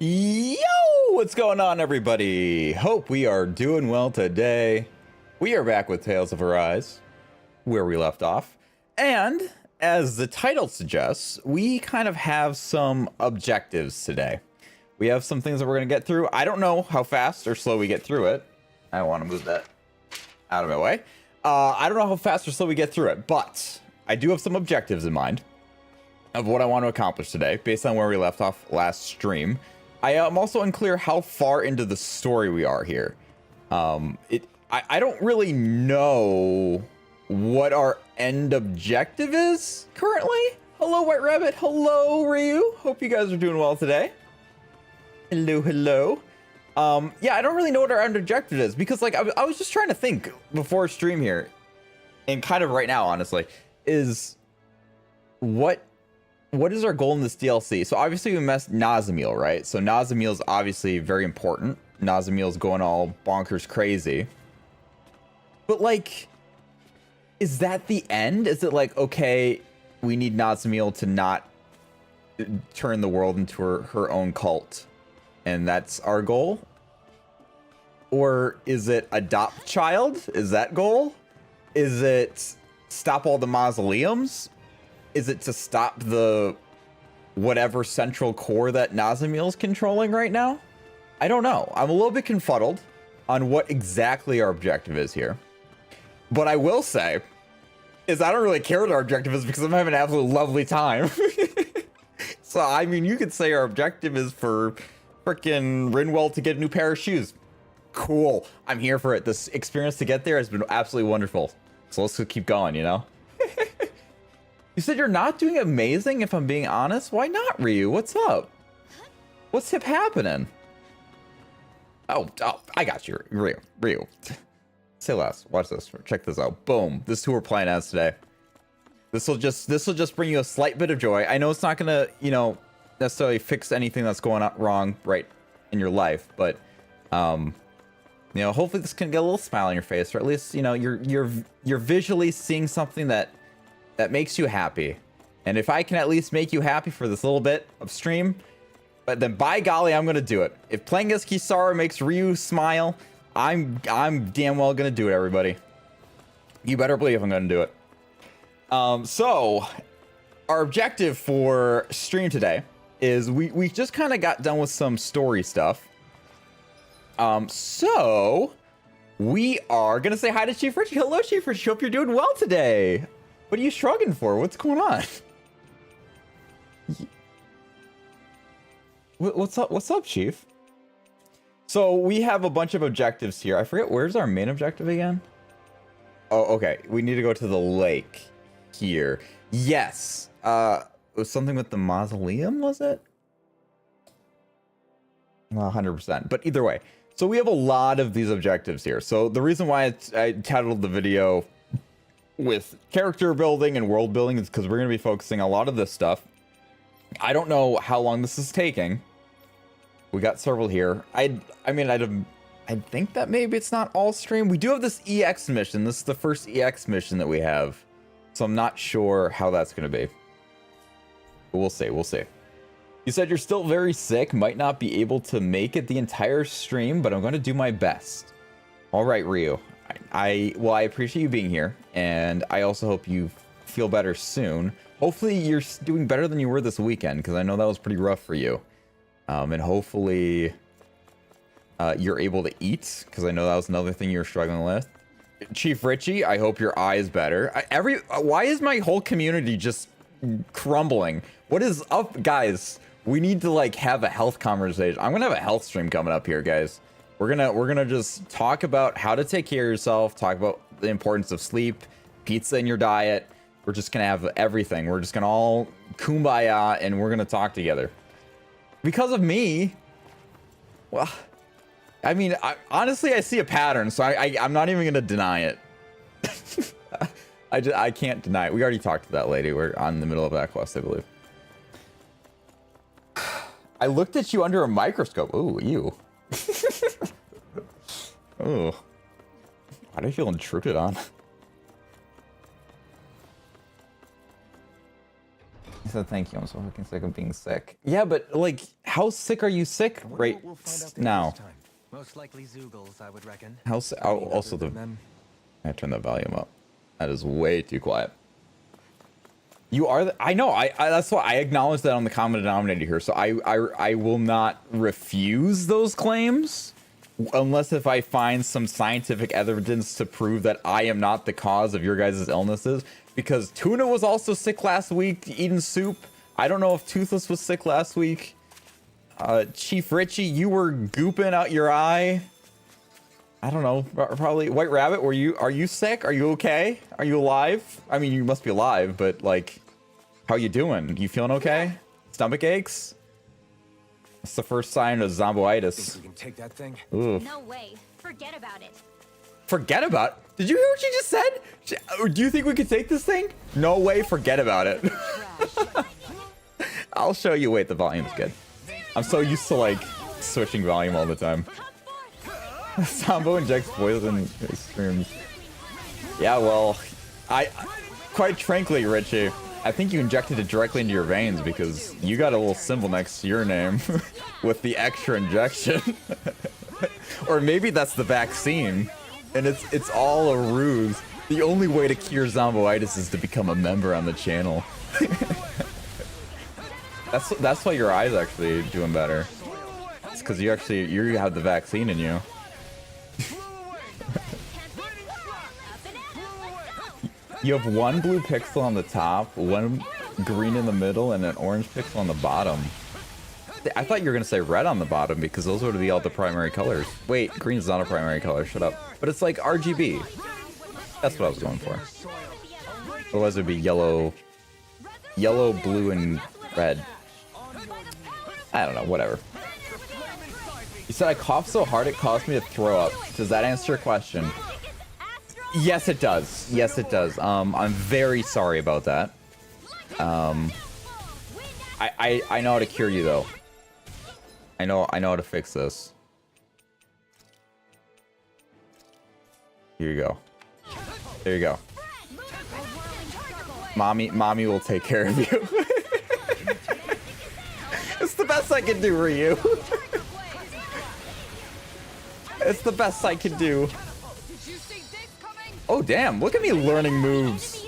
Yo, what's going on, everybody? Hope we are doing well today. We are back with Tales of Arise, where we left off. And as the title suggests, we kind of have some objectives today. We have some things that we're going to get through. I don't know how fast or slow we get through it. I want to move that out of my way. I don't know how fast or slow we get through it, but I do have some objectives in mind of what I want to accomplish today based on where we left off last stream. I am also unclear how far into the story we are here. I don't really know what our end objective is currently. Hello, White Rabbit. Hello, Ryu. Hope you guys are doing well today. Hello, hello. Yeah, I don't really know what our end objective is because, like, I was just trying to think before stream here, and kind of right now, honestly, is what is our goal in this DLC? So obviously we messed Nazamiel, right? So Nazamiel is obviously very important. Nazamiel's going all bonkers crazy. But, like, is that the end? Is it like, okay, we need Nazamiel to not turn the world into her own cult, and that's our goal? Or is it adopt child? Is that goal? Is it stop all the mausoleums? Is it to stop the whatever central core that Nazamiel's controlling right now? I don't know. I'm a little bit confuddled on what exactly our objective is here. But I will say is I don't really care what our objective is because I'm having an absolute lovely time. So, I mean, you could say our objective is for frickin' Rinwell to get a new pair of shoes. Cool. I'm here for it. This experience to get there has been absolutely wonderful. So let's keep going, you know? You said you're not doing amazing, if I'm being honest. Why not, Ryu? What's up? What's happening? Oh, I got you, Ryu. Say less. Watch this. Check this out. Boom. This is who we're playing as today. This will just bring you a slight bit of joy. I know it's not gonna, you know, necessarily fix anything that's going on wrong right in your life, but you know, hopefully this can get a little smile on your face, or at least, you know, you're visually seeing something that makes you happy. And if I can at least make you happy for this little bit of stream, but then by golly, I'm gonna do it. If playing as Kisara makes Ryu smile, I'm damn well gonna do it, everybody. You better believe I'm gonna do it. So our objective for stream today is we just kind of got done with some story stuff. So we are gonna say hi to Chief Richie. Hello, Chief Richie. Hope you're doing well today. What are you shrugging for? What's going on? What's up? What's up, Chief? So we have a bunch of objectives here. I forget, where's our main objective again? Oh, okay. We need to go to the lake here. Yes. It was something with the mausoleum, was it? Well, 100%. But either way. So we have a lot of these objectives here. So the reason why I titled the video with character building and world building is because we're going to be focusing a lot of this stuff. I don't know how long this is taking. We got several here. I think that maybe it's not all stream. We do have this EX mission. This is the first EX mission that we have. So I'm not sure how that's going to be. But we'll see. We'll see. You said you're still very sick. Might not be able to make it the entire stream, but I'm going to do my best. All right, Ryu. I appreciate you being here, and I also hope you feel better soon. Hopefully you're doing better than you were this weekend, because I know that was pretty rough for you. And hopefully you're able to eat, because I know that was another thing you were struggling with. Chief Richie, I hope your eye is better. Why is my whole community just crumbling? What is up, guys? We need to, like, have a health conversation. I'm gonna have a health stream coming up here, guys. We're gonna just talk about how to take care of yourself, talk about the importance of sleep, pizza in your diet. We're just gonna have everything. We're just gonna all kumbaya, and we're gonna talk together. Because of me, well, I mean, honestly, I see a pattern, so I'm not even gonna deny it. I can't deny it. We already talked to that lady. We're on the middle of that quest, I believe. I looked at you under a microscope. Ooh, you. Oh, why do I feel intruded on? He said, thank you. I'm so fucking sick of being sick. Yeah, but like, how sick are you sick right now? Most likely Zoogles, I would reckon. How sick? Oh, also I turn the volume up. That is way too quiet. You are the, I know, I that's why I acknowledge that on the common denominator here. So I will not refuse those claims unless if I find some scientific evidence to prove that I am not the cause of your guys' illnesses. Because Tuna was also sick last week eating soup. I don't know if Toothless was sick last week. Chief Richie, you were gooping out your eye. I don't know, probably. White Rabbit, are you sick? Are you okay? Are you alive? I mean, you must be alive, but like, how you doing? You feeling okay? Stomach aches? That's the first sign of zomboitis. Think we can take that thing? Ooh. No way. Forget about it. Forget about it? Did you hear what she just said? Do you think we could take this thing? No way, forget about it. I'll show you. Wait, the volume's good. I'm so used to like switching volume all the time. Sambo injects poison extremes. Yeah, well, quite frankly, Richie, I think you injected it directly into your veins because you got a little symbol next to your name with the extra injection. Or maybe that's the vaccine, and it's all a ruse. The only way to cure zomboitis is to become a member on the channel. That's why your eye's actually doing better. It's because you have the vaccine in you. You have one blue pixel on the top, one green in the middle, and an orange pixel on the bottom. I thought you were gonna say red on the bottom because those would be all the primary colors. Wait, green is not a primary color. Shut up. But it's like RGB. That's what I was going for. Otherwise, it'd be yellow, blue, and red. I don't know. Whatever. You said I coughed so hard it caused me to throw up. Does that answer your question? Yes, it does. Yes, it does. I'm very sorry about that. I know how to cure you though. I know how to fix this. Here you go. There you go. Mommy will take care of you. It's the best I can do, Ryu. It's the best I can do. Oh, damn. Look at me learning moves.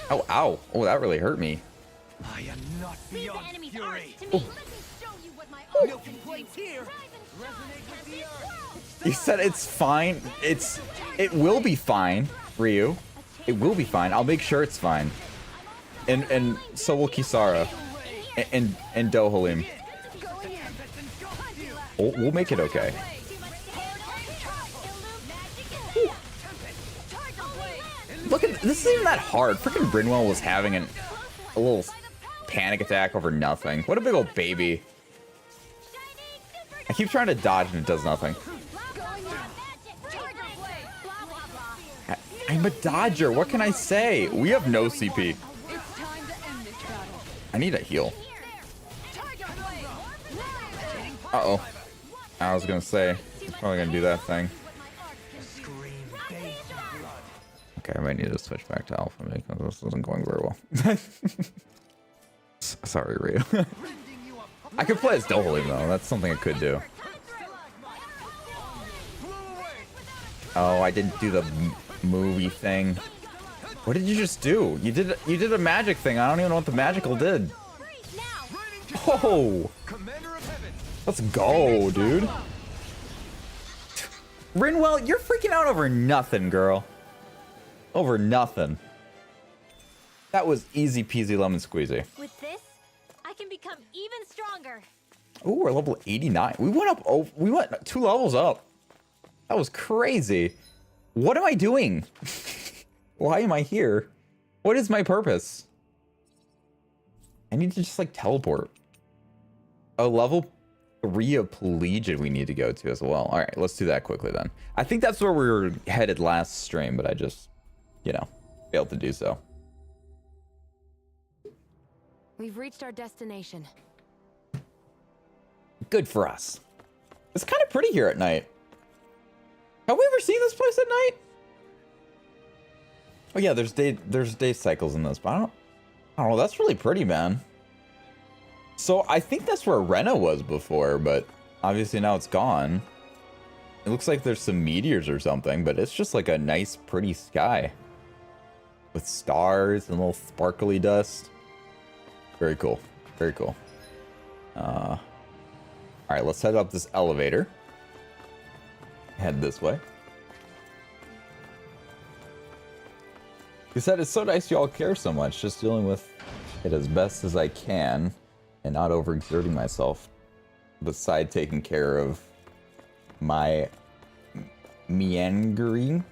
Oh, ow. Oh, that really hurt me. I am not beyond fury. You said it's fine. It will be fine, Ryu. It will be fine. I'll make sure it's fine. And so will Kisara. And Dohalim. We'll make it okay. Look at this. Isn't even that hard. Freaking Brinwell was having a little panic attack over nothing. What a big old baby. I keep trying to dodge and it does nothing. I'm a dodger. What can I say? We have no CP. I need a heal. Uh-oh. I was gonna say, he's probably gonna do that thing. Okay, I might need to switch back to alpha because this isn't going very well. Sorry, Ryu. I could play as Dohalim though. That's something I could do. Oh, I didn't do the movie thing. What did you just do? You did a magic thing. I don't even know what the magical did. Oh, let's go, dude. Rinwell, you're freaking out over nothing, girl. Over nothing. That was easy peasy lemon squeezy. With this, I can become even stronger. Ooh, we're level 89. We went up. Oh, we went 2 levels up. That was crazy. What am I doing? Why am I here? What is my purpose? I need to just like teleport. A level 3 of Pelagian we need to go to as well. All right, let's do that quickly then. I think that's where we were headed last stream, but I just, you know, failed to do so. We've reached our destination. Good for us. It's kind of pretty here at night. Have we ever seen this place at night? Oh yeah, there's day cycles in this, but I don't know. That's really pretty, man. So I think that's where Rena was before, but obviously now it's gone. It looks like there's some meteors or something, but it's just like a nice, pretty sky with stars and little sparkly dust. Very cool. Very cool. All right, let's head up this elevator. Head this way. He said, it's so nice you all care so much. Just dealing with it as best as I can and not overexerting myself. Beside taking care of my meandering.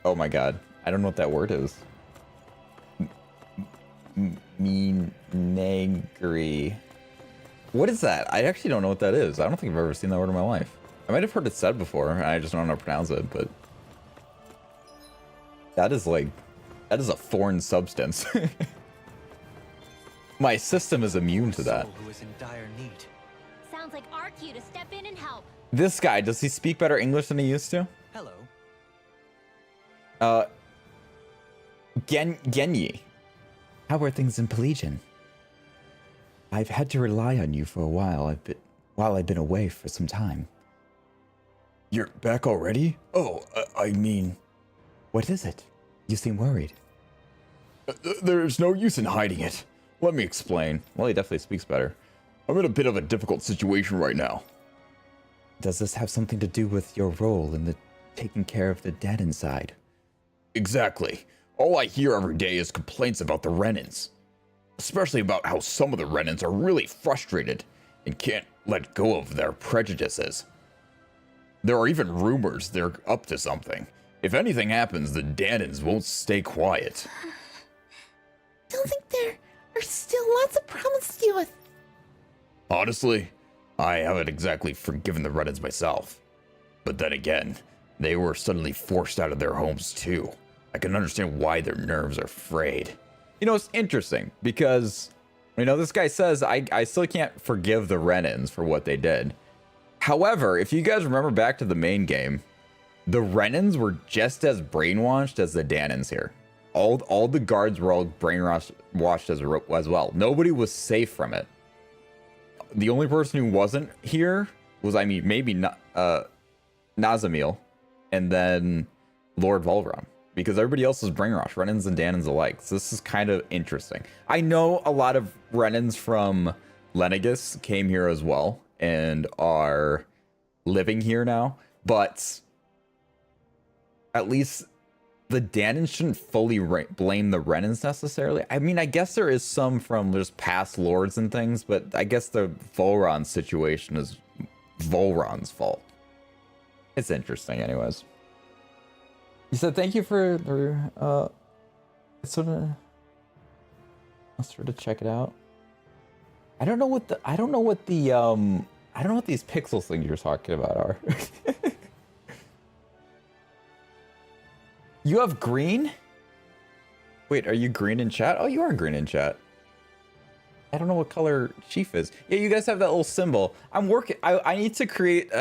Oh my god. I don't know what that word is. Meanagry. What is that? I actually don't know what that is. I don't think I've ever seen that word in my life. I might have heard it said before, and I just don't know how to pronounce it, but that is like, that is a foreign substance. My system is immune to that. Who is in dire need. Sounds like our cue to step in and help. This guy, does he speak better English than he used to? Hello. Genyi. How are things in Pelagian? I've had to rely on you for a while. I've been away for some time. You're back already? Oh, I mean... What is it? You seem worried. There's no use in hiding it. Let me explain. Well, he definitely speaks better. I'm in a bit of a difficult situation right now. Does this have something to do with your role in the taking care of the dead inside? Exactly. All I hear every day is complaints about the Renans. Especially about how some of the Renans are really frustrated and can't let go of their prejudices. There are even rumors they're up to something. If anything happens, the Danans won't stay quiet. Don't think there are still lots of problems to deal with. Honestly, I haven't exactly forgiven the Renans myself. But then again, they were suddenly forced out of their homes too. I can understand why their nerves are frayed. You know, it's interesting because, you know, this guy says, I still can't forgive the Renans for what they did. However, if you guys remember back to the main game, the Renans were just as brainwashed as the Danans here. All the guards were all brainwashed as well. Nobody was safe from it. The only person who wasn't here was, I mean, maybe Nazamil and then Lord Volron. Because everybody else is brainwashed, Renans and Danans alike. So this is kind of interesting. I know a lot of Renans from Lenegus came here as well and are living here now, but at least the Danans shouldn't fully blame the Renans necessarily. I mean, I guess there is some from just past lords and things, but I guess the Volron situation is Volron's fault. It's interesting anyways. You said thank you for sort of check it out. I don't know what these pixels things you're talking about are. You have green? Wait, are you green in chat? Oh, you are green in chat. I don't know what color Chief is. Yeah, you guys have that little symbol. I'm working. I need to create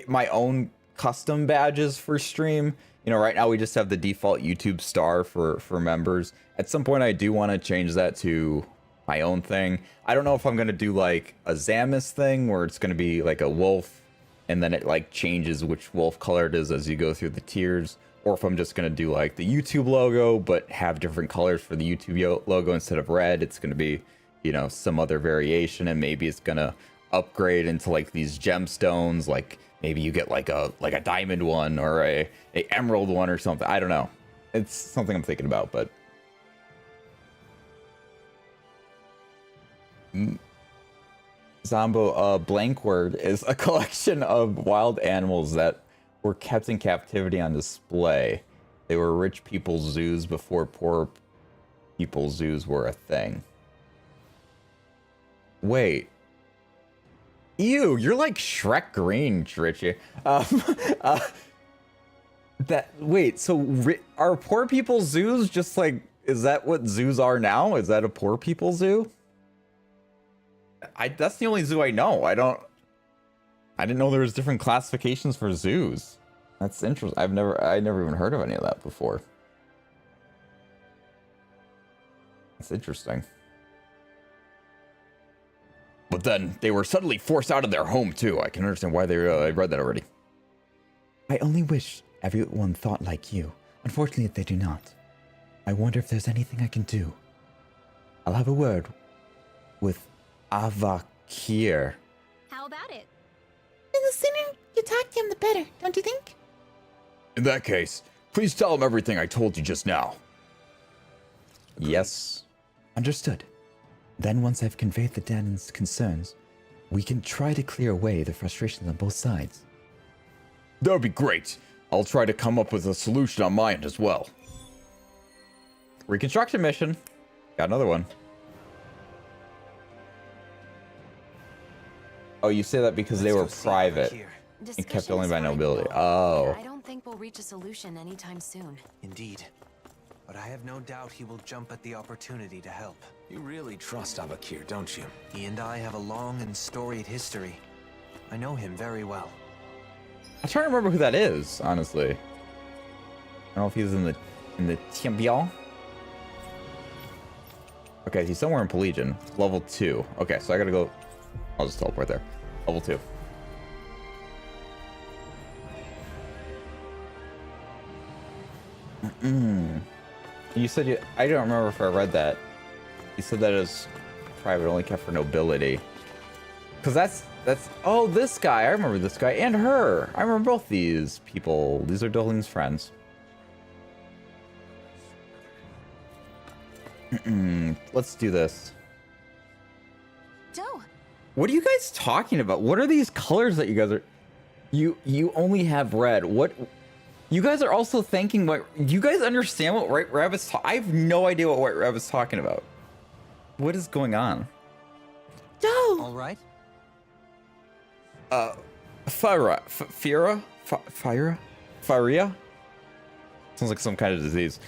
my own custom badges for stream. You know, right now we just have the default YouTube star for members. At some point, I do want to change that to my own thing. I don't know if I'm going to do like a Zamus thing where it's going to be like a wolf and then it like changes which wolf color it is as you go through the tiers. Or if I'm just going to do like the YouTube logo, but have different colors for the YouTube logo instead of red. It's going to be, you know, some other variation, and maybe it's going to upgrade into like these gemstones, like maybe you get like a diamond one or a emerald one or something. I don't know. It's something I'm thinking about, but Zombo, blank word is a collection of wild animals that were kept in captivity on display. They were rich people's zoos before poor people's zoos were a thing. Wait. Ew, you're like Shrek Green, Richie. Wait, so are poor people's zoos just like, is that what zoos are now? Is that a poor people zoo? That's the only zoo I know. I didn't know there was different classifications for zoos. That's interesting. I never even heard of any of that before. That's interesting. But then they were suddenly forced out of their home too. I can understand why I read that already. I only wish everyone thought like you. Unfortunately, they do not. I wonder if there's anything I can do. I'll have a word with Avakir. How about it? The sooner you talk to him, the better, don't you think? In that case, please tell him everything I told you just now. Yes. Understood. Then once I've conveyed the Danon's concerns, we can try to clear away the frustrations on both sides. That would be great. I'll try to come up with a solution on my end as well. Reconstruction mission. Got another one. Oh, you say that because they were private and kept only by nobility. Oh. I don't think we'll reach a solution anytime soon. Indeed. But I have no doubt he will jump at the opportunity to help. You really trust Abakir, don't you? He and I have a long and storied history. I know him very well. I'm trying to remember who that is, honestly. I don't know if he's in the champion. Okay, he's somewhere in Pelagian. Level 2. Okay, so I gotta go. I'll just teleport there. Level 2. You said I don't remember if I read that. You said that is private, only kept for nobility. Because that's oh, this guy. I remember this guy and her. I remember both these people. These are Dolin's friends. Let's do this. Joe. What are you guys talking about? What are these colors that you guys are? You only have red. What? You guys are also thinking what? Do you guys understand what White Rabbit's? I have no idea what White Rabbit's talking about. What is going on? Joe! All right? Fyra? Sounds like some kind of disease.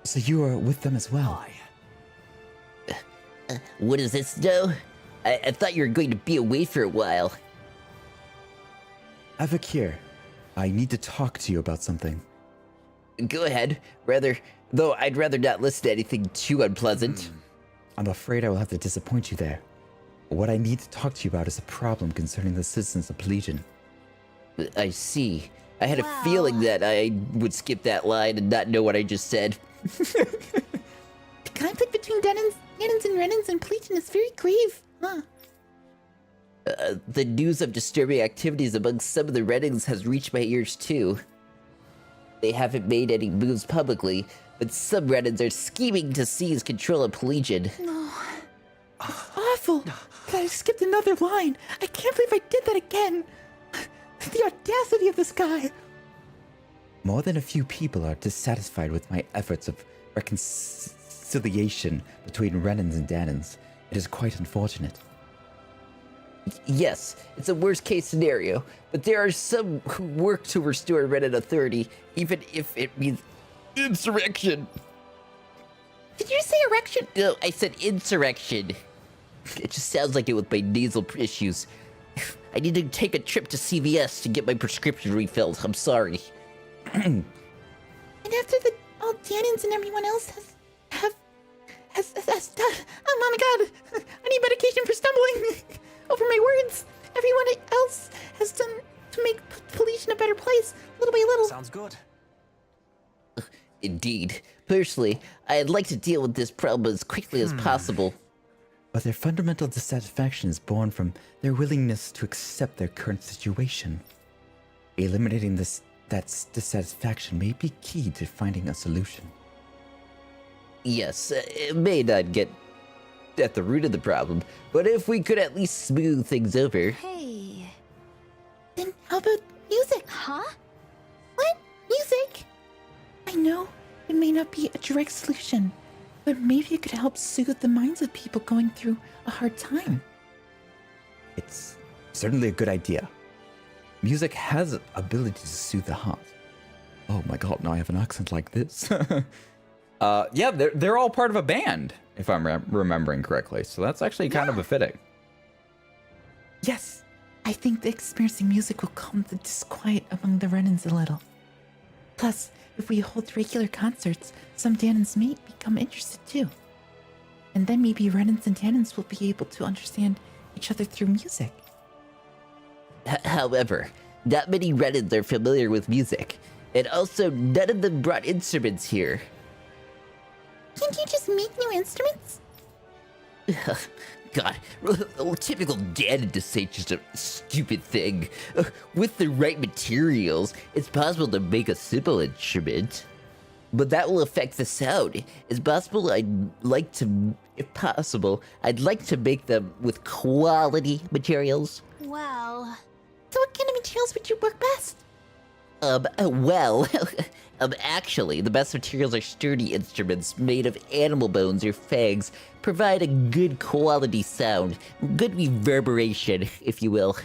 So you are with them as well? What is this, Joe? I thought you were going to be away for a while. Avakir, I need to talk to you about something. Go ahead. Though I'd rather not listen to anything too unpleasant. I'm afraid I will have to disappoint you there. What I need to talk to you about is a problem concerning the citizens of Pelagian. I see. I had a feeling that I would skip that line and not know what I just said. The conflict between Danons and Renans and Pelagian is very grave, huh? The news of disturbing activities among some of the Renans has reached my ears too. They haven't made any moves publicly, but some Renans are scheming to seize control of Pelagian. No. It's awful. I skipped another line. I can't believe I did that again. The audacity of this guy. More than a few people are dissatisfied with my efforts of reconciliation between Renans and Danons. It is quite unfortunate. Yes, it's a worst-case scenario, but there are some who work to restore Renan authority, even if it means insurrection. Did you say erection? No, I said insurrection. It just sounds like it with my nasal issues. I need to take a trip to CVS to get my prescription refilled. I'm sorry. And after all Danons and everyone else has done. Oh my god! I need medication for stumbling over my words. Everyone else has done to make Pelagian a better place, little by little. Sounds good. Indeed. Personally, I'd like to deal with this problem as quickly as possible. But their fundamental dissatisfaction is born from their willingness to accept their current situation. Eliminating that dissatisfaction may be key to finding a solution. Yes, it may not get at the root of the problem, but if we could at least smooth things over. Hey. Then how about music? Huh? What? Music? I know it may not be a direct solution, but maybe it could help soothe the minds of people going through a hard time. It's certainly a good idea. Music has an ability to soothe the heart. Oh my god, now I have an accent like this. Yeah, they're all part of a band, if I'm remembering correctly. So that's actually kind of befitting. Yes, I think that experiencing music will calm the disquiet among the Renans a little. Plus, if we hold regular concerts, some Danons may become interested too. And then maybe Renans and Tannins will be able to understand each other through music. However, not many Renans are familiar with music, and also none of them brought instruments here. Can't you just make new instruments? God, typical Ganon to say just a stupid thing. With the right materials, it's possible to make a simple instrument. But that will affect the sound. It's possible if possible, I'd like to make them with quality materials. Well, So what kind of materials would you work best? Actually, the best materials are sturdy instruments made of animal bones or fangs, provide a good quality sound, good reverberation, if you will.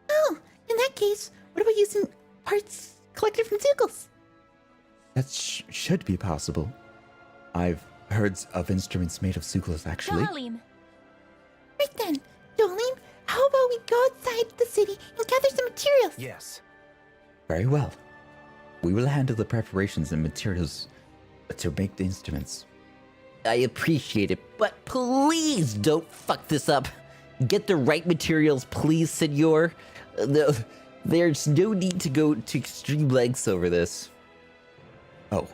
Oh, in that case, what about using parts collected from Zoogles? That should be possible. I've heard of instruments made of Zoogles, actually. Dalim, Right then, Dolim, how about we go outside the city and gather some materials? Yes. Very well. We will handle the preparations and materials to make the instruments. I appreciate it, but please don't fuck this up. Get the right materials, please, senor. There's no need to go to extreme lengths over this. Oh,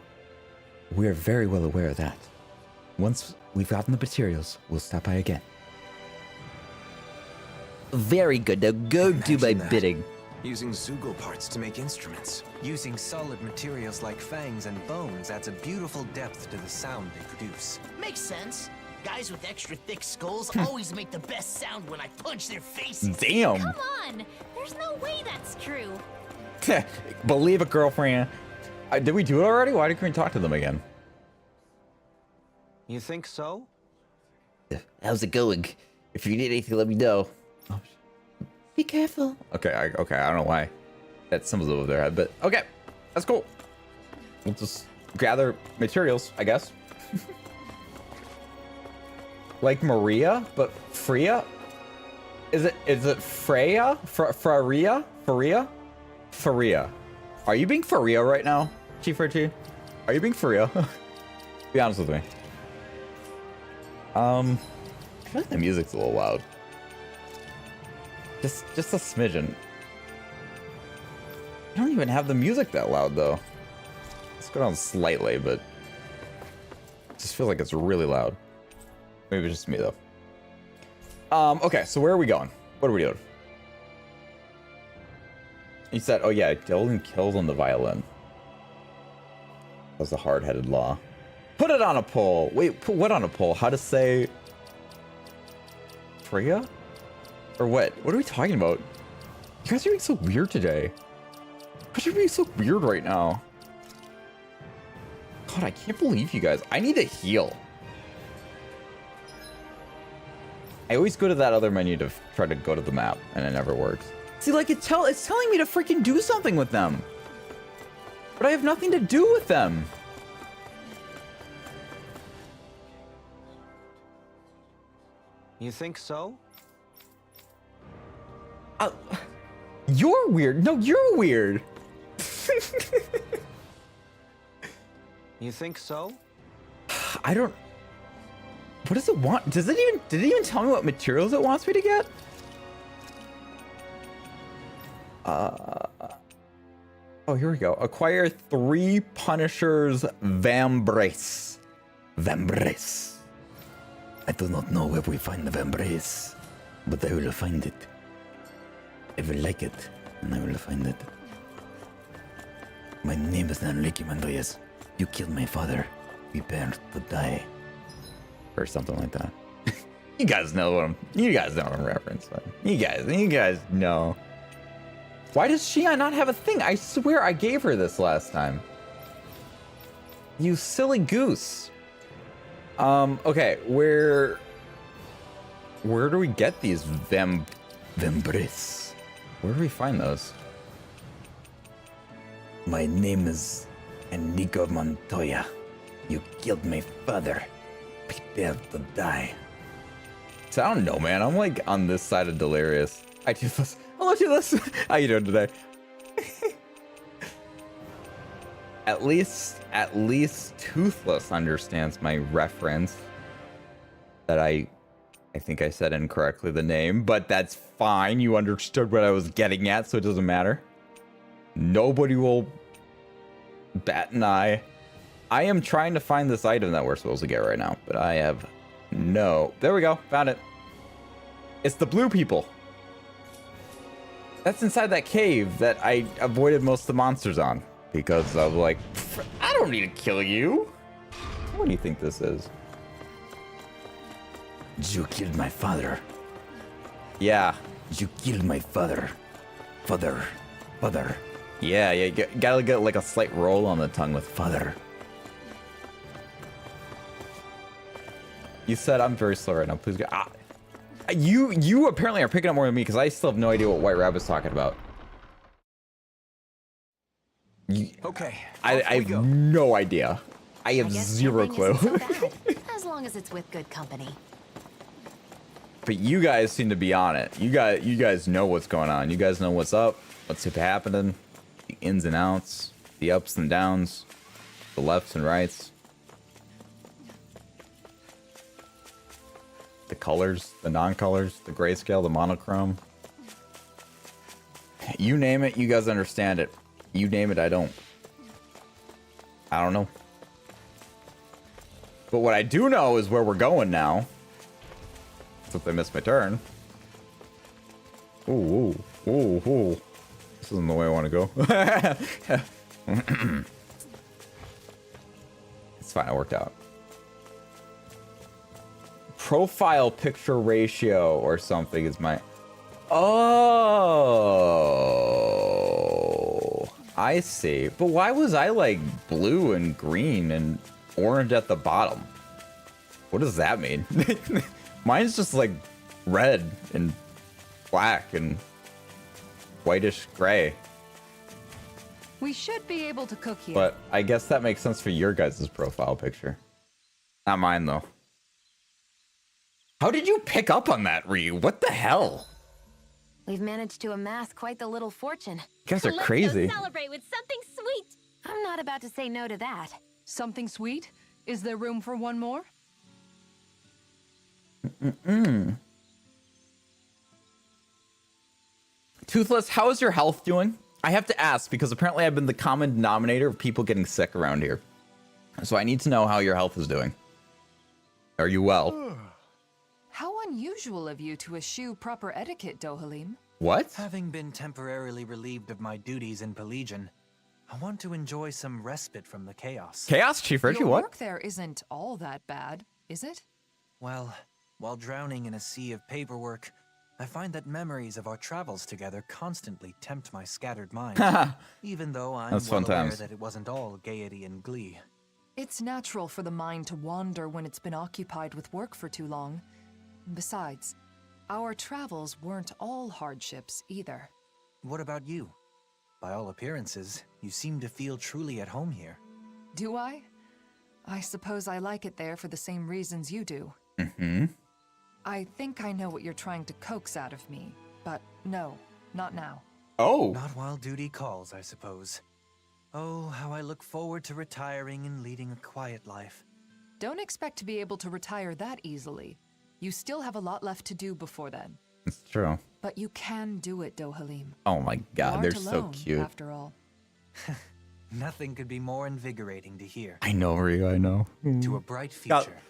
we're very well aware of that. Once we've gotten the materials, we'll stop by again. Very good, now go do my Imagine that. bidding. Using Zoogle parts to make instruments. Using solid materials like fangs and bones adds a beautiful depth to the sound they produce. Makes sense. Guys with extra thick skulls always make the best sound when I punch their faces. Damn. come on! There's no way that's true. Believe it, girlfriend. Did we do it already? Why didn't we talk to them again? You think so? How's it going? If you need anything, let me know. Be careful. Okay, I don't know why that symbol's over their head, but okay, that's cool. We'll just gather materials, I guess. Like Maria, but Freya? Is it Freya? Faria? Faria. Are you being Faria right now, Chief Richie? Are you being Faria? Be honest with me. I feel like the music's a little loud. Just a smidgen. I don't even have the music that loud though. Let's go down slightly, but it just feels like it's really loud. Maybe it's just me though. Okay, so where are we going? What are we doing? You said, oh yeah, Dylan killed on the violin. That was a hard-headed law. Put it on a poll. Wait, put what on a poll? How to say Freya? Or what? What are we talking about? You guys are being so weird today. You guys are being so weird right now. God, I can't believe you guys. I need to heal. I always go to that other menu to try to go to the map, and it never works. See, like, it's telling me to freaking do something with them. But I have nothing to do with them. You think so? You're weird. No, you're weird. You think so? I don't... What does it want? Did it even tell me what materials it wants me to get? Oh, here we go. Acquire 3 Punishers Vambrace. Vambrace. I do not know where we find the Vambrace, but I will find it. I will like it, and I will find it. My name is Enrique Mendoyes. You killed my father. Prepare to die. Or something like that. You guys know what I'm referencing. You guys know. Why does she not have a thing? I swear I gave her this last time. You silly goose. Okay, where do we get these Vambrace? Where do we find those? My name is Enrico Montoya. You killed my father. Prepare to die. So I don't know, man. I'm like on this side of Delirious. I do this. Hello, Toothless. How you doing today? At least Toothless understands my reference. that I think I said incorrectly the name, but that's fine. You understood what I was getting at, so it doesn't matter. Nobody will bat an eye. I am trying to find this item that we're supposed to get right now, but I have no... There we go. Found it. It's the blue people. That's inside that cave that I avoided most of the monsters on because I was like, I don't need to kill you. What do you think this is? You killed my father. Yeah. You killed my father. Father. Yeah, you gotta get like a slight roll on the tongue with Father. You said I'm very slow right now. Please go. You apparently are picking up more than me because I still have no idea what White Rabbit's talking about. Okay. I have no idea. I have zero clue. So bad, as long as it's with good company. But you guys seem to be on it. You guys know what's going on. You guys know what's up, what's happening, the ins and outs, the ups and downs, the lefts and rights, the colors, the non-colors, the grayscale, the monochrome. You name it, you guys understand it. You name it, I don't. I don't know. But what I do know is where we're going now. Since I missed my turn. Ooh. This isn't the way I want to go. It's fine, it worked out. Profile picture ratio or something is my... Oh, I see. But why was I like blue and green and orange at the bottom? What does that mean? Mine's just like red and black and whitish gray. We should be able to cook here. But I guess that makes sense for your guys' profile picture. Not mine, though. How did you pick up on that, Ryu? What the hell? We've managed to amass quite the little fortune. You guys are Let's crazy. go celebrate with something sweet. I'm not about to say no to that. Something sweet? Is there room for one more? Toothless, how is your health doing? I have to ask because apparently I've been the common denominator of people getting sick around here. So I need to know how your health is doing. Are you well? How unusual of you to eschew proper etiquette, Dohalim. What? Having been temporarily relieved of my duties in Pelegion, I want to enjoy some respite from the chaos. Chaos, Chief Richie, Your what? work there isn't all that bad, is it? Well, while drowning in a sea of paperwork, I find that memories of our travels together constantly tempt my scattered mind, even though I'm That's well fun aware times. that it wasn't all gaiety and glee. It's natural for the mind to wander when it's been occupied with work for too long. Besides, our travels weren't all hardships either. What about you? By all appearances, you seem to feel truly at home here. Do I? I suppose I like it there for the same reasons you do. Mm-hmm. I think I know what you're trying to coax out of me, but no, not now. Oh. Not while duty calls, I suppose. Oh, how I look forward to retiring and leading a quiet life. Don't expect to be able to retire that easily. You still have a lot left to do before then. It's true. But you can do it, Dohalim. Oh my god, You they're aren't so alone, cute. after all. Nothing could be more invigorating to hear. I know, Ryu, I know. To a bright God, future.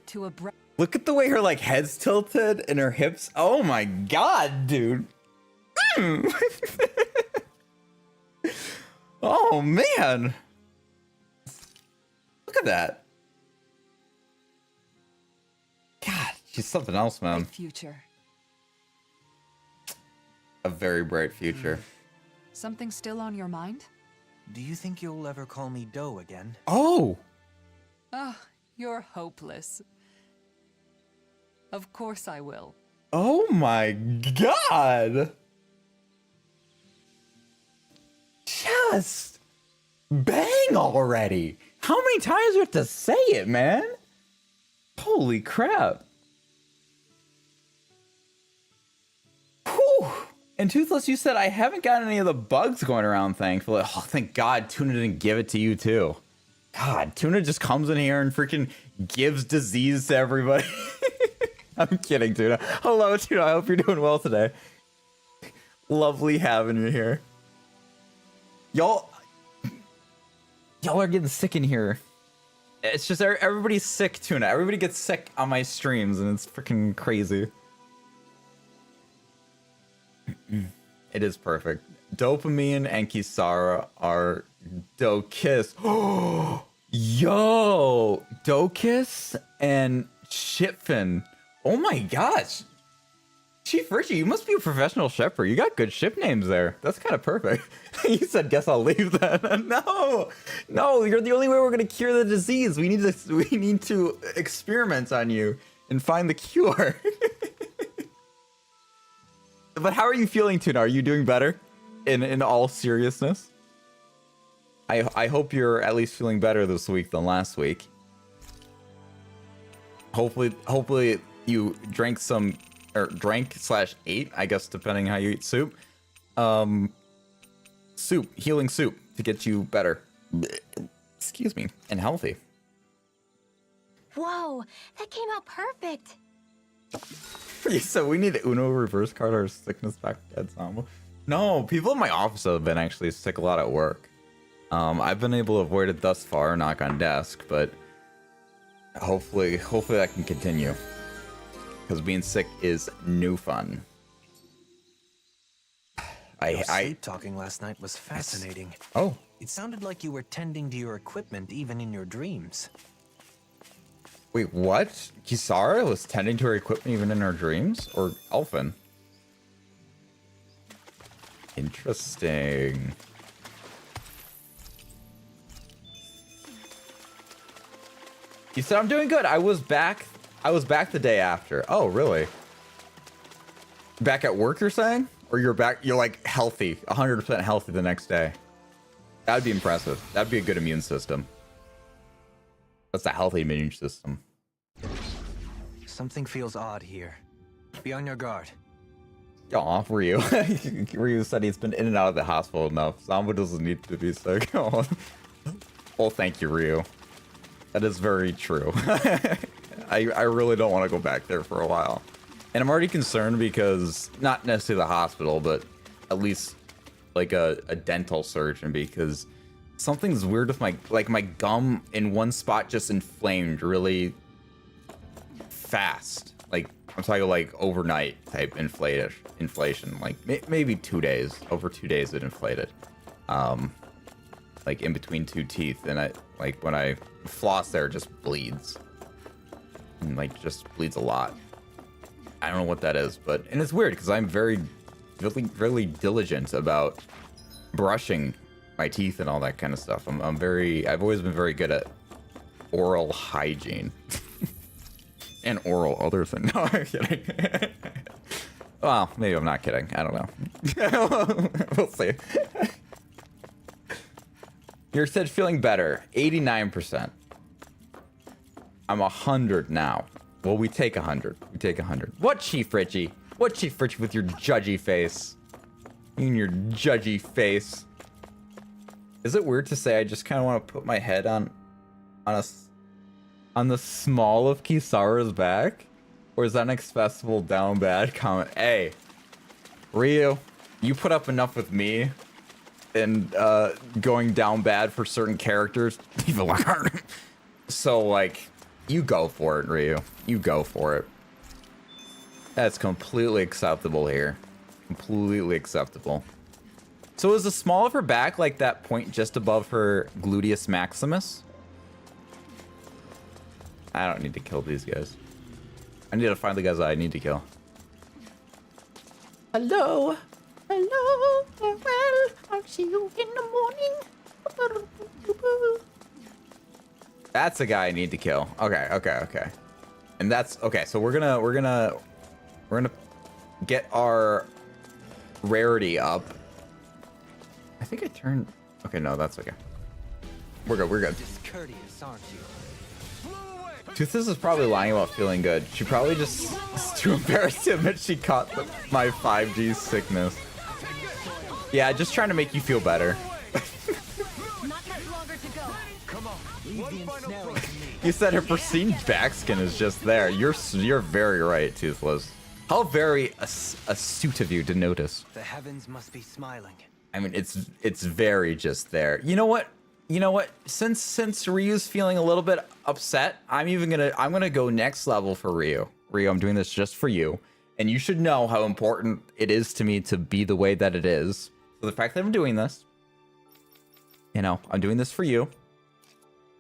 To a look at the way her like head's tilted and her hips. Oh my god, dude. Oh man. Look at that. God, she's something else, man. future. A very bright future. Something still on your mind? Do you think you'll ever call me Doe again? Oh. Ah, you're hopeless. Of course I will. Oh my god. Just bang already. How many times do we have to say it, man? Holy crap. Whew. And Toothless, you said I haven't got any of the bugs going around, thankfully. Oh, thank God Tuna didn't give it to you, too. God, Tuna just comes in here and freaking gives disease to everybody. I'm kidding, Tuna. Hello, Tuna. I hope you're doing well today. Lovely having you here. Y'all are getting sick in here. It's just everybody's sick, Tuna. Everybody gets sick on my streams, and it's freaking crazy. It is perfect. Dopamine and Kisara are Dokis. Yo, Dokis and Shipfin. Oh my gosh. Chief Richie, you must be a professional shipper. You got good ship names there. That's kind of perfect. You said, guess I'll leave then. No, you're the only way we're gonna cure the disease. We need to experiment on you and find the cure. But how are you feeling, Tuna? Are you doing better? In all seriousness? I hope you're at least feeling better this week than last week. Hopefully you drank some, or drank/ate, I guess, depending how you eat soup. Healing soup to get you better. Excuse me, and healthy. Whoa, that came out perfect. So we need Uno reverse card our sickness back dead Samba. No, people in my office have been actually sick a lot at work. I've been able to avoid it thus far, knock on desk, but hopefully that can continue. Because being sick is new fun. Sleep talking last night was fascinating. Oh. It sounded like you were tending to your equipment even in your dreams. Wait, what? Kisara was tending to her equipment even in her dreams? Or Elfin? Interesting. You said I'm doing good. I was back the day after. Oh, really? Back at work, you're saying? Or you're like healthy, 100% healthy the next day? That'd be impressive. That'd be a good immune system. That's a healthy immune system. Something feels odd here. Be on your guard. Aw, Ryu. Ryu said he's been in and out of the hospital enough. Samba doesn't need to be sick. Well, thank you, Ryu. That is very true. I really don't want to go back there for a while. And I'm already concerned because, not necessarily the hospital, but at least like a dental surgeon, because something's weird with my gum in one spot just inflamed really fast. Like, I'm talking like overnight type inflation. Like maybe 2 days. Over 2 days it inflated. Like in between two teeth, and when I floss there, it just bleeds. And just bleeds a lot. I don't know what that is, and it's weird because I'm really diligent about brushing my teeth and all that kind of stuff. I've always been very good at oral hygiene. And oral other thing. No, I'm kidding. Well, maybe I'm not kidding. I don't know. We'll see. You said feeling better. 89%. I'm 100 now. Well, we take 100. We take 100. What, Chief Richie? What, Chief Richie, with your judgy face? You and your judgy face. Is it weird to say I just kind of want to put my head on the small of Kisara's back? Or is that an accessible down bad comment? Hey, Ryu, you put up enough with me and going down bad for certain characters. So, you go for it, Ryu. You go for it. That's completely acceptable here. Completely acceptable. So is the small of her back like that point just above her gluteus maximus? I don't need to kill these guys. I need to find the guys that I need to kill. Hello? Hello? Well, I'll see you in the morning. That's a guy I need to kill. Okay. And that's okay. So we're gonna get our rarity up. I think I turned. Okay, no, that's okay. We're good. Discourteous, aren't you? Toothus is probably lying about feeling good. She probably just is too embarrassed to admit she caught my 5G sickness. Yeah, just trying to make you feel better. Not much longer to go. Come on, leave the ensnaring to me. You said her pristine backskin is just there. You're very right, Toothless. How very astute of you to notice. The heavens must be smiling. I mean, it's very just there. You know what? You know what? Since Ryu's feeling a little bit upset, I'm gonna go next level for Ryu. Ryu, I'm doing this just for you, and you should know how important it is to me to be the way that it is. So the fact that I'm doing this, you know, I'm doing this for you.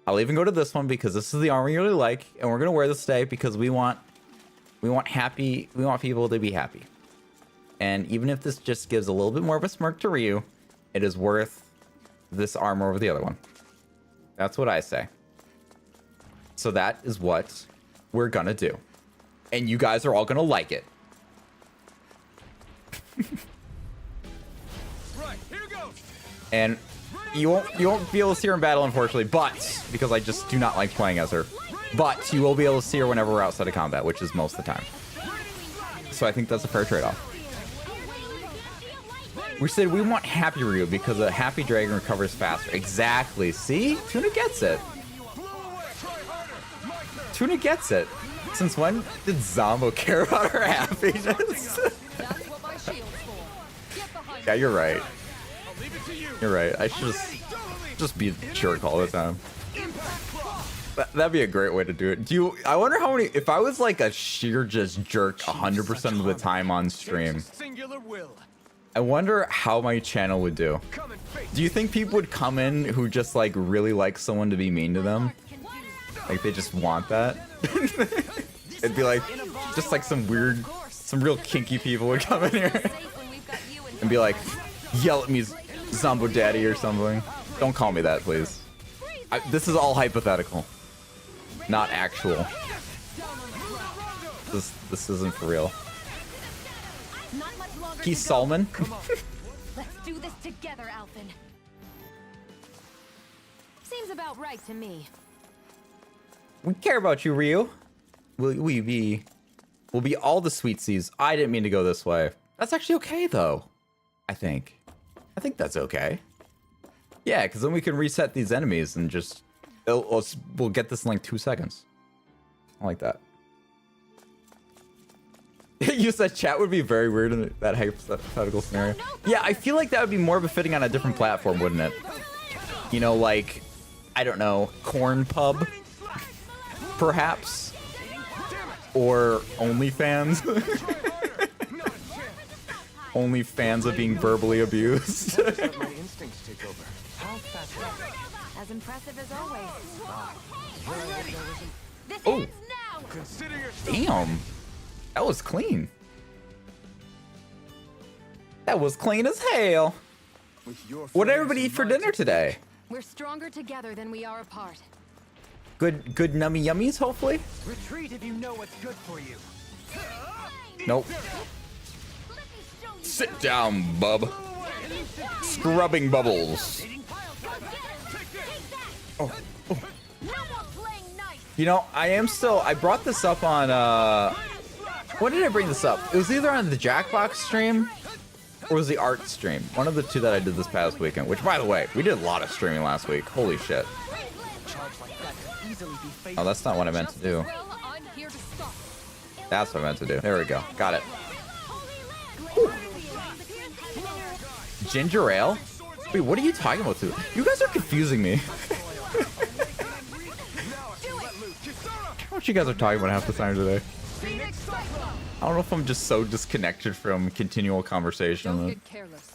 I'll even go to this one because this is the armor you really like, and we're gonna wear this today because we want people to be happy. And even if this just gives a little bit more of a smirk to Ryu, it is worth this armor over the other one. That's what I say. So that is what we're gonna do. And you guys are all gonna like it. Right, here goes. And you won't be able to see her in battle, unfortunately, but because I just do not like playing as her. But you will be able to see her whenever we're outside of combat, which is most of the time. So I think that's a fair trade-off. We said we want Happy Ryu because a Happy Dragon recovers faster. Exactly. See? Tuna gets it. Tuna gets it. Since when did Zombo care about her happiness? Yeah, you're right. You're right. I should just be a jerk all the time. That'd be a great way to do it. I wonder how many, if I was like a sheer just jerk 100% of the time on stream, I wonder how my channel would do. Do you think people would come in who just like really like someone to be mean to them? Like they just want that? It'd be like, just like some real kinky people would come in here and be like, yell at me, Zombo Daddy or something. Don't call me that, please. This is all hypothetical, not actual. This isn't for real. He's Solomon. Let's do this together, Alphen. Seems about right to me. We care about you, Ryu. We'll be all the sweetsies. I didn't mean to go this way. That's actually okay, though. I think that's okay. Yeah, because then we can reset these enemies and just we'll get this in like 2 seconds. I like that. You said chat would be very weird in that hypothetical scenario. Yeah, I feel like that would be more befitting on a different platform, wouldn't it? You know, like, I don't know, Corn Pub, perhaps, or OnlyFans. OnlyFans of being verbally abused. As impressive as always. Oh, damn. That was clean. That was clean as hell. What did everybody eat for dinner today? We're stronger together than we are apart. Good nummy yummies, hopefully? Retreat if you know what's good for you. Nope. Sit down, bub. Scrubbing bubbles. Oh. You know, I brought this up on, when did I bring this up? It was either on the Jackbox stream or was the art stream. One of the two that I did this past weekend, which, by the way, we did a lot of streaming last week. Holy shit. Oh, that's not what I meant to do. That's what I meant to do. There we go. Got it. Ooh. Ginger ale? Wait, what are you talking about, too? You guys are confusing me. What you guys are talking about half the time today. I don't know if I'm just so disconnected from continual conversation. Don't get careless.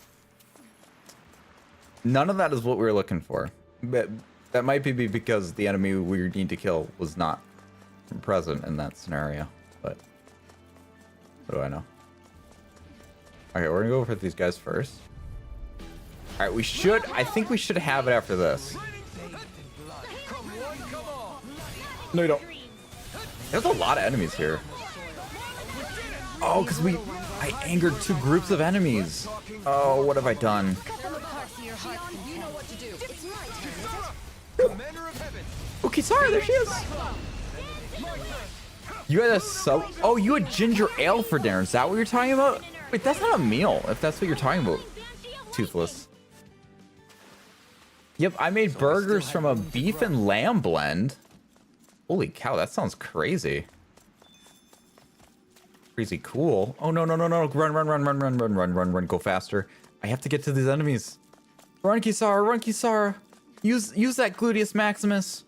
None of that is what we were looking for. But that might be because the enemy we need to kill was not present in that scenario. But what do I know? Okay, we're gonna go for these guys first. All right, I think we should have it after this. No, you don't. There's a lot of enemies here. Oh, because I angered 2 groups of enemies. Oh, what have I done? Oh, Kisara, there she is. You had a sub. Oh, you had ginger ale for dinner. Is that what you're talking about? Wait, that's not a meal, if that's what you're talking about. Toothless. Yep, I made burgers from a beef and lamb blend. Holy cow, that sounds crazy. Crazy cool. Oh no, no, no, no. Run, run, run, run, run, run, run, run, run. Go faster. I have to get to these enemies. Run, Kisara, run, Kisara. Use that Gluteus Maximus.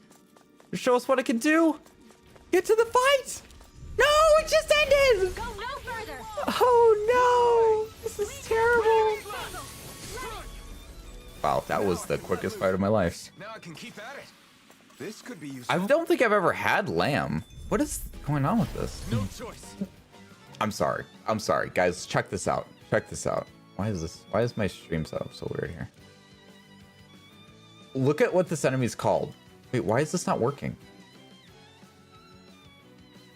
Show us what it can do. Get to the fight. No, it just ended. Go no further. Oh no, this is terrible. Wow, that was the quickest fight of my life. Now I can keep at it. This could be useful. I don't think I've ever had lamb. What is going on with this? No choice. I'm sorry. I'm sorry. Guys, check this out. Check this out. Why is my stream setup so weird here? Look at what this enemy's called. Wait, why is this not working?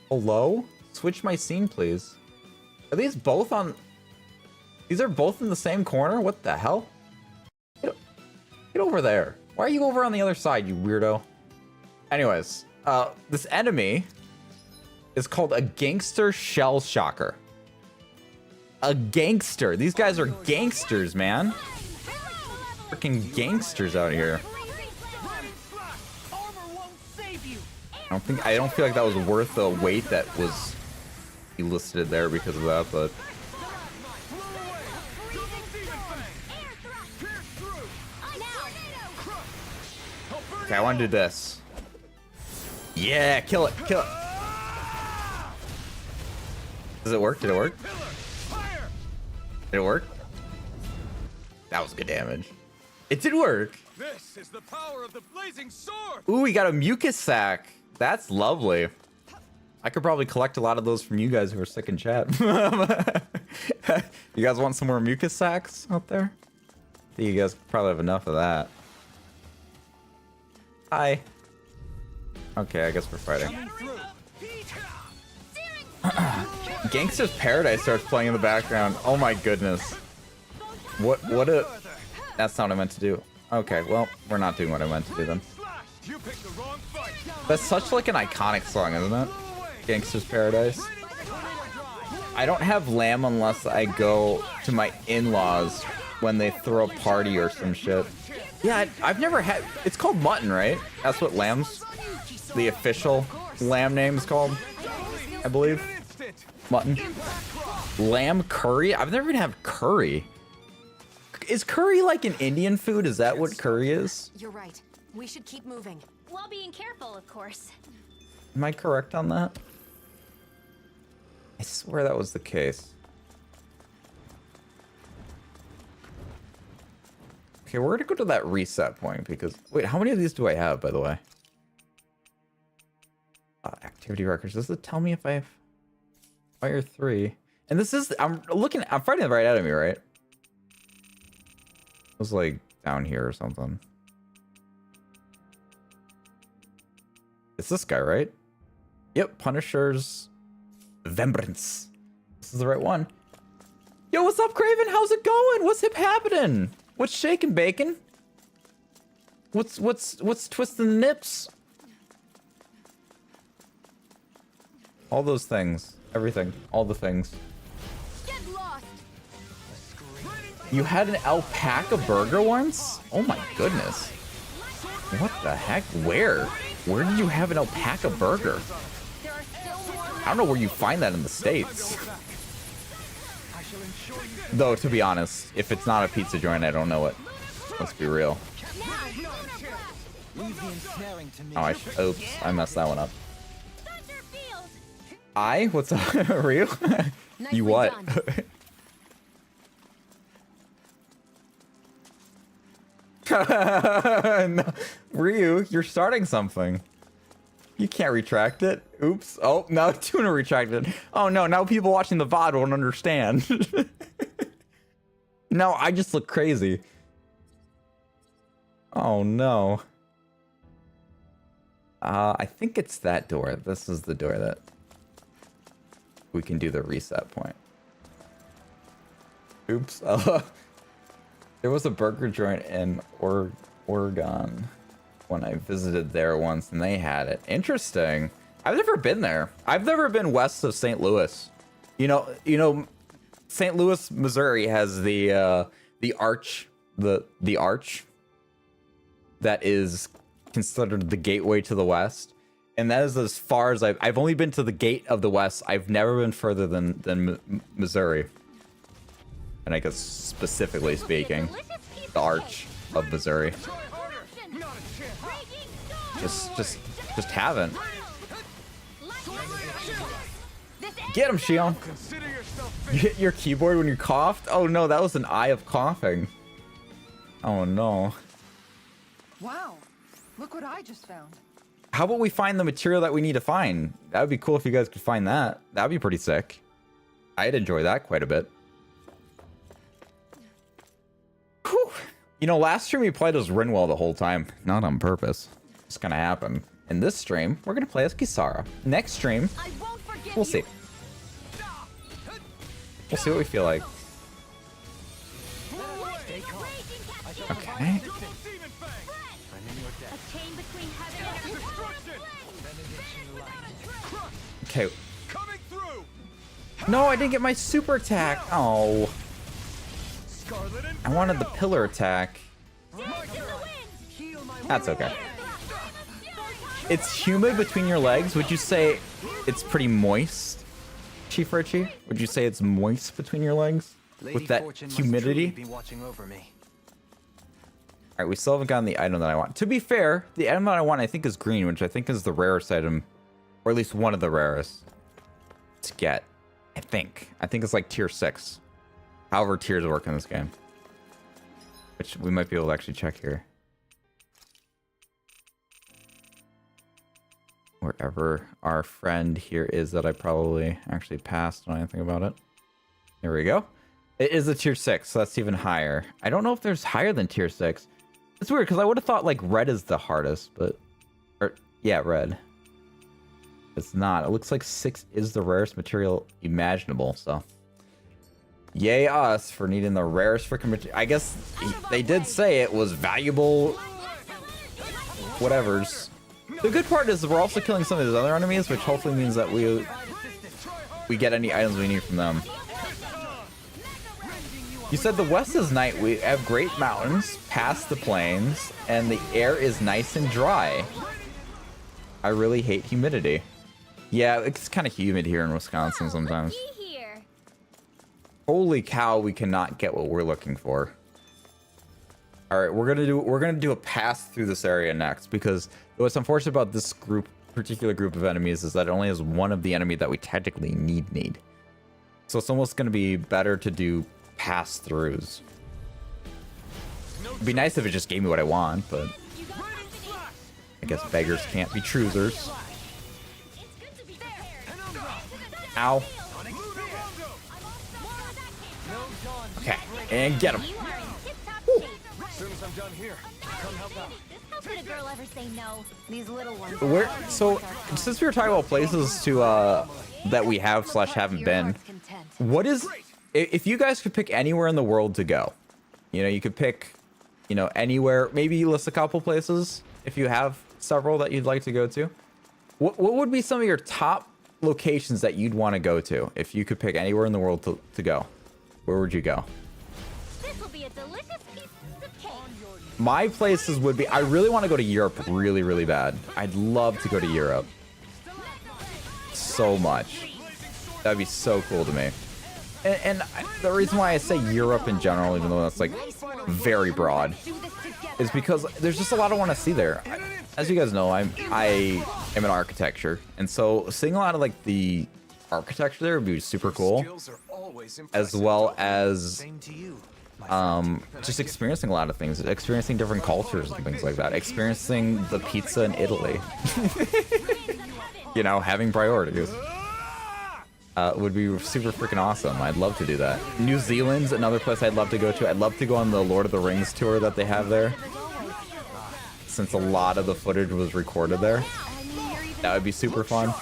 Hello? Switch my scene, please. Are these both on... These are both in the same corner? What the hell? Get over there. Why are you over on the other side, you weirdo? Anyways, this enemy is called a gangster shell shocker. A gangster. These guys are gangsters, man. Freaking gangsters out here. I don't feel like that was worth the weight that was elicited there because of that, but okay, I want to do this. Yeah, kill it, kill it. Does it work? Did it work? Did it work? That was good damage. It did work. This is the power of the blazing sword. Ooh, we got a mucus sac. That's lovely. I could probably collect a lot of those from you guys who are sick in chat. You guys want some more mucus sacs out there? I think you guys probably have enough of that. Hi. Okay, I guess we're fighting. Gangster's Paradise starts playing in the background. Oh my goodness. What a... That's not what I meant to do. Okay, well, we're not doing what I meant to do then. That's such like an iconic song, isn't it? Gangster's Paradise. I don't have lamb unless I go to my in-laws when they throw a party or some shit. Yeah, I've never had... It's called mutton, right? That's what lamb's... The official lamb name is called, I believe. Mutton. Lamb curry? I've never even had curry. Is curry like an Indian food? Is that what curry is? You're right. We should keep moving. While being careful, of course. Am I correct on that? I swear that was the case. Okay, we're gonna go to that reset point because... Wait, how many of these do I have, by the way? Activity records. Does it tell me if I have... Fire 3. And this is... I'm fighting the right enemy, right? It was like down here or something. It's this guy, right? Yep, Punisher's Remembrance. This is the right one. Yo, what's up, Craven? How's it going? What's happening? What's shaking, bacon? What's twisting the nips? All those things. Everything. All the things. Get lost. You had an alpaca burger once? Oh my goodness. What the heck? Where? Where did you have an alpaca burger? I don't know where you find that in the States. Though, to be honest, if it's not a pizza joint, I don't know it. Let's be real. Oh, oops, I messed that one up. What's up, Ryu? You what? No, Ryu, you're starting something. You can't retract it. Oops. Oh, now Tuna retracted. Oh no, now people watching the VOD won't understand. No, I just look crazy. Oh no. I think it's that door. This is the door that we can do the reset point. Oops. There was a burger joint in Oregon when I visited there once, and they had it. Interesting. I've never been there. I've never been west of St. Louis. You know, St. Louis, Missouri has the arch, the arch that is considered the gateway to the west. And that is as far as I've only been to the gate of the West. I've never been further than Missouri. And I guess specifically speaking, the Arch of Missouri. Just haven't. Get him, Shion. You hit your keyboard when you coughed? Oh no, that was an eye of coughing. Oh no. Wow, look what I just found. How about we find the material that we need to find? That would be cool if you guys could find that. That'd be pretty sick. I'd enjoy that quite a bit. Whew. You know, last stream we played as Rinwell the whole time. Not on purpose. It's gonna happen. In this stream, we're gonna play as Kisara. Next stream, we'll see. We'll see what we feel like. Okay. Okay. No, I didn't get my super attack. Oh. I wanted the pillar attack. That's okay. It's humid between your legs. Would you say it's pretty moist, Chief Richie? Would you say it's moist between your legs with that humidity? Alright, we still haven't gotten the item that I want. To be fair, the item that I want I think is green, which I think is the rarest item, or at least one of the rarest to get. I think it's like tier 6. However tiers work in this game. Which we might be able to actually check here. Wherever our friend here is that I probably actually passed on anything about it. There we go. It is a tier 6, so that's even higher. I don't know if there's higher than tier 6. It's weird, because I would have thought, like, red is the hardest, but... yeah, red. It's not. It looks like 6 is the rarest material imaginable, so... yay us for needing the rarest freaking material. I guess they did say it was valuable... whatevers. The good part is we're also killing some of these other enemies, which hopefully means that we get any items we need from them. You said the West is nice. We have great mountains past the plains, and the air is nice and dry. I really hate humidity. Yeah, it's kind of humid here in Wisconsin sometimes. Holy cow, we cannot get what we're looking for. All right, we're gonna do a pass through this area next, because what's unfortunate about this particular group of enemies is that it only has one of the enemy that we technically need. So it's almost gonna be better to do pass-throughs. It'd be nice if it just gave me what I want, but I guess beggars can't be choosers. Ow. Okay, and get him. These little ones. So since we were talking about places to that we have / haven't been, what is, if you guys could pick anywhere in the world to go, you know, you could pick, you know, anywhere, maybe you list a couple places if you have several that you'd like to go to. What would be some of your top locations that you'd want to go to if you could pick anywhere in the world to go? Where would you go? This will be a delicious piece of cake. My places would be, I really want to go to Europe really, really bad. I'd love to go to Europe. So much. That'd be so cool to me. And the reason why I say Europe in general, even though that's like very broad, is because there's just a lot I want to see there. As you guys know, I am in architecture, and so seeing a lot of like the architecture there would be super cool, as well as just experiencing a lot of things, experiencing different cultures and things like that, experiencing the pizza in Italy. You know, having priorities. Would be super freaking awesome. I'd love to do that. New Zealand's another place I'd love to go to. I'd love to go on the Lord of the Rings tour that they have there, since a lot of the footage was recorded there. That would be super fun.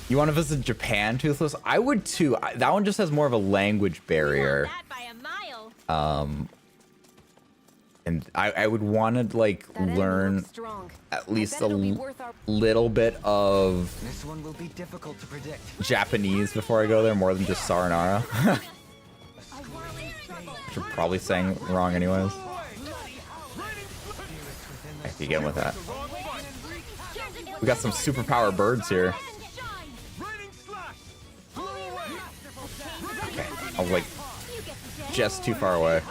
You want to visit Japan, Toothless? I would too. That one just has more of a language barrier. And I would want to like learn at least a little bit of This one will be difficult to predict. Japanese before I go there, more than just Saranara. Which I'm probably saying wrong anyways. I begin with that. We got some superpower birds here. Okay, I was like just too far away.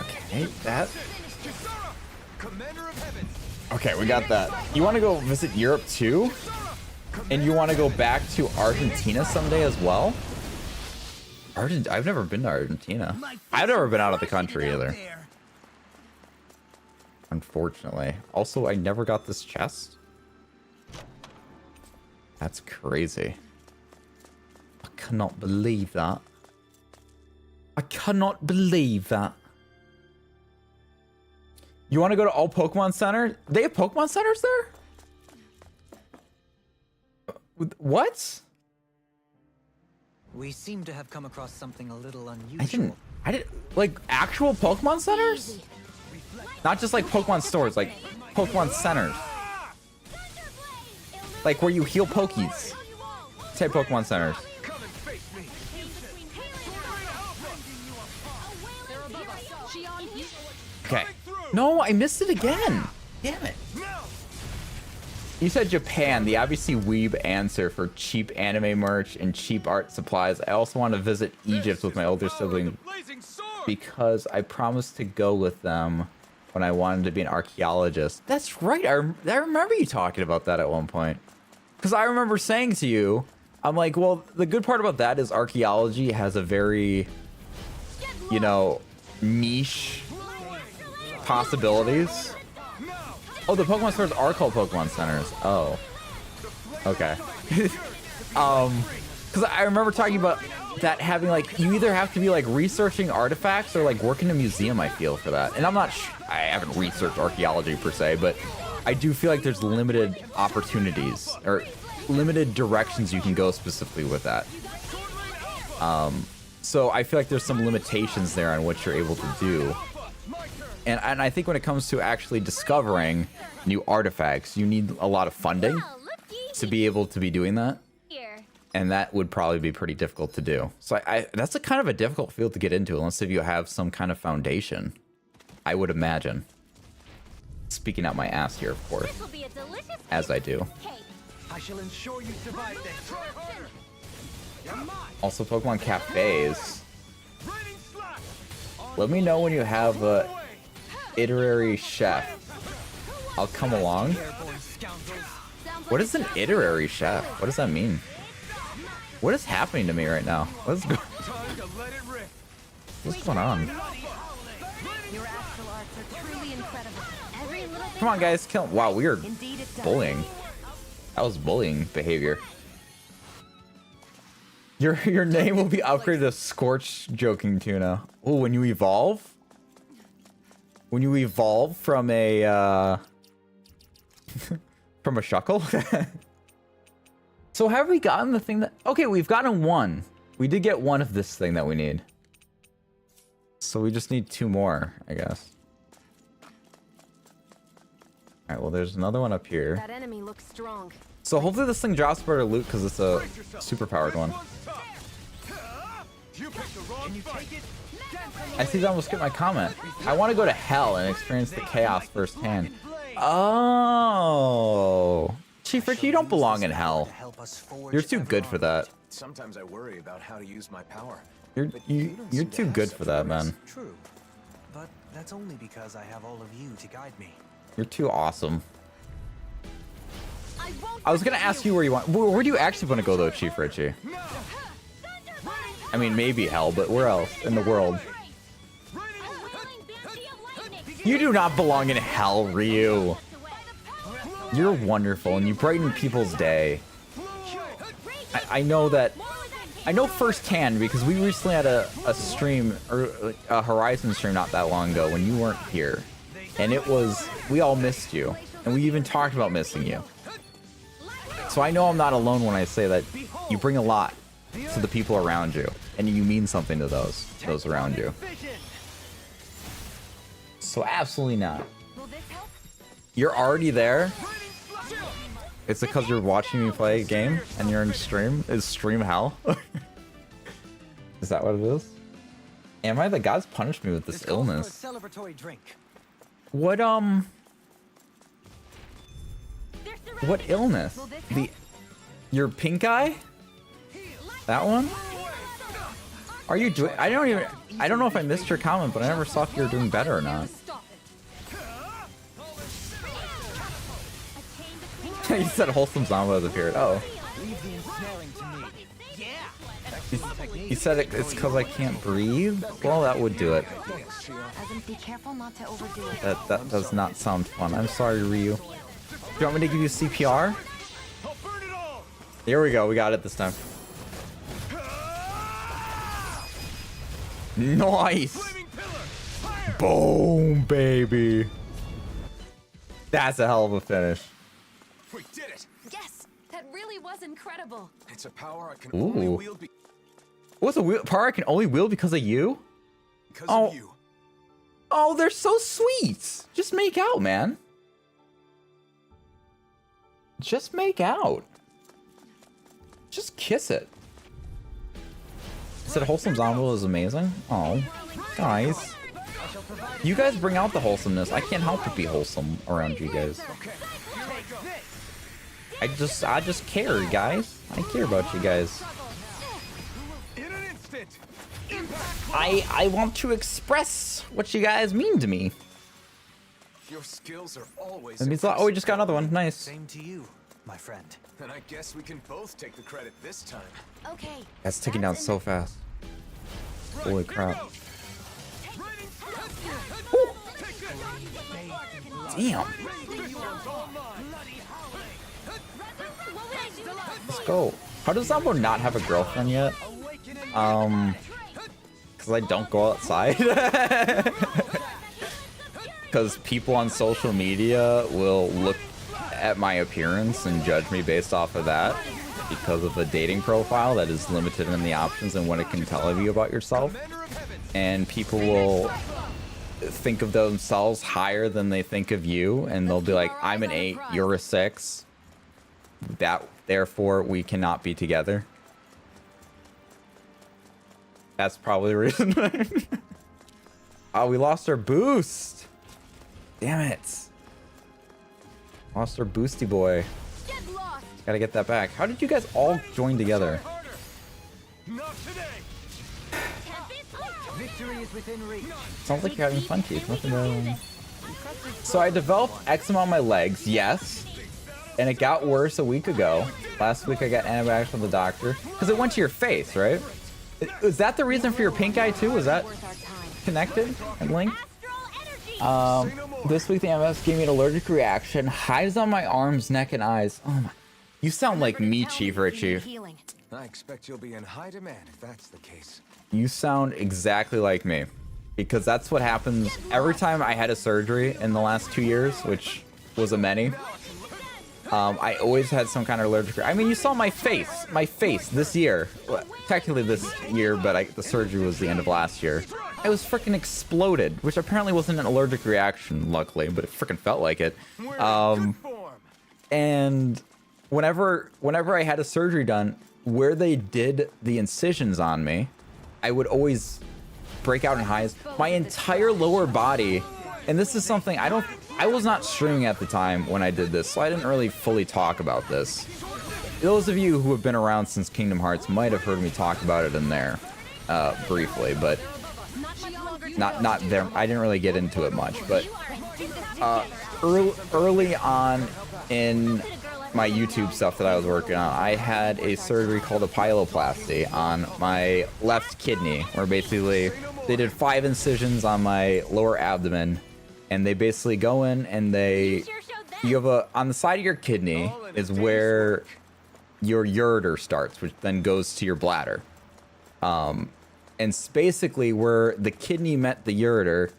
Okay, that. Okay, we got that. You want to go visit Europe too? And you want to go back to Argentina someday as well? I've never been to Argentina. I've never been out of the country either. Unfortunately. Also, I never got this chest. That's crazy. I cannot believe that. I cannot believe that. You want to go to all Pokemon Center? They have Pokemon Centers there? What? We seem to have come across something a little unusual. I didn't like actual Pokemon Centers? Not just like Pokemon stores, like Pokemon Centers. Like where you heal Pokies. Type Pokemon Centers. Okay. No, I missed it again. Damn it. You said Japan, the obviously weeb answer for cheap anime merch and cheap art supplies. I also want to visit Egypt with my older sibling because I promised to go with them when I wanted to be an archaeologist. That's right. I remember you talking about that at one point. Because I remember saying to you, I'm like, well, the good part about that is archaeology has a very, you know, niche possibilities. Oh, the Pokemon stores are called Pokemon Centers. Oh. Okay. Because I remember talking about that having, like, you either have to be, like, researching artifacts or, like, work in a museum, I feel, for that. And I'm not I haven't researched archaeology, per se, but I do feel like there's limited opportunities or limited directions you can go specifically with that. So I feel like there's some limitations there on what you're able to do. And I think when it comes to actually discovering new artifacts, you need a lot of funding to be able to be doing that. And that would probably be pretty difficult to do. So that's a kind of a difficult field to get into unless if you have some kind of foundation, I would imagine. Speaking out my ass here, of course, as I do. I shall ensure you survive this. Also, Pokemon cafes. Let me know when you have a iterary chef. I'll come along. What is an iterary chef? What does that mean? What is happening to me right now? What's going on? Come on, guys, kill him. Wow, we are bullying. That was bullying behavior. Your name will be upgraded to Scorch Joking Tuna. Oh, when you evolve? When you evolve from a from a Shuckle? So have we gotten the thing that... Okay, we've gotten one. We did get one of this thing that we need. So we just need two more, I guess. Alright, well, there's another one up here. That enemy looks strong. So hopefully this thing drops better loot because it's a super-powered one. I see that almost skipped my comment. I want to go to hell and experience the chaos firsthand. Oh... Chief Richie, you don't belong in hell. You're too good for that. Sometimes I worry about how to use my power. You're too good for that, man. True, but that's only because I have all of you to guide me. You're too awesome. I was gonna ask you where you want. Where do you actually want to go though, Chief Richie? I mean, maybe hell, but where else in the world? You do not belong in hell, Ryu. You're wonderful, and you brighten people's day. I know that... I know firsthand, because we recently had a stream, or a Horizon stream not that long ago, when you weren't here. And it was... We all missed you. And we even talked about missing you. So I know I'm not alone when I say that you bring a lot to the people around you. And you mean something to those around you. So absolutely not. You're already there? It's because you're watching me play a game and you're in stream? Is stream hell? Is that what it is? Am I? The gods punished me with this illness. Celebratory drink. What illness? Your pink eye? That one? Are you doing? I don't know if I missed your comment, but I never saw if you were doing better or not. You said wholesome zombie has appeared. Oh. You said it's because I can't breathe? Well, that would do it. Be careful not to overdo it. That does not sound fun. I'm sorry, Ryu. Do you want me to give you CPR? Here we go. We got it this time. Nice. Boom, baby. That's a hell of a finish. We did it. Yes, that really was incredible. It's a power I can only Ooh. wield What's a power I can only wield because of you? because of you. Oh, they're so sweet. Just make out, man. Just make out. Just kiss it. Said wholesome zombie is amazing. Oh, guys. You guys bring out the wholesomeness. I can't help but be wholesome around you guys. I just care, guys. I care about you guys. I want to express what you guys mean to me. Your skills are always That means oh, we just got another one. Nice. Same to you, my friend. And I guess we can both take the credit this time. Okay. That's ticking down so fast. Holy crap. Woo. Damn. Let's go. How does Zombo not have a girlfriend yet? Because I don't go outside. Because people on social media will look at my appearance and judge me based off of that because of a dating profile that is limited in the options and what it can tell you about yourself. And people will think of themselves higher than they think of you, and they'll be like, I'm an 8, you're a 6. Therefore, we cannot be together. That's probably the reason. Oh, we lost our boost. Damn it. Lost our boosty boy. Gotta get that back. How did you guys all join together? Sounds like you're having fun, Keith. Nothing to... So I developed eczema on my legs, yes. And it got worse a week ago. Last week I got antibiotics from the doctor. Because it went to your face, right? Is that the reason for your pink eye too? Was that connected and linked? This week the MS gave me an allergic reaction. Hives on my arms, neck, and eyes. Oh my. You sound like me, Chief Richie. I expect you'll be in high demand if that's the case. You sound exactly like me. Because that's what happens every time I had a surgery in the last 2 years, which was a many. I always had some kind of allergic. I mean, you saw my face. My face this year. Well, technically this year, but the surgery was the end of last year. It was freaking exploded, which apparently wasn't an allergic reaction, luckily, but it freaking felt like it. And whenever I had a surgery done, where they did the incisions on me, I would always break out in hives. My entire lower body, and this is something I was not streaming at the time when I did this, so I didn't really fully talk about this. Those of you who have been around since Kingdom Hearts might have heard me talk about it in there briefly, but not there. I didn't really get into it much, but early on in my YouTube stuff that I was working on, I had a surgery called a pyeloplasty on my left kidney, where basically they did 5 incisions on my lower abdomen, and they basically go in and you have on the side of your kidney is where your ureter starts, which then goes to your bladder. And basically where the kidney met the ureter,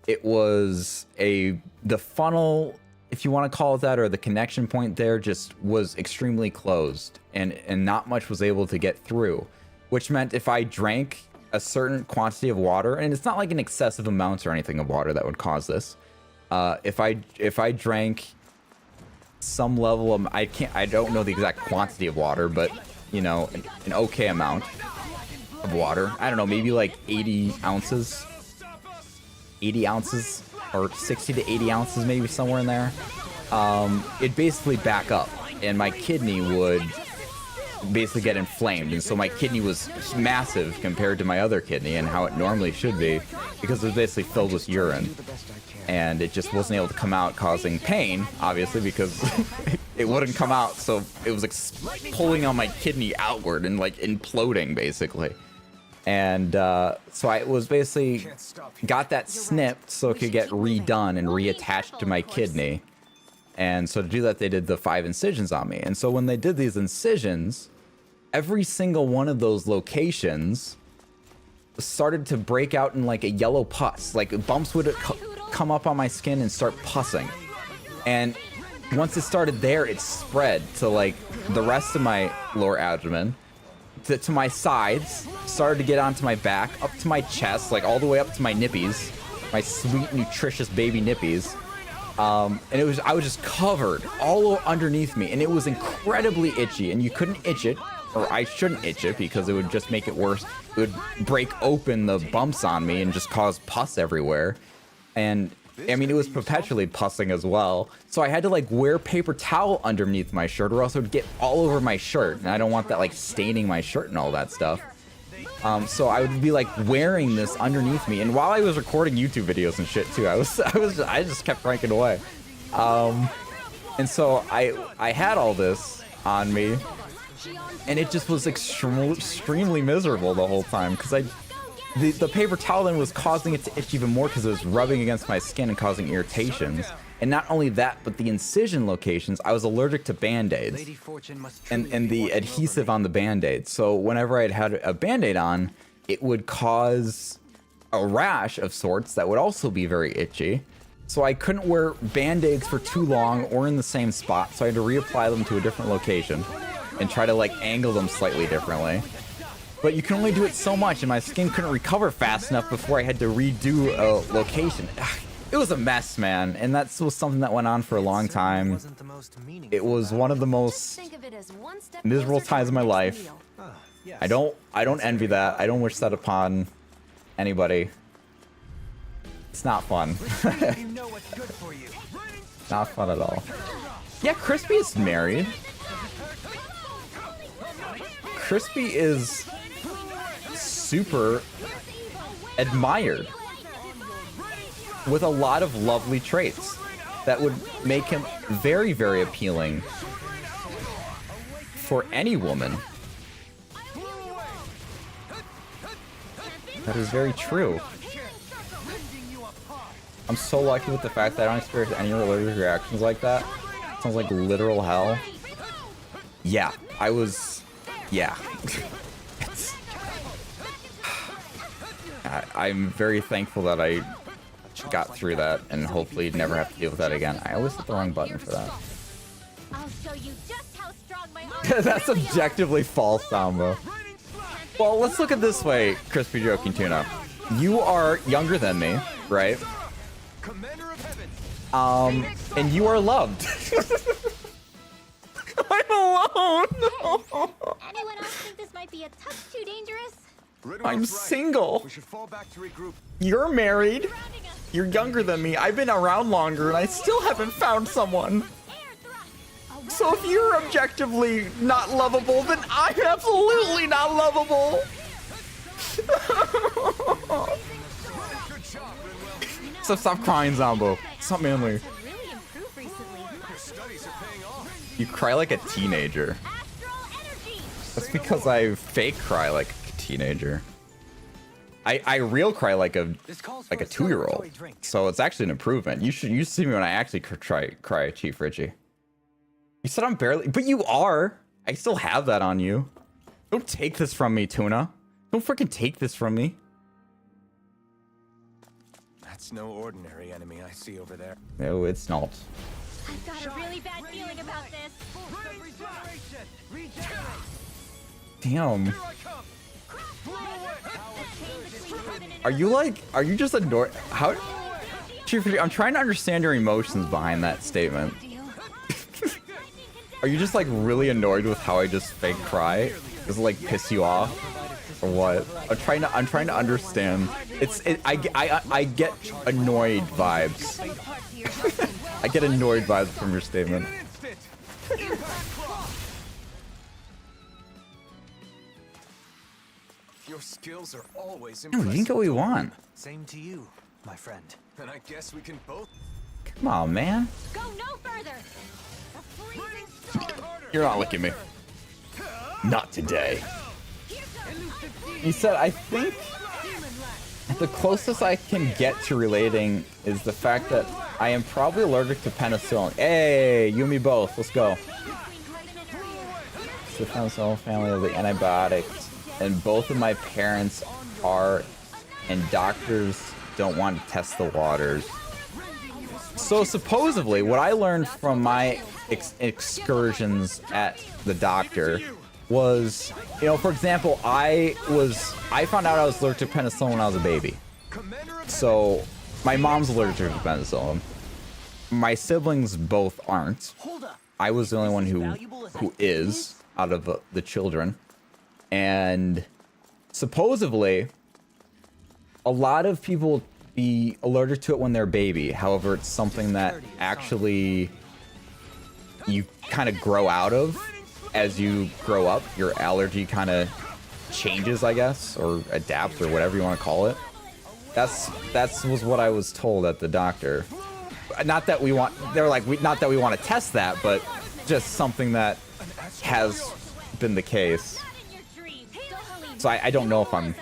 it was the funnel, if you want to call it that, or the connection point there just was extremely closed, and not much was able to get through, which meant if I drank a certain quantity of water, and it's not like an excessive amount or anything of water that would cause this. If I drank some level of, I don't know the exact quantity of water, but you know, an okay amount of water. I don't know, maybe like 80 ounces. 80 ounces or 60 to 80 ounces, maybe somewhere in there, it'd basically back up, and my kidney would basically get inflamed. And so my kidney was massive compared to my other kidney and how it normally should be, because it was basically filled with urine. And it just wasn't able to come out, causing pain, obviously, because it wouldn't come out. So it was like pulling on my kidney outward and like imploding, basically. And so I was basically got that snipped so it could get redone and reattached to my kidney. And so to do that, they did the 5 incisions on me. And so when they did these incisions, every single one of those locations started to break out in like a yellow pus. Like bumps would come up on my skin and start pussing. And once it started there, it spread to like the rest of my lower abdomen, to my sides, started to get onto my back, up to my chest, like all the way up to my nippies, my sweet, nutritious baby nippies. And I was just covered all underneath me, and it was incredibly itchy, and you couldn't itch it, or I shouldn't itch it because it would just make it worse. It would break open the bumps on me and just cause pus everywhere. And I mean, it was perpetually pussing as well. So I had to like wear paper towel underneath my shirt, or else it would get all over my shirt, and I don't want that like staining my shirt and all that stuff. So I would be like wearing this underneath me, and while I was recording YouTube videos and shit too, I just kept cranking away. And so I had all this on me, and it just was extremely miserable the whole time, because the paper towel then was causing it to itch even more because it was rubbing against my skin and causing irritations. And not only that, but the incision locations, I was allergic to Band-Aids and the adhesive on the Band-Aid. So whenever I had a Band-Aid on, it would cause a rash of sorts that would also be very itchy. So I couldn't wear Band-Aids for too long or in the same spot, so I had to reapply them to a different location and try to like angle them slightly differently. But you can only do it so much, and my skin couldn't recover fast enough before I had to redo a location. It was a mess, man, and that was something that went on for a long time. It was one of the most miserable times of my life. I don't envy that. I don't wish that upon anybody. It's not fun. Not fun at all. Yeah, Crispy is married. Crispy is super admired, with a lot of lovely traits that would make him very, very appealing for any woman. That is very true. I'm so lucky with the fact that I don't experience any allergic reactions like that. Sounds like literal hell. Yeah, yeah. I'm very thankful that I got through that and hopefully never have to deal with that again. I always hit the wrong button for that. I'll show you just how strong my arms That's objectively false, Sambo. Well, let's look at this way, Crispy Joking Tuna. You are younger than me, right? And you are loved. I'm alone. Anyone else think this might be a touch too dangerous? I'm single. We should fall back to regroup. You're married. You're younger than me. I've been around longer, and I still haven't found someone. So if you're objectively not lovable, then I'm absolutely not lovable. So stop crying, Zombo. Stop manly. You cry like a teenager. That's because I fake cry like a teenager. I real cry like a 2-year-old. So it's actually an improvement. You should see me when I actually cry, Chief Richie. You said I'm barely, but you are. I still have that on you. Don't take this from me, Tuna. Don't freaking take this from me. That's no ordinary enemy I see over there. No, it's not. I've got a really bad feeling about this. Damn. Are you just annoyed? How? Chief Richie, I'm trying to understand your emotions behind that statement. Are you just like really annoyed with how I just fake cry? Does it like piss you off? Or what? I'm trying to understand. I get annoyed vibes. I get annoyed vibes from your statement. Your skills are always No, we impressive. can get what we want. Same to you, my friend. And I guess we can both. Come on, man. Go no further. A freezing storm. You're not looking at me. Not today. You said, I think the closest I can get to relating is the fact that I am probably allergic to penicillin. Hey, you and me both. Let's go. It's the penicillin family of the antibiotics. And both of my parents are, and doctors don't want to test the waters. So supposedly, what I learned from my excursions at the doctor was, you know, for example, I found out I was allergic to penicillin when I was a baby. So my mom's allergic to penicillin. My siblings both aren't. I was the only one who is out of the children. And supposedly, a lot of people be allergic to it when they're a baby. However, it's something that actually you kind of grow out of. As you grow up, your allergy kind of changes, I guess, or adapts, or whatever you want to call it. That was what I was told at the doctor. Not that we want, they're like, not that we want to test that, but just something that has been the case. So I don't know if I'm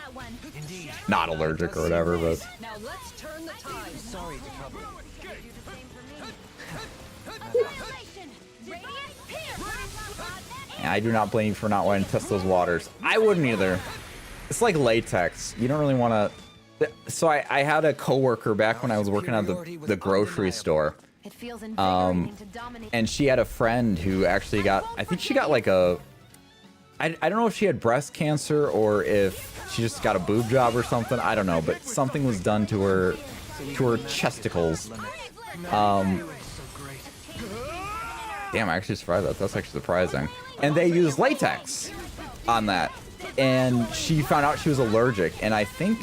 not allergic or whatever, but Now let's turn the tide. Sorry to trouble. I do not blame you for not wanting to test those waters. I wouldn't either. It's like latex. You don't really want to. So I had a coworker back when I was working at the grocery store. It feels invigorating to dominate. And she had a friend who actually got, I think she got like a, I don't know if she had breast cancer or if she just got a boob job or something. I don't know, but something was done to her chesticles. Damn, I actually surprised that. That's actually surprising. And they used latex on that. And she found out she was allergic. And I think,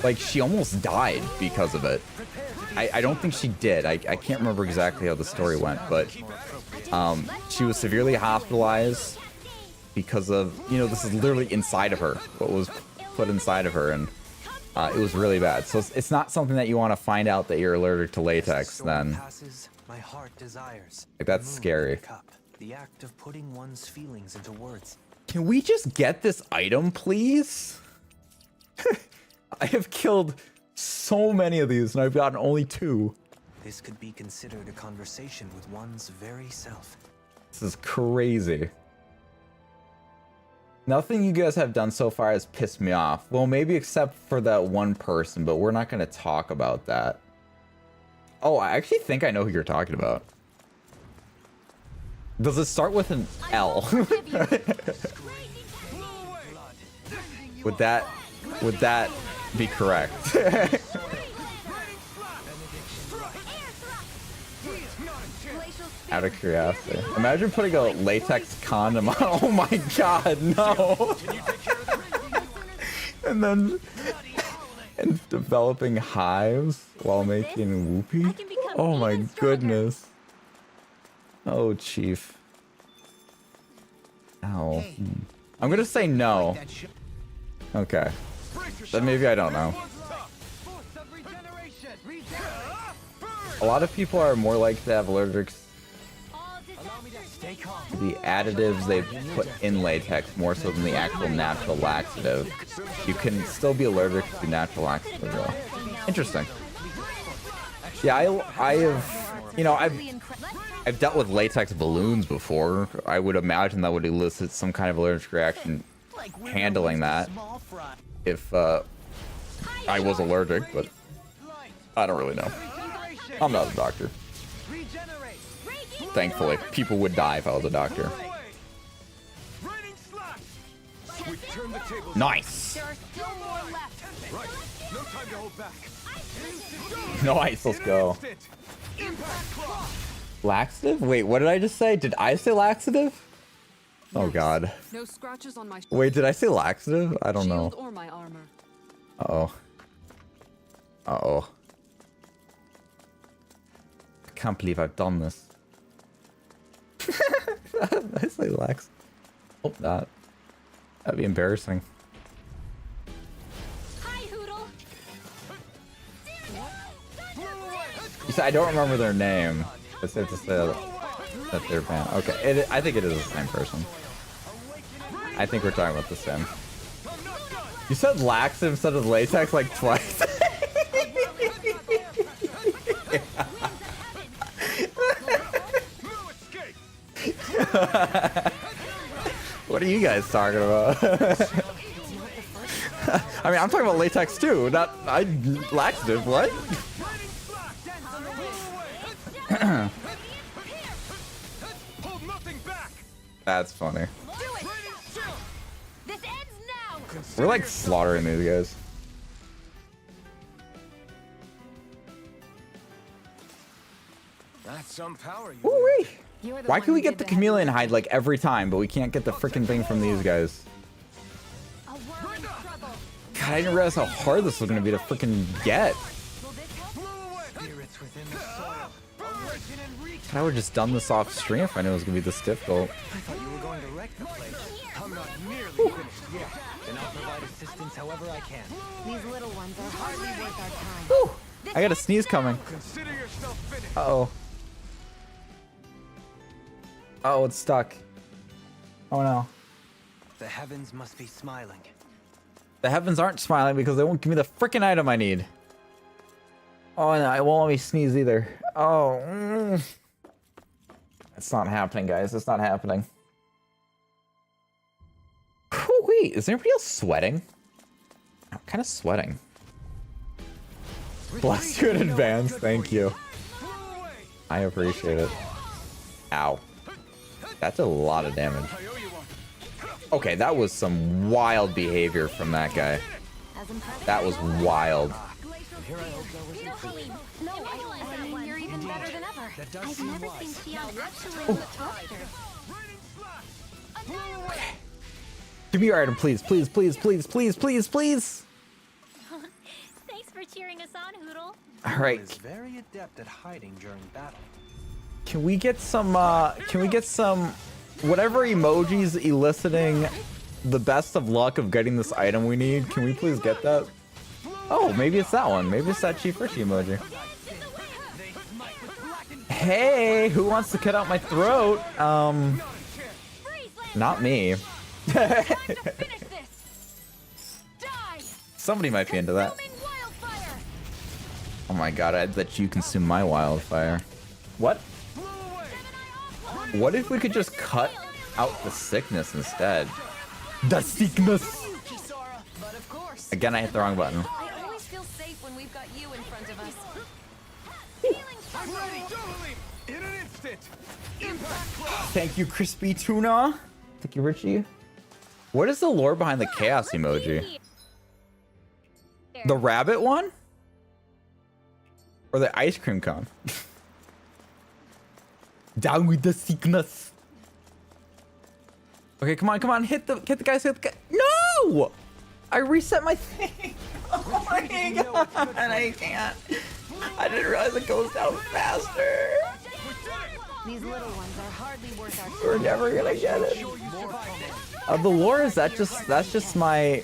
like, she almost died because of it. I don't think she did. I can't remember exactly how the story went. But she was severely hospitalized because of, you know, this is literally inside of her. What was put inside of her. And it was really bad. So it's not something that you want to find out that you're allergic to latex then. My heart desires. Like, that's scary. The act of putting one's feelings into words. Can we just get this item, please? I have killed so many of these, and I've gotten only 2. This could be considered a conversation with one's very self. This is crazy. Nothing you guys have done so far has pissed me off. Well, maybe except for that one person, but we're not going to talk about that. Oh, I actually think I know who you're talking about. Does it start with an L? Would that be correct? Out of curiosity. Imagine putting a latex condom on. Oh my god, no! and developing hives while making whoopee? Oh my goodness. Oh, Chief. Ow. I'm gonna say no. Okay. Then maybe I don't know. A lot of people are more likely to have allergics to the additives they put in latex more so than the actual natural laxative. You can still be allergic to natural laxative though. Interesting. Yeah, I have, you know, I've dealt with latex balloons before. I would imagine that would elicit some kind of allergic reaction handling that if I was allergic, but I don't really know. I'm not a doctor. Thankfully, people would die if I was a doctor. Nice. Nice, let's go. Laxative? Wait, what did I just say? Did I say laxative? Oh god. No scratches on my Wait, did I say laxative? I don't know. shield or my armor. Uh-oh. Uh-oh. I can't believe I've done this. I say lax. Hope not. That'd be embarrassing. Hi, Hoodle. You said I don't remember their name. It's safe to say that they're banned. Okay, I think it is the same person. I think we're talking about the same. You said laxative instead of latex like twice. What are you guys talking about? I mean, I'm talking about latex too, not laxative. What? That's funny. This ends now. We're like slaughtering these guys. That's some power. Ooh-wee. You're the Why one can we who get did the heavy chameleon lifting. hide like every time, but we can't get the freaking thing from these guys? A world in trouble. God, I didn't realize how hard this was gonna be to freaking get. Spirits within the soil. Awaken and reach. I would have just done this off stream if I knew it was gonna be this difficult. I thought you were going to wreck the place. I'm not nearly finished yet. And I'll provide assistance however I can. These little ones are hardly worth our time. Whew. I got a sneeze coming. Consider yourself finished. Uh-oh. Oh, it's stuck. Oh no. The heavens must be smiling. The heavens aren't smiling because they won't give me the freaking item I need. Oh, and it won't let me sneeze either. Oh. It's not happening, guys. It's not happening. Whew, wait, is anybody else sweating? I'm kind of sweating. Bless you in advance. Thank you. I appreciate it. Ow. That's a lot of damage. Okay, that was some wild behavior from that guy. As impressive. That was wild. No, I mean, you're even better than ever. That does I've seem never wise. seen Xion actually look flustered. Give me your item, please, please, please, please, please, please, please. Thanks for cheering us on, Hoodle. All right, Is very adept at hiding during battle. can we get some, whatever emojis eliciting the best of luck of getting this item we need? Can we please get that? Oh, maybe it's that one. Maybe it's that Chief Richie emoji. Hey, who wants to cut out my throat? Not me. Somebody might be into that. Oh my god, I'd let you consume my wildfire. What? What if we could just cut out the sickness instead? The sickness! But of course, Again, I hit the wrong button. I always feel safe when we've got you in front of us. I'm ready. In an instant. Impact. Thank you, Crispy Tuna. Thank you, Richie. What is the lore behind the chaos emoji? The rabbit one? Or the ice cream cone? Down with the sickness. Okay, come on, come on. Hit the guys, hit the guy. No! I reset my thing. Oh my god, I can't. I didn't realize it goes down faster. These little ones are hardly worth our time. We're never gonna get it. The lore is that's just my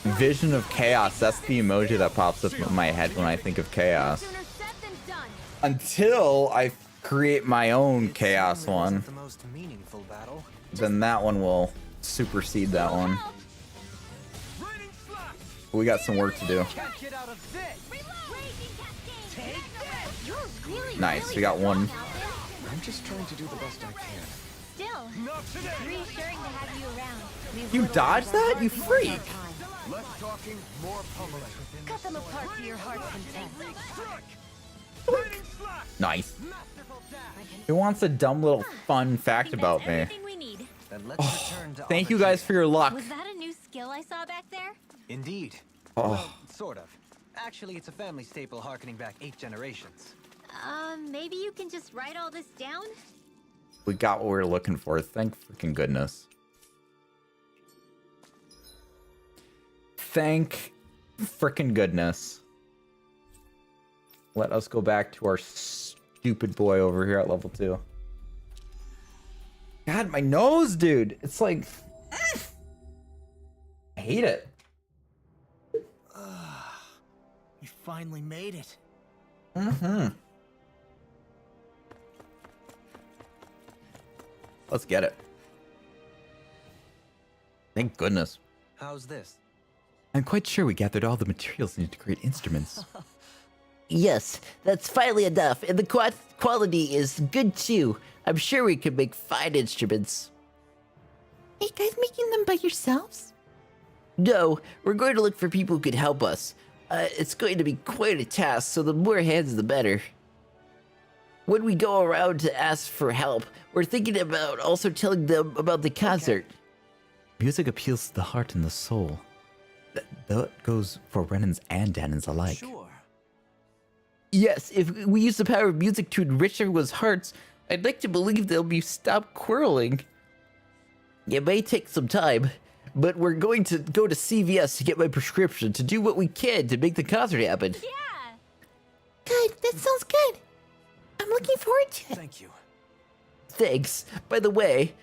vision of chaos. That's the emoji that pops up in my head when I think of chaos. Sooner said than done. Until I create my own chaos Certainly wasn't one, The most meaningful battle. then that one will supersede that one. We got some work to do. Can't get out of this. You're really, Nice, really we got one. strong out there. I'm just trying to do the best I can. Still, reassuring to have you around. These You little dodged ones are that? You hardly worth our freak. time. Less talking, more pummeling. Cut them apart to your heart's content. Nice. Who wants a dumb little fun fact Think about that's me? everything we need. Then let's return to Thank you guys for your luck. Was that a new skill I saw back there? Indeed. Oh. Well, sort of. Actually, it's a family staple harkening back 8 generations. Maybe you can just write all this down? We got what we were looking for. Thank freaking goodness. Thank freaking goodness. Let us go back to our stupid boy over here at level 2. God, my nose, dude. It's like... I hate it. You finally made it. Mm-hmm. Let's get it. Thank goodness. How's this? I'm quite sure we gathered all the materials needed to create instruments. Yes, that's finally enough, and the quality is good too. I'm sure we could make fine instruments. Are you guys making them by yourselves? No, we're going to look for people who could help us. It's going to be quite a task, so the more hands the better. When we go around to ask for help, we're thinking about also telling them about the concert. Music appeals to the heart and the soul. That goes for Renans and Danans alike. Sure. Yes, if we use the power of music to enrich everyone's hearts, I'd like to believe they'll be stopped quarreling. It may take some time, but we're going to go to CVS to get my prescription to do what we can to make the concert happen. Yeah. Good, that sounds good. I'm looking forward to it. Thank you. Thanks. By the way,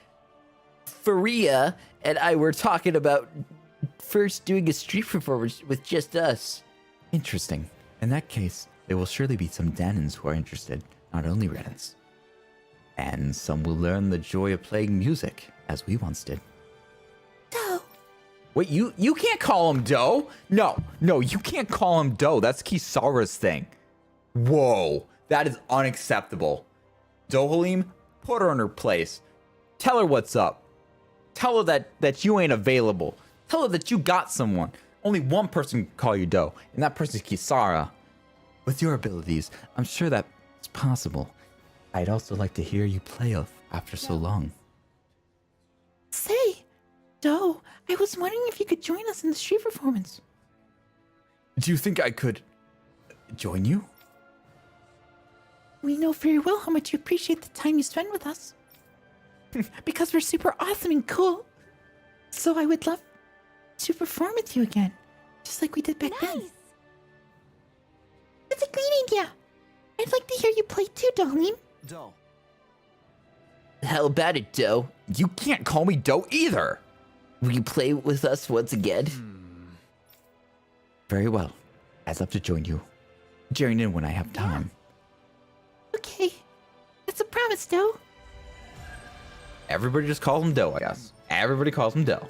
Faria and I were talking about first doing a street performance with just us. Interesting. In that case, there will surely be some Danans who are interested, not only Renans. And some will learn the joy of playing music, as we once did. Doe. Wait, you can't call him Doe? No, you can't call him Doe. That's Kisara's thing. Whoa, that is unacceptable. Dohalim, put her in her place. Tell her what's up. Tell her that you ain't available. Tell her that you got someone. Only one person can call you Doe, and that person's Kisara. With your abilities, I'm sure that's possible. I'd also like to hear you play after so long. Say, Doe, I was wondering if you could join us in the street performance. Do you think I could join you? We know very well how much you appreciate the time you spend with us. Because we're super awesome and cool. So I would love to perform with you again, just like we did back then. Nice. That's a great idea. I'd like to hear you play too, Dohalim. Doe. How about it, Doe? You can't call me Doe either. Will you play with us once again? Very well. I'd love to join you. Join in when I have time. Okay. That's a promise, Doe. Everybody just calls him Doe, I guess. Everybody calls him Doe.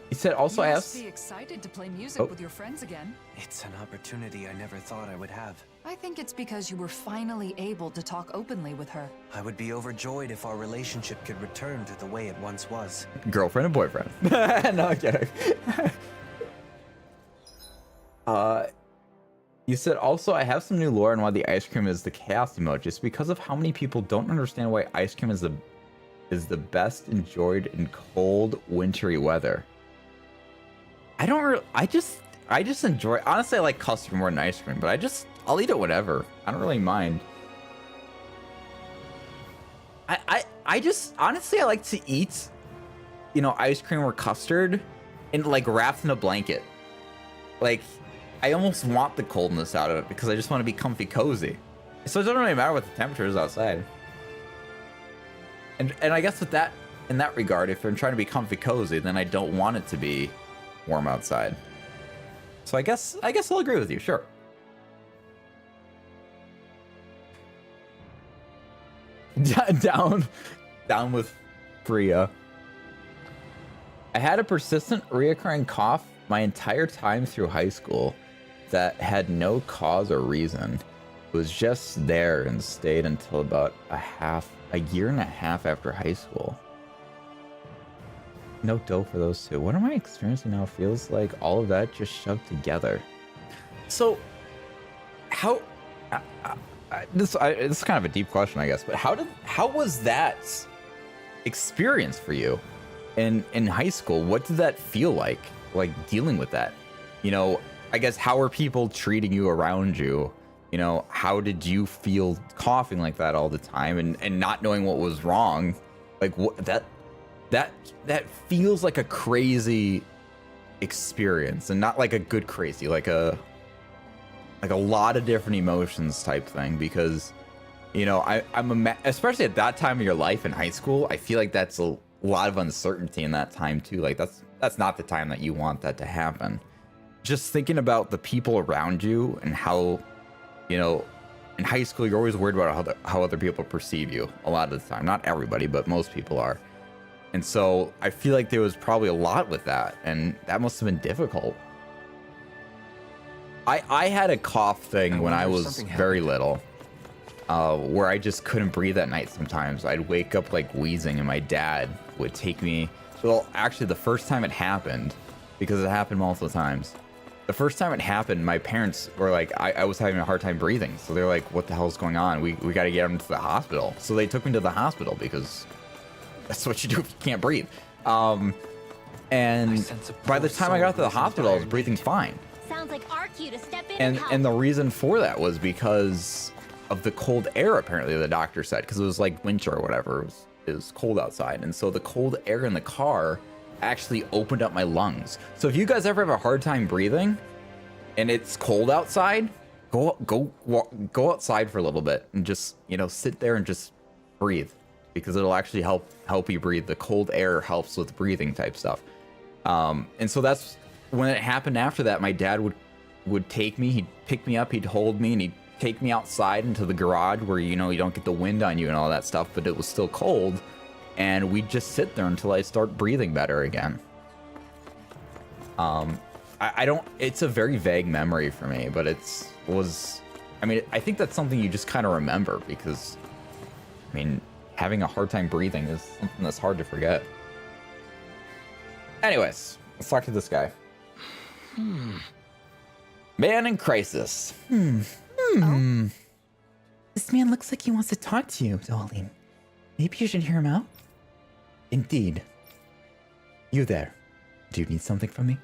He said also You asked... must be excited to play music with your friends again. It's an opportunity I never thought I would have. I think it's because you were finally able to talk openly with her. I would be overjoyed if our relationship could return to the way it once was. Girlfriend and boyfriend. No, I'm kidding. You said also I have some new lore on why the ice cream is the chaos emoji. It's because of how many people don't understand why ice cream is the best enjoyed in cold, wintry weather. I just enjoy, honestly I like custard more than ice cream, but I'll eat it whatever. I don't really mind. I just honestly I like to eat, ice cream or custard and like wrapped in a blanket. Like I almost want the coldness out of it because I just want to be comfy cozy. So it doesn't really matter what the temperature is outside. And I guess with that, in that regard, if I'm trying to be comfy cozy, then I don't want it to be warm outside. So I guess I'll agree with you, sure. Down with Bria. I had a persistent reoccurring cough my entire time through high school that had no cause or reason. It was just there and stayed until about a year and a half after high school. No dough for those two. What am I experiencing now? Feels like all of that just shoved together. So, how? This is kind of a deep question, I guess. But how was that experience for you in high school? What did that feel like dealing with that? I guess how are people treating you around you? you know, how did you feel coughing like that all the time and not knowing what was wrong? Like what that feels like a crazy experience, and not like a good crazy, like a lot of different emotions type thing, because you know, especially at that time of your life in high school, I feel like that's a lot of uncertainty in that time too. Like that's not the time that you want that to happen. Just thinking about the people around you and how, you know, in high school you're always worried about how other people perceive you a lot of the time. Not everybody, but most people are. And so I feel like there was probably a lot with that, and that must have been difficult. I had a cough thing when I was very little, where I just couldn't breathe at night sometimes. I'd wake up like wheezing, and my dad would take me. Well, actually, the first time it happened, because it happened multiple times, the first time it happened, my parents were like, I was having a hard time breathing. So they're like, what the hell's going on? We got to get him to the hospital. So they took me to the hospital, because that's what you do if you can't breathe. And by the time I got to the hospital, I was breathing fine. Sounds like our cue to step in and help. And the reason for that was because of the cold air, apparently, the doctor said, because it was like winter or whatever. It was cold outside. And so the cold air in the car actually opened up my lungs. So if you guys ever have a hard time breathing and it's cold outside, go outside for a little bit and just, you know, sit there and just breathe, because it'll actually help you breathe. The cold air helps with breathing type stuff. And so that's when it happened. After that, my dad would take me, he'd pick me up, he'd hold me, and he'd take me outside into the garage where, you know, you don't get the wind on you and all that stuff, but it was still cold. And we'd just sit there until I start breathing better again. I don't, it's a very vague memory for me, but I mean, I think that's something you just kind of remember, because, I mean, having a hard time breathing is something that's hard to forget. Anyways, let's talk to this guy. Man in crisis. Oh. This man looks like he wants to talk to you, Dohalim. Maybe you should hear him out? Indeed. You there. Do you need something from me?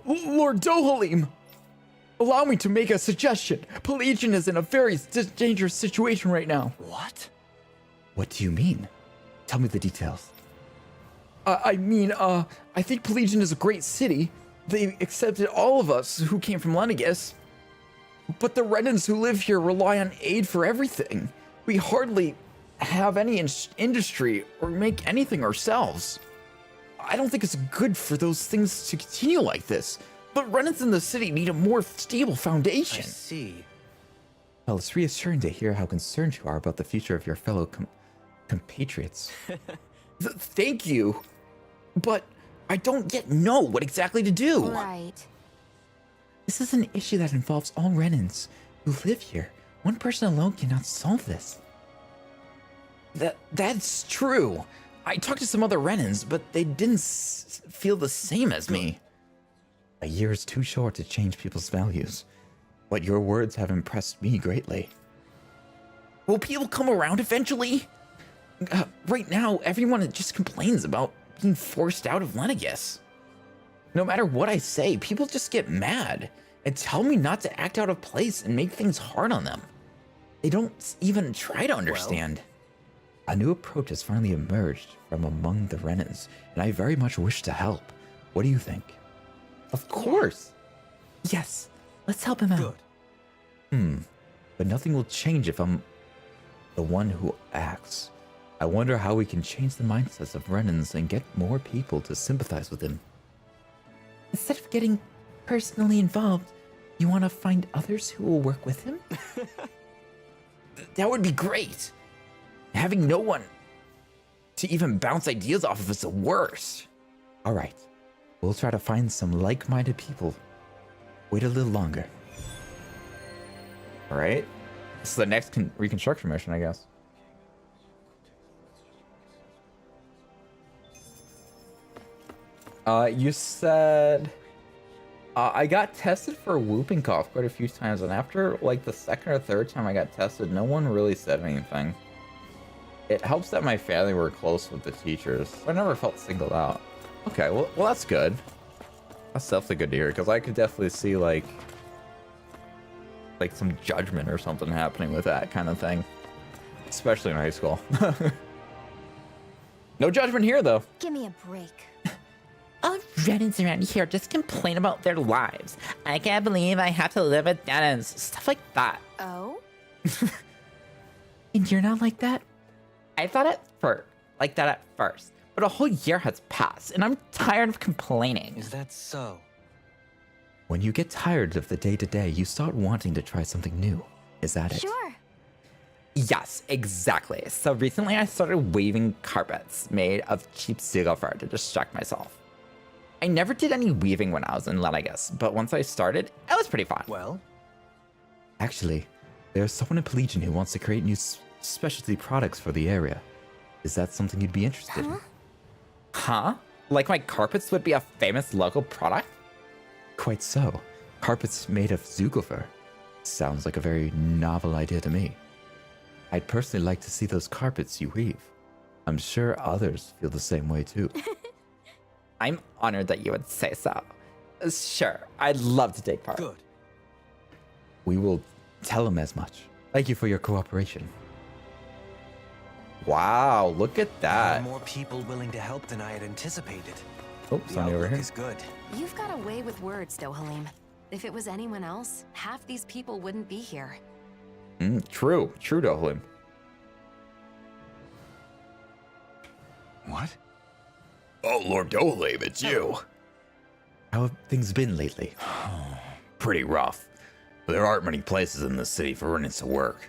Lord Dohalim! Allow me to make a suggestion. Pelagian is in a very dangerous situation right now. What? What do you mean? Tell me the details. I think Pelagian is a great city. They accepted all of us who came from Lenegis. But the Renans who live here rely on aid for everything. We hardly have any industry or make anything ourselves. I don't think it's good for those things to continue like this. The Renans in the city need a more stable foundation. I see. Well, it's reassuring to hear how concerned you are about the future of your fellow compatriots. Thank you. But I don't yet know what exactly to do. Right. This is an issue that involves all Renans who live here. One person alone cannot solve this. That's true. I talked to some other Renans, but they didn't feel the same as me. A year is too short to change people's values. But your words have impressed me greatly. Will people come around eventually? Right now, everyone just complains about being forced out of Lenegis. No matter what I say, people just get mad and tell me not to act out of place and make things hard on them. They don't even try to understand. A new approach has finally emerged from among the Renans, and I very much wish to help. What do you think? Of course. Yes, let's help him out. But nothing will change if I'm the one who acts. I wonder how we can change the mindsets of Renans and get more people to sympathize with him. Instead of getting personally involved, you want to find others who will work with him? That would be great. Having no one to even bounce ideas off of is the worst. All right. We'll try to find some like-minded people. Wait a little longer. All right. This is the next reconstruction mission, I guess. You said I got tested for whooping cough quite a few times, and after like the second or third time I got tested, no one really said anything. It helps that my family were close with the teachers. I never felt singled out. Okay, well that's good. That's definitely good to hear, because I could definitely see like like some judgment or something happening with that kind of thing, especially in high school. No judgment here, though. Give me a break. All Renans around here just complain about their lives. I can't believe I have to live with Dennis. Stuff like that. Oh? And you're not like that? I thought like that at first, but a whole year has passed, and I'm tired of complaining. Is that so? When you get tired of the day-to-day, you start wanting to try something new. Is that it? Sure. Yes, exactly. So recently I started weaving carpets made of cheap seagull fur to distract myself. I never did any weaving when I was in Lenegus, but once I started, it was pretty fun. Well, Actually, there's someone in Pelagian who wants to create new specialty products for the area. Is that something you'd be interested in? Huh? Like my carpets would be a famous local product? Quite so. Carpets made of Zoogle fur. Sounds like a very novel idea to me. I'd personally like to see those carpets you weave. I'm sure others feel the same way too. I'm honored that you would say so. Sure, I'd love to take part. good. We will tell him as much. Thank you for your cooperation. Wow, look at There that. are more people willing to help than I had anticipated. Oh, The somebody over outlook here. is good. You've got a way with words, Dohalim. If it was anyone else, half these people wouldn't be here. True, Dohalim. What? Oh, Lord Dohalim, it's you. How have things been lately? Pretty rough. There aren't many places in this city for Renans to work.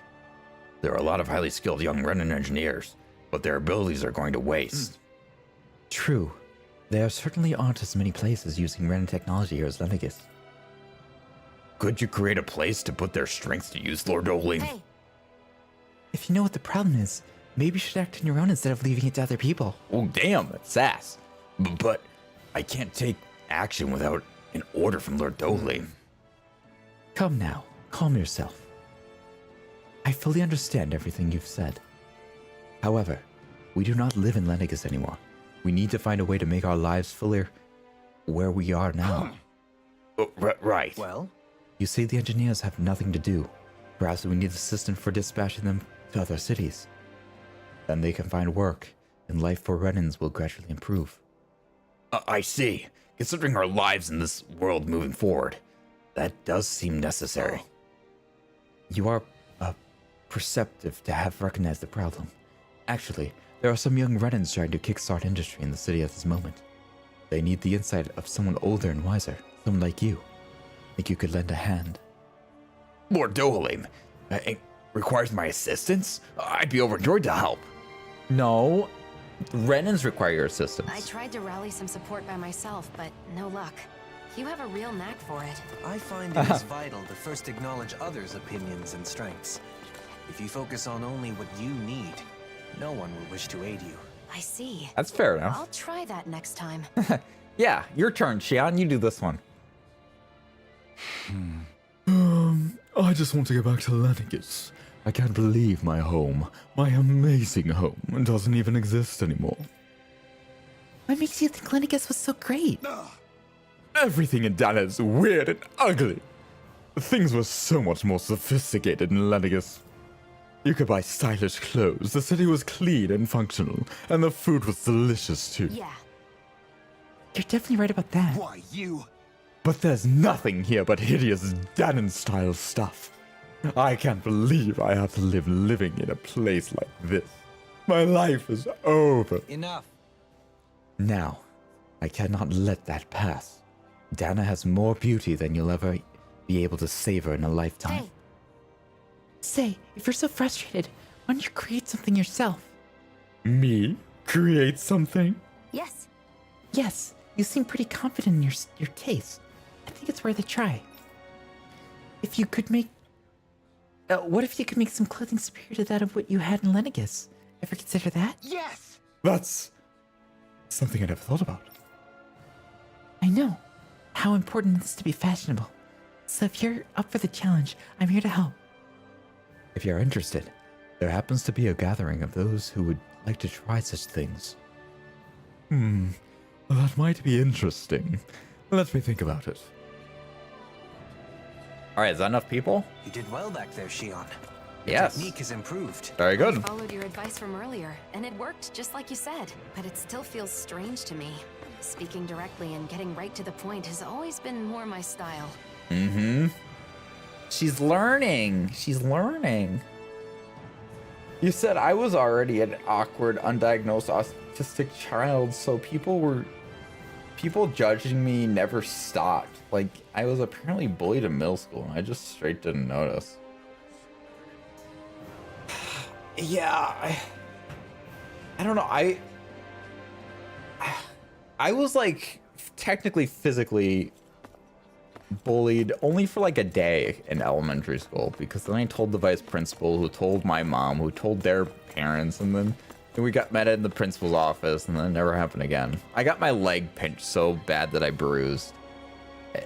There are a lot of highly skilled young Renan engineers, but their abilities are going to waste. True. There certainly aren't as many places using Renan technology here as Lenegus. Could you create a place to put their strengths to use, Lord Dohalim? Hey, If you know what the problem is, maybe you should act on your own instead of leaving it to other people. Oh, damn, that's sass. But I can't take action without an order from Lord Dohalim. Come now, calm yourself. I fully understand everything you've said. However, we do not live in Lenegus anymore. We need to find a way to make our lives fuller where we are now. Right. Well, You see, the engineers have nothing to do. Perhaps we need a system for dispatching them to other cities. Then they can find work, and life for Renans will gradually improve. I see. Considering our lives in this world moving forward, that does seem necessary. You are perceptive to have recognized the problem. Actually, there are some young Renans trying to kickstart industry in the city at this moment. They need the insight of someone older and wiser, someone like you. Think you could lend a hand? Lord Dohalim, it requires my assistance? I'd be overjoyed to help. No, Renans require your assistance. I tried to rally some support by myself, but no luck. You have a real knack for it. I find it is vital to first acknowledge others' opinions and strengths. If you focus on only what you need, no one will wish to aid you. I see. That's fair enough. I'll try that next time. Yeah, your turn, Xian. You do this one. I just want to go back to Lenegus. I can't believe my home, my amazing home, doesn't even exist anymore. What makes you think Lenegus was so great? Everything in Dana is weird and ugly. Things were so much more sophisticated in Lenegus. You could buy stylish clothes, the city was clean and functional, and the food was delicious too. Yeah. You're definitely right about that. Why, you? But there's nothing here but hideous Danon-style stuff. I can't believe I have to live living in a place like this. My life is over. Enough. Now, I cannot let that pass. Dana has more beauty than you'll ever be able to savor in a lifetime. Hey, Say, if you're so frustrated, why don't you create something yourself? Me? Create something? yes. Yes, you seem pretty confident in your taste. I think it's worth a try. If you could make... what if you could make some clothing superior to that of what you had in Lenegus? Ever consider that? Yes! That's something I never thought about. I know how important it is to be fashionable. So if you're up for the challenge, I'm here to help. If you're interested, there happens to be a gathering of those who would like to try such things. That might be interesting. Let me think about it. All right, is that enough people? You did well back there, Shion. Your Yes. technique has improved. Very I good. followed your advice from earlier, and it worked just like you said. But it still feels strange to me. Speaking directly and getting right to the point has always been more my style. Mm-hmm. She's learning. She's learning. You said I was already an awkward, undiagnosed autistic child, so people judging me never stopped. Like, I was apparently bullied in middle school, and I just straight didn't notice. Yeah, I don't know. I was like technically physically bullied only for like a day in elementary school, because then I told the vice principal, who told my mom, who told their parents, and then we got met in the principal's office, and then it never happened again. I got my leg pinched so bad that I bruised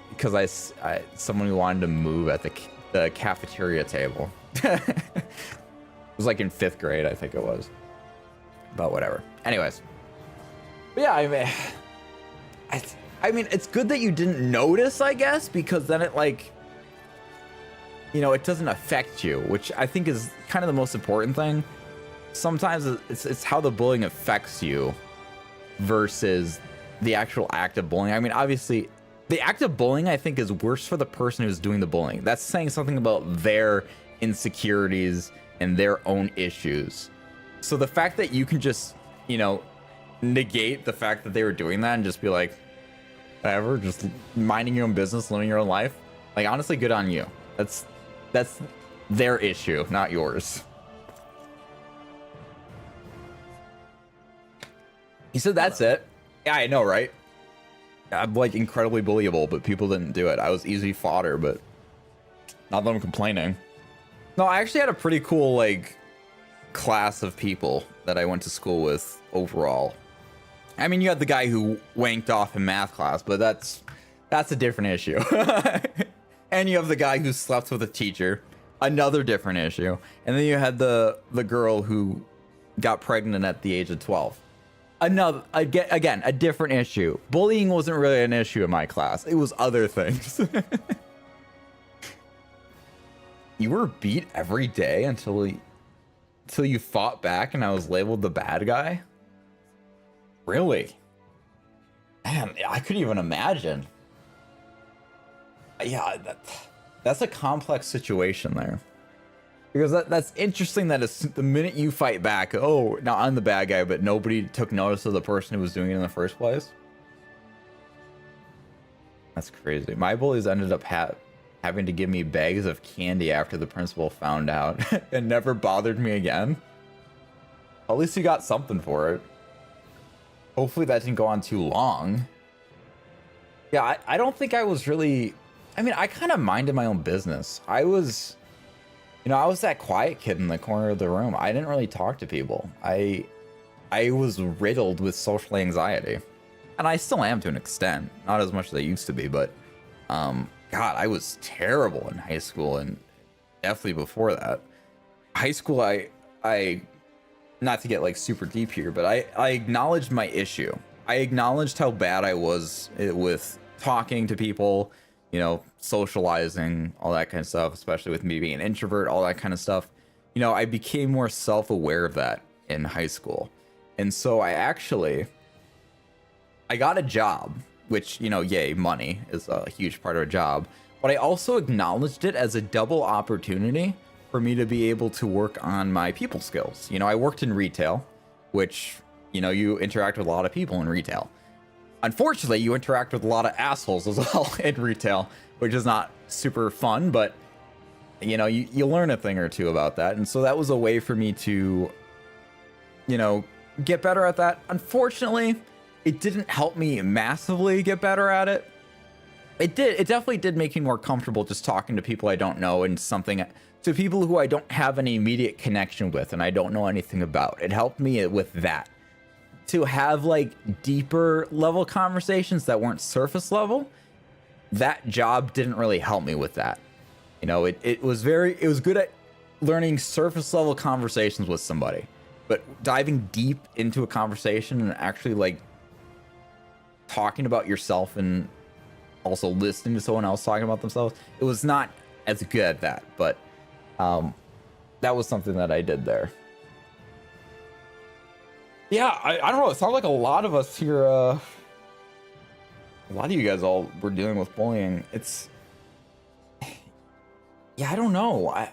because someone who wanted to move at the cafeteria table. It was like in 5th grade, I think it was. But whatever. Anyways. But yeah, I mean, it's good that you didn't notice, I guess, because then it, like, you know, it doesn't affect you, which I think is kind of the most important thing. Sometimes it's how the bullying affects you versus the actual act of bullying. I mean, obviously, the act of bullying, I think, is worse for the person who's doing the bullying. That's saying something about their insecurities and their own issues. So the fact that you can just, you know, negate the fact that they were doing that and just be like, whatever, just minding your own business, living your own life, like, honestly, good on you. That's their issue, not yours. He said that's it. Yeah, I know, right? I'm like incredibly bullyable, but people didn't do it. I was easy fodder, but not that I'm complaining. No, I actually had a pretty cool, like, class of people that I went to school with overall. I mean, you had the guy who wanked off in math class, but that's a different issue. And you have the guy who slept with a teacher, another different issue. And then you had the girl who got pregnant at the age of 12. Again, a different issue. Bullying wasn't really an issue in my class. It was other things. You were beat every day until you fought back and I was labeled the bad guy? Really? Man, I couldn't even imagine. Yeah, that's a complex situation there. Because that's interesting that it's the minute you fight back, oh, now I'm the bad guy, but nobody took notice of the person who was doing it in the first place. That's crazy. My bullies ended up having to give me bags of candy after the principal found out and never bothered me again. At least you got something for it. Hopefully that didn't go on too long. Yeah, I don't think I was really... I mean, I kind of minded my own business. I was that quiet kid in the corner of the room. I didn't really talk to people. I was riddled with social anxiety. And I still am to an extent. Not as much as I used to be, but... God, I was terrible in high school and definitely before that. High school, I not to get like super deep here, but I acknowledged my issue. I acknowledged how bad I was with talking to people, you know, socializing, all that kind of stuff, especially with me being an introvert, all that kind of stuff. You know, I became more self-aware of that in high school. And so I got a job, which, you know, yay, money is a huge part of a job. But I also acknowledged it as a double opportunity for me to be able to work on my people skills. You know, I worked in retail, which, you know, you interact with a lot of people in retail. Unfortunately, you interact with a lot of assholes as well in retail, which is not super fun, but, you know, you learn a thing or two about that. And so that was a way for me to, you know, get better at that. Unfortunately, it didn't help me massively get better at it. It definitely did make me more comfortable just talking to people I don't know and to people who I don't have any immediate connection with and I don't know anything about. It helped me with that. To have like deeper level conversations that weren't surface level, that job didn't really help me with that. You know, it was good at learning surface level conversations with somebody, but diving deep into a conversation and actually like talking about yourself and also listening to someone else talking about themselves, it was not as good at that, but that was something that I did there. Yeah, I don't know. It sounds like a lot of us here, a lot of you guys all were dealing with bullying. It's, yeah, I don't know. I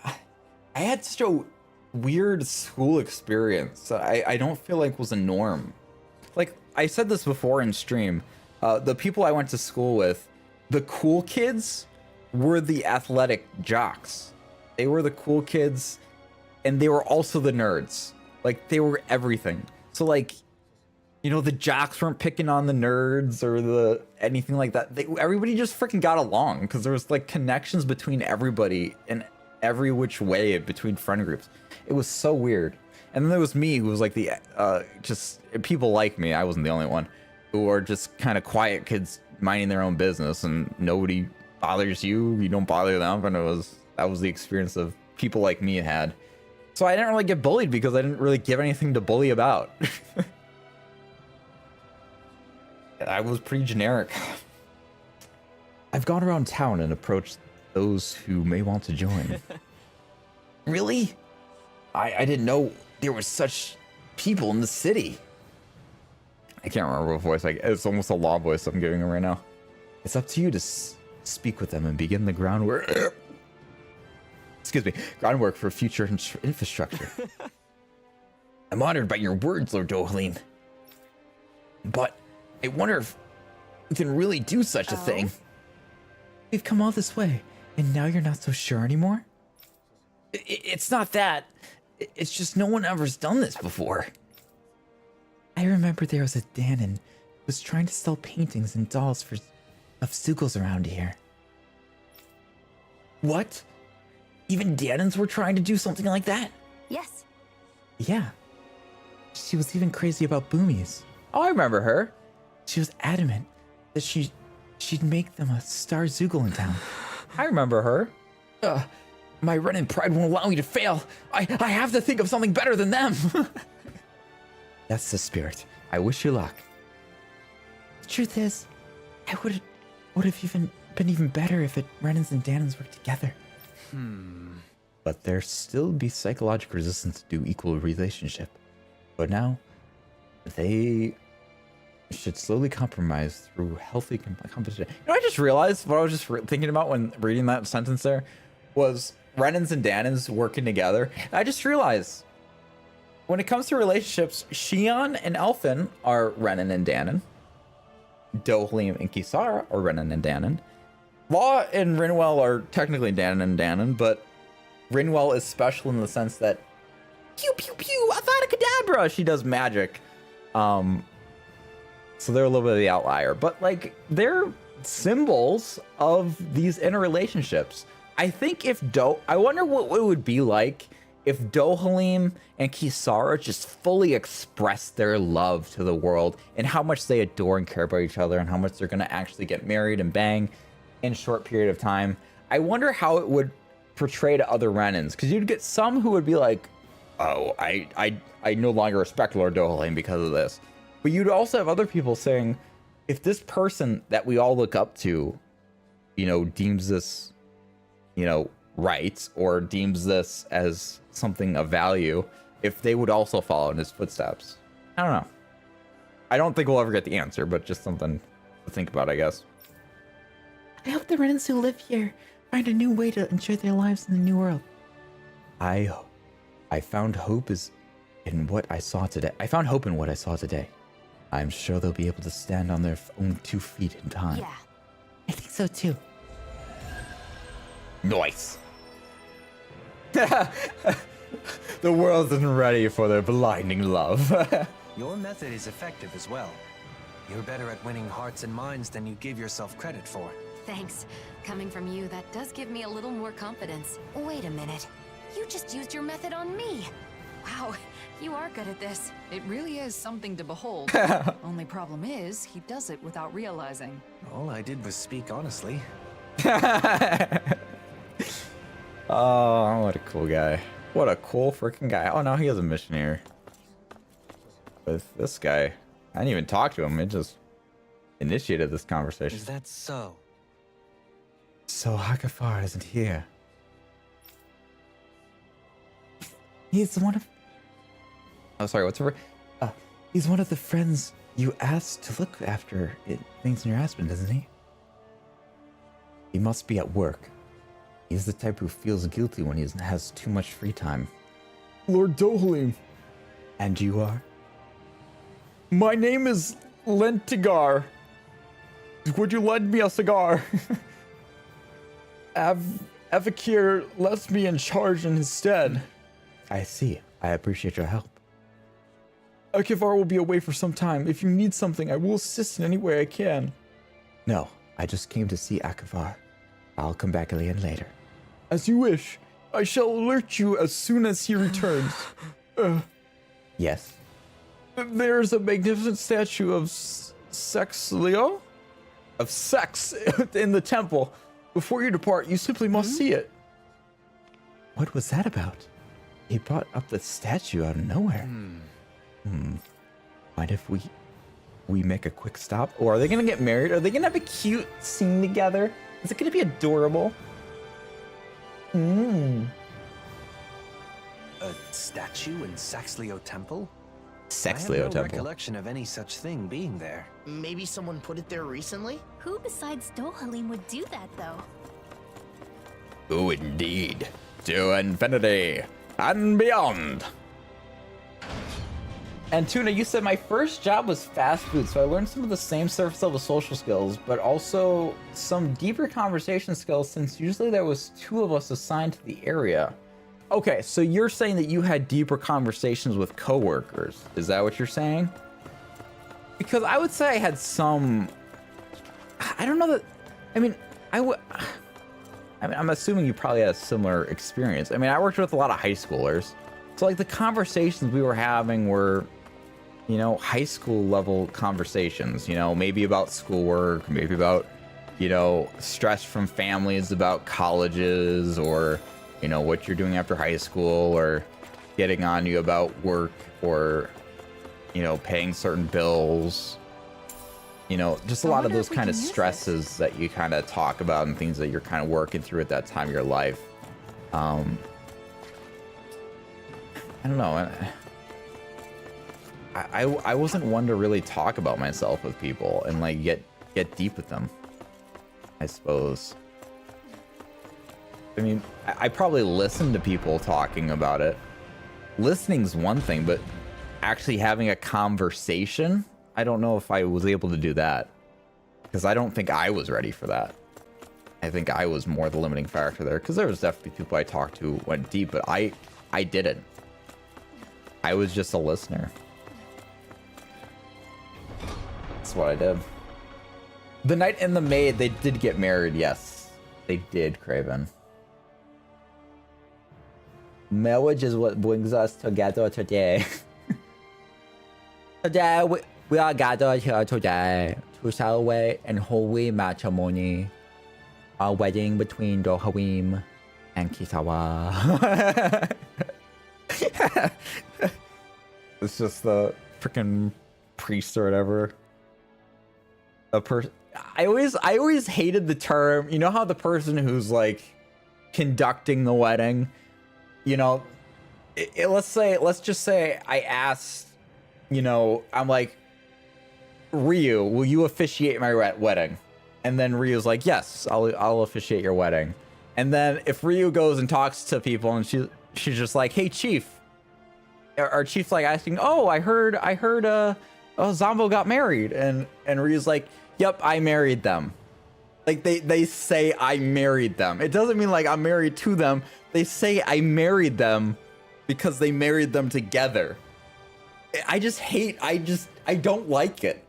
had such a weird school experience that I don't feel like was a norm. Like, I said this before in stream, the people I went to school with, the cool kids were the athletic jocks. They were the cool kids, and they were also the nerds. Like, they were everything. So, like, you know, the jocks weren't picking on the nerds or anything like that. Everybody just freaking got along because there was, like, connections between everybody in every which way between friend groups. It was so weird. And then there was me, who was like just people like me. I wasn't the only one, who are just kind of quiet kids minding their own business, and nobody bothers you. You don't bother them. And that was the experience of people like me had. So I didn't really get bullied because I didn't really give anything to bully about. I was pretty generic. I've gone around town and approached those who may want to join. Really? I didn't know there were such people in the city. I can't remember what voice. It's almost a law voice I'm giving him right now. It's up to you to speak with them and begin the groundwork. Excuse me, groundwork for future infrastructure. I'm honored by your words, Lord Dohalim. But I wonder if we can really do such a thing. We've come all this way, and now you're not so sure anymore? It's not that. It's just no one ever's done this before. I remember there was a Danon who was trying to sell paintings and dolls of Soogooooos around here. What? Even Danons were trying to do something like that? Yes. Yeah. She was even crazy about boomies. Oh, I remember her. She was adamant that she'd make them a star Zoogle in town. I remember her. My Renin pride won't allow me to fail. I have to think of something better than them. That's the spirit. I wish you luck. The truth is, I would have been even better if Renins and Danons worked together. But there still be psychological resistance to equal relationship. But now, they should slowly compromise through healthy competition. You know, I just realized what I was just thinking about when reading that sentence there was Renins and Danons working together. I just realized when it comes to relationships, Shion and Elfin are Renin and Danon. Dohalim and Kisara are Renin and Danon. Law and Rinwell are technically Danon and Danon, but Rinwell is special in the sense that pew pew pew, Avada Kedavra, she does magic. So they're a little bit of the outlier, but like they're symbols of these interrelationships. I think I wonder what it would be like if Dohalim and Kisara just fully expressed their love to the world and how much they adore and care about each other and how much they're going to actually get married and bang in a short period of time. I wonder how it would portray to other Renins, because you'd get some who would be like, oh, I no longer respect Lord Dohalim because of this. But you'd also have other people saying, if this person that we all look up to, you know, deems this, you know, right, or deems this as something of value, if they would also follow in his footsteps. I don't know. I don't think we'll ever get the answer, but just something to think about, I guess. I hope the Renins who live here find a new way to enjoy their lives in the new world. I found hope in what I saw today. I'm sure they'll be able to stand on their own 2 feet in time. Yeah. I think so too. Nice. The world isn't ready for their blinding love. Your method is effective as well. You're better at winning hearts and minds than you give yourself credit for. Thanks. Coming from you, that does give me a little more confidence. Wait a minute. You just used your method on me. Wow, you are good at this. It really is something to behold. Only problem is, he does it without realizing. All I did was speak honestly. Oh, what a cool guy. What a cool freaking guy. Oh, no, he has a mission here. With this guy. I didn't even talk to him. It just initiated this conversation. Is that so? So Hakafar isn't here. He's one of... Oh, sorry, what's over? He's one of the friends you asked to look after things in your husband, isn't he? He must be at work. He's the type who feels guilty when he has too much free time. Lord Dohalim. And you are? My name is Lentigar. Would you lend me a cigar? Evakir left me in charge in his stead. I see. I appreciate your help. Akivar will be away for some time. If you need something, I will assist in any way I can. No, I just came to see Akivar. I'll come back again later. As you wish. I shall alert you as soon as he returns. Yes. There's a magnificent statue of Sexleo? Of Sex in the temple. Before you depart, you simply must see it. What was that about? He brought up the statue out of nowhere. Mind if we make a quick stop? Or are they gonna get married? Are they gonna have a cute scene together? Is it gonna be adorable? A statue in Saxleo Temple? I have Sexleo no temple. recollection of any such thing being there. Maybe someone put it there recently? Who besides Dohalim would do that, though? Oh, indeed. To infinity and beyond. And Tuna, you said my first job was fast food, so I learned some of the same surface level social skills, but also some deeper conversation skills since usually there was 2 of us assigned to the area. Okay, so you're saying that you had deeper conversations with coworkers. Is that what you're saying? Because I would say I had some... I don't know that... I mean, I'm assuming you probably had a similar experience. I mean, I worked with a lot of high schoolers. So, like, the conversations we were having were, you know, high school level conversations, you know, maybe about schoolwork, maybe about, you know, stress from families about colleges or, you know, what you're doing after high school or getting on you about work or, you know, paying certain bills. You know, just a lot of those kind of stresses that you kind of talk about and things that you're kind of working through at that time of your life. I don't know. I wasn't one to really talk about myself with people and like get deep with them, I suppose. I mean, I probably listened to people talking about it. Listening's one thing, but actually having a conversation, I don't know if I was able to do that because I don't think I was ready for that. I think I was more the limiting factor there because there was definitely people I talked to went deep, but I didn't. I was just a listener. That's what I did. The Knight and the Maid, they did get married. Yes, they did, Craven. Marriage is what brings us together today. Today, we are gathered here today to celebrate in holy matrimony our wedding between Dohalim and Kisawa. It's just the freaking priest or whatever. I always hated the term. You know how the person who's like conducting the wedding, you know, let's just say I asked, you know, I'm like, Ryu, will you officiate my wedding? And then Ryu's like, yes, I'll officiate your wedding. And then if Ryu goes and talks to people and she's just like, hey, Chief. Our Chief's like asking, oh, I heard Zombo got married. And Ryu's like, yep, I married them. Like they say I married them. It doesn't mean like I'm married to them. They say I married them because they married them together. I don't like it.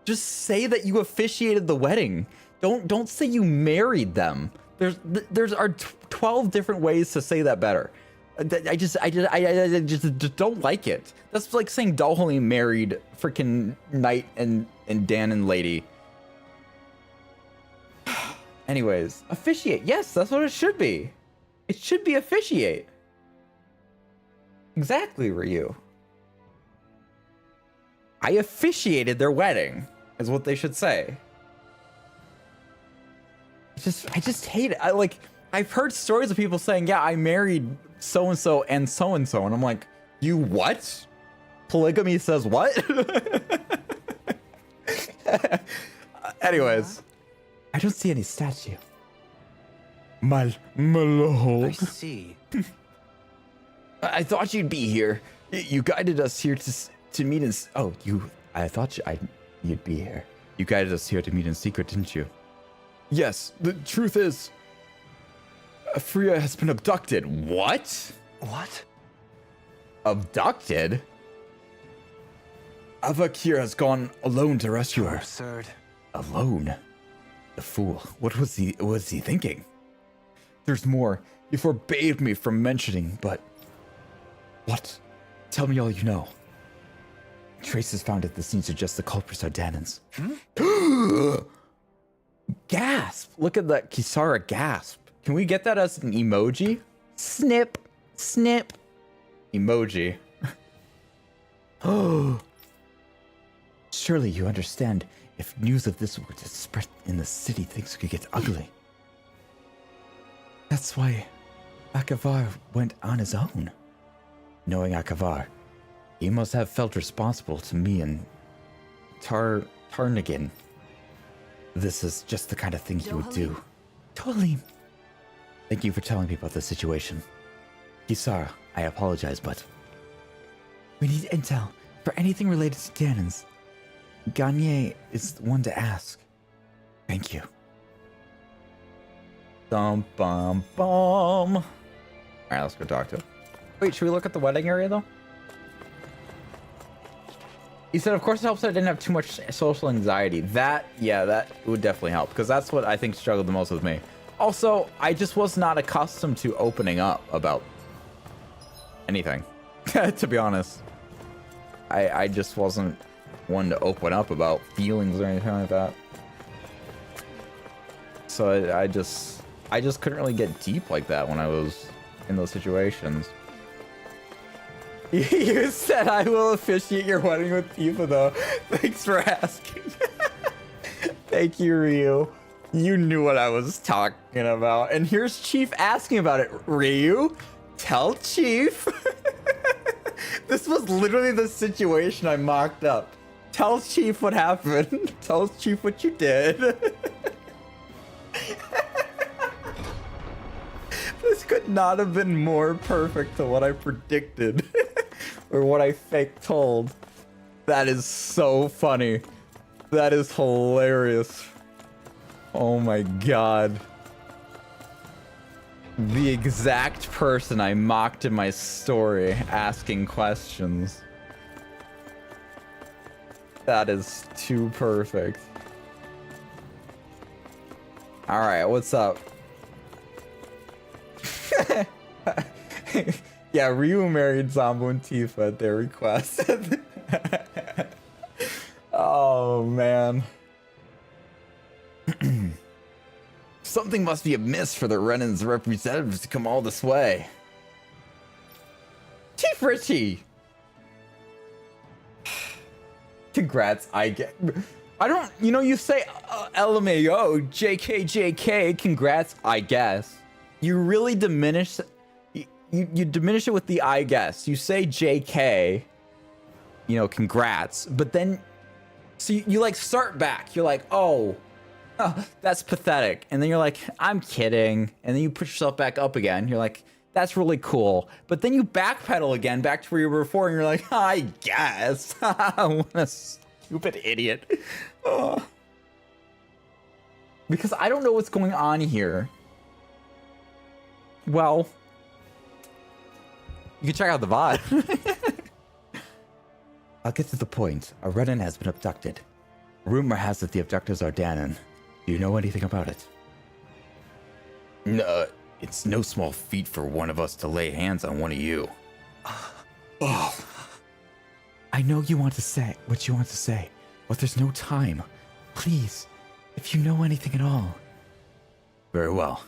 Just say that you officiated the wedding. Don't say you married them. There's 12 different ways to say that better. I just don't like it. That's like saying Dohalim married freaking Knight and Dan and Lady. Anyways, officiate. Yes, that's what it should be. It should be officiate. Exactly, Ryu. I officiated their wedding, is what they should say. I just hate it. I've heard stories of people saying, yeah, I married so-and-so and so-and-so. And I'm like, you what? Polygamy says what? Anyways. I don't see any statue. My lord. I see. I thought you'd be here. You guided us here to meet in... Oh, I thought you'd be here. You guided us here to meet in secret, didn't you? Yes, the truth is... Freya has been abducted. What? What? Abducted? Avakir has gone alone to rescue her. Absurd. Alone? The fool. What was he thinking? There's more. He forbade me from mentioning, but... What? Tell me all you know. Traces found at the scene suggest the culprits are Danans. Gasp! Look at that Kisara gasp. Can we get that as an emoji? Snip. Snip. Emoji. Oh. Surely you understand, if news of this were to spread in the city, things could get ugly. That's why Akavar went on his own. Knowing Akavar, he must have felt responsible to me and Tarnigan. This is just the kind of thing he would do. Totally. Thank you for telling me about the situation. Kisara, I apologize, but... We need intel for anything related to Danans. Gagne is the one to ask. Thank you. Bum, bum, bum. All right, let's go talk to him. Wait, should we look at the wedding area, though? He said, of course it helps that I didn't have too much social anxiety. That would definitely help, because that's what I think struggled the most with me. Also, I just was not accustomed to opening up about anything, to be honest. I just wasn't one to open up about feelings or anything like that. So I just couldn't really get deep like that when I was in those situations. You said I will officiate your wedding with Tifa, though. Thanks for asking. Thank you, Ryu. You knew what I was talking about. And here's Chief asking about it. Ryu, tell Chief. This was literally the situation I mocked up. Tell Chief what happened. Tell Chief what you did. This could not have been more perfect to what I predicted. Or what I fake told. That is so funny. That is hilarious. Oh my god. The exact person I mocked in my story asking questions. That is too perfect. Alright, what's up? Yeah, Ryu married Zambu and Tifa at their request. Oh, man. Something must be amiss for the Renan's representatives to come all this way. Chief Richie! Congrats, I don't, you say LMAO, JK, congrats, I guess. You really diminish... You diminish it with the I guess. You say JK, congrats, but then, so you like start back. You're like, oh, that's pathetic. And then you're like, I'm kidding. And then you put yourself back up again. You're like, that's really cool. But then you backpedal again back to where you were before and you're like, I guess. What a stupid idiot. Oh. Because I don't know what's going on here. Well... You can check out the VOD. I'll get to the point. A Renan has been abducted. Rumor has it the abductors are Danan. Do you know anything about it? No, it's no small feat for one of us to lay hands on one of you. Oh. I know you want to say what you want to say, but there's no time. Please, if you know anything at all. Very well.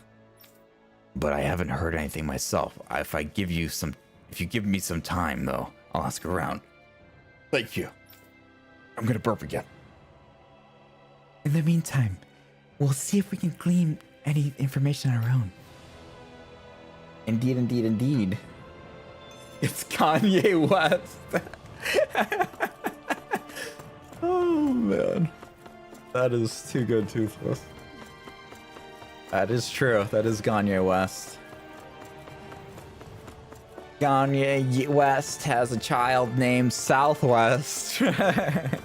But I haven't heard anything myself. If you give me some time, though, I'll ask around. Thank you. I'm gonna burp again. In the meantime, we'll see if we can glean any information on our own. Indeed, indeed, indeed. It's Kanye West. Oh, man. That is too good, Toothless. That is true. That is Kanye West. Kanye West has a child named Southwest. Where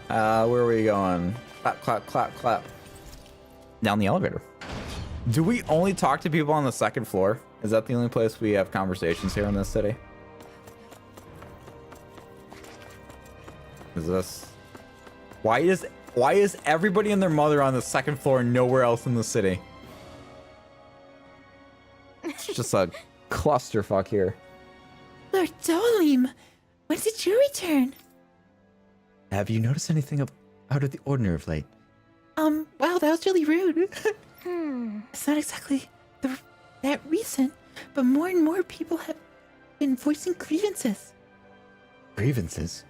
are we going? Clap, clap, clap, clap. Down the elevator. Do we only talk to people on the second floor? Is that the only place we have conversations here in this city? Is this... Why is everybody and their mother on the second floor and nowhere else in the city? It's just a clusterfuck here. Lord Dolim, when did you return? Have you noticed anything out of the ordinary of late? Wow, that was really rude. It's not exactly that recent, but more and more people have been voicing grievances. Grievances?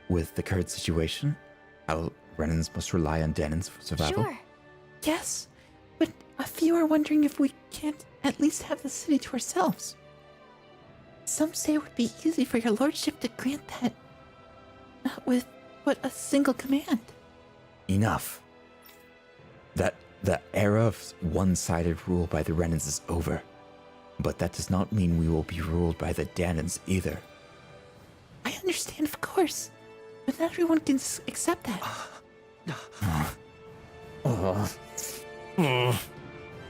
With the current situation? How Renans must rely on Danans for survival? Sure. Yes, but a few are wondering if we can't at least have the city to ourselves. Some say it would be easy for your lordship to grant that. Not with but a single command. Enough. The era of one-sided rule by the Renans is over. But that does not mean we will be ruled by the Danans either. I understand, of course. But not everyone can accept that.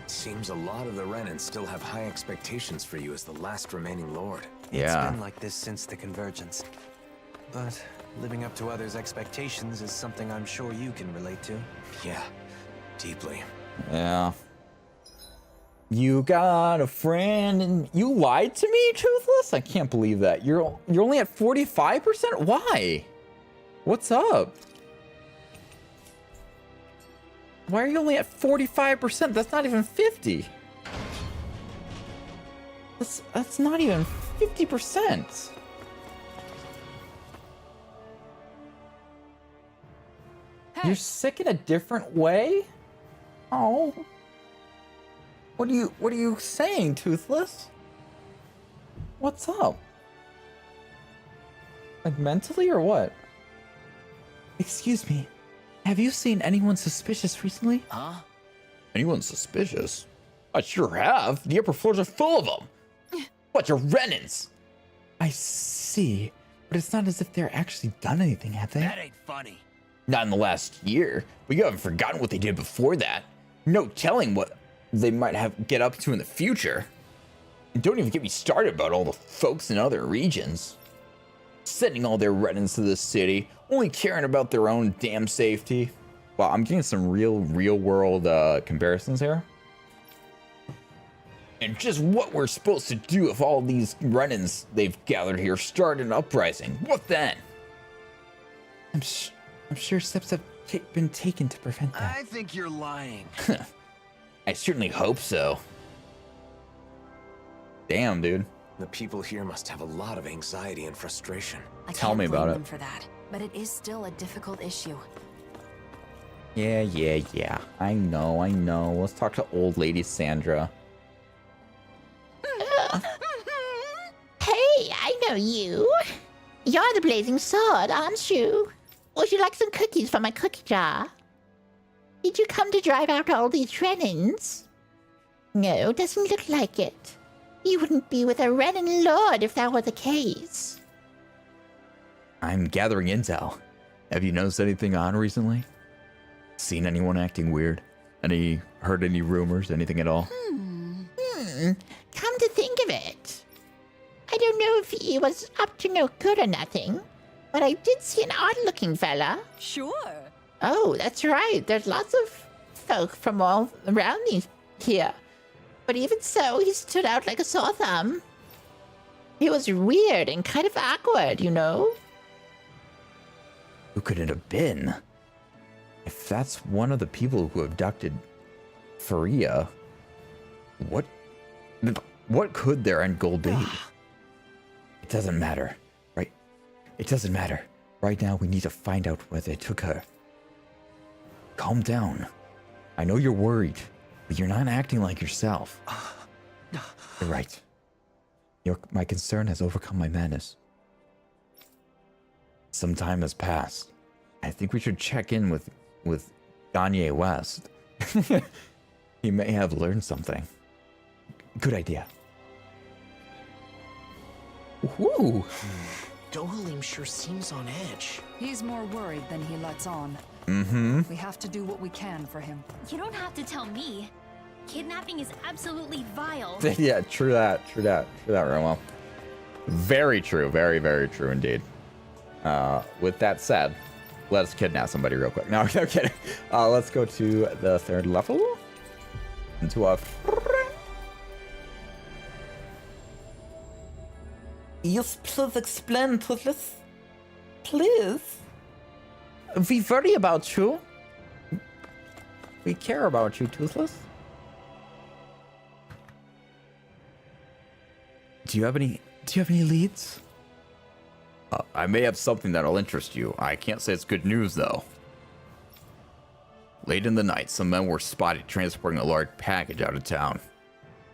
Seems a lot of the Renans still have high expectations for you as the last remaining lord. Yeah. It's been like this since the convergence. But living up to others' expectations is something I'm sure you can relate to. Yeah, deeply. Yeah. You got a friend and you lied to me, Toothless? I can't believe that. You're only at 45%? Why? What's up? Why are you only at 45%? That's not even 50. That's not even 50%. Hey. You're sick in a different way? Oh. What are you saying, Toothless? What's up? Like mentally or what? Excuse me. Have you seen anyone suspicious recently? Huh? Anyone suspicious? I sure have. The upper floors are full of them. Bunch of Renans. I see. But it's not as if they're actually done anything, have they? That ain't funny. Not in the last year, but you haven't forgotten what they did before that. No telling what they might have get up to in the future. And don't even get me started about all the folks in other regions. Sending all their Renans to the city, only caring about their own damn safety. Wow, I'm getting some real world comparisons here. And just what we're supposed to do if all these Renans they've gathered here start an uprising. What then? I'm sure steps have been taken to prevent that. I think you're lying. I certainly hope so. Damn, dude. The people here must have a lot of anxiety and frustration. I Tell can't me about blame it. them for that, but it is still a difficult issue. Yeah. I know. Let's talk to old lady Sandra. Hey, I know you. You're the Blazing Sword, aren't you? Would you like some cookies from my cookie jar? Did you come to drive out all these Renans? No, doesn't look like it. You wouldn't be with a Renan Lord if that were the case. I'm gathering intel. Have you noticed anything odd recently? Seen anyone acting weird? Heard any rumors? Anything at all? Come to think of it. I don't know if he was up to no good or nothing, but I did see an odd-looking fella. Sure. Oh, that's right. There's lots of folk from all around here. But even so, he stood out like a sore thumb. He was weird and kind of awkward, you know? Who could it have been? If that's one of the people who abducted Faria, what could their end goal be? It doesn't matter, right? It doesn't matter. Right now, we need to find out where they took her. Calm down. I know you're worried, But you're not acting like yourself. You're right. My concern has overcome my madness. Some time has passed. I think we should check in with Kanye West. He may have learned something. Good idea. Woo! Dohalim sure seems on edge. He's more worried than he lets on. Mm-hmm. We have to do what we can for him. You don't have to tell me. Kidnapping is absolutely vile. Yeah, true that, Romo. Very true, very, very true indeed. With that said, let us kidnap somebody real quick. No, I'm kidding. Let's go to the third level. Into a... Yes, please explain to this. Please. We worry about you. We care about you, Toothless. Do you have any leads? I may have something that'll interest you. I can't say it's good news, though. Late in the night, some men were spotted transporting a large package out of town.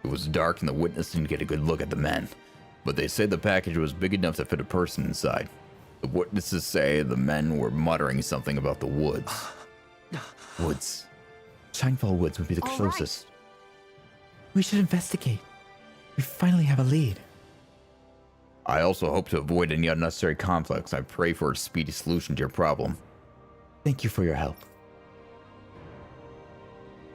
It was dark and the witness didn't get a good look at the men, but they say the package was big enough to fit a person inside. The witnesses say the men were muttering something about the woods. Woods. Shinefall Woods would be the All closest. We should investigate. We finally have a lead. I also hope to avoid any unnecessary conflicts. I pray for a speedy solution to your problem. Thank you for your help.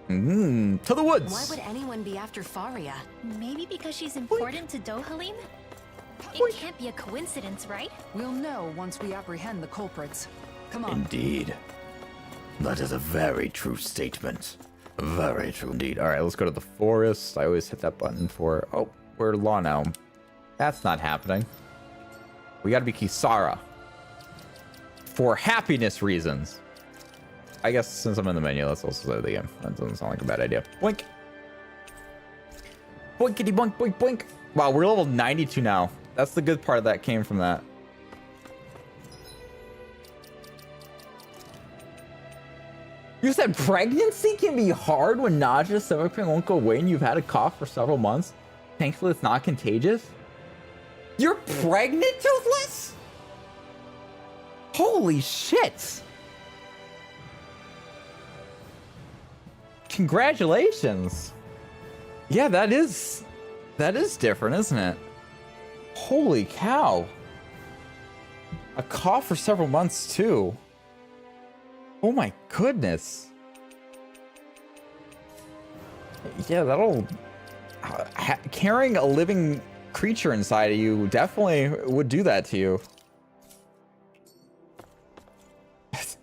To the woods! Why would anyone be after Faria? Maybe because she's important to Dohalim? It can't be a coincidence, right? We'll know once we apprehend the culprits. Come on. Indeed. That is a very true statement. Very true indeed. All right, let's go to the forest. I always hit that button for... Oh, we're Law now. That's not happening. We gotta be Kisara. For happiness reasons. I guess since I'm in the menu, let's also play the game. That doesn't sound like a bad idea. Boink. Boinkity boink, boink, boink. Wow, we're level 92 now. That's the good part that came from that. You said pregnancy can be hard when nausea, stomach pain won't go away and you've had a cough for several months. Thankfully, it's not contagious. You're pregnant, Toothless? Holy shit. Congratulations. Yeah, that is different, isn't it? Holy cow. A cough for several months, too. Oh my goodness. Yeah, that'll... carrying a living creature inside of you definitely would do that to you.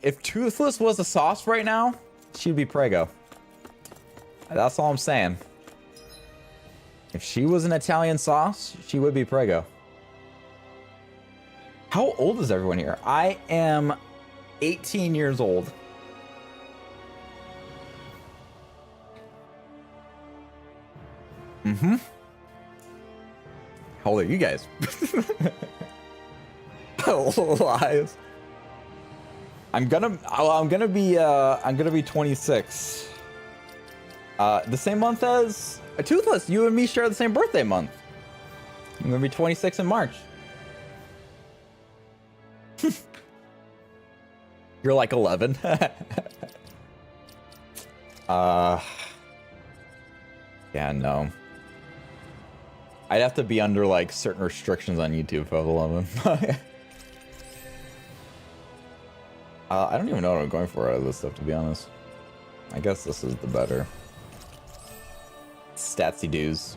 If Toothless was a sauce right now, she'd be Prego. That's all I'm saying. If she was an Italian sauce, she would be Prego. How old is everyone here? I am 18 years old. Mm-hmm. How old are you guys? Lies. I'm gonna be 26. The same month as Toothless. You and me share the same birthday month. I'm gonna be 26 in March. You're like 11. Yeah, no. I'd have to be under like certain restrictions on YouTube if I was 11. I don't even know what I'm going for out of this stuff, to be honest. I guess this is the better. Statsy doos.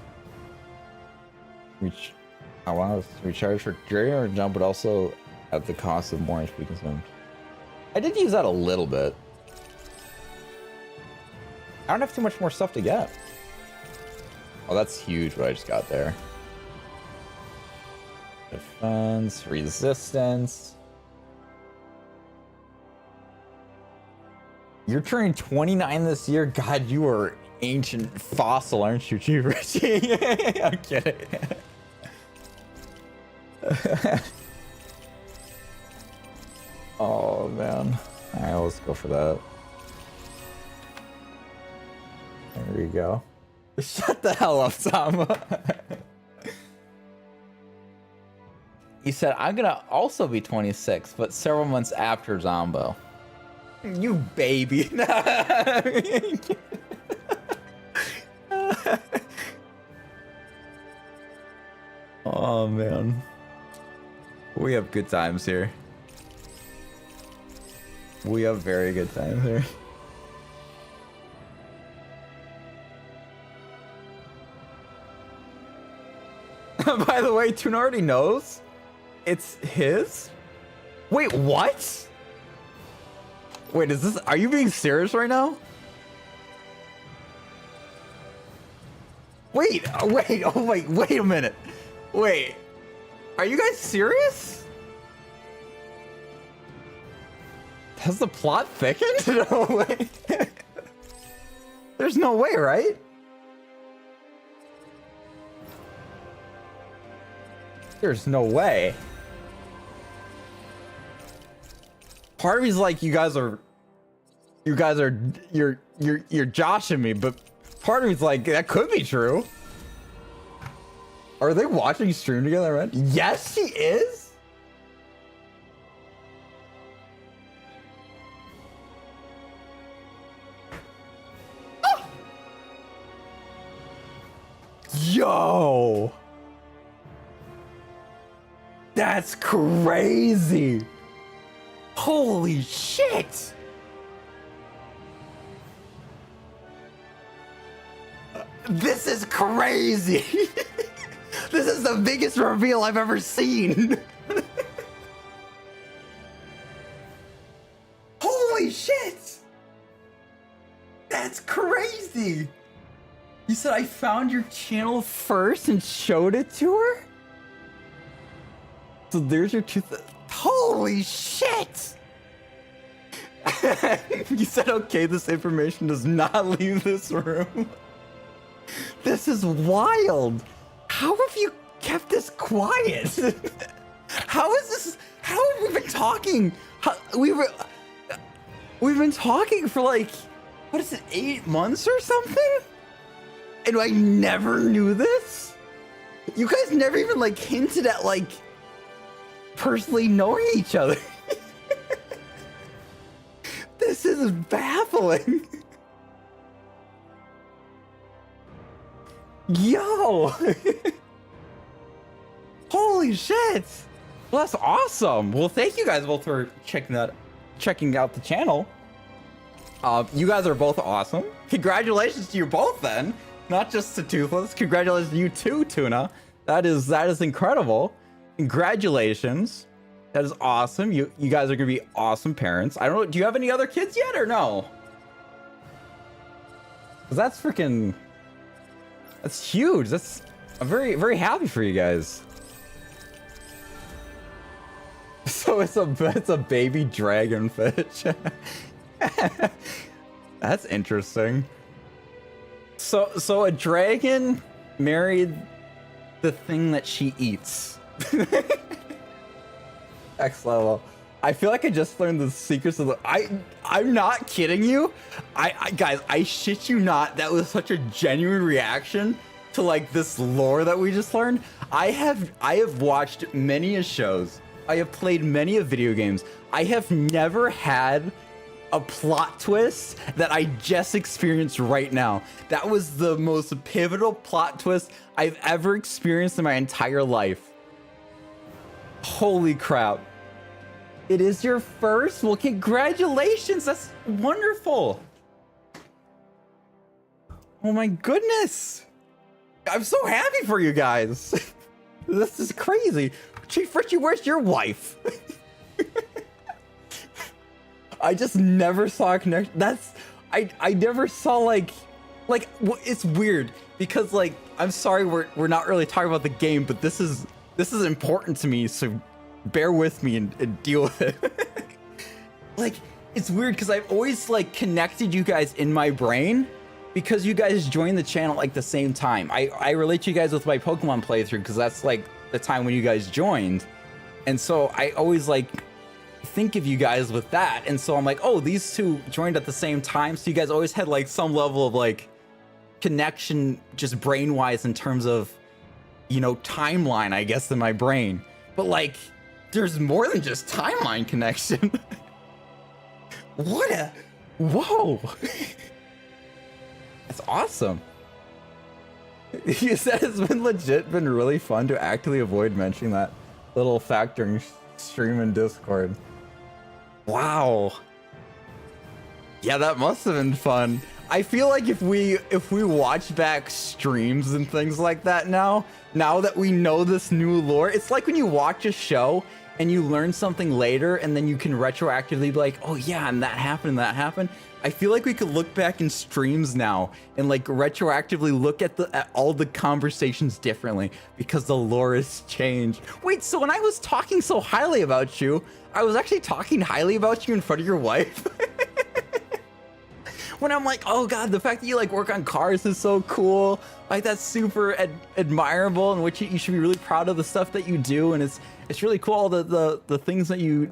I want to recharge for during or jump, but also at the cost of more HP consumed. I did use that a little bit. I don't have too much more stuff to get. Oh, that's huge what I just got there. Defense, resistance. You're turning 29 this year? God, you are ancient fossil, aren't you, Chief Richie? I'm kidding. Oh, man. Alright, let's go for that. There you go. Shut the hell up, Zamba. He said, I'm gonna also be 26, but several months after Zombo. You baby. Oh, man. We have good times here. We have very good times here. By the way, Tuna already knows it's his. Wait, what? Wait, is this? Are you being serious right now? Wait, wait, oh wait a minute. Wait, are you guys serious? Has the plot thickened? No way. There's no way, right? There's no way. Part of me's like, you're joshing me, but part of me's like, that could be true. Are they watching stream together, man? Yes, she is. Oh! Yo. That's crazy. Holy shit. This is crazy. This is the biggest reveal I've ever seen. Holy shit. That's crazy. You said I found your channel first and showed it to her? So there's your holy shit! You said, okay, this information does not leave this room. This is wild. How have you kept this quiet? How is this? How have we been talking? We've been talking for like, what is it, 8 months or something? And I never knew this? You guys never even like hinted at like personally knowing each other. This is baffling. Yo. Holy shit. Well, that's awesome. Well, thank you guys both for checking out the channel. You guys are both awesome. Congratulations to you both then. Not just to Toothless. Congratulations to you too, Tuna. That is incredible. Congratulations. That is awesome. You guys are gonna be awesome parents. I don't know, do you have any other kids yet or no? 'Cause that's freaking, that's huge. I'm very, very happy for you guys. So it's a baby dragonfish. That's interesting. So a dragon married the thing that she eats. X level. I feel like I just learned the secrets of the. I'm not kidding you. Guys, I shit you not. That was such a genuine reaction to like this lore that we just learned. I have watched many shows. I have played many video games. I have never had a plot twist that I just experienced right now. That was the most pivotal plot twist I've ever experienced in my entire life. Holy crap. It is your first? Well, congratulations. That's wonderful. Oh my goodness. I'm so happy for you guys. This is crazy. Chief Richie, where's your wife? I just never saw a connection. I never saw like it's weird because like, I'm sorry we're not really talking about the game, but this is important to me, so bear with me and deal with it. Like, it's weird because I've always like connected you guys in my brain because you guys joined the channel like the same time. I relate to you guys with my Pokemon playthrough because that's like the time when you guys joined. And so I always like think of you guys with that. And so I'm like, oh, these two joined at the same time. So you guys always had like some level of like connection just brain-wise in terms of, you know, timeline, I guess, in my brain. But like, there's more than just timeline connection. Whoa. That's awesome. You said it's been really fun to actively avoid mentioning that little fact during stream and Discord. Wow. Yeah, that must have been fun. I feel like if we watch back streams and things like that now that we know this new lore, it's like when you watch a show and you learn something later and then you can retroactively be like, oh yeah, and that happened. I feel like we could look back in streams now and like retroactively look at all the conversations differently because the lore has changed. Wait, so when I was talking so highly about you, I was actually talking highly about you in front of your wife? When I'm like, oh god, the fact that you like work on cars is so cool. Like that's super admirable, and which you should be really proud of the stuff that you do, and it's really cool all the things that you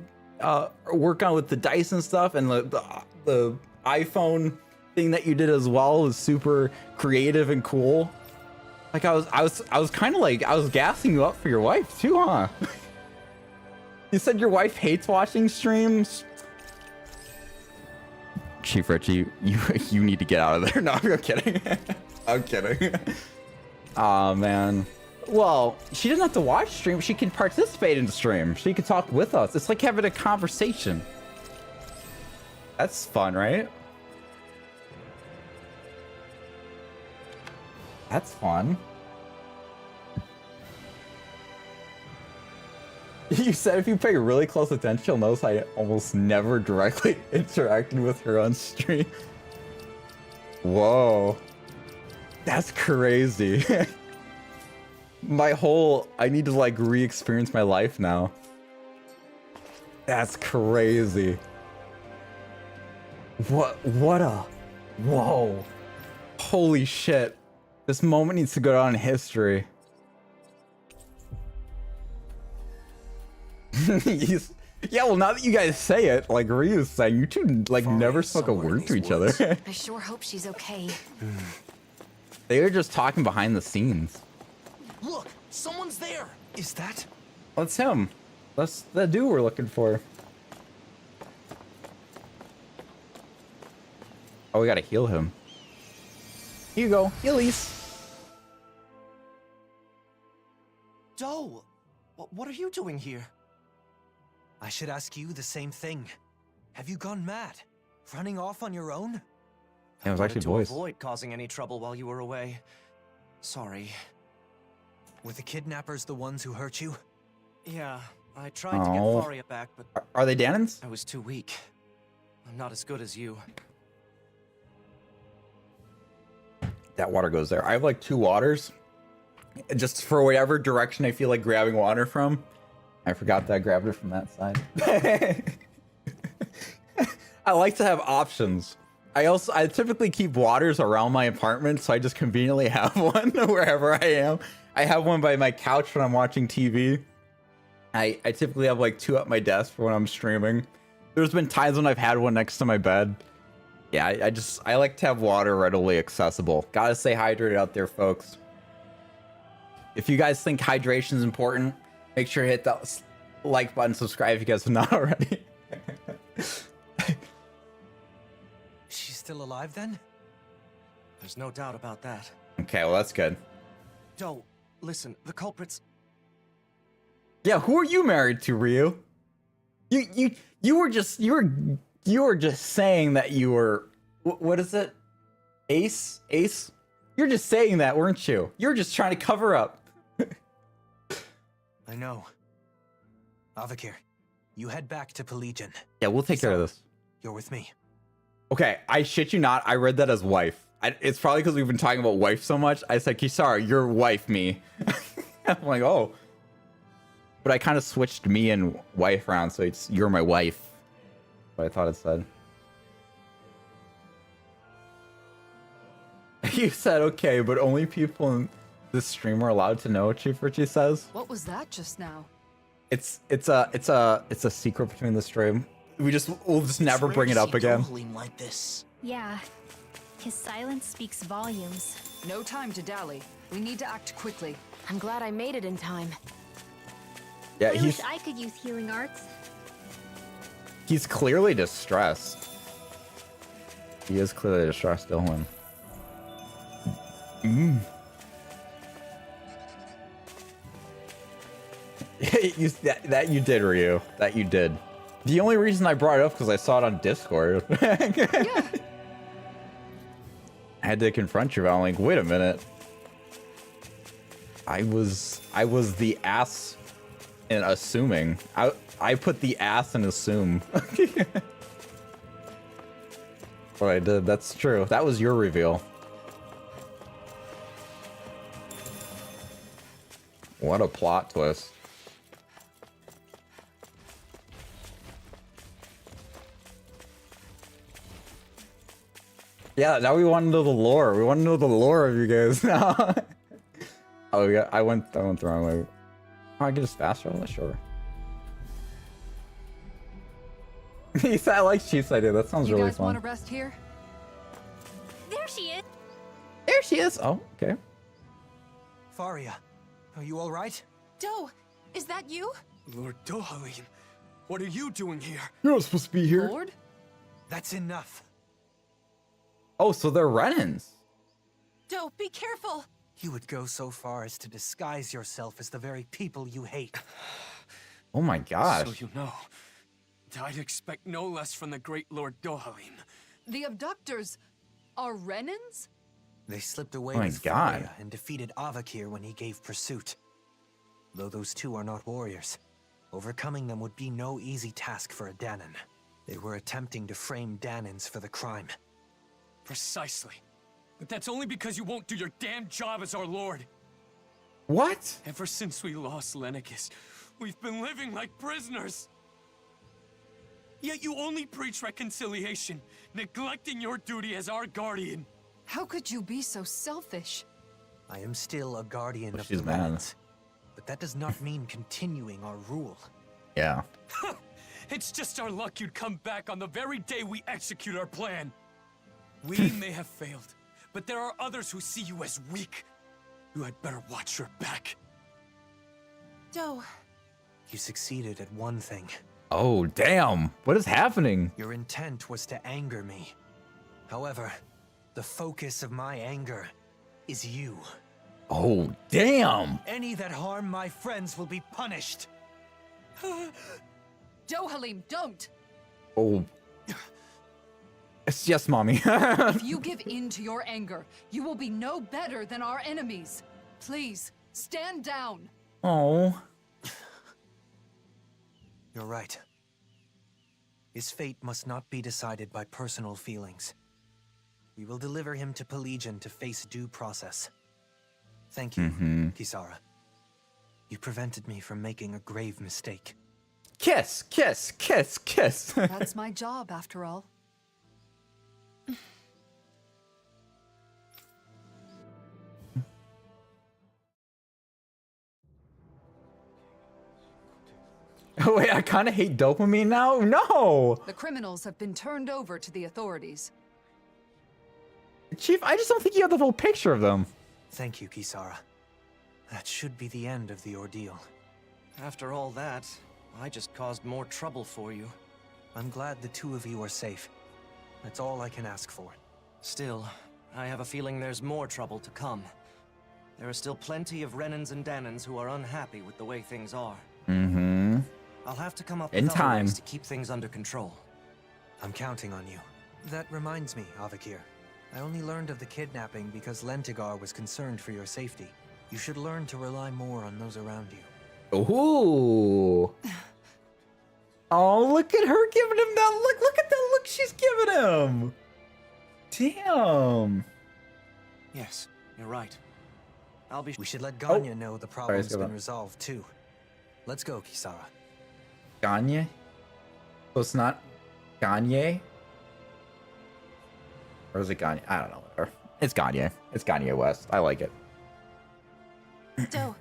work on with the dice and stuff, and the iPhone thing that you did as well was super creative and cool. Like I was kind of like, I was gassing you up for your wife too, huh? You said your wife hates watching streams. Chief Richie, you need to get out of there. No, I'm kidding. I'm kidding. Oh man. Well, she doesn't have to watch stream. She can participate in the stream. She can talk with us. It's like having a conversation. That's fun, right? That's fun. You said if you pay really close attention, you'll notice I almost never directly interacted with her on stream. Whoa. That's crazy. I need to like re-experience my life now. That's crazy. Whoa. Holy shit. This moment needs to go down in history. Yeah, well, now that you guys say it, like Ryu's saying, you two like never spoke a word to each other. I sure hope she's okay. They were just talking behind the scenes. Look, someone's there. Is that? That's him. That's the dude we're looking for. Oh, we gotta heal him. Here you go, healies. Doe, what are you doing here? I should ask you the same thing. Have you gone mad? Running off on your own? Yeah, it was actually voice. Avoid causing any trouble while you were away. Sorry. Were the kidnappers the ones who hurt you? Yeah, I tried to get Faria back, but Are they Danons? I was too weak. I'm not as good as you. That water goes there. I have like 2 waters. Just for whatever direction I feel like grabbing water from. I forgot that I grabbed it from that side. I like to have options. I typically keep waters around my apartment, so I just conveniently have one wherever I am. I have one by my couch when I'm watching TV. I typically have like 2 at my desk for when I'm streaming. There's been times when I've had one next to my bed. Yeah, I like to have water readily accessible. Gotta stay hydrated out there, folks. If you guys think hydration is important, make sure to hit that like button, subscribe if you guys have not already. She's still alive then? There's no doubt about that. Okay, well that's good. Doe, listen, the culprits... Yeah, who are you married to, Ryu? You were just saying that you were, what is it? Ace? You're just saying that, weren't you? You're just trying to cover up. I know. Avakir, you head back to Pelegion. Yeah, we'll take care of this. You're with me. Okay, I shit you not, I read that as wife. It's probably because we've been talking about wife so much. I said, Kisara, your wife, me. I'm like, oh. But I kind of switched me and wife around, so it's you're my wife. What I thought it said. You said okay, but only people in this stream are allowed to know, Chief Richie says. What was that just now? It's a secret between the stream. We'll just never bring it up again. Like this. Yeah. His silence speaks volumes. No time to dally. We need to act quickly. I'm glad I made it in time. Yeah, I wish I could use healing arts. he's clearly distressed. He is clearly distressed, Dylan. that you did, Ryu. That you did. The only reason I brought it up because I saw it on Discord. Yeah. I had to confront you about like, wait a minute. I was the ass in assuming. I put the ass in assume. What I did, that's true. That was your reveal. What a plot twist. Yeah, now we want to know the lore. We want to know the lore of you guys now. Oh, yeah, I went the wrong way. Oh, I get this faster? Sure. He said I like Chief's idea. That sounds You really guys fun. want to rest here? There she is. There she is. Oh, okay. Faria, are you all right? Doe, is that you? Lord Dohalim, what are you doing here? You're not supposed to be here. Lord? That's enough. Oh, so they're Renans. Doe, be careful. You would go so far as to disguise yourself as the very people you hate. Oh my gosh. So you know, I'd expect no less from the great Lord Dohalim. The abductors are Renans? They slipped away Oh my with God. Faria and defeated Avakir when he gave pursuit. Though those two are not warriors, overcoming them would be no easy task for a Danon. They were attempting to frame Danons for the crime. Precisely. But that's only because you won't do your damn job as our lord. What? Ever since we lost Lenicus, we've been living like prisoners. Yet you only preach reconciliation, neglecting your duty as our guardian. How could you be so selfish? I am still a guardian of she's the mad. Renans, but that does not mean continuing our rule. Yeah. It's just our luck you'd come back on the very day we execute our plan. We may have failed, but there are others who see you as weak. You had better watch your back. Doe. You succeeded at one thing. Oh, damn. What is happening? Your intent was to anger me. However, the focus of my anger is you. Oh, damn. Any that harm my friends will be punished. Dohalim, don't! Oh. Yes, mommy. If you give in to your anger, you will be no better than our enemies. Please, stand down. Oh. You're right. His fate must not be decided by personal feelings. We will deliver him to Pelagian to face due process. Thank you, Kisara. You prevented me from making a grave mistake. Kiss, kiss, kiss, kiss. That's my job, after all. Oh, wait, I kind of hate dopamine now? No! The criminals have been turned over to the authorities. Chief, I just don't think you have the full picture of them. Thank you, Kisara. That should be the end of the ordeal. After all that, I just caused more trouble for you. I'm glad the two of you are safe. That's all I can ask for. Still, I have a feeling there's more trouble to come. There are still plenty of Renans and Danons who are unhappy with the way things are. Mm-hmm. I'll have to come up In with other time. ways to keep things under control. I'm counting on you. That reminds me, Avakir. I only learned of the kidnapping because Lentigar was concerned for your safety. You should learn to rely more on those around you. Ooh. Oh, look at her giving him that look. Look at that look she's giving him. Damn. Yes, you're right. We should let Ganya Oh. know the problem's go been back. resolved, too. Let's go, Kisara. Gagne? So it's not Gagne? Or is it Gagne? I don't know. Whatever. It's Gagne. It's Gagne West. I like it. Doe,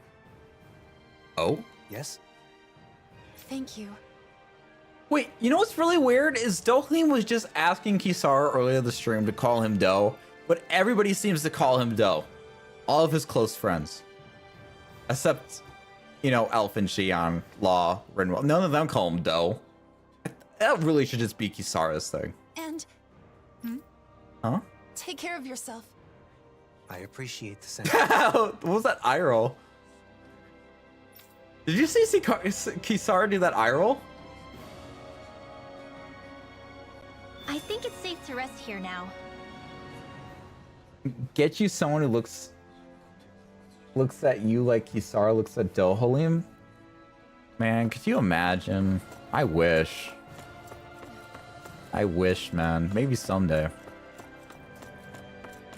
Oh? Yes? thank you. Wait, you know what's really weird is Dohalim was just asking Kisara earlier in the stream to call him Doe, but everybody seems to call him Doe. All of his close friends. Except, you know, Elfin, Xion, Law, Rinwell. None of them call him Doe. That really should just be Kisara's thing. And... Huh? Take care of yourself. I appreciate the sentiment. What was that eye roll? Did you see Kisara do that eye roll? I think it's safe to rest here now. Get you someone who looks at you like Kisara looks at Dohalim? Man, could you imagine? I wish. I wish, man. Maybe someday.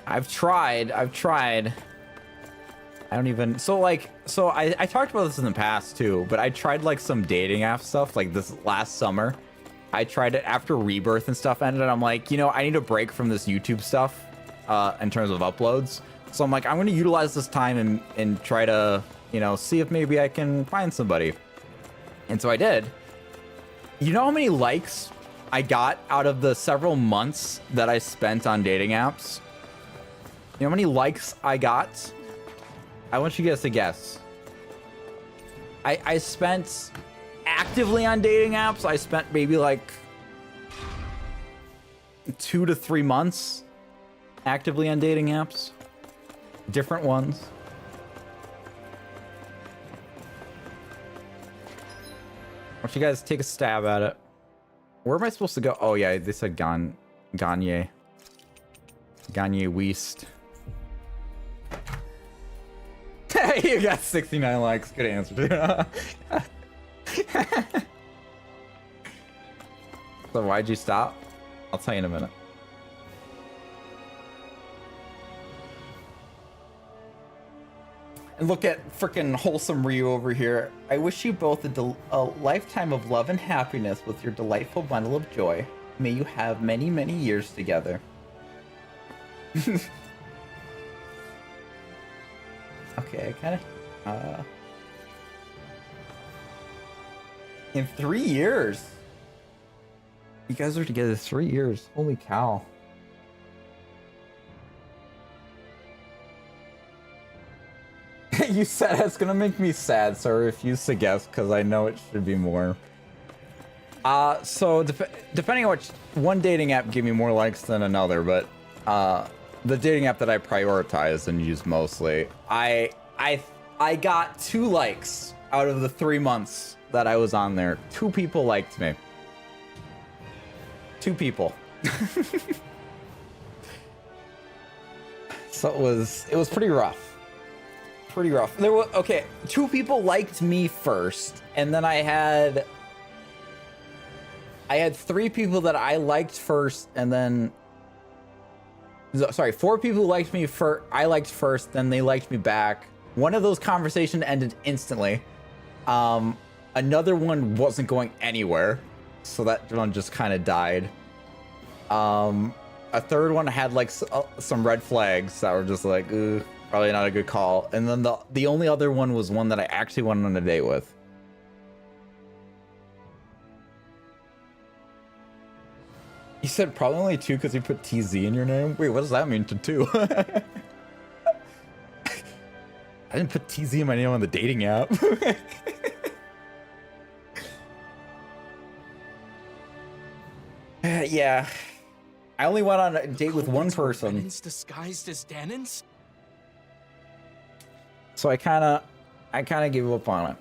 I've tried. I don't even... So I talked about this in the past, too, but I tried, like, some dating app stuff, like, this last summer. I tried it after Rebirth and stuff ended, and I'm like, you know, I need a break from this YouTube stuff in terms of uploads. So I'm like, I'm going to utilize this time and try to, you know, see if maybe I can find somebody. And so I did. You know how many likes I got out of the several months that I spent on dating apps? You know how many likes I got? I want you guys to guess. I spent actively on dating apps. I spent maybe like 2 to 3 months actively on dating apps. Different ones. Why don't you guys take a stab at it? Where am I supposed to go? Oh yeah, they said Gagne West. You got 69 likes. Good answer. So why'd you stop? I'll tell you in a minute. And look at frickin' wholesome Ryu over here. I wish you both a lifetime of love and happiness with your delightful bundle of joy. May you have many, many years together. Okay, I kind of... in 3 years! You guys are together 3 years. Holy cow. You said it's gonna make me sad, so I refuse to guess because I know it should be more. So depending on which one dating app gave me more likes than another, but the dating app that I prioritize and use mostly, I got 2 likes out of the 3 months that I was on there. 2 people liked me. 2 people. So it was pretty rough. Pretty rough. There was, okay, 2 people liked me first, and then I had 3 people that I liked first, and then sorry, 4 people liked me I liked first, then they liked me back. One of those conversations ended instantly. Another one wasn't going anywhere, so that one just kind of died. A third one had like some red flags that were just like, ugh, probably not a good call. And then the only other one was one that I actually went on a date with. You said probably only 2 because you put TZ in your name? Wait, what does that mean to 2? I didn't put TZ in my name on the dating app. Yeah. I only went on a date with one person. Disguised as Danins? So I kind of gave up on it.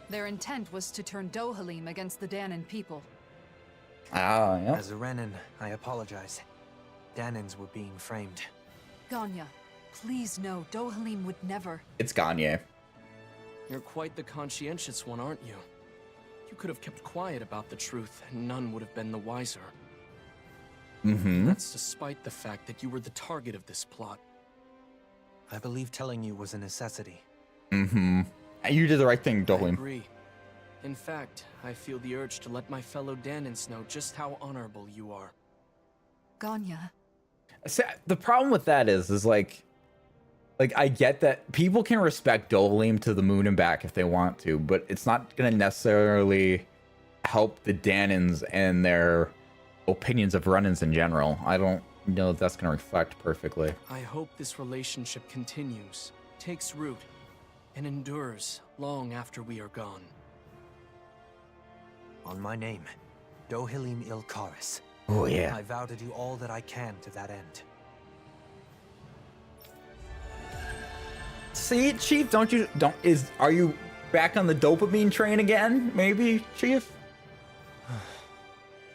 Their intent was to turn Dohalim against the Danin people. Ah, yeah. As a Renin, I apologize. Danins were being framed. Ganya, please know Dohalim would never... It's Gagne. You're quite the conscientious one, aren't you? You could have kept quiet about the truth, and none would have been the wiser. Mm-hmm. That's despite the fact that you were the target of this plot. I believe telling you was a necessity. Mm-hmm. You did the right thing, I Dohalim. agree. In fact, I feel the urge to let my fellow Danins know just how honorable you are. Ganya. See, the problem with that is like I get that people can respect Dohalim to the moon and back if they want to, but it's not going to necessarily help the Danins and their opinions of run-ins in general. I don't know that's going to reflect perfectly. I hope this relationship continues, takes root, and endures long after we are gone. On my name, Dohalim Ilkaris. Oh, yeah. I vow to do all that I can to that end. See, Chief, are you back on the dopamine train again? Maybe, Chief?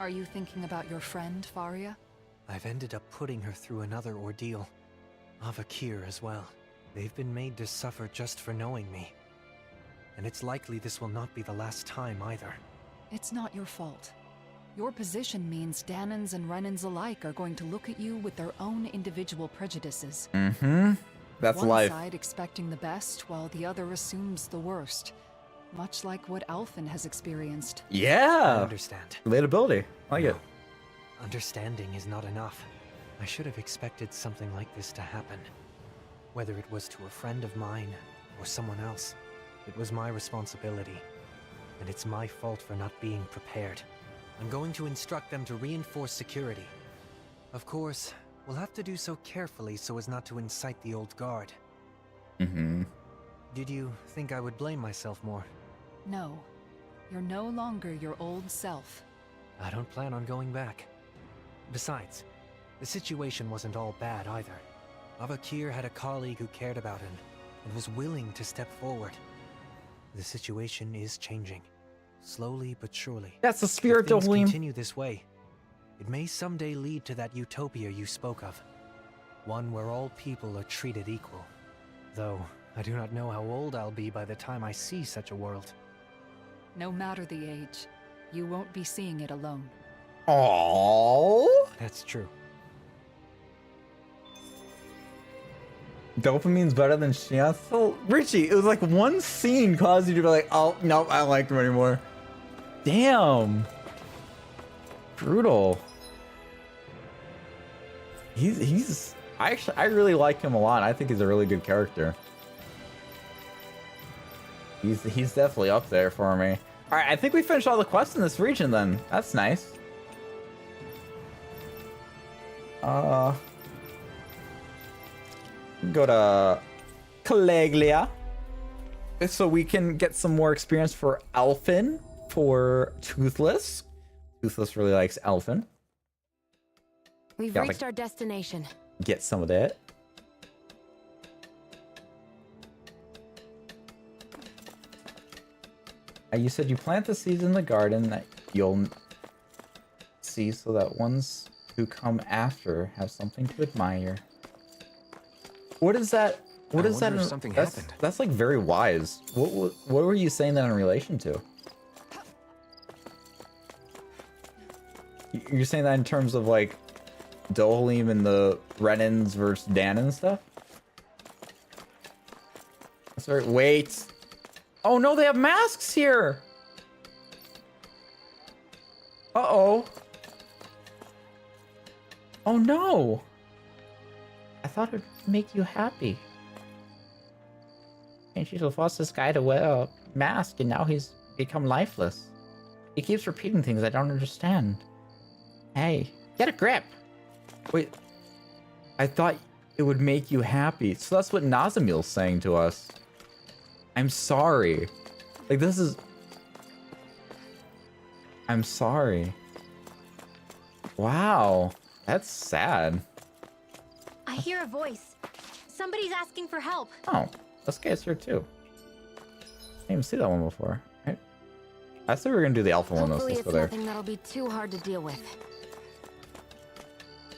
Are you thinking about your friend, Faria? I've ended up putting her through another ordeal. Avakir as well. They've been made to suffer just for knowing me. And it's likely this will not be the last time either. It's not your fault. Your position means Danans and Renans alike are going to look at you with their own individual prejudices. Mm-hmm. That's One life. side expecting the best, while the other assumes the worst. Much like what Alphen has experienced. Yeah. I understand. Relatability. I like it. Understanding is not enough. I should have expected something like this to happen. Whether it was to a friend of mine or someone else, it was my responsibility. And it's my fault for not being prepared. I'm going to instruct them to reinforce security. Of course, we'll have to do so carefully so as not to incite the old guard. Mm-hmm. Did you think I would blame myself more? No. You're no longer your old self. I don't plan on going back. Besides, the situation wasn't all bad either. Avakir had a colleague who cared about him and was willing to step forward. The situation is changing, slowly but surely. That's the spirit of If things Liam. continue this way, it may someday lead to that utopia you spoke of. One where all people are treated equal. Though, I do not know how old I'll be by the time I see such a world. No matter the age, you won't be seeing it alone. Aww. That's true. Dopamine's better than Shion. So, Richie, it was like one scene caused you to be like, oh, nope, I don't like him anymore. Damn. Brutal. I really like him a lot. I think he's a really good character. He's definitely up there for me. All right, I think we finished all the quests in this region then. That's nice. Go to Caleglia. So we can get some more experience for Alphen for Toothless. Toothless really likes Alphen. We've Gotta reached our destination. Get some of that. You said you plant the seeds in the garden that you'll see so that ones who come after have something to admire. What is that? What is that? Something happened. That's like very wise. What were you saying that in relation to? You're saying that in terms of like Dohalim and the Renans versus Danon stuff? Sorry, wait. Oh no, they have masks here. Uh-oh. Oh no. I thought it'd make you happy. And she's forced this guy to wear a mask and now he's become lifeless. He keeps repeating things I don't understand. Hey, get a grip. Wait, I thought it would make you happy. So that's what Nazamil's saying to us. I'm sorry. Like, this is... I'm sorry. Wow. That's sad. I hear a voice. Somebody's asking for help. Oh, this guy's here too. I didn't even see that one before, right? I thought we were gonna do the alpha one. Hopefully Let's it's go there. nothing that'll be too hard to deal with.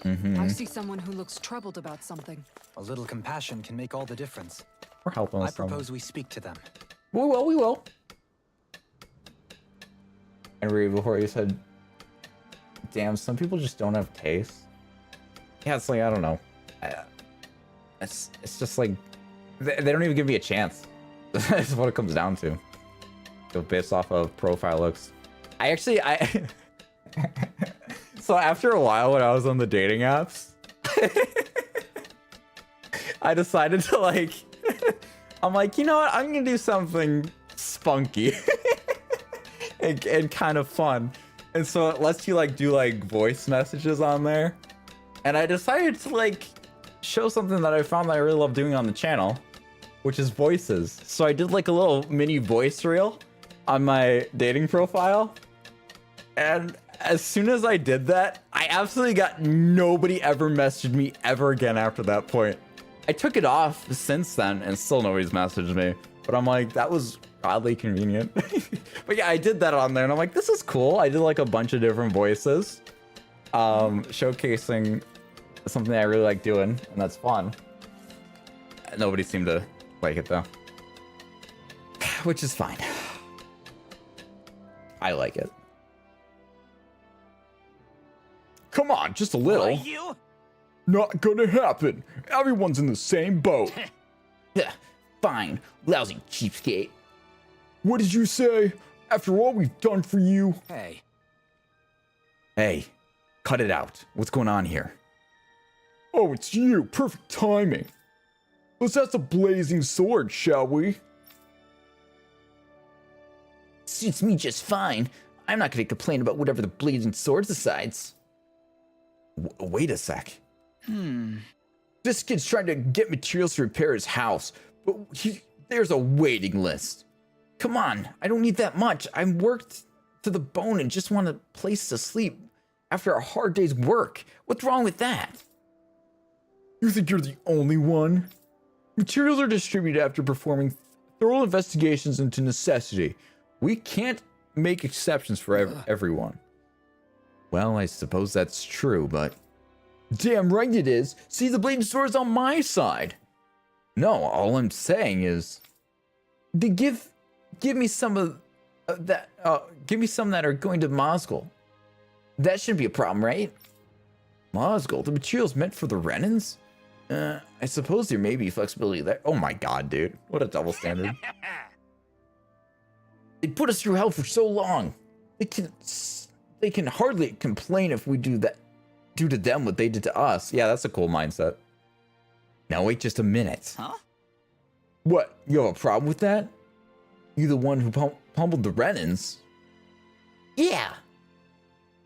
I see someone who looks troubled about something. A little compassion can make all the difference. We're helping I with someone. propose we speak to them. We will, we will. And Ree, before you said, damn, some people just don't have taste. Yeah, it's like, I don't know. It's just like, they don't even give me a chance. That's what it comes down to. So based off of profile looks. So after a while when I was on the dating apps, I decided to like, I'm like, you know what? I'm gonna do something spunky and kind of fun. And so it lets you like do like voice messages on there. and I decided to like show something that I found that I really love doing on the channel, which is voices. So I did like a little mini voice reel on my dating profile, and as soon as I did that, I absolutely got nobody ever messaged me ever again after that point. I took it off since then and still nobody's messaged me, but I'm like, that was oddly convenient. But yeah, I did that on there and I'm like, this is cool. I did like a bunch of different voices, showcasing something I really like doing, and that's fun. Nobody seemed to like it though, which is fine. I like it. Come on, just a little. You? Not gonna happen. Everyone's in the same boat. Yeah, fine, lousy cheapskate. What did you say? After all we've done for you? Hey. Hey, cut it out. What's going on here? Oh, it's you. Perfect timing. Let's have the blazing sword, shall we? Suits me just fine. I'm not gonna complain about whatever the blazing sword decides. Wait a sec. This kid's trying to get materials to repair his house, but there's a waiting list. Come on, I don't need that much. I'm worked to the bone and just want a place to sleep after a hard day's work. What's wrong with that? You think you're the only one? Materials are distributed after performing thorough investigations into necessity. We can't make exceptions for everyone. Well, I suppose that's true, but damn right it is. See, the blade sword's on my side. no, all I'm saying is They give me some of that. Give me some that are going to Moscow. That shouldn't be a problem, right? Mosgul, the material's meant for the Renans? I suppose there may be flexibility there. Oh my god, dude. What a double standard. They put us through hell for so long. They can hardly complain if we do to them what they did to us. Yeah, that's a cool mindset. Now wait just a minute. Huh? What? You have a problem with that? You the one who pummeled the Renans? Yeah.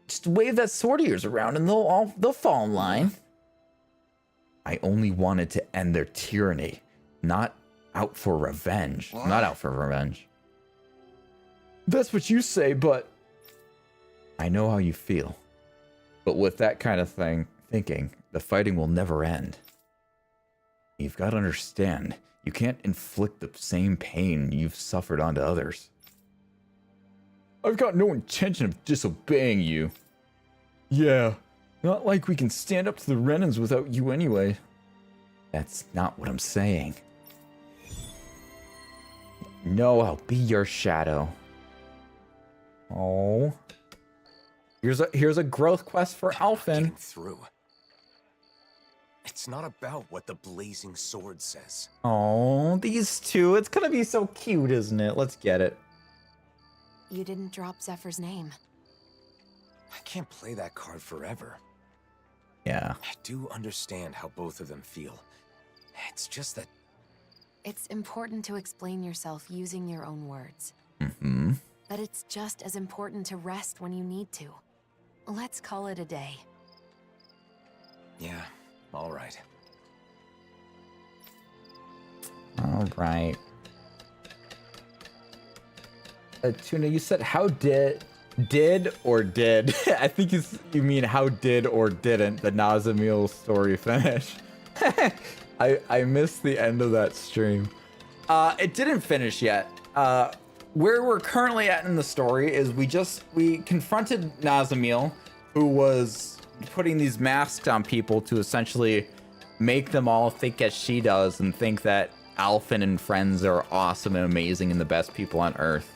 Just wave that sword of yours around and they'll fall in line. I only wanted to end their tyranny, not out for revenge. What? Not out for revenge. That's what you say, but I know how you feel. But with that kind of thinking, the fighting will never end. You've got to understand, you can't inflict the same pain you've suffered onto others. I've got no intention of disobeying you. Yeah, not like we can stand up to the Renans without you anyway. That's not what I'm saying. No, I'll be your shadow. Oh. Here's a growth quest for Alphen. Through. It's not about what the blazing sword says. Oh, these two. It's gonna be so cute, isn't it? Let's get it. You didn't drop Zephyr's name. I can't play that card forever. Yeah. I do understand how both of them feel. It's just that... It's important to explain yourself using your own words. Mm-hmm. But it's just as important to rest when you need to. Let's call it a day. Yeah, all right. All right. Tuna, you said how did or did? I think you mean how did or didn't the Nazamil story finish? I missed the end of that stream. It didn't finish yet. Where we're currently at in the story is we confronted Nazamil, who was putting these masks on people to essentially make them all think as she does and think that Alphen and friends are awesome and amazing and the best people on Earth.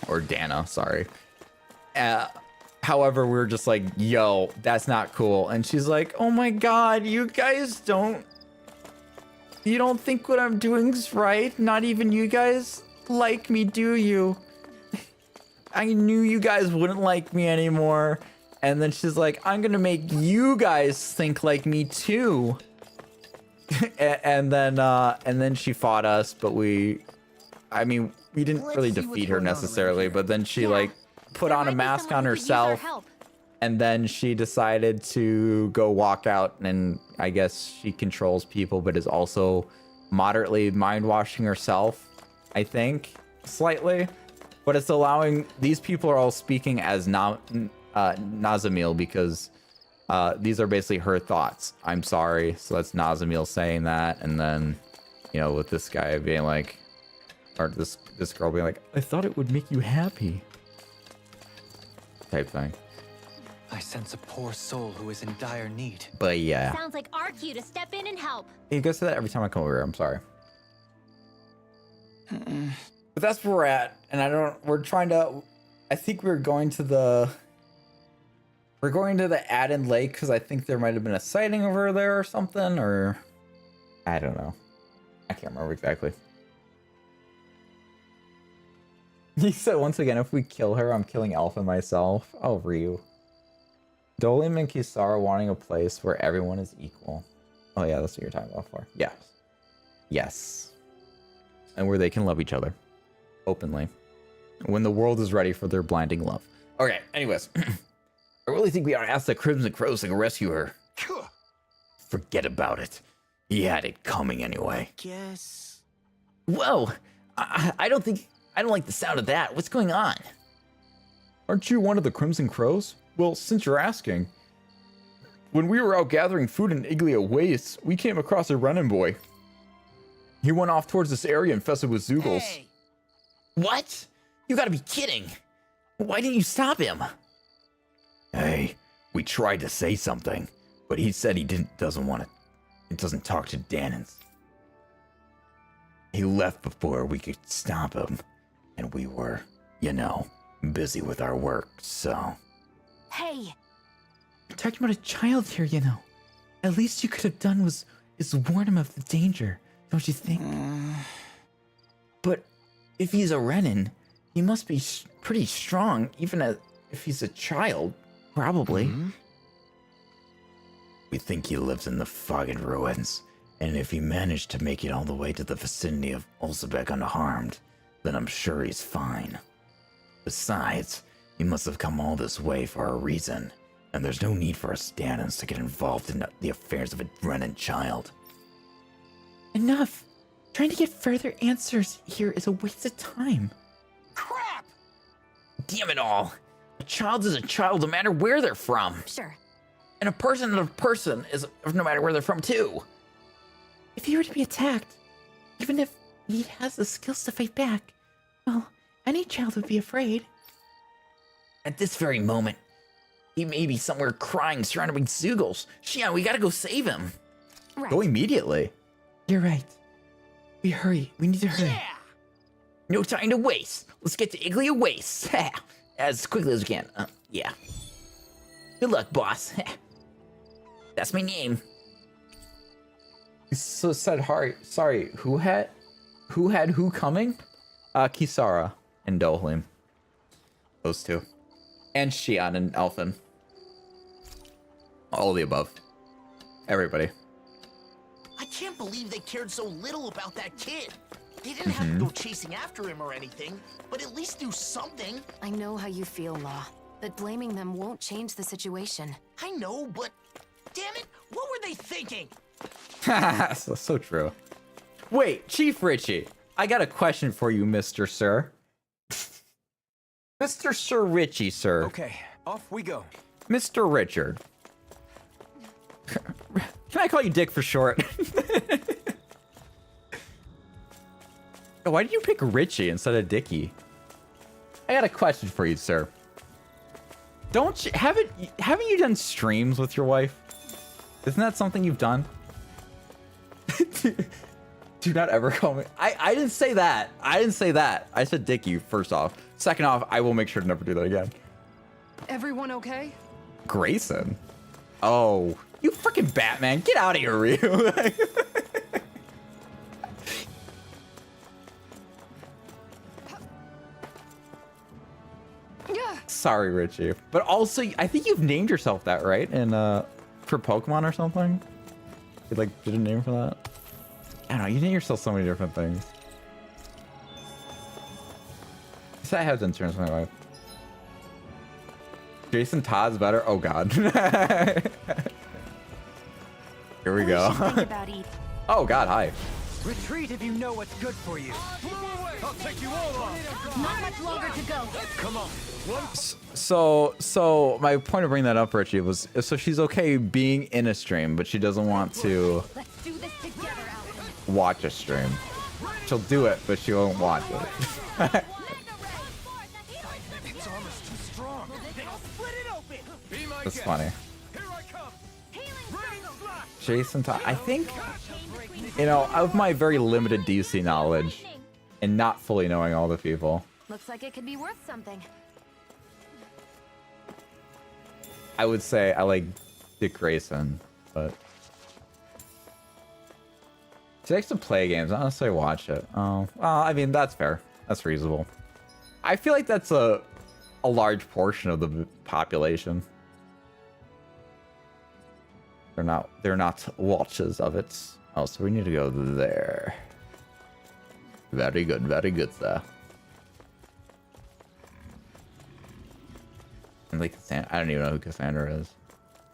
Or Dana, sorry. However, we were just like, yo, that's not cool. And she's like, oh my god, you guys don't think what I'm doing is right? Not even you guys like me, do you? I knew you guys wouldn't like me anymore. And then she's like, I'm gonna make you guys think like me too. and then she fought us, but we didn't really defeat her necessarily, but then she like put on a mask on herself And then she decided to go walk out, and I guess she controls people, but is also moderately mind washing herself, I think, slightly. But it's allowing, these people are all speaking as Nazamil because these are basically her thoughts. I'm sorry. So that's Nazamil saying that. And then, you know, with this guy being like, or this girl being like, I thought it would make you happy. Type thing. I sense a poor soul who is in dire need. But yeah. Sounds like our cue to step in and help. You guys say that every time I come over here. I'm sorry. But that's where we're at. And we're trying to, I think we're going to the Adden Lake because I think there might have been a sighting over there or something, or I don't know. I can't remember exactly. He said once again, if we kill her, I'm killing Alpha myself. Oh, Ryu. Dolim and Kisara wanting a place where everyone is equal. Oh yeah, that's what you're talking about for. Yes. Yes. And where they can love each other. Openly. When the world is ready for their blinding love. Okay, anyways. I really think we ought to ask the Crimson Crows to rescue her. Forget about it. He had it coming anyway. Guess. Whoa! I don't like the sound of that. What's going on? Aren't you one of the Crimson Crows? Well, since you're asking, when we were out gathering food in Iglia Wastes, we came across a Renin boy. He went off towards this area infested with Zoogles. Hey. What? You gotta be kidding. Why didn't you stop him? Hey, we tried to say something, but he said he doesn't talk to Danans. He left before we could stop him, and we were, you know, busy with our work, so... Hey! We're talking about a child here, you know. At least you could have done is warn him of the danger, don't you think? But if he's a Renin, he must be pretty strong, even if he's a child, probably. We think he lives in the Foggen Ruins, and if he managed to make it all the way to the vicinity of Ulzebek unharmed, then I'm sure he's fine. Besides, he must have come all this way for a reason, and there's no need for us Danans to get involved in the affairs of a Renin child. Enough! Trying to get further answers here is a waste of time. Crap! Damn it all! A child is a child no matter where they're from. Sure. And a person is no matter where they're from too. If he were to be attacked, even if he has the skills to fight back, well, any child would be afraid. At this very moment, he may be somewhere crying, surrounded by Zoogles. Shion, we gotta go save him. Right. Go immediately. You're right. We need to hurry. Yeah! No time to waste. Let's get to Iglia Waste. As quickly as we can. Yeah. Good luck, boss. That's my name. So said sorry, who had who coming? Kisara and Dolim. Those two. And Shion and Elfin. All of the above. Everybody. I can't believe they cared so little about that kid. They didn't have to go chasing after him or anything, but at least do something. I know how you feel, Law, but blaming them won't change the situation. I know, but damn it, what were they thinking? so true. Wait, Chief Richie, I got a question for you, Mr. Sir. Mr. Sir Richie, sir. Okay, off we go. Mr. Richard. Can I call you Dick for short? Why did you pick Richie instead of Dickie? I got a question for you, sir. Haven't you done streams with your wife? Isn't that something you've done? Do not ever call me. I didn't say that. I said Dickie first off. Second off, I will make sure to never do that again. Everyone okay? Grayson. Oh, you freaking Batman. Get out of here, Ryu. Sorry, Richie. But also, I think you've named yourself that, right? In for Pokemon or something? You like did a name for that? I don't know, you name yourself so many different things. I have done streams with my wife. Jason Todd's better. Oh god. Here we go. Oh god, hi. Retreat if you know what's good for you. I'll take you all on. Not much longer to go. Come on. So my point of bringing that up, Richie, was so she's okay being in a stream, but she doesn't want to Let's do this together, Alvin. watch a stream. She'll do it, but she won't watch it. Its armor's too strong. I'll split it open. Be my That's guest. funny. Here I come. Jason Todd, I think, you know, of my very limited DC knowledge and not fully knowing all the people, Looks like it could be worth something. I would say I like Dick Grayson, but she likes to play games, not necessarily watch it. Oh, well, I mean, that's fair. That's reasonable. I feel like that's a large portion of the population. They're not watchers of it. Oh, so we need to go there. Very good, sir. And like, I don't even know who Cassandra is.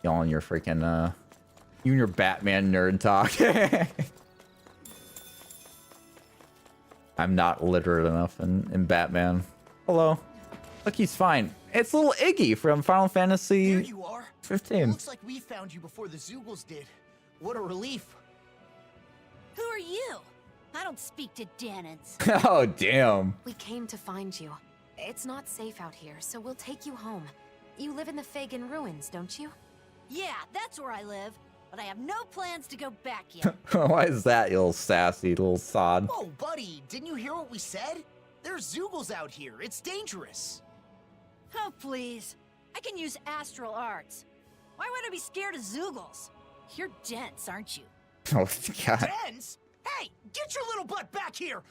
Y'all and your freaking, you and your Batman nerd talk. I'm not literate enough in Batman. Hello. Look, he's fine. It's little Iggy from Final Fantasy There you are. 15. Looks like we found you before the Zoogles did. What a relief. Who are you? I don't speak to Danans. Oh, damn. We came to find you. It's not safe out here, so we'll take you home. You live in the Fagin ruins, don't you? Yeah, that's where I live. But I have no plans to go back yet. Why is that, you little sassy little sod? Oh, buddy, didn't you hear what we said? There's Zoogles out here. It's dangerous. Oh, please. I can use astral arts. Why would I be scared of Zoogles? You're dense, aren't you? Oh, God. Dens? Hey, get your little butt back here!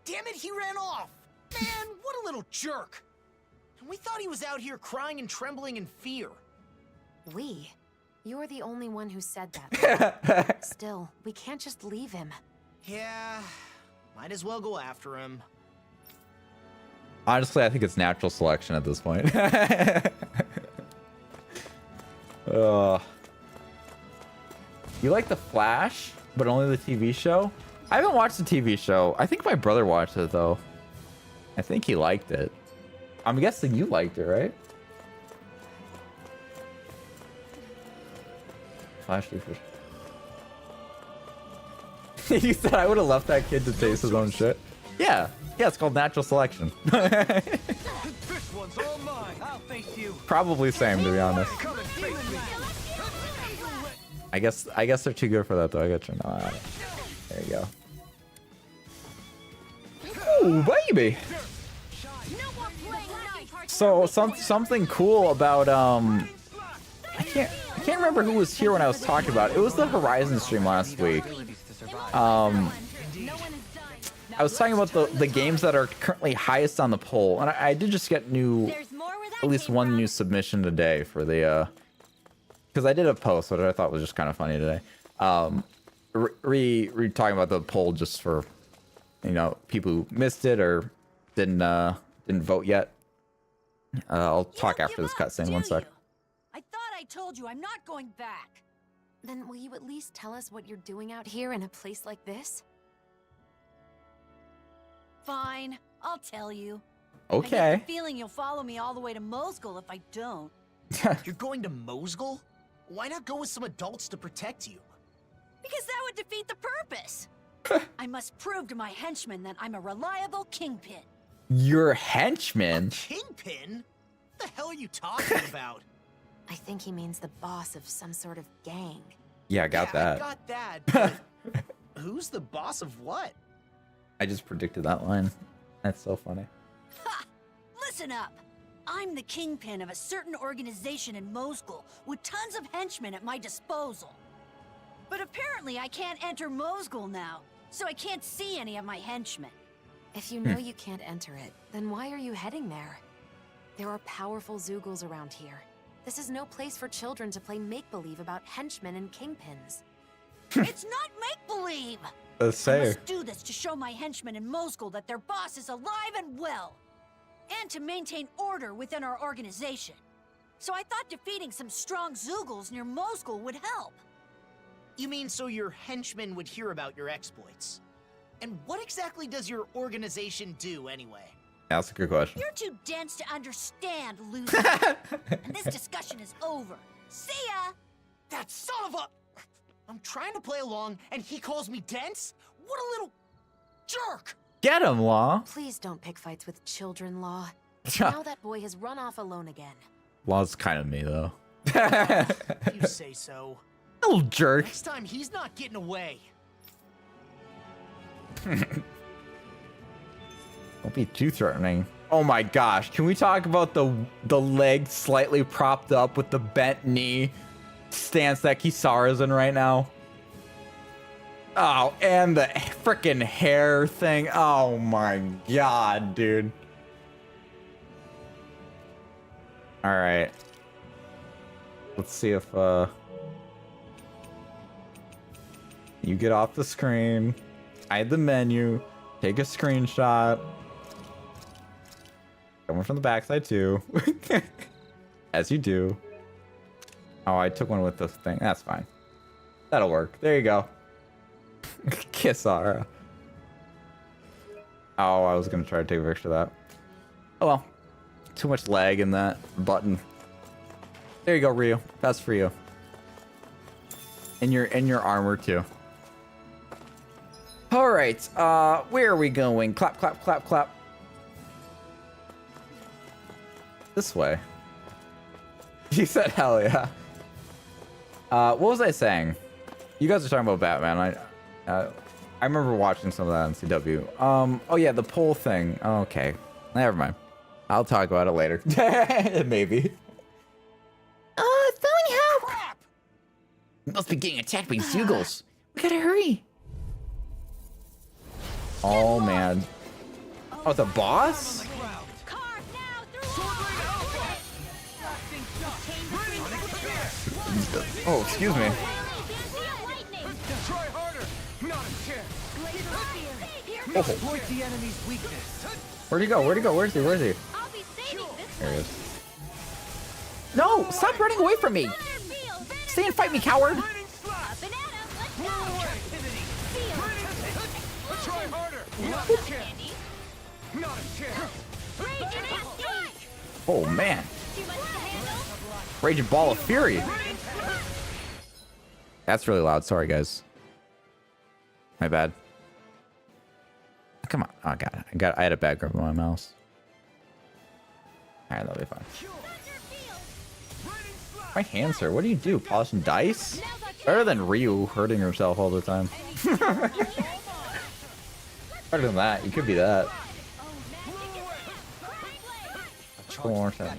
Damn it, he ran off! Man, what a little jerk! We thought he was out here crying and trembling in fear. We? You're the only one who said that. Still, we can't just leave him. Yeah, might as well go after him. Honestly, I think it's natural selection at this point. You like The Flash, but only the TV show? I haven't watched the TV show. I think my brother watched it, though. I think he liked it. I'm guessing you liked it, right? Flash Fish. You said I would have left that kid to taste his own shit. Yeah, it's called natural selection. This one's all mine. I'll face you. Probably same, to be honest. Come and face me. I guess they're too good for that, though. I got you. No, there you go. Ooh, baby. So something cool about I can't remember who was here when I was talking about it. It was the Horizon stream last week. I was talking about the games that are currently highest on the poll, and I did just get at least one new submission today for the because I did a post which I thought was just kind of funny today. Re talking about the poll just for people who missed it or didn't vote yet. I'll talk after this cutscene. One sec. I thought I told you I'm not going back. Then will you at least tell us what you're doing out here in a place like this? Fine, I'll tell you. Okay. I get the feeling you'll follow me all the way to Mosgul if I don't. You're going to Mosgul? Why not go with some adults to protect you? Because that would defeat the purpose. I must prove to my henchmen that I'm a reliable kingpin. Your henchman? Kingpin? What the hell are you talking about? I think he means the boss of some sort of gang. Yeah, I got that. I got that. But who's the boss of what? I just predicted that line. That's so funny. Ha! Listen up. I'm the kingpin of a certain organization in Mosgul with tons of henchmen at my disposal. But apparently I can't enter Mosgul now, so I can't see any of my henchmen. If you know you can't enter it, then why are you heading there? There are powerful Zoogles around here. This is no place for children to play make-believe about henchmen and kingpins. It's not make-believe! Let's I say. must do this to show my henchmen in Mosgul that their boss is alive and well, and to maintain order within our organization. So I thought defeating some strong Zoogles near Mosgul would help. You mean so your henchmen would hear about your exploits? And what exactly does your organization do, anyway? That's a good question. You're too dense to understand, loser. And this discussion is over. See ya! That son of a... I'm trying to play along, and he calls me dense? What a little... jerk! Get him, Law. Please don't pick fights with children, Law. Now that boy has run off alone again. Law's kind of me, though. You say so. Little jerk. Next time, he's not getting away. Don't be too threatening. Oh my gosh, can we talk about the leg slightly propped up with the bent knee stance that Kisara's in right now? Oh, and the freaking hair thing. Oh my god, dude. All right. Let's see if you get off the screen, hide the menu, take a screenshot. Coming from the backside too. As you do. Oh, I took one with the thing. That's fine. That'll work. There you go. Kisara. Oh, I was gonna try to take a picture of that. Oh well. Too much lag in that button. There you go, Ryu. That's for you. And your armor too. Alright, where are we going? Clap, clap, clap, clap. This way. He said hell yeah. What was I saying? You guys are talking about Batman. I remember watching some of that on CW. Oh yeah, the pole thing. Oh, okay. Never mind. I'll talk about it later. Maybe. Phone help! We must be getting attacked by Zoogles. We gotta hurry. Oh man. Oh, the boss? Oh, excuse me. Oh. Where'd he go? Where'd he go? Where's he? Where's he? There he is. No! Stop running away from me! Stay and fight me, coward! Oh man. Raging Ball of Fury. That's really loud. Sorry, guys. My bad. Come on. Oh god. I had a bad grip on my mouse. Alright, that'll be fine. My hands hurt. What do you do? Polishing dice? Better than Ryu hurting herself all the time. Better than that. You could be that.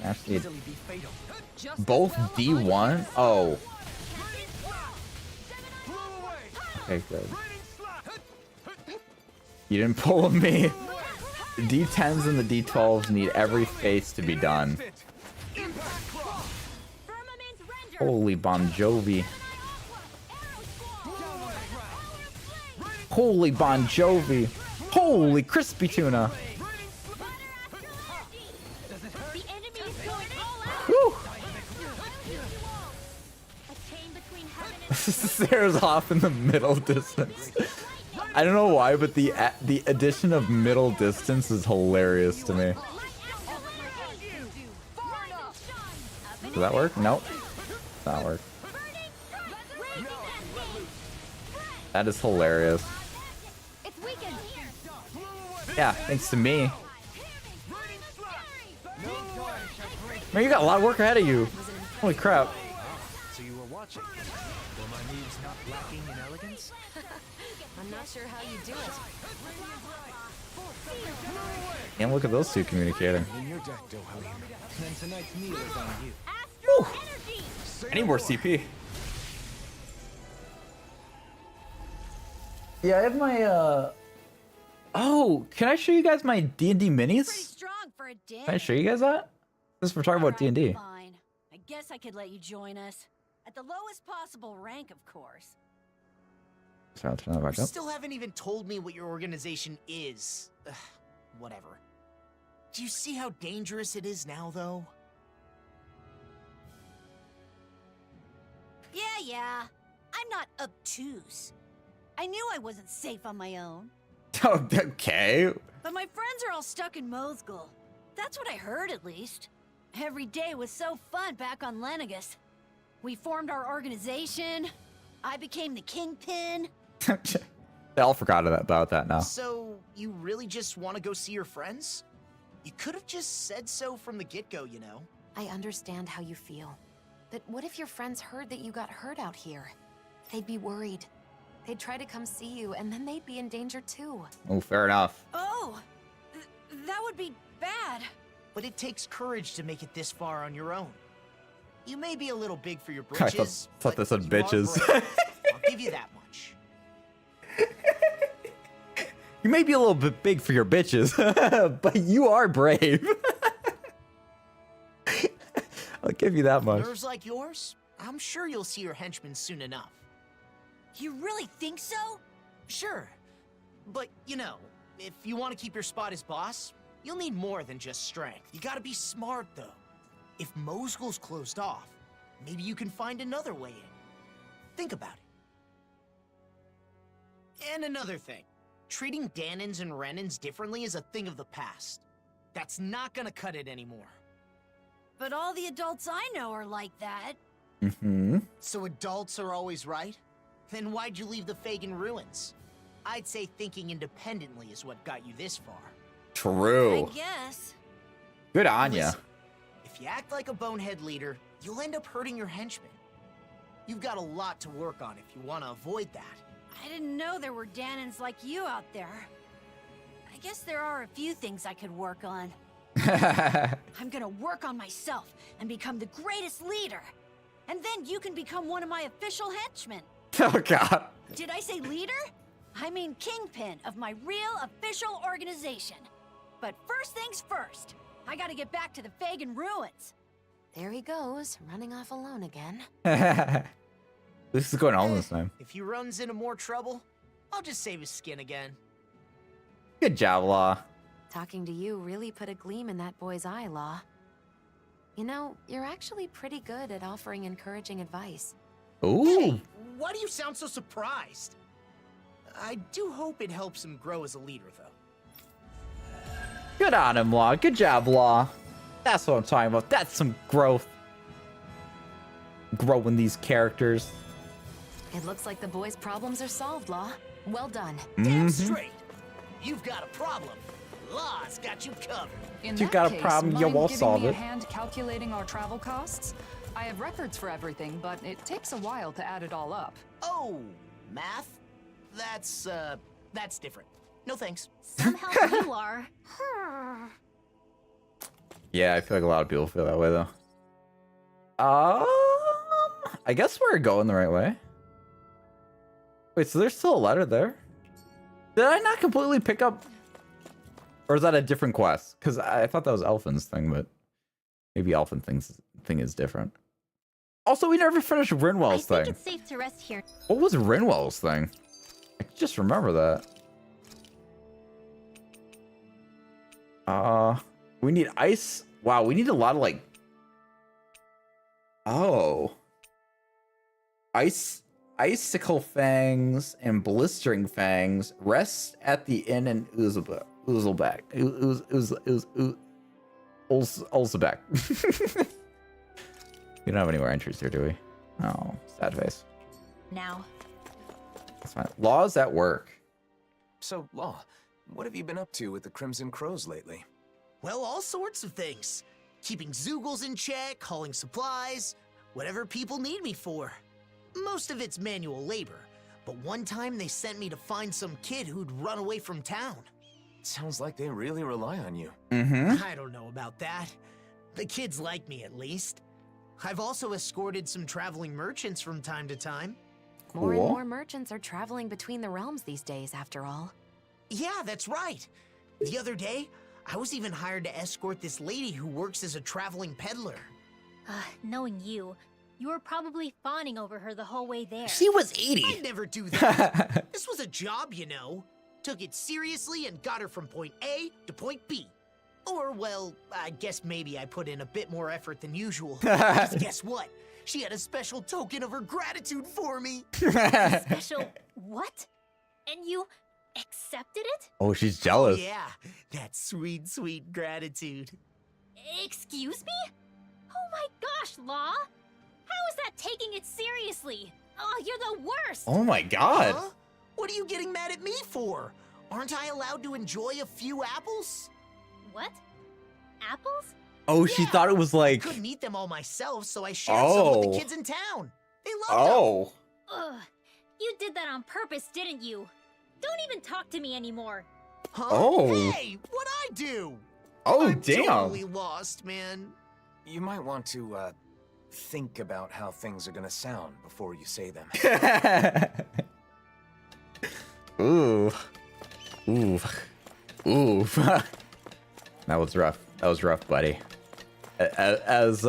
Actually, both D1? Oh. Okay, good. You didn't pull me. The D10s and the D12s need every face to be done. Holy Bon Jovi. Holy Bon Jovi. Holy crispy tuna. Whew. Sarah's off in the middle distance. I don't know why, but the addition of middle distance is hilarious to me. Does that work? Nope. Does not work. That is hilarious. Yeah, thanks to me. Man, you got a lot of work ahead of you. Holy crap. So you were watching. Were my moves not lacking in elegance? I'm not sure how you do it. And look at those two communicating. In your deck, Dohalim. Then tonight's meal is on you. Whew. I need more CP. Yeah, I have my oh, can I show you guys my D&D minis? Can I show you guys that? This is for talking about D&D. Fine. I guess I could let you join us. At the lowest possible rank, of course. So I'll turn that back You up. still haven't even told me what your organization is. Ugh, whatever. Do you see how dangerous it is now, though? yeah. I'm not obtuse. I knew I wasn't safe on my own. Okay. But my friends are all stuck in Mosgul. That's what I heard, at least. Every day was so fun back on Lenegus. We formed our organization. I became the Kingpin. They all forgot about that now. So, you really just want to go see your friends? You could have just said so from the get-go, you know? I understand how you feel. But what if your friends heard that you got hurt out here? They'd be worried. They'd try to come see you, and then they'd be in danger too. Oh, fair enough. Oh, that would be bad. But it takes courage to make it this far on your own. You may be a little big for your I britches. thought they said but you are bitches. brave. I'll give you that much. You may be a little bit big for your bitches, but you are brave. I'll give you that much. Nerves like yours? I'm sure you'll see your henchmen soon enough. You really think so? Sure. But, you know, if you want to keep your spot as boss, you'll need more than just strength. You gotta be smart, though. If Mosgul's closed off, maybe you can find another way in. Think about it. And another thing. Treating Danins and Renins differently is a thing of the past. That's not gonna cut it anymore. But all the adults I know are like that. Mm-hmm. So adults are always right? Then why'd you leave the Fagin ruins? I'd say thinking independently is what got you this far. True. I guess. Good on ya. Listen, if you act like a bonehead leader, you'll end up hurting your henchmen. You've got a lot to work on if you want to avoid that. I didn't know there were Danins like you out there. I guess there are a few things I could work on. I'm gonna work on myself and become the greatest leader. And then you can become one of my official henchmen. Oh, God. Did I say leader? I mean kingpin of my real official organization. But first things first, I gotta get back to the Fagin ruins. There he goes, running off alone again. This is going on this time. If he runs into more trouble, I'll just save his skin again. Good job, Law. Talking to you really put a gleam in that boy's eye, Law. You know, you're actually pretty good at offering encouraging advice. Ooh. Hey, why do you sound so surprised? I do hope it helps him grow as a leader, though. Good on him, Law. Good job, Law. That's what I'm talking about. That's some growth. Growing these characters. It looks like the boy's problems are solved, Law. Well done. Damn straight. You've got a problem. Law's got you covered. In You that got a case, problem, you mind will giving solve me a it. hand calculating our travel costs? I have records for everything, but it takes a while to add it all up. Oh, math? That's different. No thanks. Some help you are. Yeah, I feel like a lot of people feel that way, though. I guess we're going the right way. Wait, so there's still a letter there? Did I not completely pick up? Or is that a different quest? Because I thought that was Elfin's thing, but maybe Elfin thing is different. Also, we never finished Rinwell's thing. it's safe to rest here. What was Rinwell's thing? I just remember that. We need ice. Wow, we need a lot of like. Oh. Icicle fangs and blistering fangs rest at the inn in Uzebek. Ulzebek. We don't have anywhere entries here, do we? Oh, sad face. Now. That's fine. Law's at work. So, Law, what have you been up to with the Crimson Crows lately? Well, all sorts of things. Keeping Zoogles in check, hauling supplies, whatever people need me for. Most of it's manual labor, but one time they sent me to find some kid who'd run away from town. Sounds like they really rely on you. Mm-hmm. I don't know about that. The kids like me, at least. I've also escorted some traveling merchants from time to time. More and Cool. more merchants are traveling between the realms these days, after all. Yeah, that's right. The other day, I was even hired to escort this lady who works as a traveling peddler. Knowing you were probably fawning over her the whole way there. She was 80. I'd never do that. This was a job, you know. Took it seriously and got her from point A to point B. Or, well, I guess maybe I put in a bit more effort than usual. Because guess what? She had a special token of her gratitude for me. Special what? And you accepted it? Oh, she's jealous. Oh, yeah, that sweet, sweet gratitude. Excuse me? Oh my gosh, Law! How is that taking it seriously? Oh, you're the worst! Oh my god. Huh? What are you getting mad at me for? Aren't I allowed to enjoy a few apples? What? Apples? Oh, she thought it was like... I couldn't eat them all myself, so I shared some with the kids in town. They loved them. Ugh. You did that on purpose, didn't you? Don't even talk to me anymore. Huh? Oh. Hey, what'd I do? Oh, I'm damn. totally lost, man. You might want to, think about how things are gonna sound before you say them. Ooh. Ooh. Ooh. That was rough. That was rough, buddy. As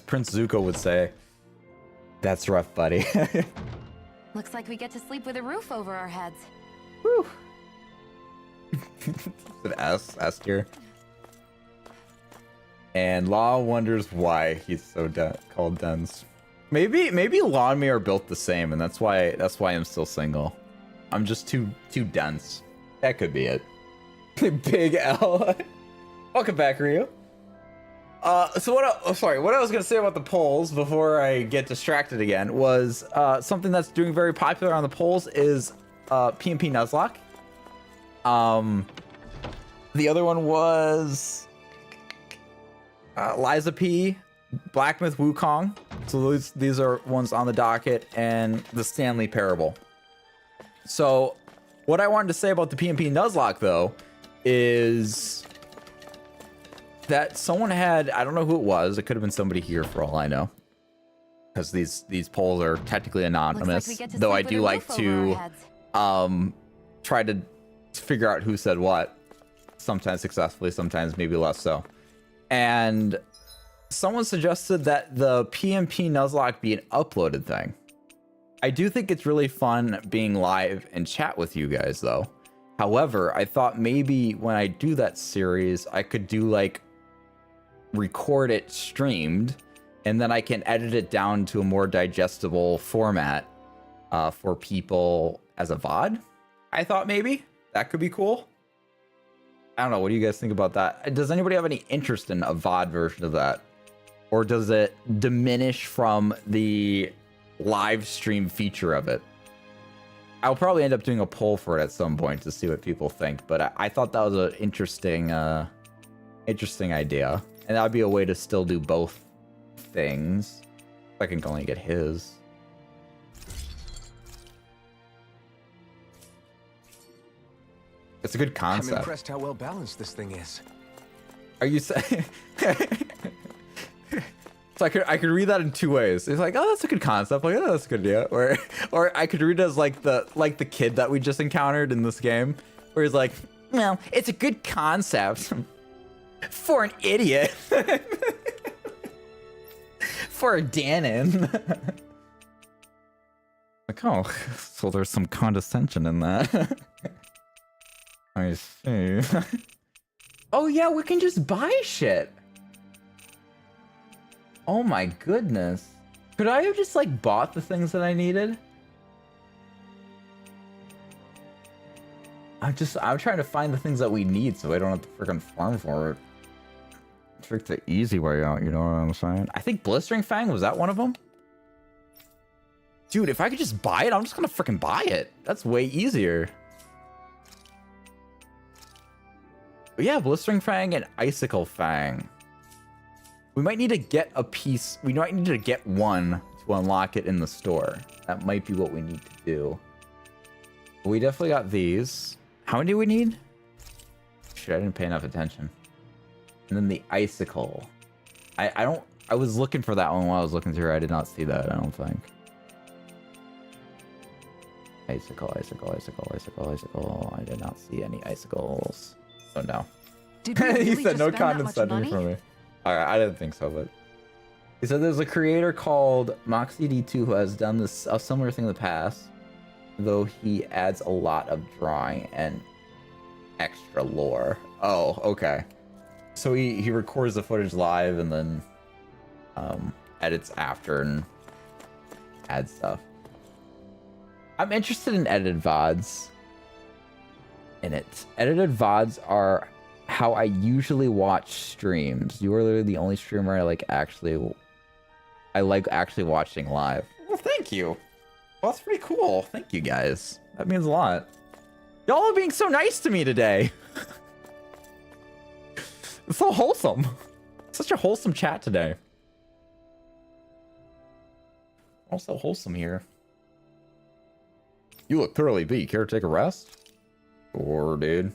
Prince Zuko would say, that's rough, buddy. Looks like we get to sleep with a roof over our heads. Whew. An S tier. And Law wonders why he's so called dense. Maybe Law and me are built the same, and that's why I'm still single. I'm just too dense. That could be it. Big L. Welcome back, Ryu. So what I was gonna say about the polls before I get distracted again was something that's doing very popular on the polls is PMP Nuzlocke. The other one was Liza P, Black Myth Wukong. So these are ones on the docket, and the Stanley Parable. So what I wanted to say about the PMP Nuzlocke though is that someone had, I don't know who it was, it could have been somebody here for all I know, because these polls are technically anonymous, like though I do like to try to figure out who said what, sometimes successfully, sometimes maybe less so. And someone suggested that the PMP Nuzlocke be an uploaded thing. I do think it's really fun being live and chat with you guys though. However, I thought maybe when I do that series, I could do like record it streamed, and then I can edit it down to a more digestible format for people as a VOD. I thought maybe that could be cool. I don't know. What do you guys think about that? Does anybody have any interest in a VOD version of that? Or does it diminish from the live stream feature of it? I'll probably end up doing a poll for it at some point to see what people think, but I thought that was an interesting idea. And that'd be a way to still do both things. I can only get his. It's a good concept. I'm impressed how well balanced this thing is. Are you saying? So I could read that in two ways. It's like, oh, that's a good concept. Like, oh, that's a good idea. Or I could read it as like the kid that we just encountered in this game, where he's like, well, it's a good concept for an idiot. For a Danon. Like, oh, so there's some condescension in that. I see. Oh yeah, we can just buy shit. Oh my goodness. Could I have just like bought the things that I needed? I'm trying to find the things that we need so I don't have to freaking farm for it. Trick the easy way out, you know what I'm saying? I think Blistering Fang, was that one of them? Dude, if I could just buy it, I'm just gonna freaking buy it. That's way easier. But yeah, Blistering Fang and Icicle Fang. We might need to get a piece. We might need to get one to unlock it in the store. That might be what we need to do. We definitely got these. How many do we need? Shit, I didn't pay enough attention. And then the Icicle. I was looking for that one while I was looking through. I did not see that, I don't think. Icicle. I did not see any icicles. Oh no. Did we really He said just no spend that much condescension money? from me. Alright, I didn't think so, but he said there's a creator called MoxieD2 who has done this a similar thing in the past, though he adds a lot of drawing and extra lore. Oh, okay. So he records the footage live and then edits after and adds stuff. I'm interested in edited VODs. In it. Edited VODs are how I usually watch streams. You are literally the only streamer I like actually watching live. Well, thank you. Well, that's pretty cool. Thank you guys. That means a lot. Y'all are being so nice to me today. It's so wholesome. Such a wholesome chat today. Also wholesome here. You look thoroughly beat. Care to take a rest? Or, dude.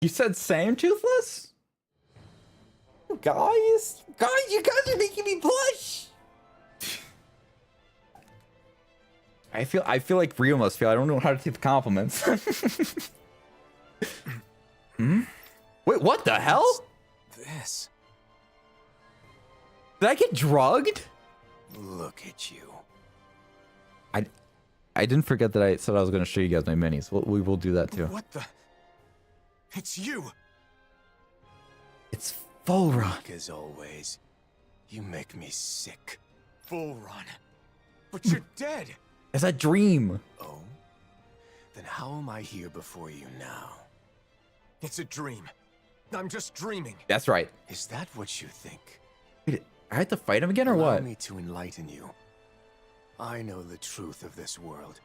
You said same, Toothless? Guys, you guys are making me blush. I feel like Rio must feel. I don't know how to take the compliments. Wait, what the hell? This. Did I get drugged? Look at you. I didn't forget that I said I was going to show you guys my minis. We will do that too. What the? It's you. It's Full Run. Like as always, you make me sick. Full Run. But you're dead. It's a dream. Oh? Then how am I here before you now? It's a dream. I'm just dreaming. That's right. Is that what you think? Wait, I have to fight him again or Allow what? me to enlighten you. I know the truth of this world.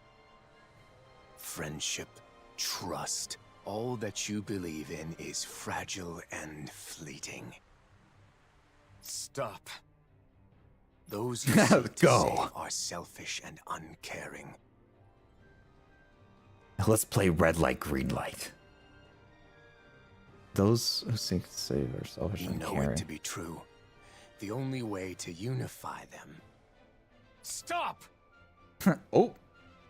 Friendship, trust, all that you believe in is fragile and fleeting. Stop. Those you seek to Go. save are selfish and uncaring. Let's play red light, green light. Those who seek to save are selfish You and know caring. it to be true. The only way to unify them Stop! Oh.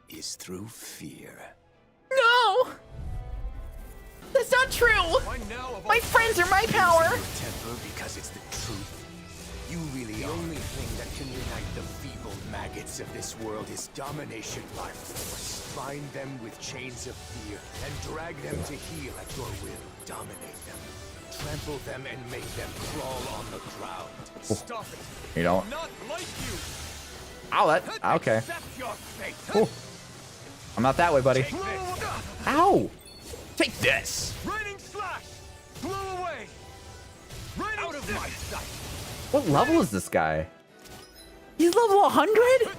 is through fear. No! That's not true! My friends are my power! Temper because it's the truth. You really are. The only thing that can unite the feeble maggots of this world is domination by force. Bind them with chains of fear and drag them to heel at your will. Dominate them. Trample them and make them crawl on the ground. Stop it! You don't. Not like you! Ow, that. Okay. Accept your fate! Oh. I'm not that way, buddy. Take this! Ow! Take this! Raining slash! Blow away! Raining out of my sight! What level is this guy? He's level 100?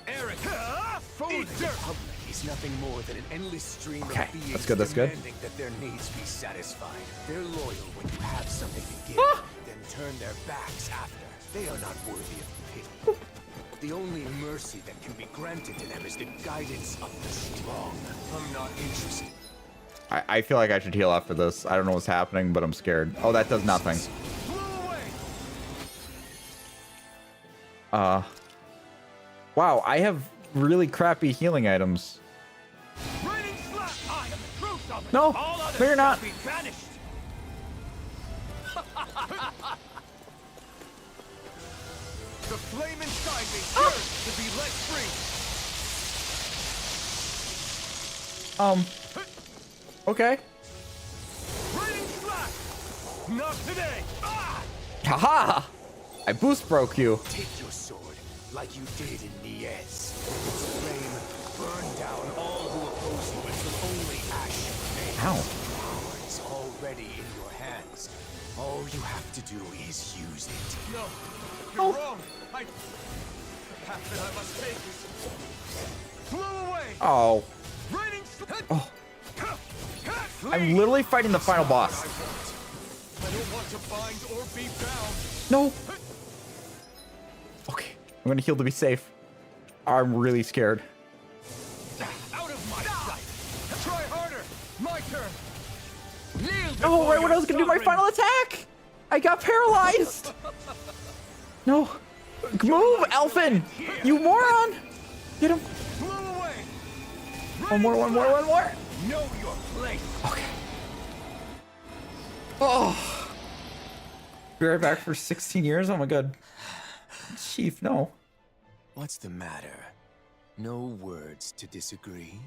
Eric! Eat dirt! Is nothing more than an endless stream Okay, of beings that's good, that's good. demanding that their needs be satisfied. They're loyal when you have something to give, then turn their backs after. They are not worthy of pity. The only mercy that can be granted to them is the guidance of the strong. I'm not interested. I feel like I should heal after this. I don't know what's happening, but I'm scared. Oh, that does nothing. Wow, I have really crappy healing items. No, no, you're not. The flame inside me yearns to be let free. Okay. Raining slash! Not today! Ah! Haha! I boost broke you. Take your sword, like you did in Niez. Its flame burn down all who oppose you until only ash remains. Ow. Power is already in your hands. All you have to do is use it. No, you're wrong. The path that I must take is blow away. Oh. Raining Oh. I'm literally fighting the final boss. I don't want to bind or be bound. No. Okay, I'm gonna heal to be safe. I'm really scared. Out of my sight. Try harder. My turn. Oh, right when I was gonna do my final attack! I got paralyzed! No. Move, Elfin! You moron! Get him. One more. Know your place. Okay. Oh. Be right back for 16 years? Oh my god. Chief, no. What's the matter? No words to disagree?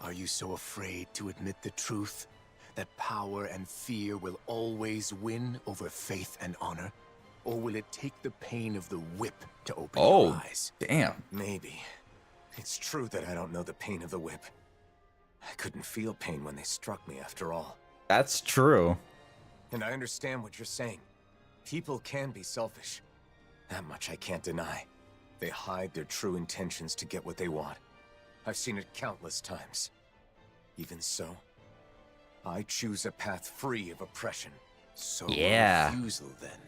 Are you so afraid to admit the truth? That power and fear will always win over faith and honor? Or will it take the pain of the whip to open your eyes? Damn. Maybe. It's true that I don't know the pain of the whip. I couldn't feel pain when they struck me after all. That's true. And I understand what you're saying. People can be selfish. That much I can't deny. They hide their true intentions to get what they want. I've seen it countless times. Even so, I choose a path free of oppression. So Yeah. a refusal then.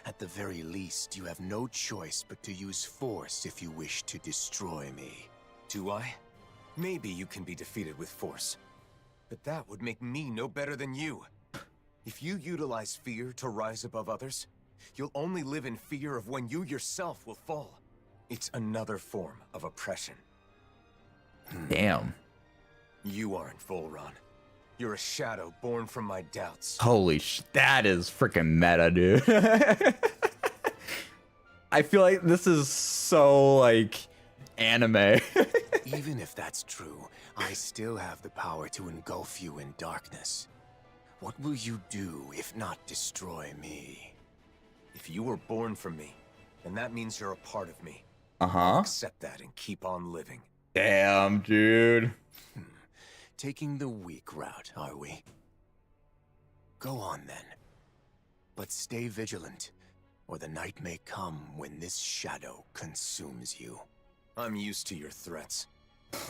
At the very least, you have no choice but to use force if you wish to destroy me. Do I? Maybe you can be defeated with force. But that would make me no better than you. If you utilize fear to rise above others, you'll only live in fear of when you yourself will fall. It's another form of oppression. Damn. You aren't Volron. You're a shadow born from my doubts. Holy that is freaking meta, dude. I feel like this is so, like, anime. Even if that's true, I still have the power to engulf you in darkness. What will you do if not destroy me? If you were born from me, then that means you're a part of me. Uh-huh. Accept that and keep on living. Damn, dude. Taking the weak route, are we? Go on then. But stay vigilant, or the night may come when this shadow consumes you. I'm used to your threats.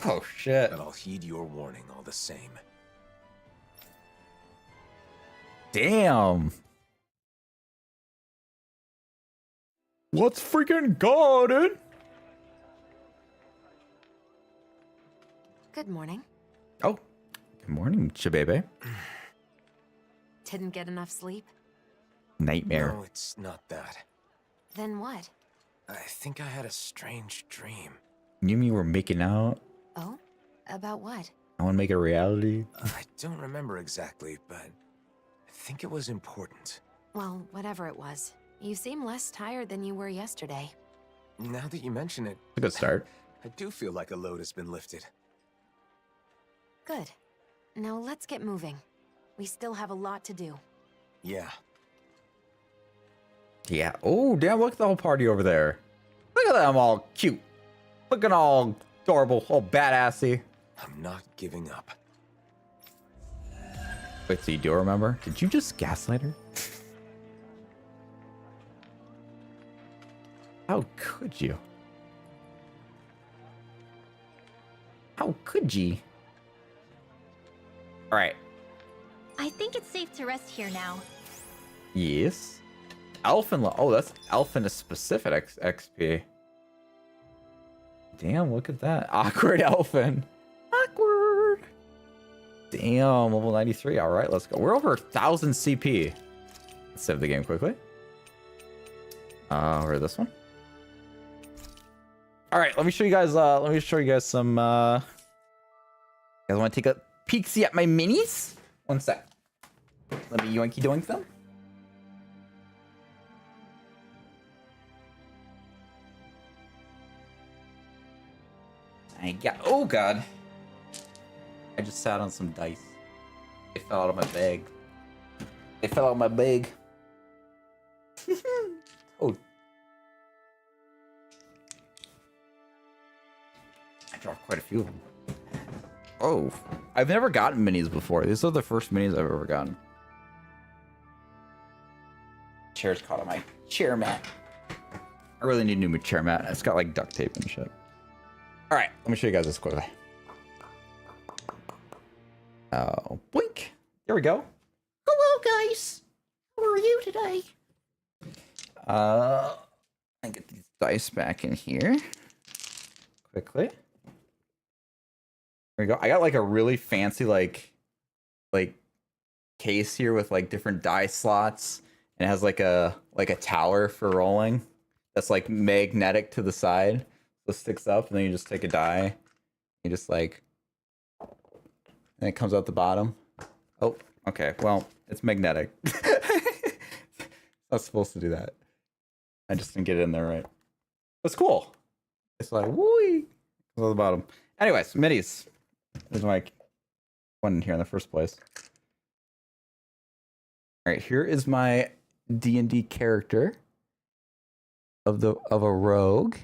Oh, shit. But I'll heed your warning all the same. Damn. Let's freaking go, dude. Good morning. Oh, good morning, Shabebe. Didn't get enough sleep? Nightmare. No, it's not that. Then what? I think I had a strange dream. You mean we're making out? Oh? About what? I want to make it a reality. I don't remember exactly, but I think it was important. Well, whatever it was. You seem less tired than you were yesterday. Now that you mention it, It's a good start. I do feel like a load has been lifted. Good. Now let's get moving. We still have a lot to do. Yeah. Yeah. Oh, damn, look at the whole party over there. Look at them all cute. Looking all adorable, all badassy. I'm not giving up. Wait, so you do remember? Did you just gaslight her? How could you? How could ye? All right. I think it's safe to rest here now. Yes. Elfin. Oh, that's Elfin is specific XP. Damn, look at that. Awkward Elfin. Awkward. Damn, level 93. All right, let's go. We're over 1,000 CP. Let's save the game quickly. Or this one. All right, let me show you guys. Some. You guys want to take a peek-see at my minis? One sec. Let me yoinky doink them. I got. Oh god. I just sat on some dice. They fell out of my bag. They fell out of my bag. Oh. I dropped quite a few of them. Oh. I've never gotten minis before. These are the first minis I've ever gotten. Chair's caught on my chair mat. I really need a new chair mat. It's got like duct tape and shit. All right, let me show you guys this quickly. Oh, blink. There we go. Hello, guys. How are you today? I get these dice back in here quickly. There we go. I got like a really fancy like case here with like different die slots, and it has like a tower for rolling that's like magnetic to the side. So it sticks up, and then you just take a die. You just like, and it comes out the bottom. Oh, okay. Well, it's magnetic. Not supposed to do that. I just didn't get it in there right. It's cool. It's like, whoo, comes out the bottom. Anyways, minis. There's my one in here in the first place. All right, here is my D&D character of a rogue.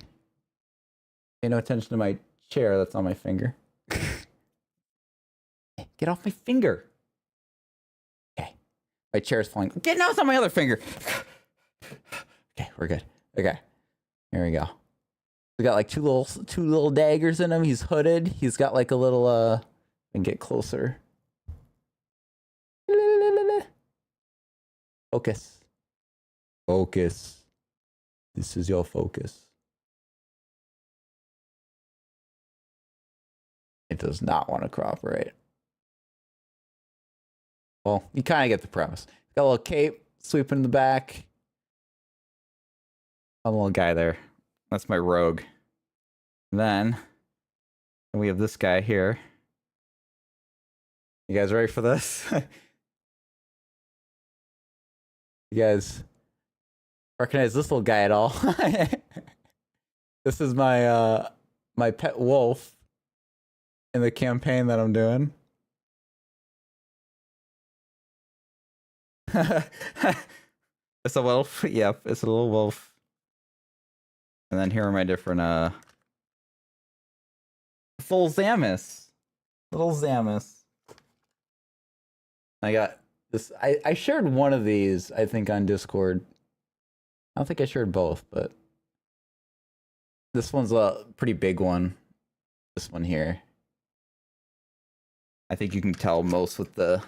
Pay no attention to my chair that's on my finger. Get off my finger. Okay. My chair's falling. Get now, it's on my other finger. Okay, we're good. Okay. Here we go. We got like two little daggers in him. He's hooded. He's got like a little and get closer. Focus. Focus. This is your focus. It does not want to cooperate. Well, you kind of get the premise. Got a little cape sweeping in the back. A little guy there. That's my rogue. And then we have this guy here. You guys ready for this? You guys recognize this little guy at all? This is my my pet wolf in the campaign that I'm doing. It's a wolf. Yep, it's a little wolf. And then here are my different full Zamus. Little Zamus. I got this. I shared one of these, I think, on Discord. I don't think I shared both, but this one's a pretty big one. This one here. I think you can tell most with the...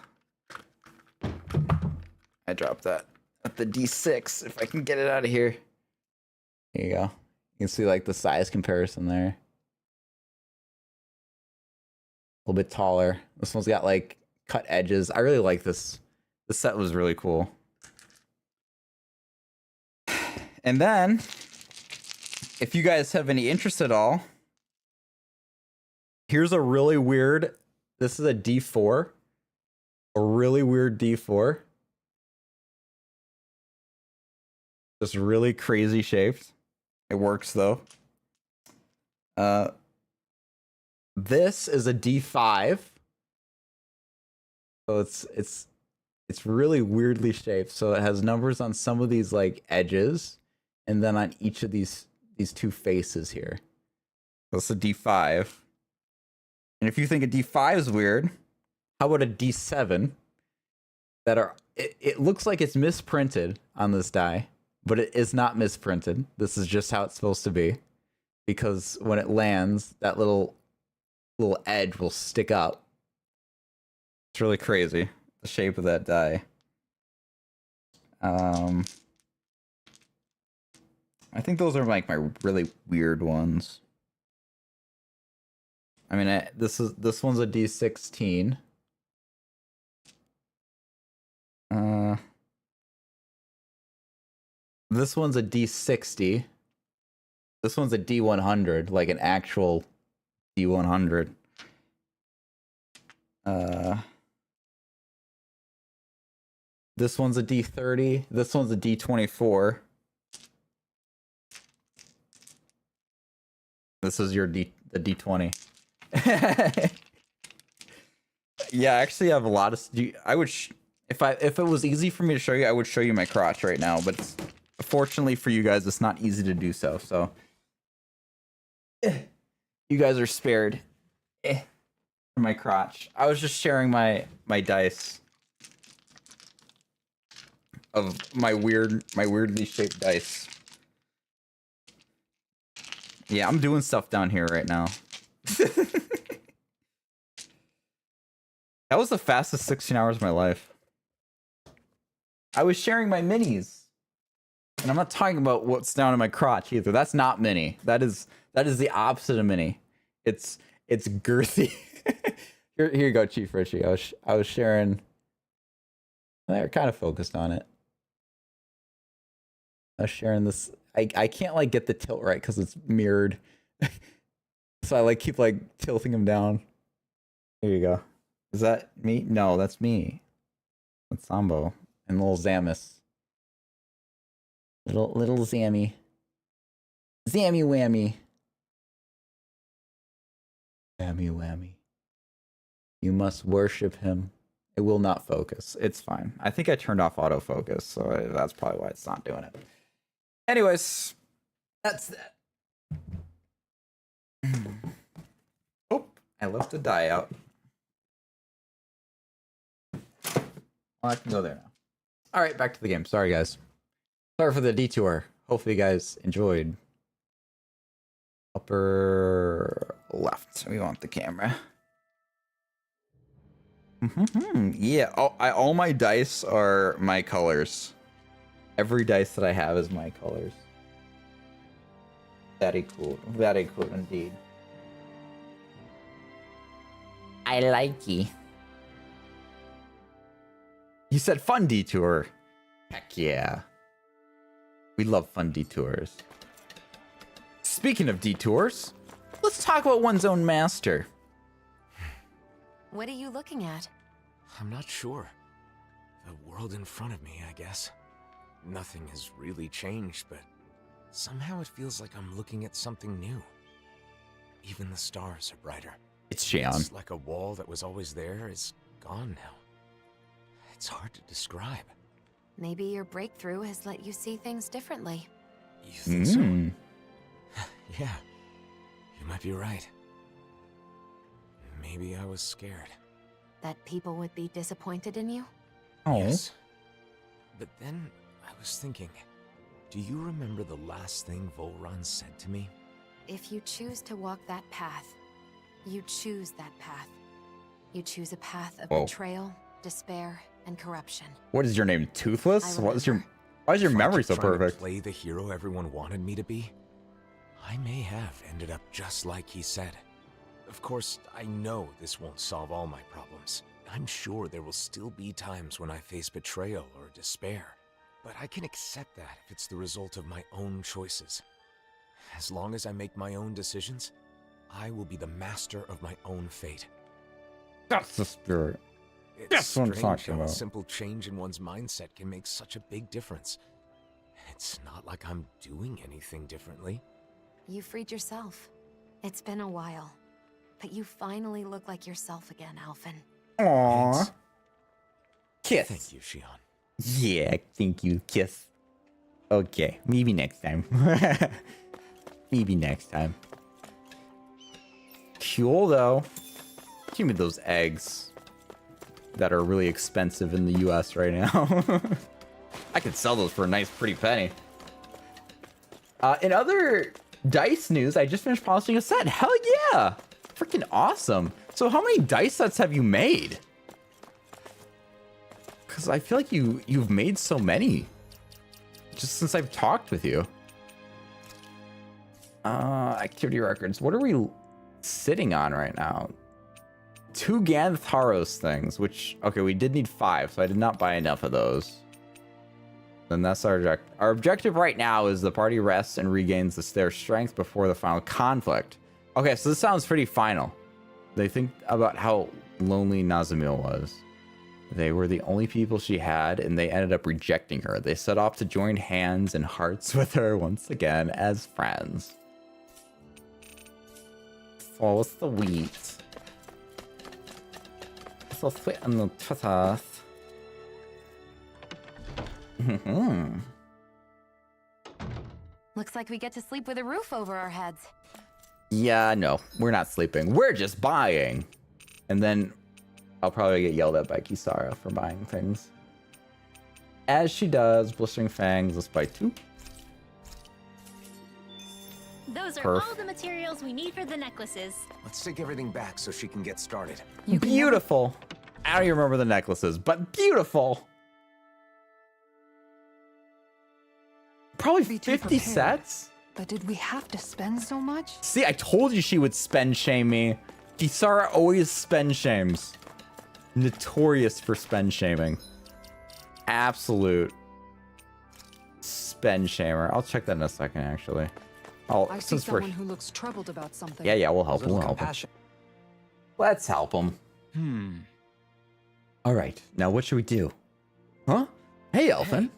I dropped that at the D6, if I can get it out of here. There you go. You can see like the size comparison there. A little bit taller. This one's got like cut edges. I really like this. This set was really cool. And then, if you guys have any interest at all, here's a really weird, this is a D4. A really weird D4. Just really crazy shaped. It works though. This is a D5. So it's really weirdly shaped. So it has numbers on some of these like edges, and then on each of these two faces here. That's a D5. And if you think a D5 is weird, how about a D7? That are it looks like it's misprinted on this die, but it is not misprinted. This is just how it's supposed to be, because when it lands, that little edge will stick up. It's really crazy, the shape of that die. I think those are like my really weird ones. I mean, this one's a D16. This one's a D60. This one's a D100, like an actual D100. This one's a D30. This one's a D24. This is your the D20. Yeah, I actually have a lot of. I would if it was easy for me to show you, I would show you my crotch right now. But fortunately for you guys, it's not easy to do so. So you guys are spared for my crotch. I was just sharing my dice of my weirdly shaped dice. Yeah, I'm doing stuff down here right now. That was the fastest 16 hours of my life. I was sharing my minis. And I'm not talking about what's down in my crotch either. That's not mini. That is the opposite of mini. It's girthy. Here you go, Chief Richie. I was sharing. They're kind of focused on it. I was sharing this. I can't like get the tilt right because it's mirrored. So I like keep like tilting them down. Here you go. Is that me? No, that's me. That's Sambo and little Zamus. Little Zammy. Zammy whammy. Whammy whammy. You must worship him. It will not focus. It's fine. I think I turned off autofocus, so that's probably why it's not doing it. Anyways, that's that. Oh, I left a die out. Well, I can go there now. All right, back to the game. Sorry, guys. Sorry for the detour. Hopefully you guys enjoyed. Upper left. We want the camera. Yeah, all my dice are my colors. Every dice that I have is my colors. Very cool. Very cool indeed. I like you. You said fun detour. Heck yeah. We love fun detours. Speaking of detours, let's talk about one's own master. What are you looking at? I'm not sure. The world in front of me, I guess. Nothing has really changed, but somehow it feels like I'm looking at something new. Even the stars are brighter. It's Xian. It's like a wall that was always there is gone now. It's hard to describe. Maybe your breakthrough has let you see things differently. You think so? Yeah, you might be right. Maybe I was scared. That people would be disappointed in you? Oh. Yes. But then I was thinking, do you remember the last thing Volron said to me? If you choose to walk that path, you choose that path. You choose a path of betrayal, despair, and corruption. What is your name? Toothless? Why is your memory so perfect? To play the hero everyone wanted me to be? I may have ended up just like he said. Of course, I know this won't solve all my problems. I'm sure there will still be times when I face betrayal or despair. But I can accept that if it's the result of my own choices. As long as I make my own decisions, I will be the master of my own fate. That's the spirit. It's That's what I'm strange talking how a about. simple change in one's mindset can make such a big difference. It's not like I'm doing anything differently. You freed yourself. It's been a while, but you finally look like yourself again, Alphen. Aww. Thanks. Kiss. Thank you, Xian. Yeah, thank you. Kiss. Okay, maybe next time. Maybe next time. Cool, though. Give me those eggs that are really expensive in the US right now. I could sell those for a nice, pretty penny. In other dice news, I just finished polishing a set. Hell yeah! Freaking awesome. So how many dice sets have you made? Because I feel like you've made so many just since I've talked with you. Activity records. What are we sitting on right now? 2 Gantharos things, which, okay, we did need 5, so I did not buy enough of those. Then that's our objective. Our objective right now is the party rests and regains their strength before the final conflict. Okay, so this sounds pretty final. They think about how lonely Nazamil was. They were the only people she had, and they ended up rejecting her. They set off to join hands and hearts with her once again as friends. So sweet. So sweet and nutritious. Looks like we get to sleep with a roof over our heads. Yeah, no, we're not sleeping. We're just buying. And then I'll probably get yelled at by Kisara for buying things. As she does, Blistering Fangs, let's buy 2. Those are Perf. all the materials we need for the necklaces. Let's take everything back so she can get started. Beautiful. I don't even remember the necklaces, but beautiful. Probably Be too 50 prepared. sets? But did we have to spend so much? See, I told you she would spend shame me. Kisara always spend shames. Notorious for spend shaming. Absolute spend shamer. I'll check that in a second, actually. I see someone who looks troubled about something. Yeah, we'll help him. We'll help him. Let's help him. All right, now what should we do? Huh? Hey, Elfin.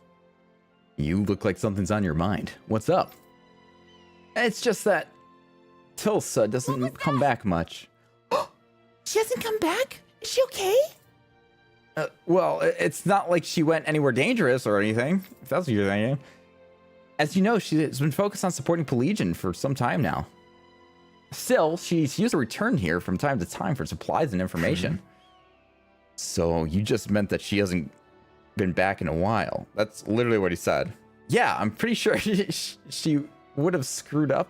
You look like something's on your mind. What's up? It's just that Tilsa doesn't come back much. She hasn't come back? Is she okay? Well, it's not like she went anywhere dangerous or anything, if that's what you're thinking. As you know, she has been focused on supporting Pelagian for some time now. Still, she's used to return here from time to time for supplies and information. So you just meant that she hasn't been back in a while. That's literally what he said. Yeah, I'm pretty sure she would have screwed up.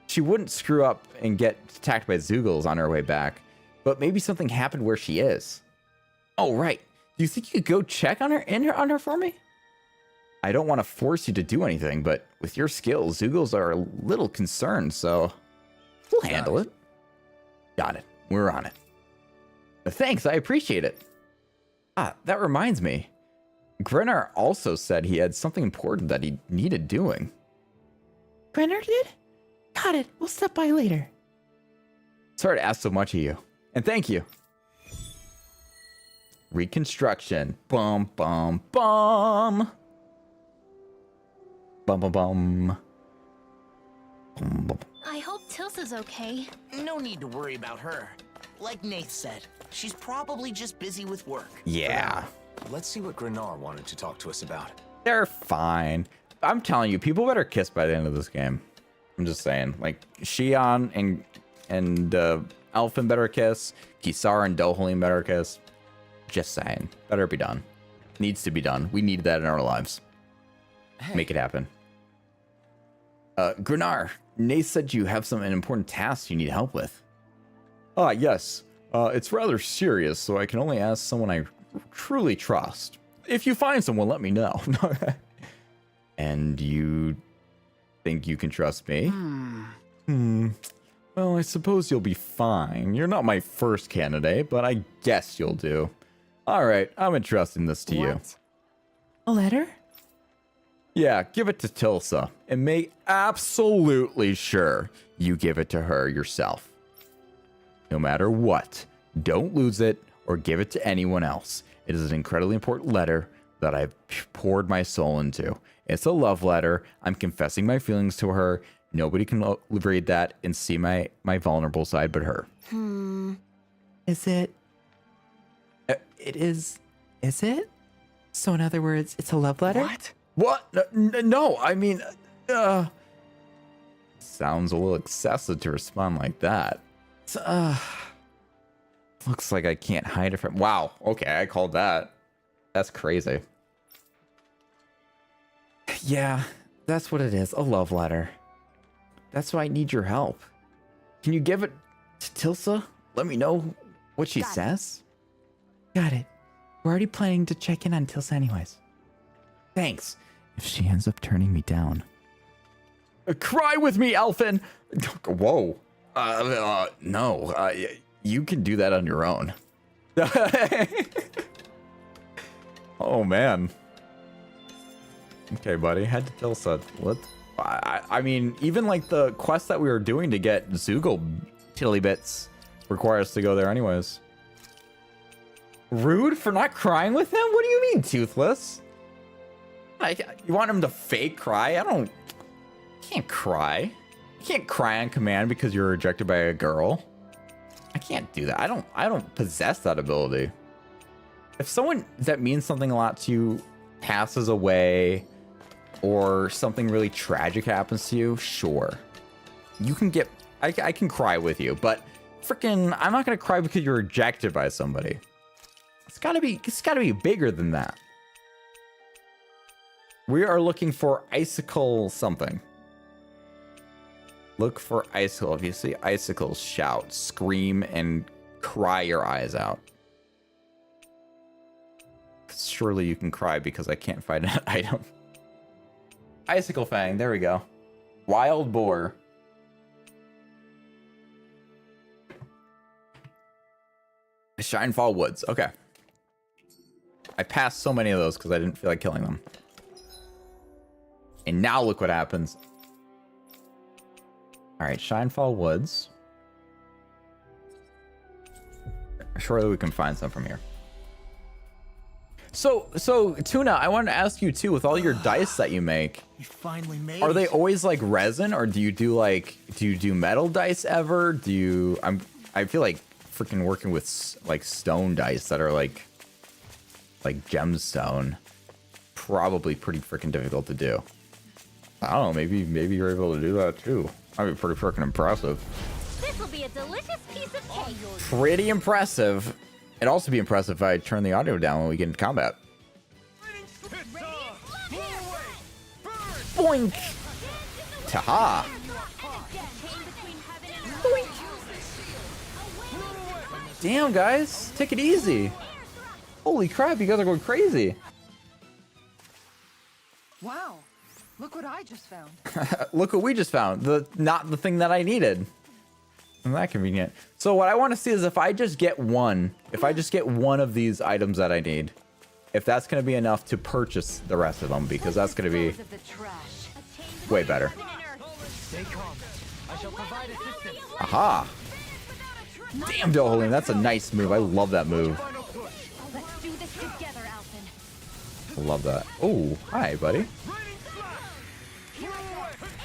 She wouldn't screw up and get attacked by Zoogles on her way back. But maybe something happened where she is. Oh, right. Do you think you could go check on her for me? I don't want to force you to do anything, but with your skills, Zoogles are a little concerned, so we'll handle it. Got it. We're on it. Thanks, I appreciate it. Ah, that reminds me. Grenar also said he had something important that he needed doing. Grenar did? Got it. We'll stop by later. Sorry to ask so much of you. And thank you. Reconstruction. Bum, bum, bum. Bum, bum, bum. Bum, bum. I hope Tilsa's okay. No need to worry about her. Like Nath said, she's probably just busy with work. Yeah. Let's see what Grenar wanted to talk to us about. They're fine. I'm telling you, people better kiss by the end of this game. I'm just saying. Like, Shion and Elfin better kiss. Kisara and Dohalim better kiss. Just saying. Better be done. Needs to be done. We need that in our lives. Hey. Make it happen. Grenar, Nath said you have an important task you need help with. Ah, yes. It's rather serious, so I can only ask someone I truly trust. If you find someone, let me know. And you think you can trust me? Well, I suppose you'll be fine. You're not my first candidate, but I guess you'll do. All right, I'm entrusting this to you. A letter? Yeah, give it to Tilsa, and make absolutely sure you give it to her yourself. No matter what, don't lose it or give it to anyone else. It is an incredibly important letter that I've poured my soul into. It's a love letter. I'm confessing my feelings to her. Nobody can read that and see my vulnerable side but her. Is it? It is. Is it? So in other words, it's a love letter? What? No, I mean, sounds a little excessive to respond like that. Looks like I can't hide it from. Wow. Okay, I called that. That's crazy. Yeah, that's what it is. A love letter. That's why I need your help. Can you give it to Tilsa? Let me know what she says. Got it. We're already planning to check in on Tilsa anyways. Thanks. If she ends up turning me down. Cry with me, Elfin. Whoa. No. You can do that on your own. Oh, man. Okay, buddy. Head to Tilsa. I mean, even like the quest that we were doing to get Zoogle Tilly Bits requires us to go there anyways. Rude for not crying with him? What do you mean, Toothless? You want him to fake cry? Can't cry. You can't cry on command because you're rejected by a girl. I can't do that. I don't possess that ability. If someone that means something a lot to you passes away or something really tragic happens to you, sure. You can get I can cry with you, but freaking I'm not gonna cry because you're rejected by somebody. It's gotta be bigger than that. We are looking for icicle something. Look for icicle. If you see icicles, shout, scream, and cry your eyes out. Surely you can cry because I can't find an item. Icicle Fang, there we go. Wild Boar. Shinefall Woods, okay. I passed so many of those because I didn't feel like killing them. And now look what happens. All right, Shinefall Woods. Surely we can find some from here. So Tuna, I wanted to ask you too, with all your dice that you make, You finally made are it. they always like resin, or do you do metal dice ever? I feel like freaking working with like stone dice that are like gemstone. Probably pretty freaking difficult to do. I don't know, maybe you're able to do that too. That'd be pretty freaking impressive. This will be a delicious piece of cake. Pretty impressive. It'd also be impressive if I turn the audio down when we get into combat. Boink! Taha! Damn, guys, take it easy. Holy crap, you guys are going crazy. Wow, look what I just found. Look what we just found. Not the thing that I needed. Isn't that convenient? So what I want to see is if I just get one of these items that I need, if that's going to be enough to purchase the rest of them, because that's going to be way better. Aha! Damn, Dohalim, that's a nice move. I love that move. Let's do this together, Alphen. I love that. Oh, hi, buddy.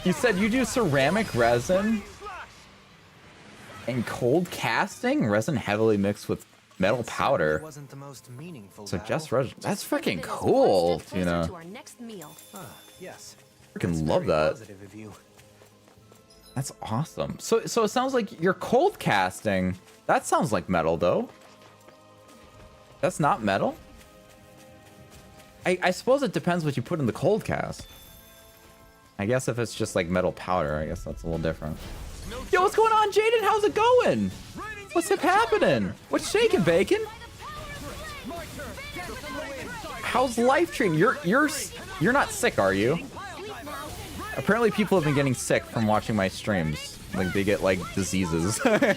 You said you do ceramic resin and cold casting? Resin heavily mixed with metal powder. Wasn't the most meaningful So battle. just resin. That's freaking cool, Tina. Yes. Freaking love that. Positive of you. That's awesome. So it sounds like you're cold casting. That sounds like metal, though. That's not metal? I suppose it depends what you put in the cold cast. I guess if it's just like metal powder, I guess that's a little different. Yo, what's going on, Jaden? How's it going? What's happening? What's shaking, Bacon? How's life treating? You're not sick, are you? Apparently people have been getting sick from watching my streams. Like they get like diseases. so I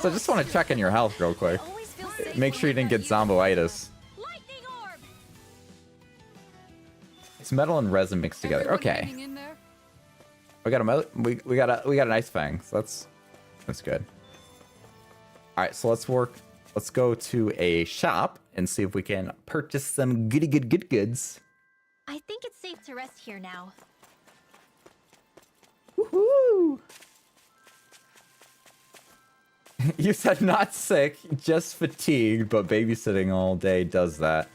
just want to check on your health real quick. Make sure you didn't get zomboitis. It's metal and resin mixed together. Okay. We got an ice fang. So that's good. All right, so let's go to a shop and see if we can purchase some good goods. I think it's safe to rest here now. Woohoo! You said not sick, just fatigued, but babysitting all day does that.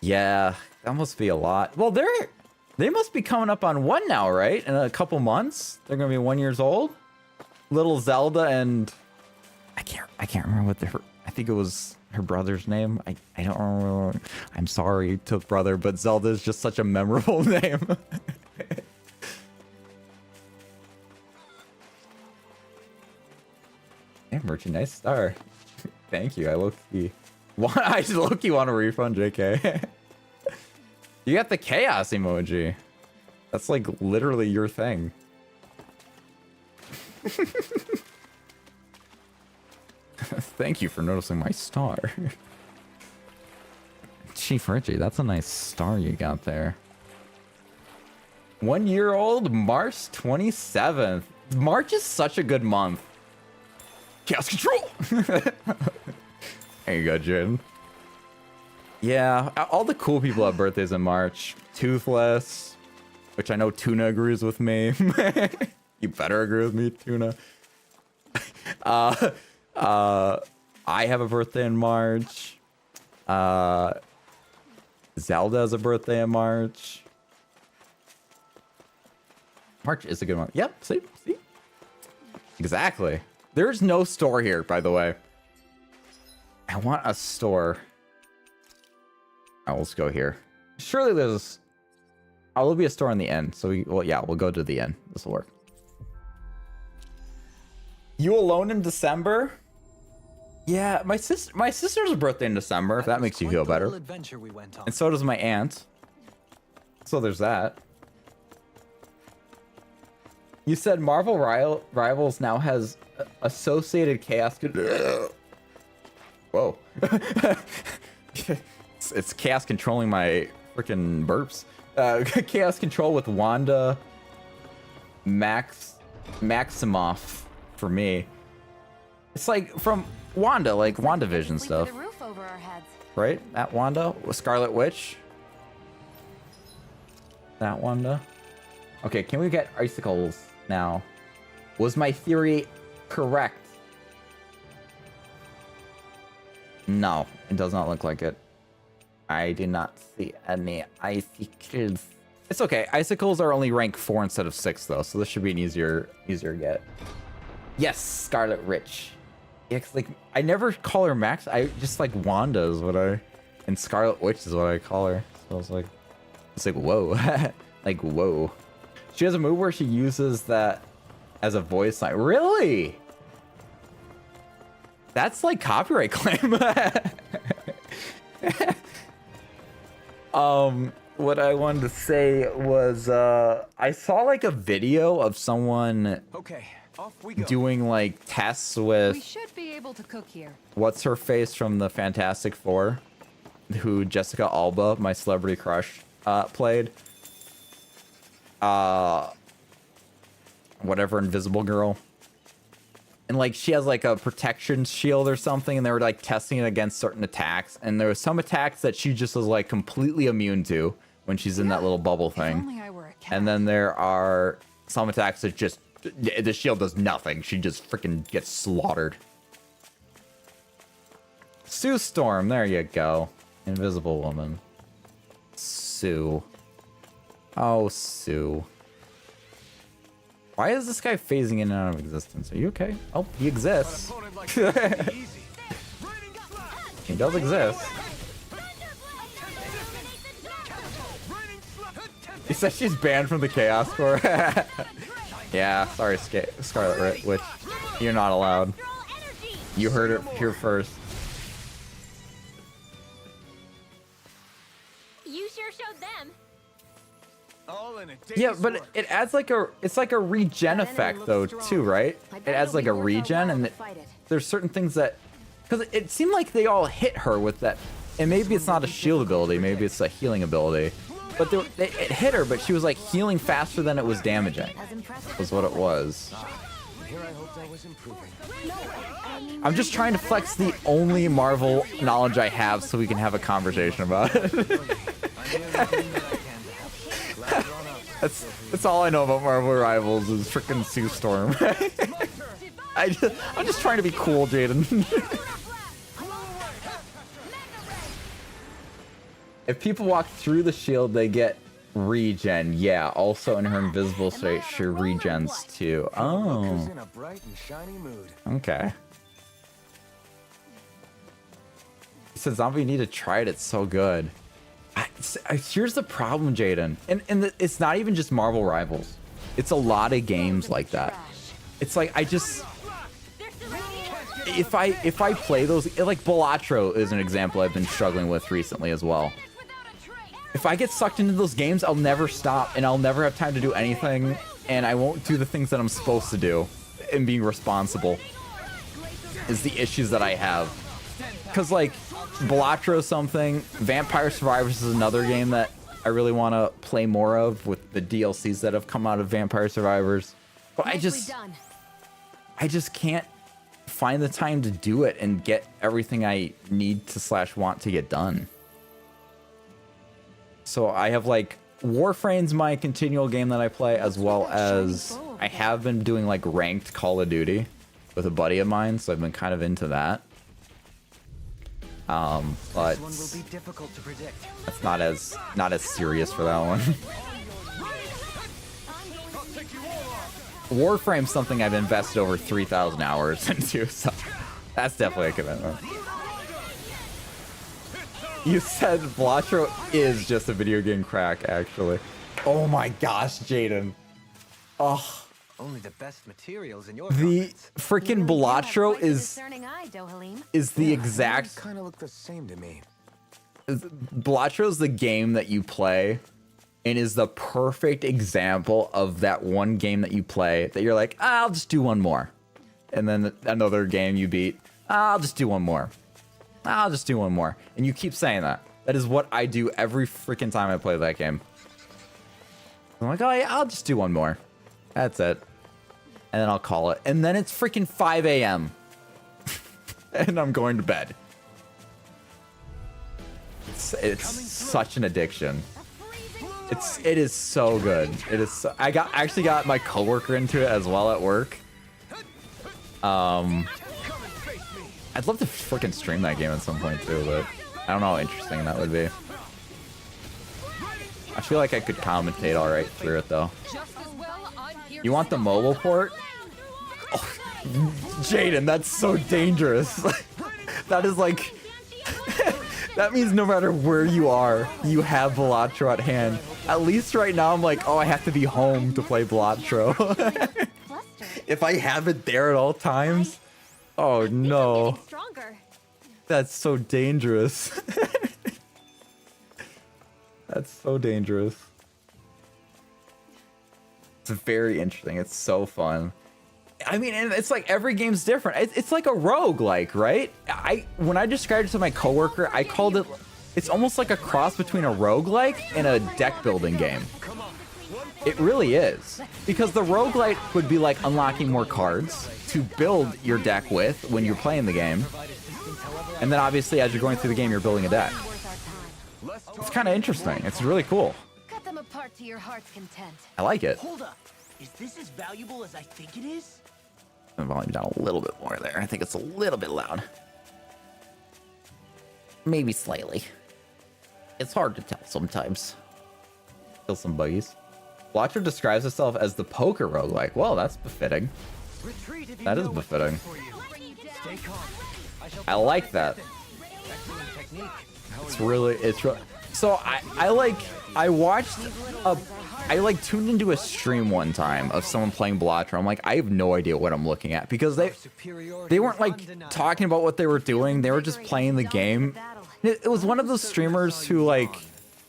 Yeah, that must be a lot. Well, they must be coming up on 1 now, right? In a couple months, they're gonna be 1 year old. Little Zelda and I can't remember what I think it was her brother's name. I don't remember. I'm sorry to brother, but Zelda is just such a memorable name. Hey, merchandise star. Thank you. I low-key want a refund, JK. You got the chaos emoji. That's like literally your thing. Thank you for noticing my star. Chief Richie, that's a nice star you got there. 1 year old, March 27th. March is such a good month. Chaos control! There you go, Jin. Yeah, all the cool people have birthdays in March. Toothless, which I know Tuna agrees with me. You better agree with me, Tuna. I have a birthday in March. Zelda has a birthday in March. March is a good month. Yep, see? Exactly. There's no store here, by the way. I want a store. Let's go here. Surely there's... Oh, there'll be a store in the end. So, we'll go to the end. This will work. You alone in December? Yeah, my sister's birthday in December, if that makes you feel better. And so does my aunt. So there's that. You said Marvel Rivals now has associated chaos. Whoa. it's chaos controlling my freaking burps. Chaos control with Wanda Maximoff for me. It's like from Wanda, like WandaVision stuff. The roof over our heads. Right? That Wanda? Scarlet Witch? That Wanda? Okay, can we get icicles now? Was my theory correct? No, it does not look like it. I do not see any icicles. It's okay. Icicles are only rank 4 instead of 6 though, so this should be an easier get. Yes, Scarlet Witch. Yeah, 'cause, like, I never call her Max. I just like Wanda is what I, and Scarlet Witch is what I call her. So I was like, it's like whoa, like whoa. She has a move where she uses that as a voice line. Really? That's like copyright claim. What I wanted to say was I saw like a video of someone doing like tests with We should be able to cook here. what's her face from the Fantastic Four, who Jessica Alba, my celebrity crush, played. Whatever, Invisible Girl. And like she has like a protection shield or something, and they were like testing it against certain attacks, and there was some attacks that she just was like completely immune to when she's in that little bubble thing. And then there are some attacks that just the shield does nothing. She just freaking gets slaughtered. Sue Storm, there you go. Invisible Woman. Sue. Oh, Sue. Why is this guy phasing in and out of existence? Are you okay? Oh, he exists. He does exist. He says she's banned from the Chaos Corps. Yeah, sorry, Scarlet Witch. You're not allowed. You heard it here first. You sure showed them. Yeah, but it adds like it's like a regen effect though too, right? It adds like a regen, and there's certain things that, because it seemed like they all hit her with that, and maybe it's not a shield ability, maybe it's a healing ability, but it hit her, but she was like healing faster than it was damaging, was what it was. I'm just trying to flex the only Marvel knowledge I have so we can have a conversation about it. That's all I know about Marvel Rivals is freaking Sue Storm. I'm just trying to be cool, Jaden. If people walk through the shield, they get regen. Yeah, also in her invisible state, she regens too. Oh. Okay. He said, Zombie, you need to try it. It's so good. Here's the problem, Jaden, and it's not even just Marvel Rivals. It's a lot of games like that. It's like if I play those, like Balatro is an example I've been struggling with recently as well. If I get sucked into those games, I'll never stop, and I'll never have time to do anything, and I won't do the things that I'm supposed to do, and being responsible is the issues that I have. Because like Balatro something, Vampire Survivors is another game that I really want to play more of with the DLCs that have come out of Vampire Survivors. But I just can't find the time to do it and get everything I need to / want to get done. So I have like Warframe's my continual game that I play, as well as I have been doing like ranked Call of Duty with a buddy of mine, so I've been kind of into that. But that's not as serious for that one. Warframe's something I've invested over 3,000 hours into, so that's definitely a commitment. You said Balatro is just a video game crack, actually. Oh my gosh, Jaden. Oh. Only the best materials in your The freaking Balatro is the exact. Kind of look the same to me. Balatro is the game that you play, and is the perfect example of that one game that you play that you're like, I'll just do one more, and then another game you beat, I'll just do one more, I'll just do one more, and you keep saying that. That is what I do every freaking time I play that game. I'm like, oh yeah, I'll just do one more. That's it. And then I'll call it. And then it's freaking 5 a.m. and I'm going to bed. It's such an addiction. It is so good. It is so, I actually got my coworker into it as well at work. I'd love to freaking stream that game at some point too, but I don't know how interesting that would be. I feel like I could commentate all right through it though. You want the mobile port? Oh, Jaden, that's so dangerous. That is like... that means no matter where you are, you have Balatro at hand. At least right now I'm like, oh, I have to be home to play Balatro. If I have it there at all times... Oh no. That's so dangerous. That's so dangerous. It's very interesting. It's so fun. I mean, and it's like every game's different. It's like a roguelike, right? When I described it to my coworker, I called it, it's almost like a cross between a roguelike and a deck building game. It really is. Because the roguelike would be like unlocking more cards to build your deck with when you're playing the game. And then obviously as you're going through the game, you're building a deck. It's kind of interesting. It's really cool. Cut them apart to your heart's content. I like it. Hold up. Is this as valuable as I think it is? The volume down a little bit more there. I think it's a little bit loud. Maybe slightly. It's hard to tell sometimes. Kill some buggies. Watcher describes itself as the poker roguelike. Well, that's befitting. That is befitting. I like that. It's really, so I like tuned into a stream one time of someone playing Balatro. I'm like, I have no idea what I'm looking at because they weren't like talking about what they were doing. They were just playing the game. It was one of those streamers who like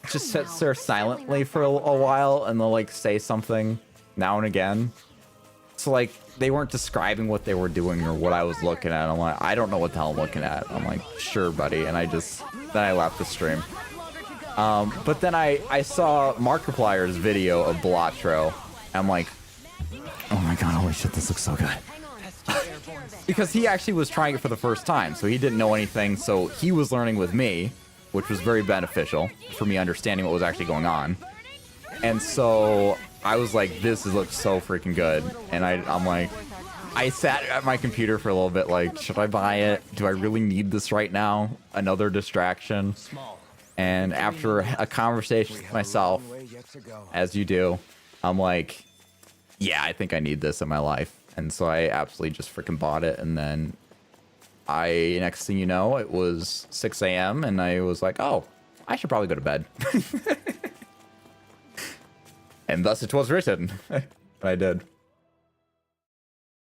just sits there silently for a while and they'll like say something now and again. So like they weren't describing what they were doing or what I was looking at. I'm like, I don't know what the hell I'm looking at. I'm like, sure, buddy. And then I left the stream. But then I saw Markiplier's video of Balatro. I'm like, oh my god, holy shit, this looks so good. Because he actually was trying it for the first time, so he didn't know anything, so he was learning with me, which was very beneficial for me understanding what was actually going on. And so I was like, this looks so freaking good. And I'm like, I sat at my computer for a little bit like, should I buy it? Do I really need this right now? Another distraction. And after a conversation with myself, as you do, I'm like, yeah, I think I need this in my life. And so I absolutely just freaking bought it. And then next thing you know, it was 6 a.m. and I was like, oh, I should probably go to bed. And thus it was written. But I did.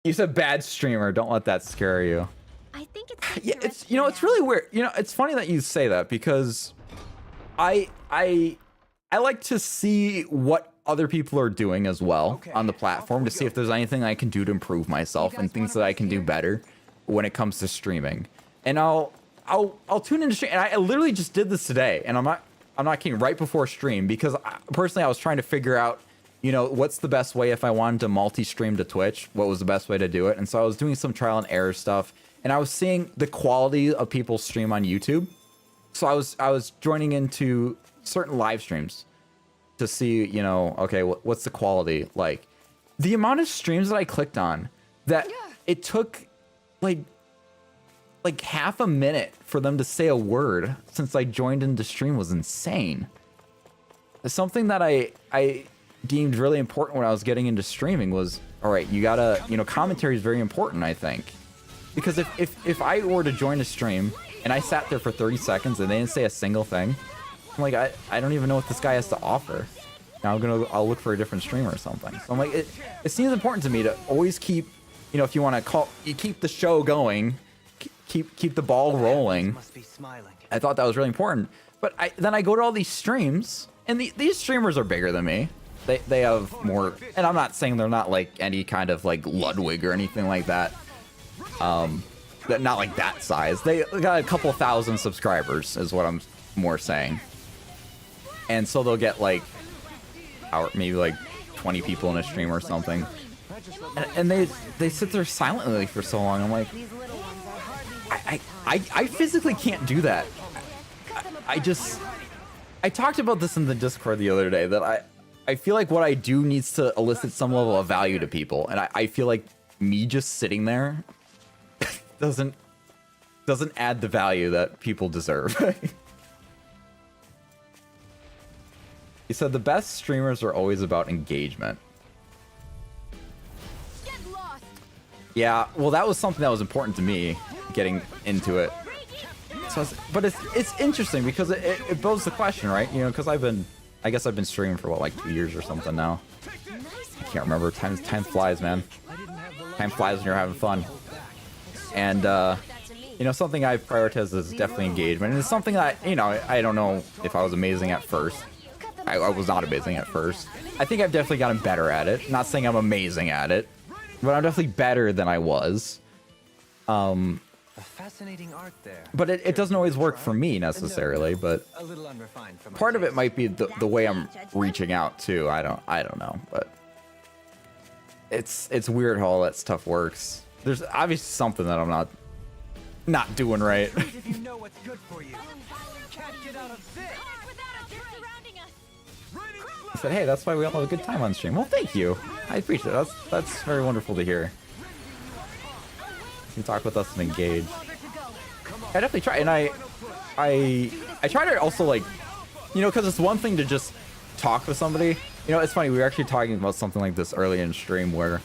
You said bad streamer. Don't let that scare you. I think it's Yeah, it's it's really weird. It's funny that you say that because I like to see what other people are doing as well on the platform to see if there's anything I can do to improve myself and things that I can do better when it comes to streaming. And I'll tune into stream. And I literally just did this today, and I'm not kidding. Right before stream, because personally I was trying to figure out, what's the best way if I wanted to multi-stream to Twitch. What was the best way to do it? And so I was doing some trial and error stuff, and I was seeing the quality of people's stream on YouTube. So I was joining into certain live streams to see, okay, what's the quality like? The amount of streams that I clicked on that it took like half a minute for them to say a word since I joined into stream was insane. Something that I deemed really important when I was getting into streaming was, all right, you gotta, commentary is very important, I think. Because if I were to join a stream and I sat there for 30 seconds and they didn't say a single thing, I'm like, I don't even know what this guy has to offer. Now I'll look for a different streamer or something. So I'm like, it seems important to me to always keep, if you want to you keep the show going, keep the ball rolling. I thought that was really important. But then I go to all these streams, and these streamers are bigger than me. They have more, and I'm not saying they're not like any kind of like Ludwig or anything like that. Not like that size. They got a couple thousand subscribers is what I'm more saying. And so they'll get like maybe like 20 people in a stream or something. And they sit there silently for so long. I'm like, I physically can't do that. I talked about this in the Discord the other day that I feel like what I do needs to elicit some level of value to people. And I feel like me just sitting there doesn't doesn't add the value that people deserve. He said the best streamers are always about engagement. Yeah, well, that was something that was important to me, getting into it. So but it's interesting because it poses the question, right? You know, because I guess I've been streaming for what, like 2 years or something now. I can't remember. Time flies, man. Time flies when you're having fun. And you know, something I've prioritized is definitely engagement, and it's something that, you know, I don't know if I was amazing at first. I was not amazing at first. I think I've definitely gotten better at it. Not saying I'm amazing at it, but I'm definitely better than I was. A fascinating art there. But it doesn't always work for me necessarily. But A little unrefined for my part of it taste. might be the way I'm reaching out too. I don't know, but it's weird how all that stuff works. There's obviously something that I'm not doing right. If you know what's good for you. Can't get out of this. I said, hey, that's why we all have a good time on stream. Well, thank you. I appreciate it. That's very wonderful to hear. You can talk with us and engage. I definitely try, and I try to also, like, you know, because it's one thing to just talk with somebody. You know, it's funny, we were actually talking about something like this early in stream where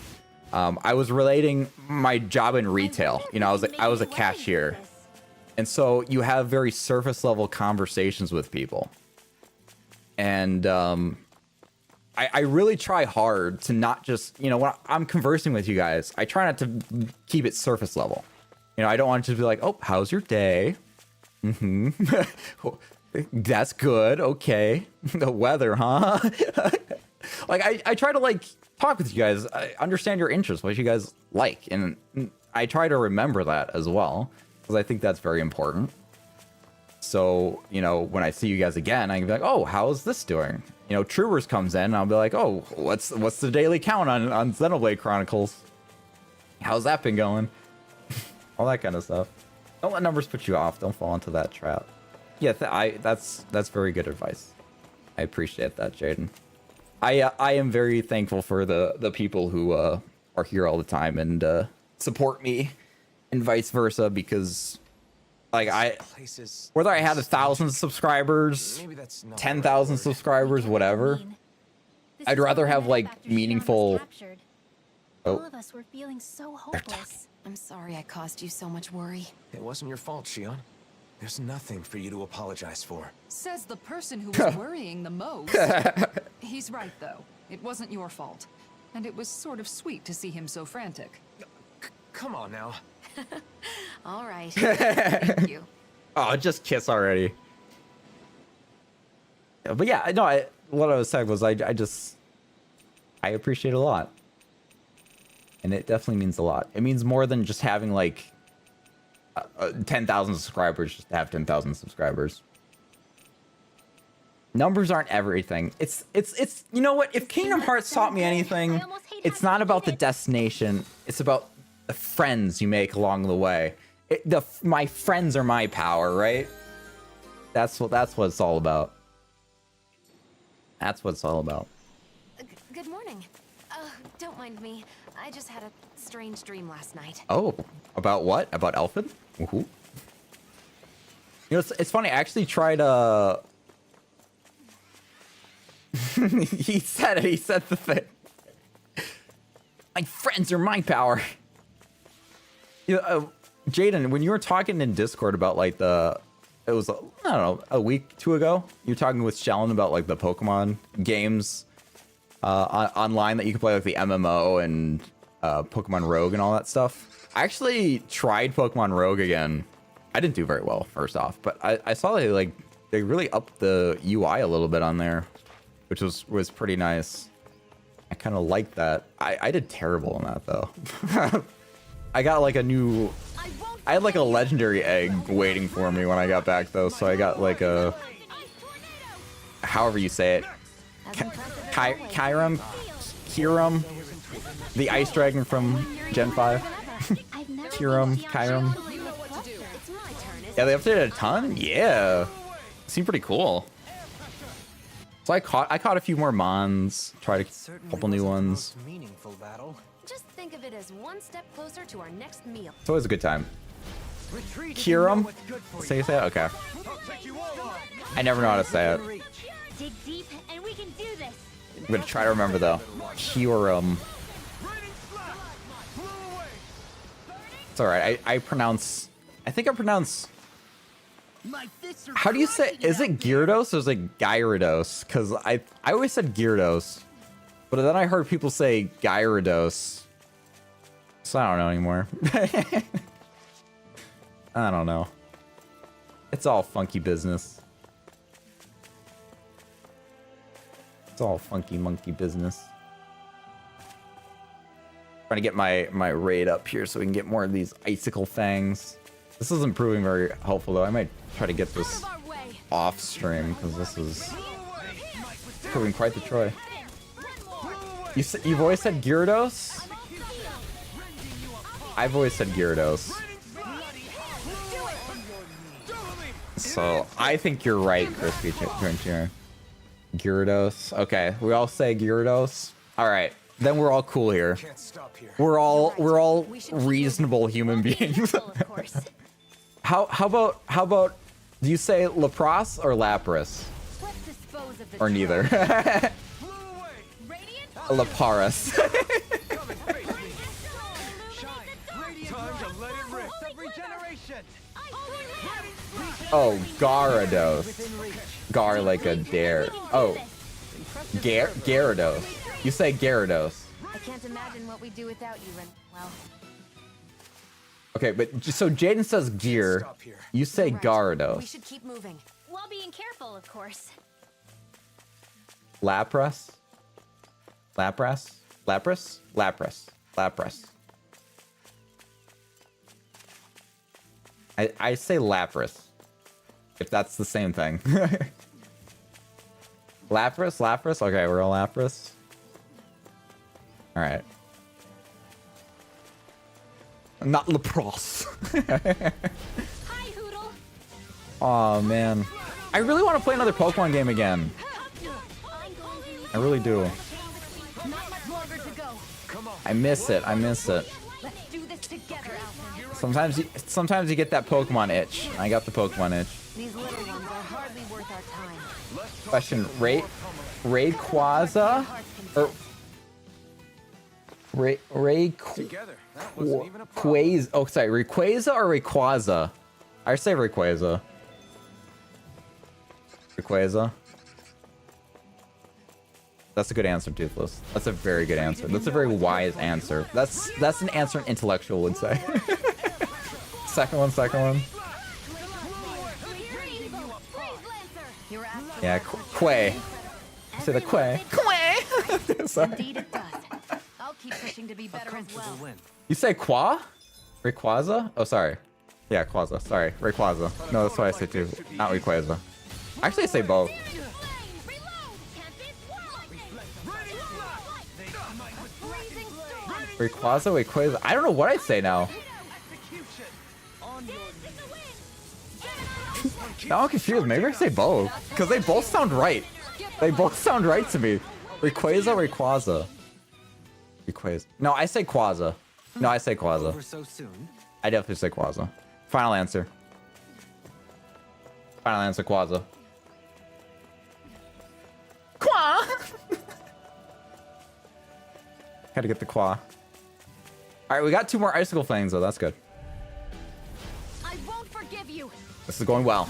I was relating my job in retail. You know, I was a cashier, and so you have very surface level conversations with people, and I really try hard to not just, you know, when I'm conversing with you guys, I try not to keep it surface level. You know, I don't want to just be like, oh, how's your day? That's good. Okay. The weather, huh? Like, I try to, like, talk with you guys. I understand your interests, what you guys like. And I try to remember that as well, because I think that's very important. So, you know, when I see you guys again, I can be like, oh, how's this doing? You know, Troopers comes in, and I'll be like, oh, what's the daily count on Xenoblade Chronicles? How's that been going? All that kind of stuff. Don't let numbers put you off. Don't fall into that trap. Yeah, that's very good advice. I appreciate that, Jaden. I am very thankful for the people who are here all the time and support me, and vice versa, because, like, whether I had 1,000 subscribers, 10,000 subscribers, whatever, I'd rather have, like, meaningful. All of us were feeling so hopeless. I'm sorry I caused you so much worry. It wasn't your fault, Shion. There's nothing for you to apologize for. Says the person who was worrying the most. He's right, though. It wasn't your fault. And it was sort of sweet to see him so frantic. Come on now. All right. Thank you. Oh, just kiss already. Yeah, but yeah, no, what I was saying was I appreciate it a lot. And it definitely means a lot. It means more than just having, like, 10,000 subscribers, just to have 10,000 subscribers. Numbers aren't everything. It's you know what? If Kingdom Hearts taught me anything, it's not about the destination. It's about the friends you make along the way. My friends are my power, right? That's what it's all about. That's what it's all about. Good morning. Don't mind me. I just had a strange dream last night. Oh, about what? About Elfin? Woohoo. You know, it's funny. I actually tried he said it. He said the thing. My friends are my power. You know, Jaden, when you were talking in Discord about, like, it was, I don't know, a week, 2 ago, you were talking with Shellen about, like, the Pokemon games online that you can play, like the MMO and Pokemon Rogue and all that stuff. I actually tried Pokemon Rogue again. I didn't do very well, first off, but I saw they really upped the UI a little bit on there, which was pretty nice. I kind of liked that. I did terrible on that, though. I got, like, I had, like, a legendary egg waiting for me when I got back, though, so I got, like, a, however you say it, Kyurem, the ice dragon from Gen 5. Kyurem. Yeah, they updated a ton? Yeah. Seemed pretty cool. So I caught a few more Mons, tried a couple new ones. Just think of it as one step closer to our next meal. It's always a good time. Kiram? Say it? Okay. I never know how to say it. Dig deep, and we can do this. I'm gonna try to remember though. Kiram. It's alright. I think I pronounce. How do you say? Is it Gyarados or is it Gyarados? Because I always said Gyarados, but then I heard people say Gyarados, so I don't know anymore. I don't know. It's all funky business. It's all funky monkey business. Trying to get my raid up here so we can get more of these icicle fangs. This isn't proving very helpful though. I might try to get this off stream because this is proving quite the Troy. You've always said Gyarados? I've always said Gyarados. So I think you're right, Crispy Jr. Gyarados. Okay, we all say Gyarados. All right, then we're all cool here. We're all reasonable human beings. How about do you say Lapras or Lapras? Or neither? Laparas. Oh, Gyarados. Gar like a dare. Oh, Gyarados. You say Gyarados. I can't imagine what we do without you, Ren. Well. Okay, but so Jaden says gear. You say Right. Gyarados. We should keep moving. While being careful, of course. Lapras? Lapras? Lapras? Lapras. Lapras. I say Lapras. If that's the same thing. Lapras? Lapras? Okay, we're all Lapras. Alright. Not Lapras. Hi, Hoodle. Aw, man. I really want to play another Pokemon game again. I really do. Not much longer to go. I miss it. I miss it. Let's do this together, Alpha. Sometimes you get that Pokemon itch. I got the Pokemon itch. These little ones are hardly worth our time. Question: Rayquaza or Rayquaza? Oh, sorry, Rayquaza or Rayquaza? I say Rayquaza. Rayquaza. That's a good answer, Toothless. That's a very good answer. That's a very wise answer. That's an answer an intellectual would say. Second one. Yeah, Quay. Say the Quay. Sorry. Indeed it does. I'll keep pushing to be better as well. You say Qua? Rayquaza? Oh, sorry. Yeah, Quaza. Sorry, Rayquaza. No, that's what I say too. Not Rayquaza. Actually, I say both. Rayquaza? I don't know what I'd say now. Now I'm confused. Maybe I say both. Because they both sound right. They both sound right to me. Rayquaza? Rayquaza. No, I say Quaza. No, I say Quaza. I definitely say Quaza. Final answer. Final answer, Quaza. Qua! Gotta get the Qua. Alright, we got 2 more icicle fangs though. That's good. I won't forgive you. This is going well.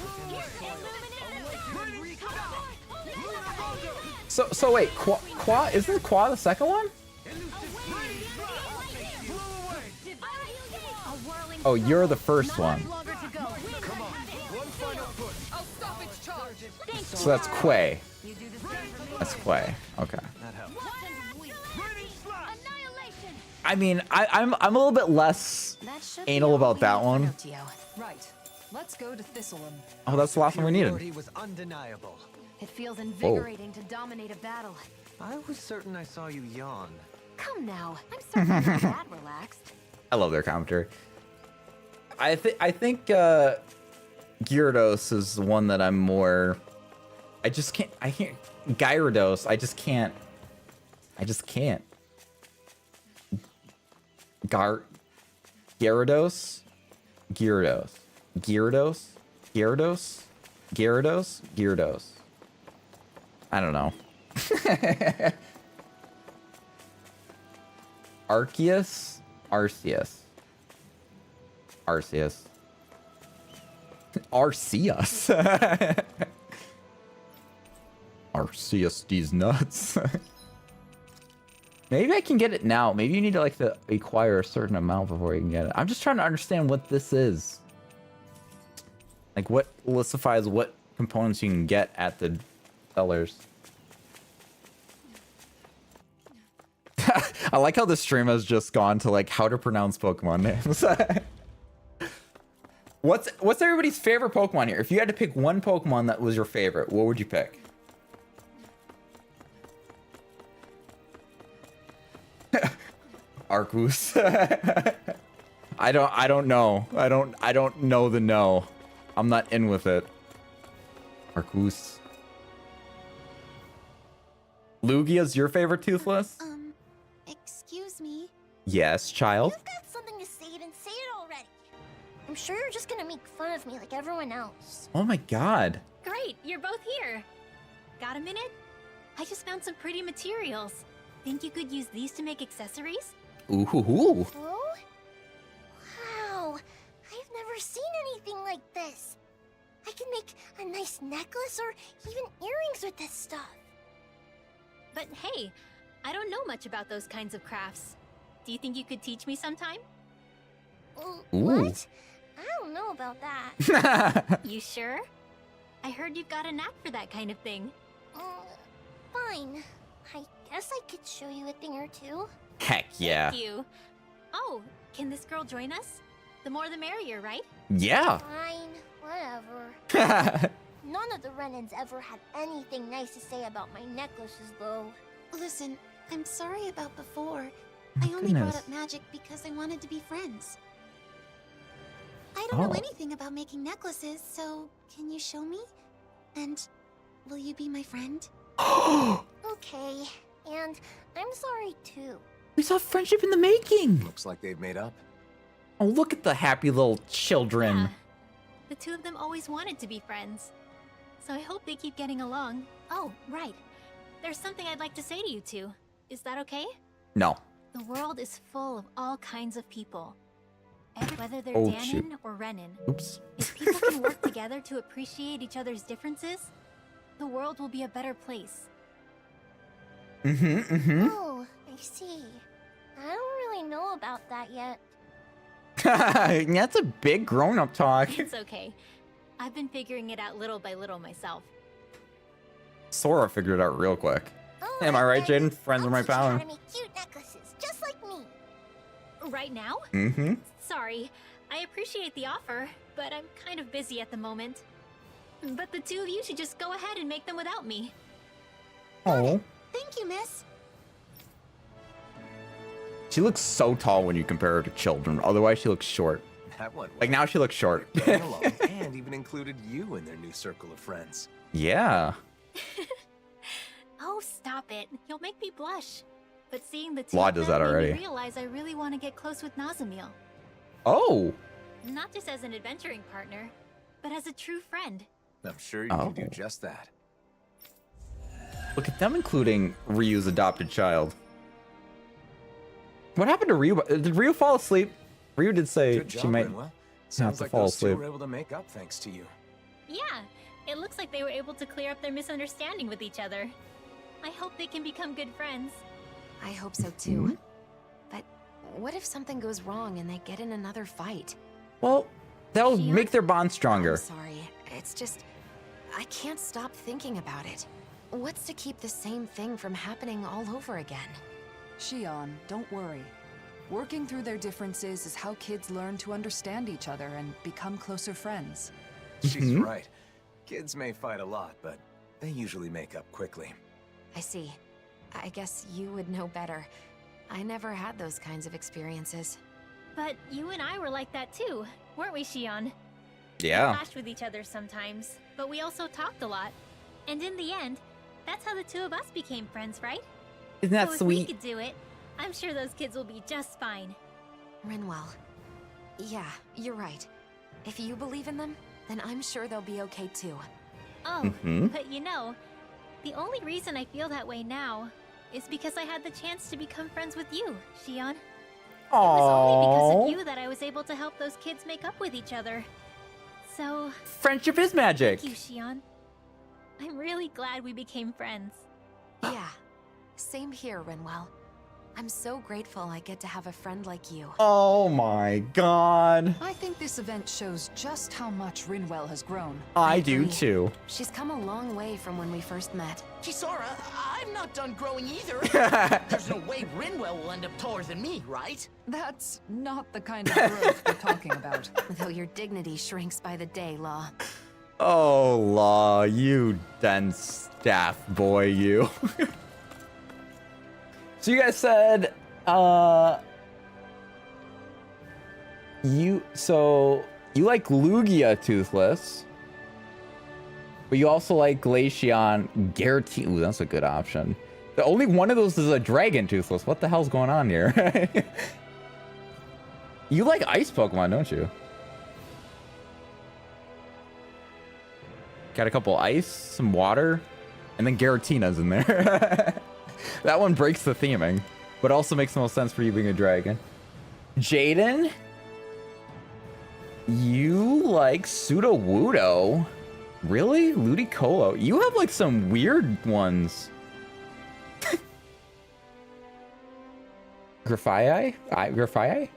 So wait, Qua isn't Qua the second one? Oh, you're the first one. So that's Quay. That's Quay. Okay. I mean, I'm a little bit less anal about that one. Right. Let's go to Thistleum. Oh, that's the last one we needed. Was undeniable. It feels invigorating to dominate a battle. I was certain I saw you yawn. Come now. I'm certainly not that relaxed. I love their commentary. I think Gyarados is the one that I'm more. I can't. Gyarados. I just can't. Gyarados. Gyarados. Gyarados? Gyarados? Gyarados? Gyarados. I don't know. Arceus? Arceus. Arceus. Arceus. Arceus these nuts. Maybe I can get it now. Maybe you need to like to acquire a certain amount before you can get it. I'm just trying to understand what this is. Like what listifies what components you can get at the sellers. I like how the stream has just gone to like how to pronounce Pokemon names. What's everybody's favorite Pokemon here? If you had to pick one Pokemon that was your favorite, what would you pick? Arceus. I don't know. I don't know the no. I'm not in with it. Arceus. Lugia's your favorite Toothless? Excuse me. Yes, child. You've got something to say, then say it already. I'm sure you're just gonna make fun of me like everyone else. Oh my god. Great, you're both here. Got a minute? I just found some pretty materials. Think you could use these to make accessories? Ooh hoo hoo. Oh? Wow, I've never seen anything like this. I can make a nice necklace or even earrings with this stuff. But hey, I don't know much about those kinds of crafts. Do you think you could teach me sometime? What? I don't know about that. You sure? I heard you've got a knack for that kind of thing. Fine. I guess I could show you a thing or two. Heck yeah. Thank you. Oh, can this girl join us? The more the merrier, right? Yeah. Fine, whatever. None of the Renans ever had anything nice to say about my necklaces, though. Listen, I'm sorry about before. My I only brought goodness. up magic because I wanted to be friends. I don't know anything about making necklaces, so can you show me? And will you be my friend? Okay, and I'm sorry too. We saw friendship in the making. Looks like they've made up. Oh, look at the happy little children. Yeah. The two of them always wanted to be friends. So I hope they keep getting along. Oh, right. There's something I'd like to say to you two. Is that okay? No. The world is full of all kinds of people. Whether they're Oh, Danon shoot. or Renan. Oops. If people can work together to appreciate each other's differences, the world will be a better place. Oh, I see. I don't really know about that yet. That's a big grown-up talk. It's okay. I've been figuring it out little by little myself. Sora figured it out real quick. Oh, Am I right, then Jaden? Friends are my I'll teach you how power. to make cute necklaces, just like me. Right now? Mm-hmm. Sorry. I appreciate the offer, but I'm kind of busy at the moment. But the two of you should just go ahead and make them without me. Oh. Thank you, miss. She looks so tall when you compare her to children. Otherwise, she looks short. That one. Like now she looks short. Getting along, and even included you in their new circle of friends. Yeah. Oh, stop it. You'll make me blush. But seeing the two Law of does them that made already. me realize I really want to get close with Nazamil. Oh. Not just as an adventuring partner, but as a true friend. I'm sure you can do Oh. just that. Look at them including Ryu's adopted child. What happened to Ryu? Did Ryu fall asleep? Ryu did say Good job, she might Rinwell. have Sounds to like fall those two asleep. were able to make up thanks to you. Yeah, it looks like they were able to clear up their misunderstanding with each other. I hope they can become good friends. I hope so too. But what if something goes wrong and they get in another fight? Well, that'll make their bond stronger. I'm sorry. It's just, I can't stop thinking about it. What's to keep the same thing from happening all over again? Shion, don't worry. Working through their differences is how kids learn to understand each other and become closer friends. She's right. Kids may fight a lot, but they usually make up quickly. I see. I guess you would know better. I never had those kinds of experiences. But you and I were like that too, weren't we, Shion? Yeah. We clashed with each other sometimes, but we also talked a lot. And in the end, that's how the two of us became friends, right? Isn't that so if sweet? we could do it, I'm sure those kids will be just fine. Rinwell. Yeah, you're right. If you believe in them, then I'm sure they'll be okay too. Oh, but you know, the only reason I feel that way now is because I had the chance to become friends with you, Shion. It was only because of you that I was able to help those kids make up with each other. So... Friendship is magic. Thank you, Shion. I'm really glad we became friends. Yeah, same here, Rinwell. I'm so grateful I get to have a friend like you. Oh my god. I think this event shows just how much Rinwell has grown. I do too. She's come a long way from when we first met. Kisara, I'm not done growing either. There's no way Rinwell will end up taller than me, right? That's not the kind of growth we're talking about. Though your dignity shrinks by the day, Law. Oh, Law, you dense staff boy, you. So you guys said, you like Lugia Toothless, but you also like Glaceon Garateen. Ooh, that's a good option. The only one of those is a Dragon Toothless. What the hell's going on here? You like ice Pokemon, don't you? Got a couple ice, some water, and then Garatina's in there. That one breaks the theming, but also makes the most sense for you being a dragon. Jaden, you like Sudowoodo? Really? Ludicolo? You have like some weird ones. Grafii? Grafii?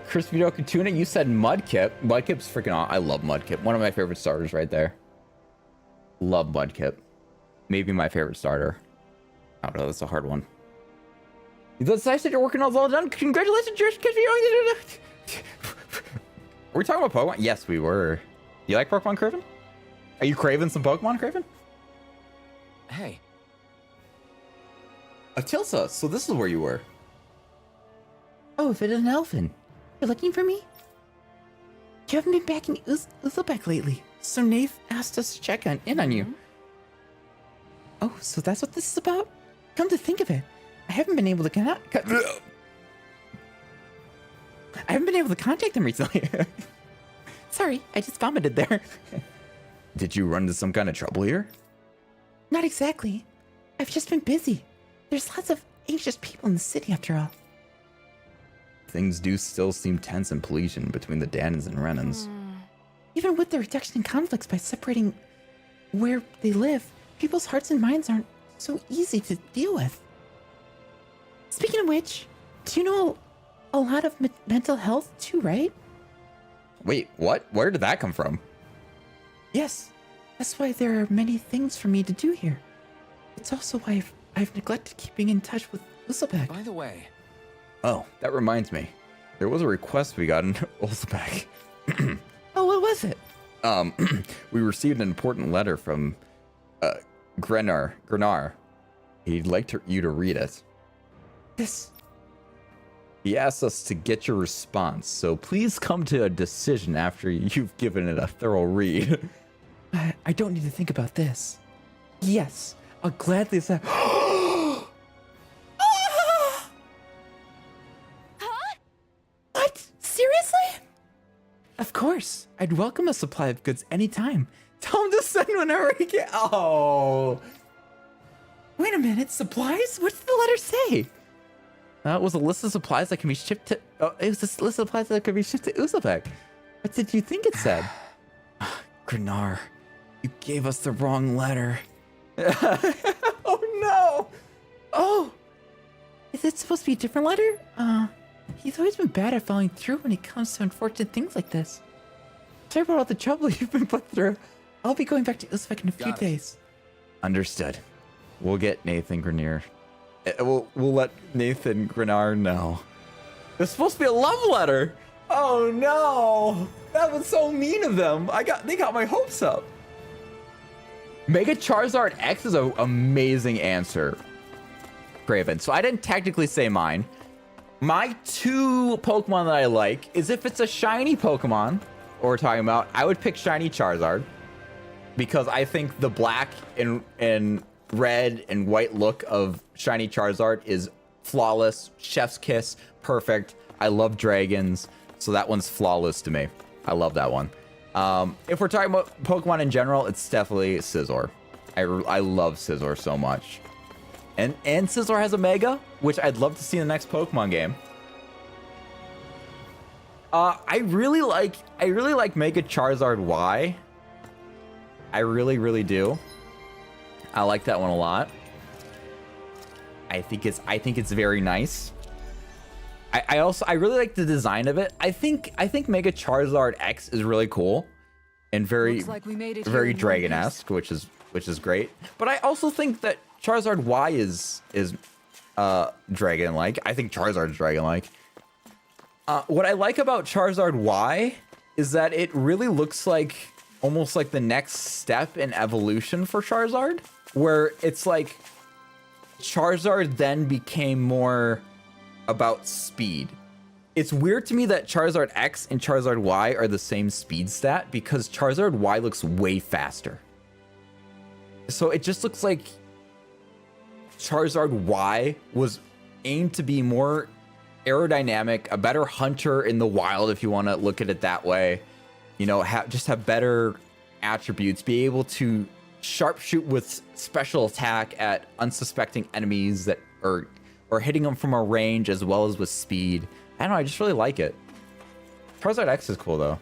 Crispy Doka Tuna, you said Mudkip. Mudkip's freaking awesome. I love Mudkip. One of my favorite starters right there. Love Mudkip. Maybe my favorite starter. I don't know, that's a hard one. That's nice that you're working on all done. Congratulations, Josh. Were we talking about Pokemon? Yes, we were. You like Pokemon, Craven? Are you craving some Pokemon, Craven? Hey. Atilsa, so this is where you were. Oh, if it is an elfin. You're looking for me? You haven't been back in Uzbek lately, so Nath asked us to check in on you. Oh, so that's what this is about? Come to think of it, I haven't been able to contact them recently. Sorry, I just vomited there. Did you run into some kind of trouble here? Not exactly. I've just been busy. There's lots of anxious people in the city after all. Things do still seem tense in Polynesian between the Danans and Renans. Even with the reduction in conflicts by separating where they live, people's hearts and minds aren't so easy to deal with. Speaking of which, do you know a lot of mental health too, right? Wait, what? Where did that come from? Yes, that's why there are many things for me to do here. It's also why I've neglected keeping in touch with Uzbek. By the way... Oh, that reminds me. There was a request we got in Uzbek. Oh, what was it? We received an important letter from Grenar. He'd like you to read it. He asked us to get your response, so please come to a decision after you've given it a thorough read. I don't need to think about this. Yes, I'll gladly say. What? Seriously? Of course. I'd welcome a supply of goods anytime. Tell him to send whenever he can. Oh. Wait a minute. Supplies? What did the letter say? It was a list of supplies that can be shipped to... it was a list of supplies that could be shipped to Uzbek. What did you think it said? Grenar, you gave us the wrong letter. Oh, no. Oh. Is it supposed to be a different letter? He's always been bad at following through when it comes to unfortunate things like this. Sorry about all the trouble you've been put through. I'll be going back to Uzbek in a few days. Understood. We'll get Nathan Grenier. We'll let Nathan Grenar know. It's supposed to be a love letter. Oh no, that was so mean of them. They got my hopes up. Mega Charizard X is an amazing answer, Craven. So I didn't technically say mine. My two Pokemon that I like is if it's a shiny Pokemon, or we're talking about, I would pick shiny Charizard because I think the black and red and white look of shiny Charizard is flawless, chef's kiss, perfect. I love dragons. So that one's flawless to me. I love that one. If we're talking about Pokemon in general, it's definitely Scizor. I love Scizor so much. And Scizor has a Mega, which I'd love to see in the next Pokemon game. I really like Mega Charizard Y. I really do. I like that one a lot. I think it's very nice. I really like the design of it. I think Mega Charizard X is really cool and very Dragon-esque, which is great. But I also think that Charizard Y is Dragon-like. I think Charizard's Dragon-like. What I like about Charizard Y is that it really looks like almost like the next step in evolution for Charizard, where it's like Charizard then became more about speed. It's weird to me that Charizard X and Charizard Y are the same speed stat because Charizard Y looks way faster. So it just looks like Charizard Y was aimed to be more aerodynamic, a better hunter in the wild, if you want to look at it that way. You know, just have better attributes, be able to sharpshoot with special attack at unsuspecting enemies that are hitting them from a range as well as with speed. I don't know, I just really like it. Charizard X is cool though.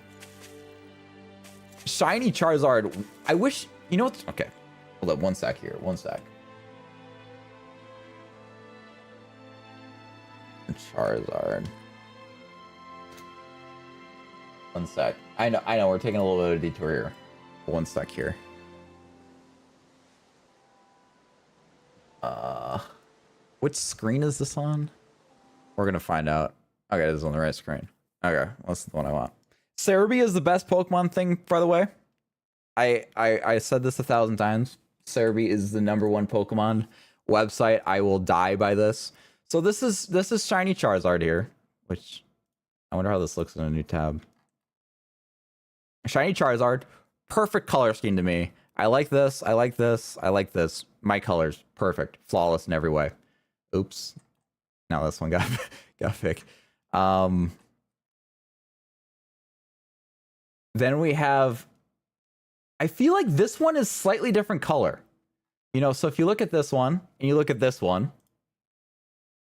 Shiny Charizard, I wish, you know what's, okay, hold up, one sec here, one sec. Charizard. One sec. I know, we're taking a little bit of a detour here. One sec here. Which screen is this on? We're gonna find out. Okay, this is on the right screen. Okay, that's the one I want. Cerebi is the best Pokemon thing, by the way. I said this 1,000 times. Cerebi is the #1 Pokemon website. I will die by this. So this is Shiny Charizard here, which I wonder how this looks in a new tab. Shiny Charizard, perfect color scheme to me. I like this. I like this. I like this. My colors, perfect, flawless in every way. Oops. Now this one got picked. Then we have, I feel like this one is slightly different color. You know, so if you look at this one and you look at this one,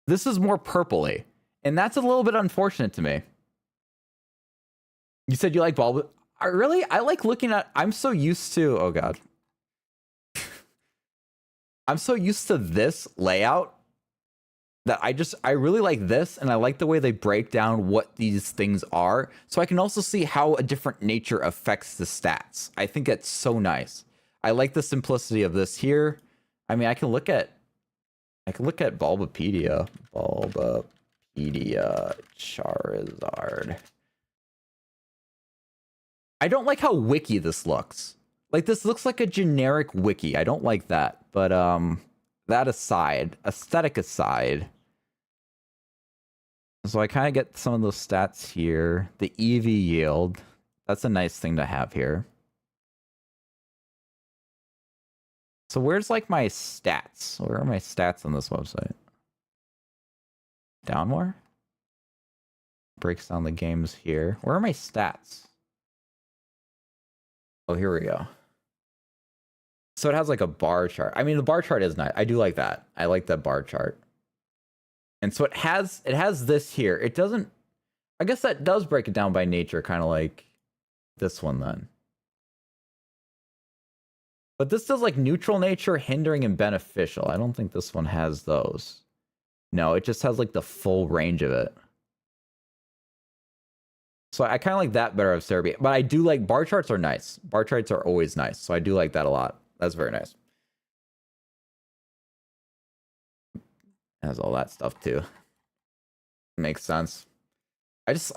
this is more purpley. And that's a little bit unfortunate to me. You said you like Bulb. I like looking at, I'm so used to, oh God. I'm so used to this layout that I really like this, and I like the way they break down what these things are, so I can also see how a different nature affects the stats. I think it's so nice. I like the simplicity of this here. I mean, I can look at Bulbapedia. Bulbapedia Charizard. I don't like how wiki this looks. Like, this looks like a generic wiki. I don't like that. But that aside, aesthetic aside, so I kind of get some of those stats here. The EV yield, that's a nice thing to have here. So where's like my stats? Where are my stats on this website? Down more? Breaks down the games here. Where are my stats? Oh, here we go. So it has like a bar chart. I mean, the bar chart is nice. I do like that. I like that bar chart. And so it has this here. It doesn't, I guess that does break it down by nature, kind of like this one then. But this does like neutral nature, hindering, and beneficial. I don't think this one has those. No, it just has like the full range of it. So I kind of like that better of Cerebi. But I do like, bar charts are nice. Bar charts are always nice. So I do like that a lot. That's very nice. Has all that stuff too. Makes sense.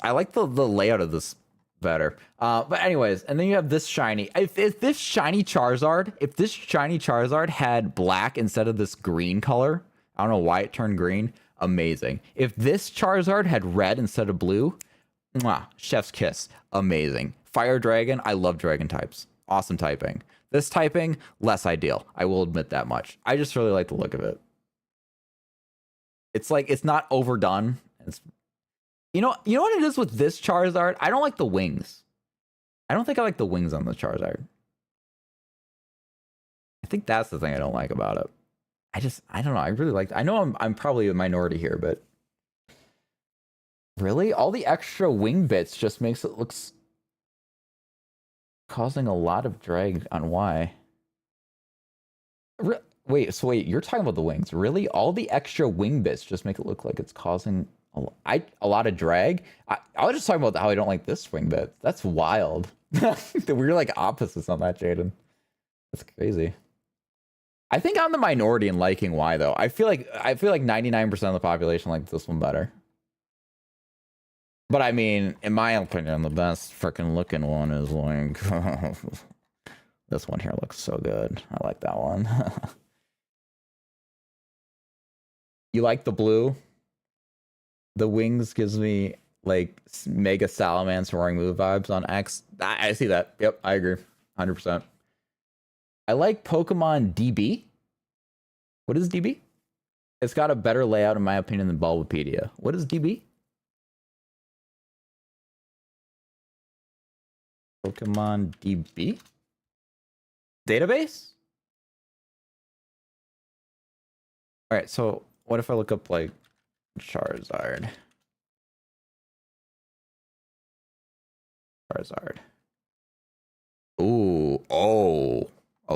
I like the layout of this better. But anyways, and then you have this shiny. If this shiny Charizard had black instead of this green color, I don't know why it turned green. Amazing. If this Charizard had red instead of blue, mwah, chef's kiss. Amazing. Fire Dragon, I love dragon types. Awesome typing. This typing, less ideal. I will admit that much. I just really like the look of it. It's like, it's not overdone. You know what it is with this Charizard? I don't like the wings. I don't think I like the wings on the Charizard. I think that's the thing I don't like about it. I don't know. I really like. I know I'm probably a minority here, but really, all the extra wing bits just makes it looks causing a lot of drag on Y. Wait, you're talking about the wings? Really? All the extra wing bits just make it look like it's causing a lot of drag. I was just talking about how I don't like this wing bit. That's wild. We're like opposites on that, Jaden. That's crazy. I think I'm the minority in liking Y though. I feel like 99% of the population likes this one better. But I mean, in my opinion, the best freaking looking one is like this one here looks so good. I like that one. You like the blue? The wings gives me like Mega Salamence Roaring Move vibes on X. I see that. Yep, I agree. 100%. I like Pokemon DB. What is DB? It's got a better layout, in my opinion, than Bulbapedia. What is DB? Pokemon DB? Database? Alright, so what if I look up like Charizard? Ooh, oh,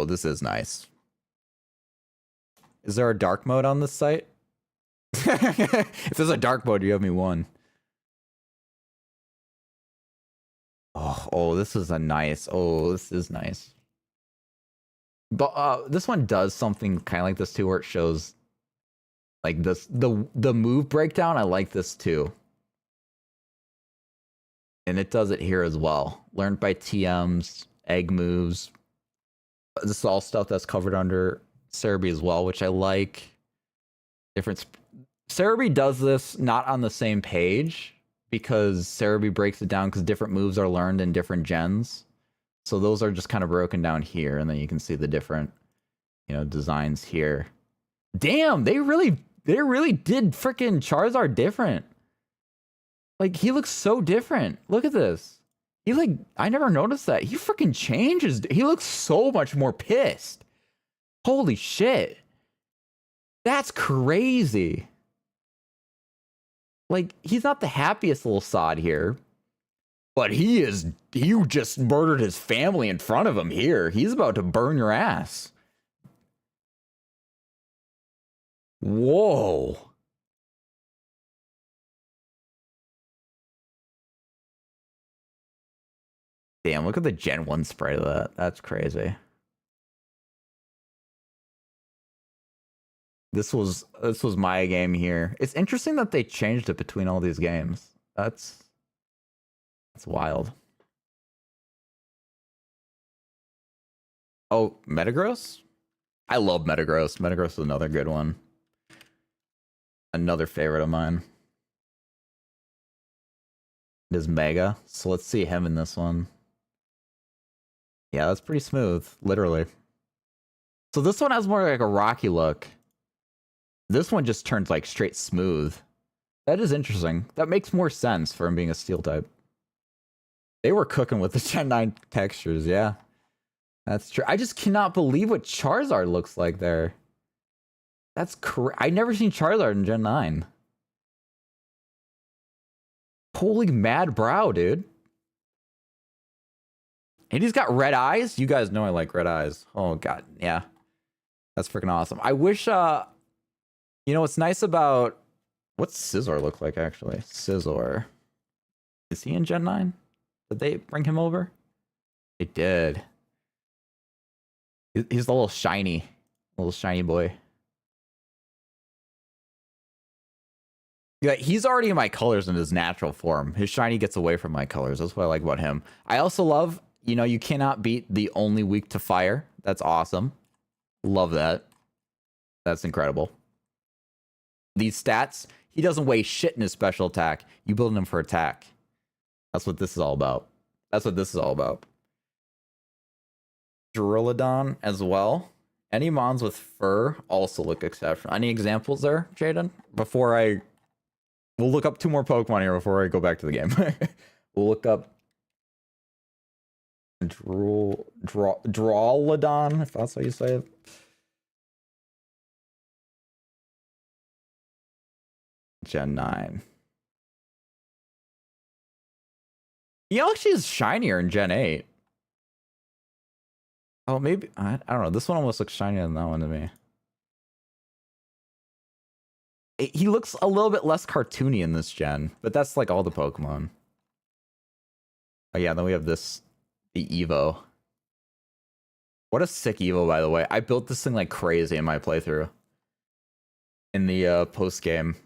this is nice. Is there a dark mode on this site? If there's a dark mode, you have me one. Oh, this is a nice. Oh, this is nice. But this one does something kind of like this too, where it shows like this the move breakdown. I like this too. And it does it here as well. Learned by TMs, egg moves. This is all stuff that's covered under Cerebi as well, which I like. Cerebi does this not on the same page because Cerebi breaks it down because different moves are learned in different gens. So those are just kind of broken down here, and then you can see the different, designs here. Damn, they really did freaking Charizard different. Like, he looks so different. Look at this. I never noticed that. He freaking changes. He looks so much more pissed. Holy shit. That's crazy. Like, he's not the happiest little sod here. But he just murdered his family in front of him here. He's about to burn your ass. Whoa. Damn, look at the Gen 1 sprite of that. That's crazy. This was my game here. It's interesting that they changed it between all these games. That's wild. Oh, Metagross? I love Metagross. Metagross is another good one. Another favorite of mine. It is Mega. So let's see him in this one. Yeah, that's pretty smooth, literally. So this one has more like a rocky look. This one just turns like straight smooth. That is interesting. That makes more sense for him being a steel type. They were cooking with the Gen 9 textures, yeah. That's true. I just cannot believe what Charizard looks like there. That's I've never seen Charizard in Gen 9. Holy mad brow, dude. And he's got red eyes. You guys know I like red eyes. Oh, God. Yeah. That's freaking awesome. I wish, what's nice about... What's Scizor look like, actually? Scizor. Is he in Gen 9? Did they bring him over? They did. He's a little shiny boy. Yeah, he's already in my colors in his natural form. His shiny gets away from my colors. That's what I like about him. I also love, you cannot beat the only weak to fire. That's awesome. Love that. That's incredible. These stats, he doesn't weigh shit in his special attack. You build him for attack. That's what this is all about. Duraludon as well. Any mons with fur also look exceptional. Any examples there, Jaden? Before I We'll look up 2 more Pokemon here before I go back to the game. We'll look up Drawlodon, if that's how you say it. Gen 9. He actually is shinier in Gen 8. Oh, maybe, I don't know. This one almost looks shinier than that one to me. He looks a little bit less cartoony in this gen, but that's like all the Pokemon. Oh yeah, then we have this, the Evo. What a sick Evo, by the way. I built this thing like crazy in my playthrough. In the post-game.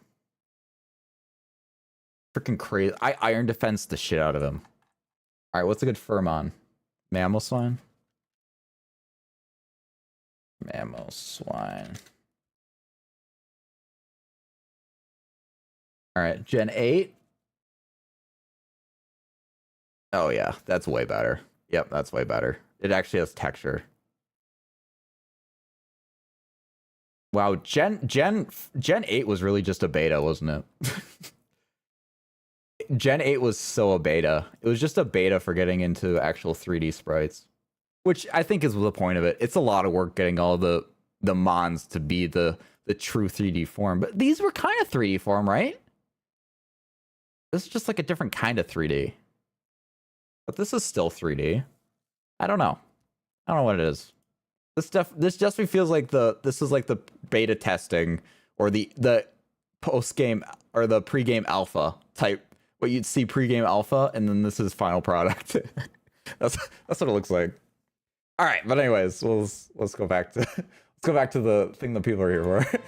Freaking crazy. I Iron Defense the shit out of him. Alright, what's a good Furmon? Mamoswine? Mamoswine. Alright, Gen 8. Oh yeah, that's way better. Yep, that's way better. It actually has texture. Wow, Gen 8 was really just a beta, wasn't it? Gen 8 was so a beta. It was just a beta for getting into actual 3D sprites. Which I think is the point of it. It's a lot of work getting all the mons to be the true 3D form. But these were kind of 3D form, right? This is just like a different kind of 3D. But this is still 3D. I don't know. I don't know what it is. This just feels like this is like the beta testing or the post-game or the pre-game alpha type. What you'd see pre-game alpha, and then this is final product. that's what it looks like. All right, but anyways, let's go back to the thing that people are here for.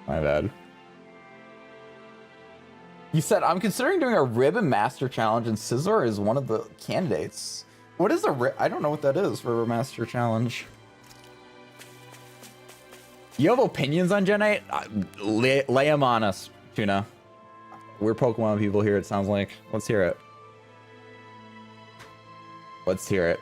My bad. You said, I'm considering doing a Ribbon Master Challenge, and Scizor is one of the candidates. What is a I don't know what that is for a Master Challenge. You have opinions on Gen 8? Lay them on us, Tuna. We're Pokemon people here, it sounds like. Let's hear it. Let's hear it.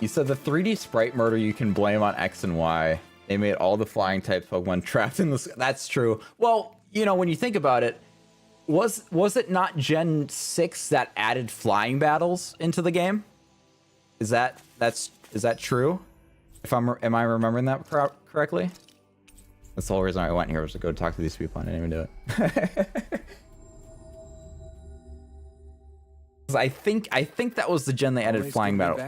You said the 3D sprite murder you can blame on X and Y. They made all the flying type Pokemon trapped in the sky. That's true. Well, you know, when you think about it, was it not Gen 6 that added flying battles into the game? Is that true? Am I remembering that correctly? That's the whole reason I went here, was to go talk to these people. I didn't even do it. I think that was the gen they added flying battle,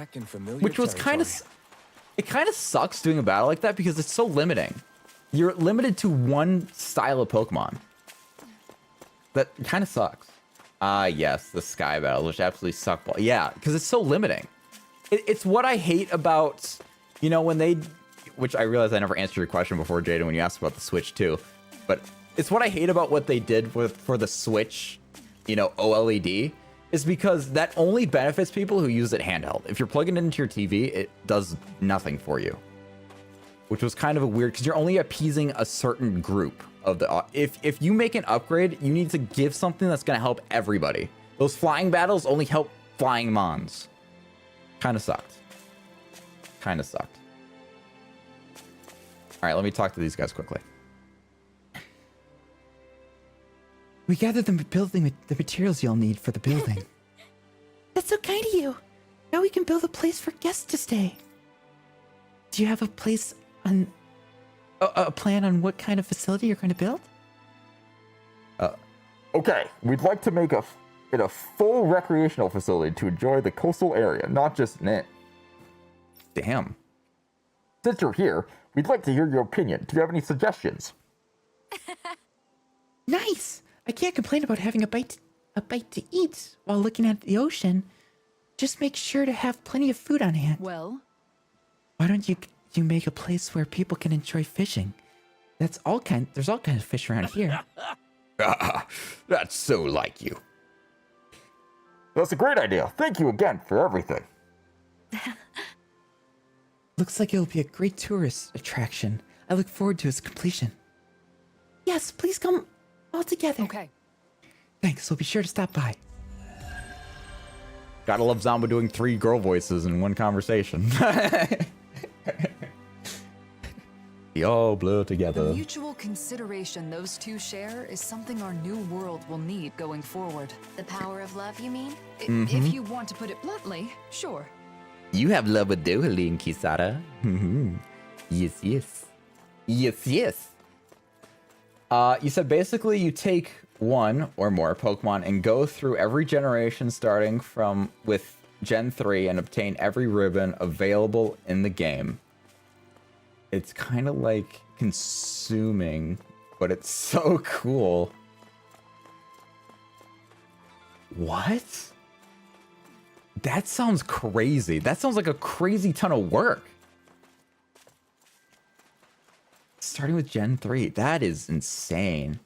which was kind of sucks doing a battle like that because it's so limiting. You're limited to one style of Pokemon. That kind of sucks. Yes, the Sky Battle, which absolutely suck ball. Yeah, because it's so limiting. It's what I hate about, you know, when they, which I realized I never answered your question before, Jaden, when you asked about the Switch too. But it's what I hate about what they did for the Switch, you know, OLED, is because that only benefits people who use it handheld. If you're plugging it into your TV, it does nothing for you. Which was kind of a weird, because you're only appeasing a certain group of the, if you make an upgrade, you need to give something that's going to help everybody. Those flying battles only help flying mons. Kind of sucked. Kind of sucked. All right, let me talk to these guys quickly. We gathered the materials you'll need for the building. That's so kind of you. Now we can build a place for guests to stay. Do you have a place on a plan on what kind of facility you're going to build? Okay, we'd like to make it a full recreational facility to enjoy the coastal area, not just it. Damn. Since you're here, we'd like to hear your opinion. Do you have any suggestions? Nice. I can't complain about having a bite to eat while looking at the ocean. Just make sure to have plenty of food on hand. Well, why don't you make a place where people can enjoy fishing? There's all kinds of fish around here. That's so like you. That's a great idea. Thank you again for everything. Looks like it'll be a great tourist attraction. I look forward to its completion. Yes, please come all together. Okay. Thanks, we'll be sure to stop by. Gotta love Zamba doing 3 girl voices in one conversation. We all blur The together. mutual consideration those two share is something our new world will need going forward. The power of love, you mean? If you want to put it bluntly, sure. You have love with Dohalim, Kisara. Yes, yes. Yes, yes. You said basically you take one or more Pokemon and go through every generation starting from with Gen 3 and obtain every ribbon available in the game. It's kind of like consuming, but it's so cool. What? That sounds crazy. That sounds like a crazy ton of work. Starting with Gen 3. That is insane.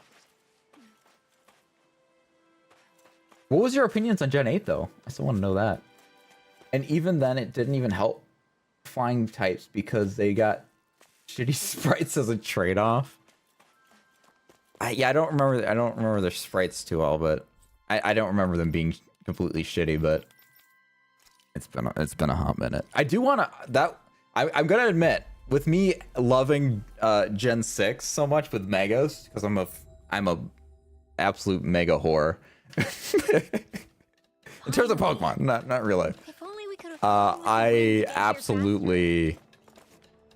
What was your opinions on Gen 8, though? I still want to know that. And even then, it didn't even help flying types because they got shitty sprites as a trade-off. Yeah, I don't remember their sprites too well, but I don't remember them being completely shitty. But it's been a hot minute. I do want to I'm gonna admit, with me loving Gen 6 so much with megas, because I'm a absolute mega whore. In terms of Pokemon, not real life. I absolutely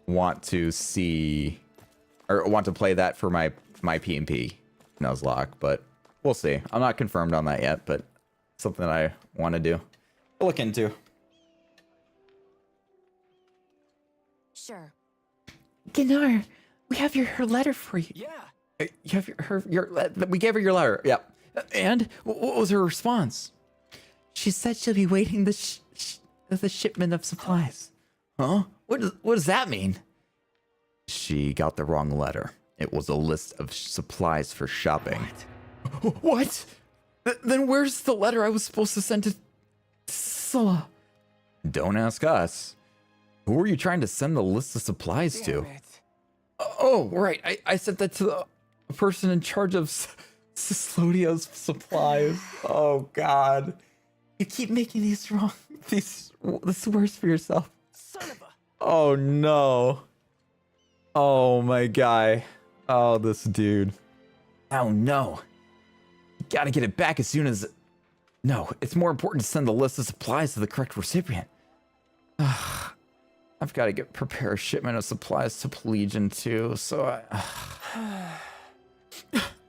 want to see or want to play that for my PMP Nuzlocke, but we'll see. I'm not confirmed on that yet, but something I want to do. We'll look into. Sure. Gnar, we have her letter for you. Yeah. You have we gave her your letter. Yep. And what was her response? She said she'll be waiting the shipment of supplies. Huh? What does that mean? She got the wrong letter. It was a list of supplies for shopping. What? Then where's the letter I was supposed to send to Scylla? Don't ask us. Who were you trying to send the list of supplies to? Oh, right. I sent that to the person in charge of Cyslodia's supplies. Oh, God. You keep making these wrong. This worse for yourself. Son of a... Oh, no. Oh, my guy. Oh, this dude. Oh, no. You gotta get it back as soon as... No, it's more important to send the list of supplies to the correct recipient. I've got to prepare a shipment of supplies to Pelegion too, so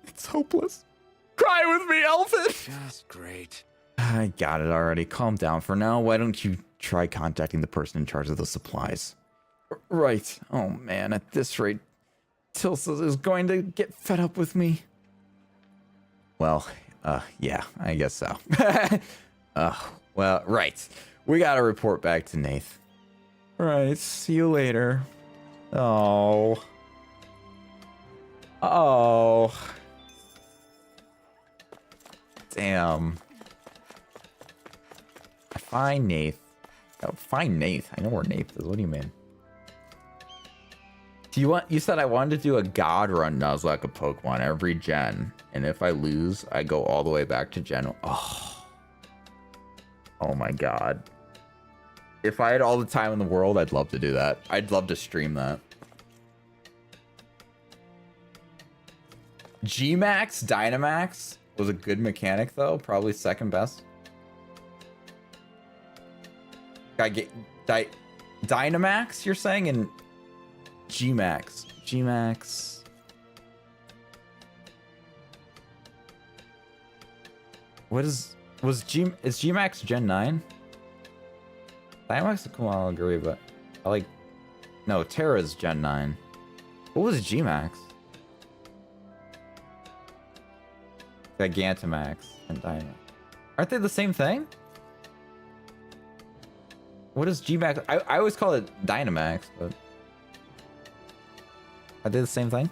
it's hopeless. Cry with me, Elfin! Just great. I got it already. Calm down for now. Why don't you try contacting the person in charge of the supplies? Right. Oh man, at this rate, Tilsa is going to get fed up with me. Well, yeah, I guess so. Well, right. We gotta report back to Nath. Right, see you later. Oh. Oh. Damn. Find Nath. Oh, find Nath. I know where Nath is. What do you mean? You said I wanted to do a god run Nuzlocke of Pokemon every gen, and if I lose, I go all the way back to Gen. Oh my god. If I had all the time in the world, I'd love to do that. I'd love to stream that. G-Max Dynamax was a good mechanic though, probably second best. I get Dynamax, you're saying, and G-Max. G-Max. Is G-Max Gen 9? Dynamax, I'll agree, but I like... No, Terra's Gen 9. What was G-Max? Gigantamax and Dynamax. Aren't they the same thing? What is G-Max? I always call it Dynamax, but... Are they the same thing?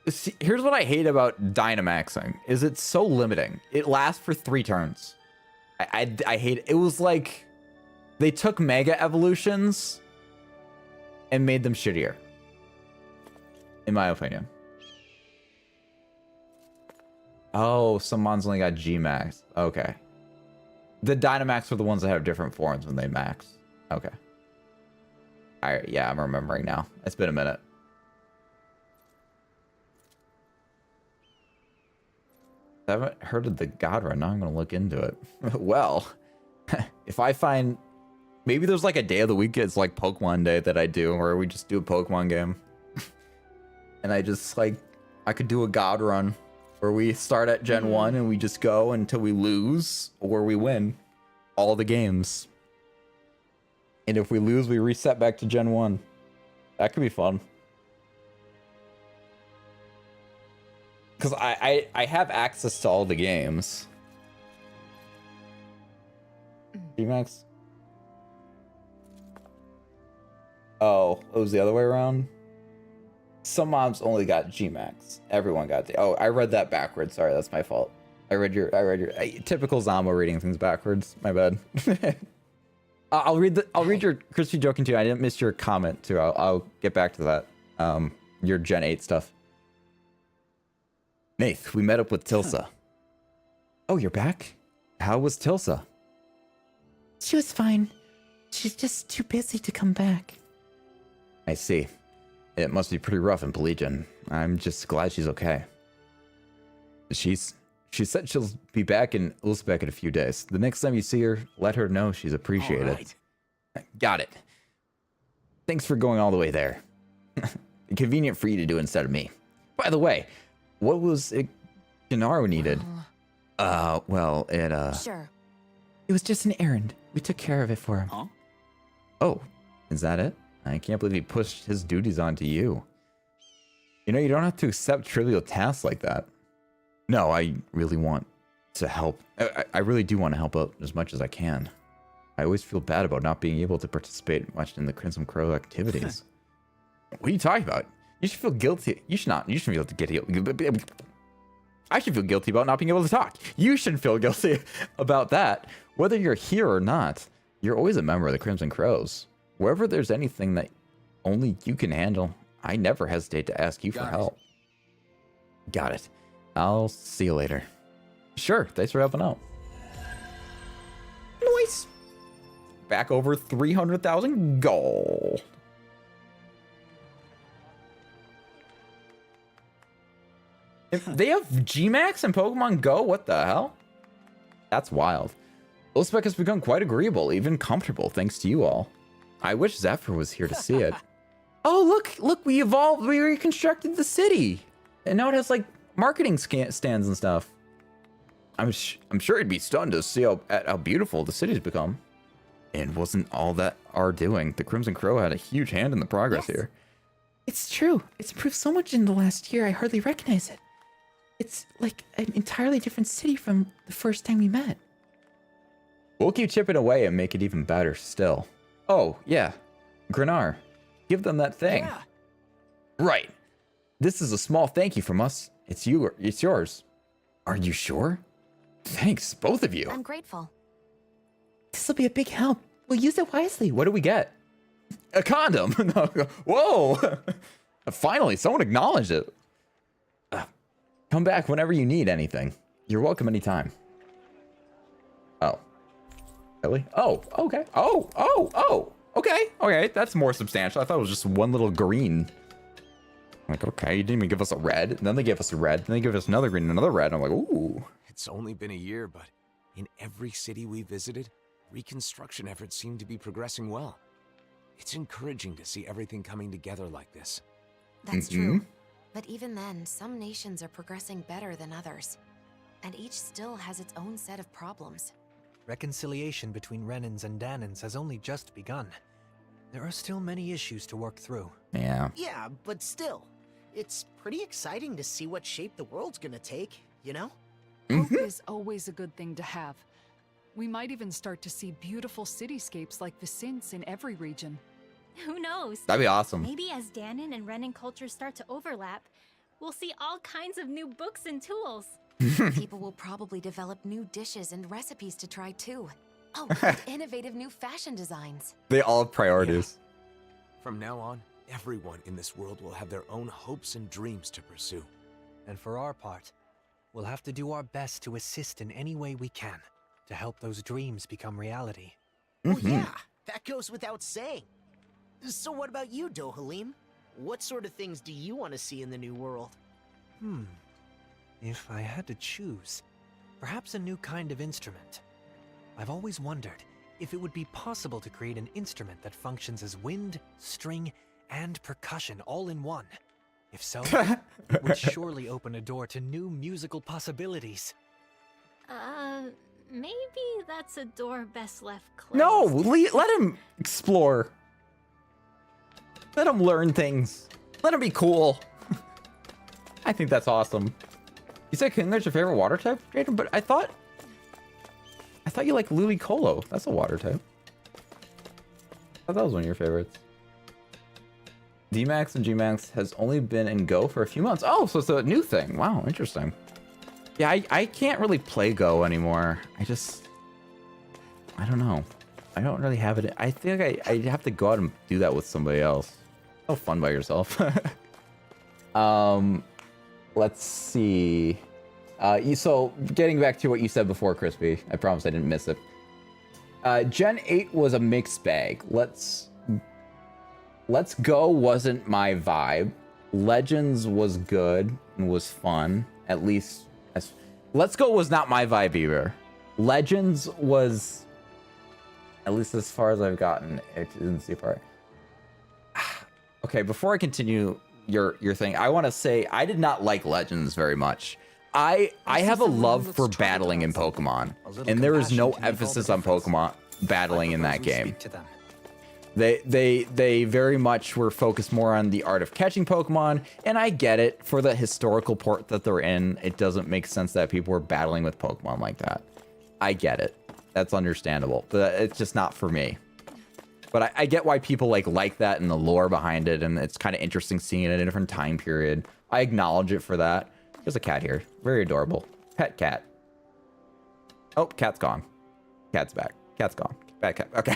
See, here's what I hate about Dynamaxing, is it's so limiting. It lasts for 3 turns. I hate it. It was like they took Mega Evolutions and made them shittier. In my opinion. Oh, some mons only got G-Max. Okay. The Dynamax are the ones that have different forms when they max. Okay. Yeah, I'm remembering now. It's been a minute. I haven't heard of the God Run. Now I'm gonna look into it. Well, if I find, maybe there's like a day of the week, it's like Pokemon Day that I do, where we just do a Pokemon game, and I just like, I could do a God Run where we start at Gen 1 and we just go until we lose or we win all the games. And if we lose, we reset back to Gen 1. That could be fun. Because I have access to all the games. G-Max? Oh, it was the other way around? Some mobs only got G-Max. Everyone got the... Oh, I read that backwards. Sorry, that's my fault. I read your typical Zombo reading things backwards. My bad. I'll read your Crispy joking too. I didn't miss your comment too. I'll get back to that. Your Gen 8 stuff. Nath, we met up with Tilsa. Oh, you're back? How was Tilsa? She was fine. She's just too busy to come back. I see. It must be pretty rough in Pelegion. I'm just glad she's okay. She said she'll be back in Ulsbeck in a few days. The next time you see her, let her know she's appreciated. All right. Got it. Thanks for going all the way there. Convenient for you to do instead of me. By the way, what was it Gennaro needed? Well, it, Sure. It was just an errand. We took care of it for him. Huh? Oh, is that it? I can't believe he pushed his duties onto you. You know, you don't have to accept trivial tasks like that. No, I really want to help. I really do want to help out as much as I can. I always feel bad about not being able to participate much in the Crimson Crow activities. What are you talking about? You should feel guilty. You should not. You shouldn't be able to get... I should feel guilty about not being able to talk. You shouldn't feel guilty about that. Whether you're here or not, you're always a member of the Crimson Crows. Wherever there's anything that only you can handle, I never hesitate to ask you for help. Got it. I'll see you later. Sure, thanks for helping out. Nice. Back over 300,000 gold. If they have G-Max and Pokemon Go, what the hell? That's wild. Ulspec has become quite agreeable, even comfortable, thanks to you all. I wish Zephyr was here to see it. Oh, look, we evolved, we reconstructed the city. And now it has like marketing stands and stuff. I'm sure he'd be stunned to see how beautiful the city's become. And wasn't all that our doing. The Crimson Crow had a huge hand in the progress here. It's true. It's improved so much in the last year, I hardly recognize it. It's like an entirely different city from the first time we met. We'll keep chipping away and make it even better still. Oh, yeah. Grenar, give them that thing. Yeah. Right. This is a small thank you from us. It's yours. Are you sure? Thanks, both of you. I'm grateful. This'll be a big help. We'll use it wisely. What do we get? A condom. Whoa. Finally, someone acknowledged it. Come back whenever you need anything. You're welcome anytime. Oh. Really? Oh, okay. Oh. Okay, that's more substantial. I thought it was just one little green. I'm like, okay, you didn't even give us a red. And then they gave us a red. Then they gave us another green and another red. I'm like, ooh. It's only been a year, but in every city we visited, reconstruction efforts seem to be progressing well. It's encouraging to see everything coming together like this. That's true. But even then, some nations are progressing better than others. And each still has its own set of problems. Reconciliation between Renans and Danans has only just begun. There are still many issues to work through. Yeah. Yeah, but still, it's pretty exciting to see what shape the world's gonna take, you know? Hope is always a good thing to have. We might even start to see beautiful cityscapes like the Sints in every region. Who knows? That'd be awesome. Maybe as Danon and Renan cultures start to overlap, we'll see all kinds of new books and tools. People will probably develop new dishes and recipes to try too. Oh, and innovative new fashion designs. They all have priorities. Yeah. From now on, everyone in this world will have their own hopes and dreams to pursue. And for our part, we'll have to do our best to assist in any way we can to help those dreams become reality. Well, yeah, that goes without saying. So what about you, Dohalim? What sort of things do you want to see in the new world? If I had to choose, perhaps a new kind of instrument. I've always wondered if it would be possible to create an instrument that functions as wind, string, and percussion all in one. If so, it would surely open a door to new musical possibilities. Maybe that's a door best left closed. No, let him explore. Let him learn things. Let him be cool. I think that's awesome. You said Kingler's your favorite water type, Jaden, but I thought you like Ludicolo. That's a water type. I thought that was one of your favorites. D-Max and G-Max has only been in Go for a few months. Oh, so it's a new thing. Wow, interesting. Yeah, I can't really play Go anymore. I don't know. I don't really have it. I think I have to go out and do that with somebody else. No fun by yourself. Let's see. So getting back to what you said before, Crispy, I promise I didn't miss it. Gen 8 was a mixed bag. Let's Go wasn't my vibe. Legends was good and was fun. At least Let's Go was not my vibe either. Legends was, at least as far as I've gotten, it didn't see far. Okay, before I continue your thing, I want to say I did not like Legends very much. I have a love for battling in Pokemon, and there is no emphasis on Pokemon battling in that game. They very much were focused more on the art of catching Pokemon, and I get it. For the historical port that they're in, it doesn't make sense that people were battling with Pokemon like that. I get it. That's understandable, but it's just not for me. But I get why people like that and the lore behind it, and it's kind of interesting seeing it in a different time period. I acknowledge it for that. There's a cat here. Very adorable. Pet cat. Oh, cat's gone. Cat's back. Cat's gone. Bad cat. Okay.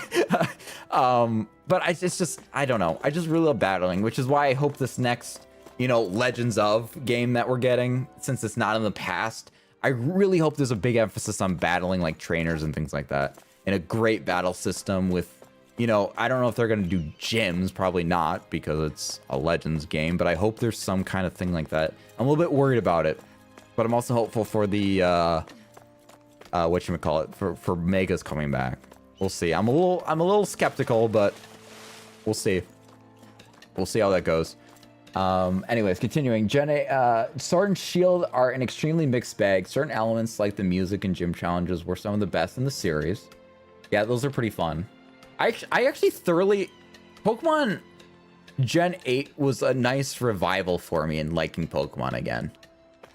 But it's just, I don't know. I just really love battling, which is why I hope this next, Legends of game that we're getting, since it's not in the past, I really hope there's a big emphasis on battling like trainers and things like that. And a great battle system with, I don't know if they're going to do gyms, probably not, because it's a Legends game, but I hope there's some kind of thing like that. I'm a little bit worried about it, but I'm also hopeful for the, whatchamacallit, for Megas coming back. We'll see. I'm a little skeptical, but we'll see. We'll see how that goes. Anyways, continuing. Sword and Shield are an extremely mixed bag. Certain elements, like the music and gym challenges, were some of the best in the series. Yeah, those are pretty fun. I actually thoroughly... Pokemon Gen 8 was a nice revival for me in liking Pokemon again.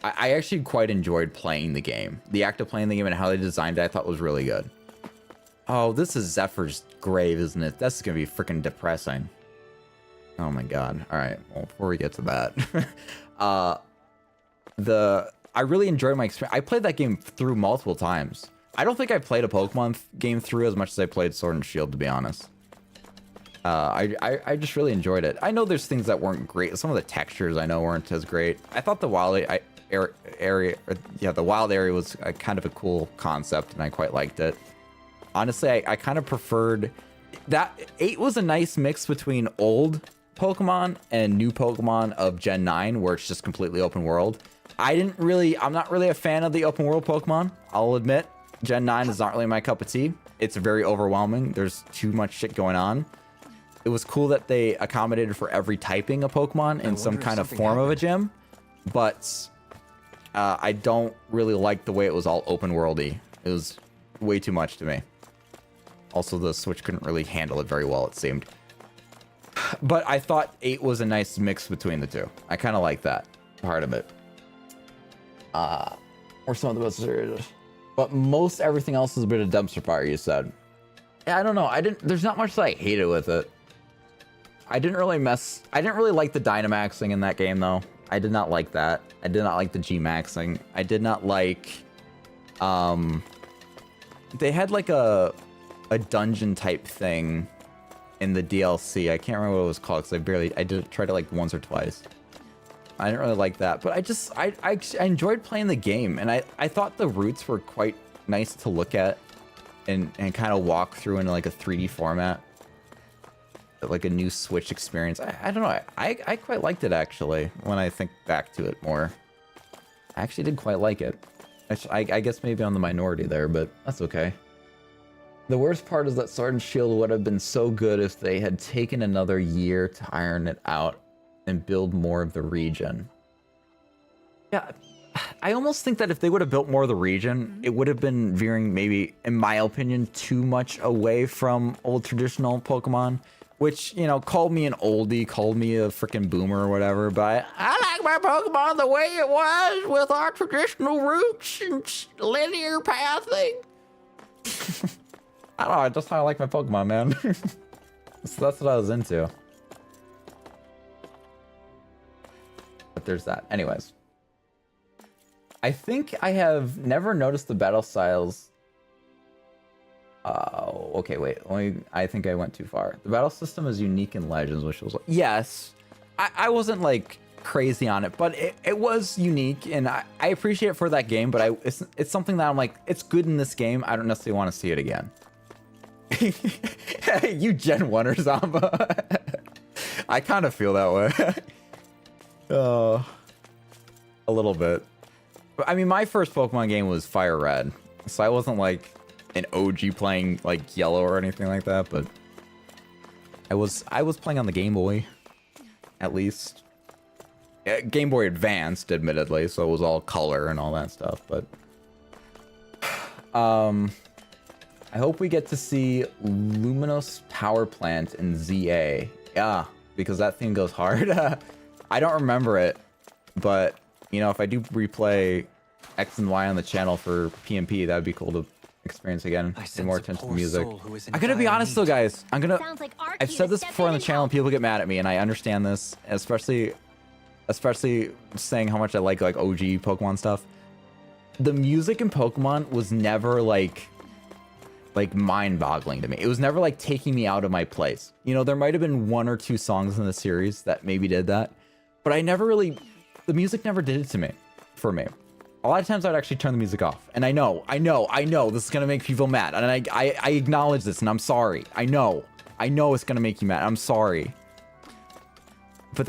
I actually quite enjoyed playing the game. The act of playing the game and how they designed it, I thought was really good. Oh, this is Zephyr's grave, isn't it? That's gonna be freaking depressing. Oh my god. All right, well, before we get to that, I really enjoyed my experience. I played that game through multiple times. I don't think I played a Pokemon game through as much as I played Sword and Shield, to be honest. I just really enjoyed it. I know there's things that weren't great. Some of the textures I know weren't as great. I thought the wild area was kind of a cool concept, and I quite liked it. Honestly, I kind of preferred that. 8 was a nice mix between old Pokemon and new Pokemon of Gen 9, where it's just completely open world. I'm not really a fan of the open world Pokemon, I'll admit. Gen 9 is not really my cup of tea. It's very overwhelming. There's too much shit going on. It was cool that they accommodated for every typing of Pokemon in some kind of form of a gym, but I don't really like the way it was all open worldy. It was way too much to me. Also, the Switch couldn't really handle it very well, it seemed. But I thought 8 was a nice mix between the two. I kind of like that part of it. Or some of the most... But most everything else is a bit of dumpster fire, you said. Yeah, I don't know. There's not much that I hated with it. I didn't really like the Dynamaxing in that game, though. I did not like that. I did not like the G-Maxing. I did not like... They had like a dungeon type thing in the DLC. I can't remember what it was called because I did try to like once or twice. I didn't really like that, but I enjoyed playing the game, and I thought the routes were quite nice to look at and kind of walk through in like a 3D format. like a new Switch experience. I don't know. I quite liked it actually when I think back to it more. I actually did quite like it. I guess maybe I'm the minority there, but that's okay. The worst part is that Sword and Shield would have been so good if they had taken another year to iron it out and build more of the region. Yeah, I almost think that if they would have built more of the region, it would have been veering maybe, in my opinion, too much away from old traditional Pokemon. Which, you know, called me an oldie, called me a freaking boomer or whatever, but I like my Pokemon the way it was with our traditional roots and linear pathing. I don't know, just how I like my Pokemon, man. So that's what I was into. But there's that. Anyways. I think I have never noticed the battle styles. Okay, wait. I think I went too far. The battle system is unique in Legends, which was... Yes. I wasn't, like, crazy on it, but it was unique, and I appreciate it for that game, but it's something that I'm like, it's good in this game. I don't necessarily want to see it again. You Gen 1er, Zamba. I kind of feel that way. A little bit. I mean, my first Pokemon game was Fire Red, so I wasn't like an OG playing like Yellow or anything like that, but I was playing on the Game Boy, at least. Game Boy Advanced, admittedly, so it was all color and all that stuff, but I hope we get to see Luminous Power Plant in ZA. Yeah, because that theme goes hard. I don't remember it, but you know, if I do replay X and Y on the channel for PMP, that'd be cool to experience again. Pay more attention to music. I'm gonna be honest though, guys. I've said this before on the channel and people get mad at me, and I understand this, especially saying how much I like OG Pokemon stuff. The music in Pokemon was never like mind-boggling to me. It was never like taking me out of my place. You know, there might have been 1 or 2 songs in the series that maybe did that, but I never really, the music never did it to me, for me. A lot of times I'd actually turn the music off. And I know, this is gonna make people mad. And I acknowledge this, and I'm sorry. I know it's gonna make you mad. I'm sorry. But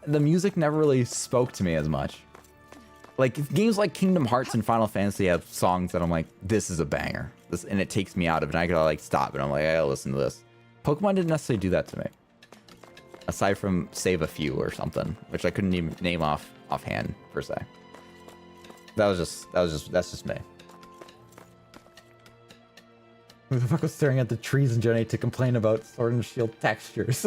the music never really spoke to me as much. Like, games like Kingdom Hearts and Final Fantasy have songs that I'm like, this is a banger. And it takes me out of it, and I gotta, like, stop, and I'm like, I gotta listen to this. Pokemon didn't necessarily do that to me. Aside from Save a Few or something, which I couldn't even name offhand, per se. That's just me. Who the fuck was staring at the trees in Gen 8 to complain about Sword and Shield textures?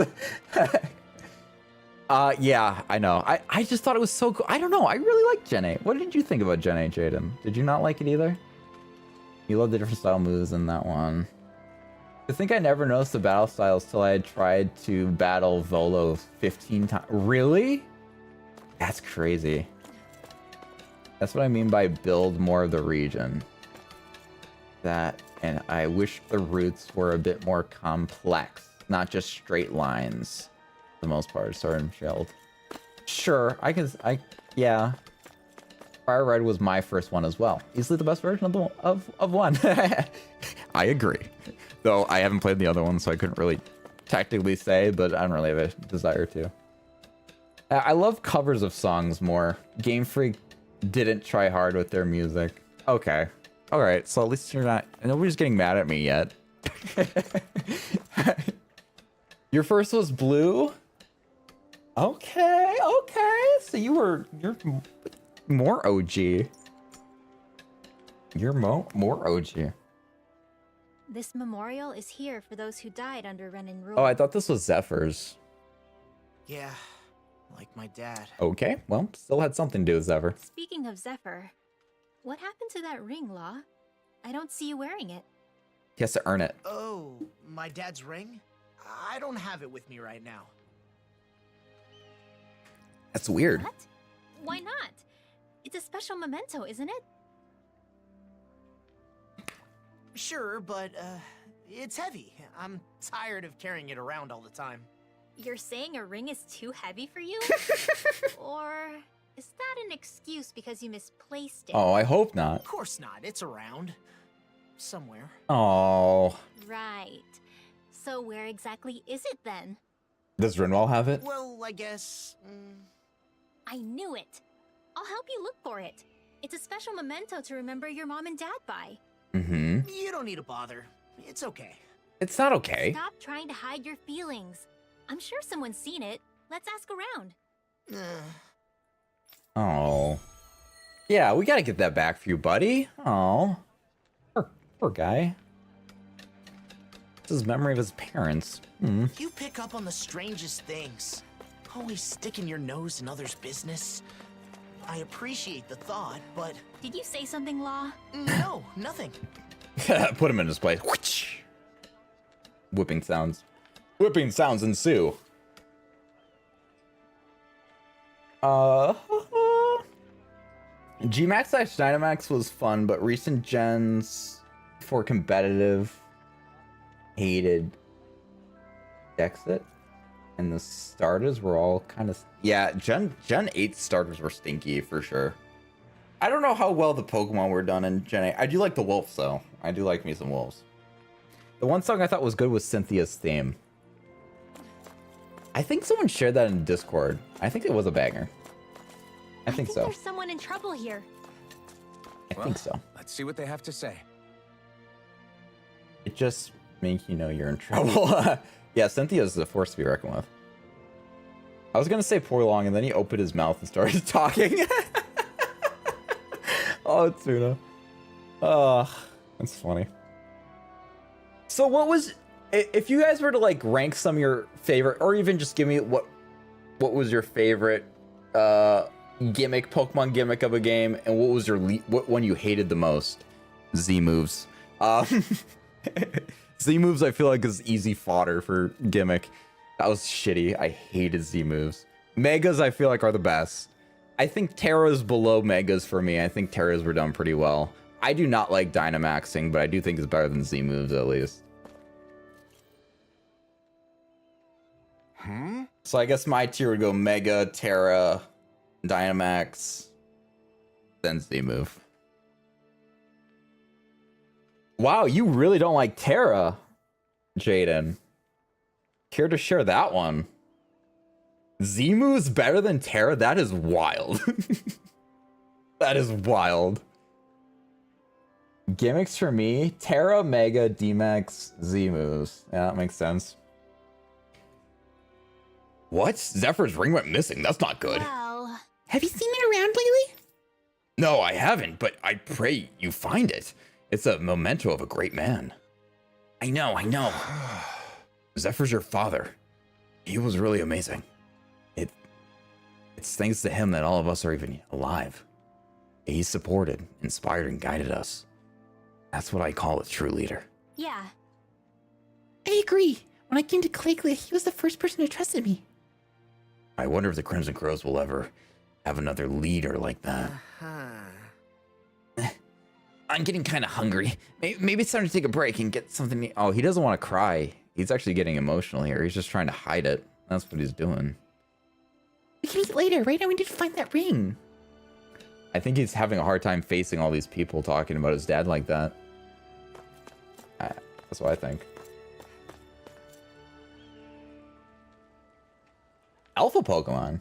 Yeah, I know. I just thought it was so cool. I don't know. I really like Gen 8. What did you think about Gen 8, Jaden? Did you not like it either? You love the different style moves in that one. I think I never noticed the battle styles till I had tried to battle Volo 15 times. Really? That's crazy. That's what I mean by build more of the region. That, and I wish the routes were a bit more complex, not just straight lines. For the most part, Sword and Shield. Sure, yeah. Fire Red was my first one as well. Easily the best version of one. I agree. Though I haven't played the other one, so I couldn't really technically say, but I don't really have a desire to. I love covers of songs more. Game Freak didn't try hard with their music. Okay. Alright, so at least you're not... Nobody's getting mad at me yet. Your first was blue? Okay. So you're more OG. You're more OG. This memorial is here for those who died under Renin rule. Oh, I thought this was Zephyr's. Yeah, like my dad. Okay, well, still had something to do with Zephyr. Speaking of Zephyr, what happened to that ring, Law? I don't see you wearing it. He has to earn it. Oh, my dad's ring? I don't have it with me right now. That's weird. What? Why not? It's a special memento, isn't it? Sure, but, it's heavy. I'm tired of carrying it around all the time. You're saying a ring is too heavy for you? Or is that an excuse because you misplaced it? Oh, I hope not. Of course not. It's around. Somewhere. Oh. Right. So where exactly is it then? Does Rinwell have it? Well, I guess... I knew it. I'll help you look for it. It's a special memento to remember your mom and dad by. Mm-hmm. You don't need to bother. It's okay. It's not okay. Stop trying to hide your feelings. I'm sure someone's seen it. Let's ask around. Oh. Yeah, we gotta get that back for you, buddy. Oh. Poor guy. It's his memory of his parents. You pick up on the strangest things. Always sticking your nose in others' business. I appreciate the thought, but... Did you say something, Law? No, nothing. Put him in his place. Whipping sounds. Whipping sounds ensue. Gmax/Dynamax was fun, but recent gens for competitive hated Dexit, and the starters were all kind of... Yeah, Gen 8 starters were stinky for sure. I don't know how well the Pokemon were done in Gen 8. I do like the wolves, though. I do like me some wolves. The one song I thought was good was Cynthia's theme. I think someone shared that in Discord. I think it was a banger. I think so. There's someone in trouble here. I think so. Let's see what they have to say. It just makes you know you're in trouble. Yeah, Cynthia's a force to be reckoned with. I was gonna say poor Long, and then he opened his mouth and started talking. Oh, Tuna. That's funny. So what was... If you guys were to like rank some of your favorite, or even just give me what was your favorite gimmick, Pokemon gimmick of a game, and what was your what one you hated the most? Z moves. Z moves I feel like is easy fodder for gimmick. That was shitty. I hated Z moves. Megas I feel like are the best. I think Terra's below Megas for me. I think Terra's were done pretty well. I do not like Dynamaxing, but I do think it's better than Z moves at least. So I guess my tier would go Mega, Terra, Dynamax, then Z move. Wow, you really don't like Terra, Jaden. Care to share that one? Z move's better than Terra? That is wild. That is wild. Gimmicks for me, Terra, Mega, D-Max, Z moves. Yeah, that makes sense. What? Zephyr's ring went missing. That's not good. Well... Have you seen it around lately? No, I haven't, but I pray you find it. It's a memento of a great man. I know. Zephyr's your father. He was really amazing. It's thanks to him that all of us are even alive. He supported, inspired, and guided us. That's what I call a true leader. Yeah. I agree. When I came to Clayglia, he was the first person who trusted me. I wonder if the Crimson Crows will ever have another leader like that. I'm getting kind of hungry. Maybe it's time to take a break and get something to eat. Oh, he doesn't want to cry. He's actually getting emotional here. He's just trying to hide it. That's what he's doing. We can eat later, right? I need to find that ring. I think he's having a hard time facing all these people talking about his dad like that. That's what I think. Alpha Pokemon.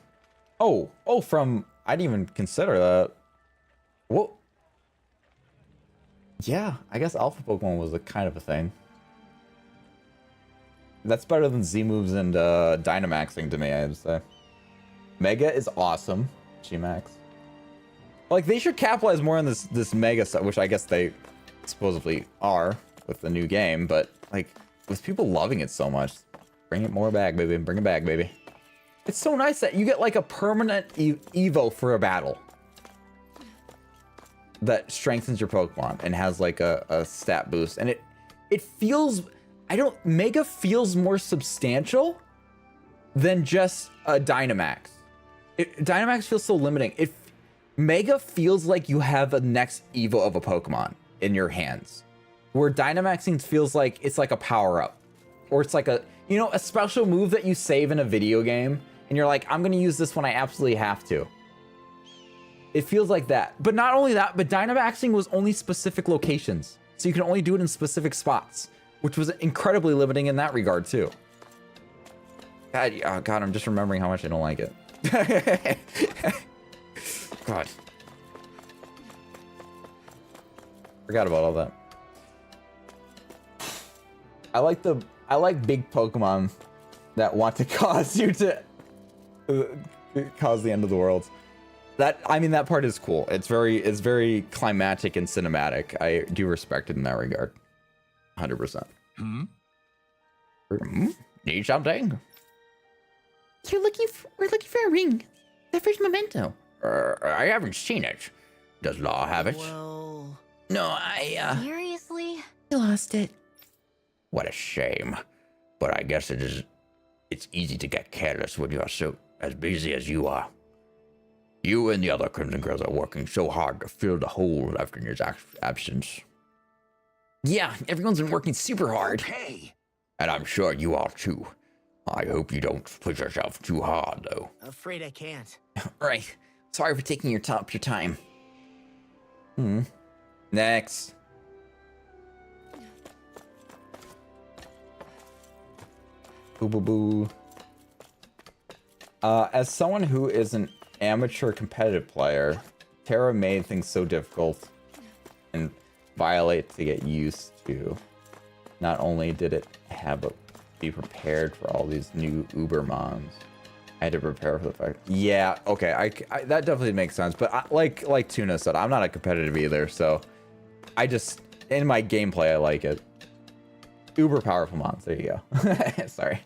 Oh, from... I didn't even consider that. What? Yeah, I guess Alpha Pokemon was a kind of a thing. That's better than Z moves and Dynamaxing to me, I would say. Mega is awesome. G-Max. Like, they should capitalize more on this Mega stuff, which I guess they supposedly are with the new game, but, like, with people loving it so much, bring it more back, baby. Bring it back, baby. It's so nice that you get, like, a permanent Evo for a battle that strengthens your Pokemon and has, like, a stat boost. And it feels... Mega feels more substantial than just a Dynamax. Dynamax feels so limiting. Mega feels like you have a next Evo of a Pokemon in your hands. Where Dynamaxing feels like it's like a power-up. Or it's like a special move that you save in a video game. And you're like, I'm going to use this when I absolutely have to. It feels like that. But not only that, but Dynamaxing was only specific locations. So you can only do it in specific spots. which was incredibly limiting in that regard too. God, oh God, I'm just remembering how much I don't like it. God. Forgot about all that. I like big Pokemon that want to cause you to cause the end of the world. I mean, that part is cool. It's very climatic and cinematic. I do respect it in that regard. 100%. Need something? We're looking for a ring. Zephyr's memento. I haven't seen it. Does Law have it? Well... No, Seriously? You lost it. What a shame. But I guess it's easy to get careless when you're so as busy as you are. You and the other Crimson Girls are working so hard to fill the hole left in his absence. Yeah, everyone's been working super hard. Okay. And I'm sure you are too. I hope you don't push yourself too hard, though. Afraid I can't. Right. Sorry for taking your time. Next. Boo boo boo. As someone who is an amateur competitive player, Terra made things so difficult and violate to get used to. Not only did it have to be prepared for all these new Ubermons, I had to prepare for the fact. Yeah, okay, I that definitely makes sense. But like Tuna said, I'm not a competitive either, so I just in my gameplay I like it. Uber powerful mons. There you go. Sorry.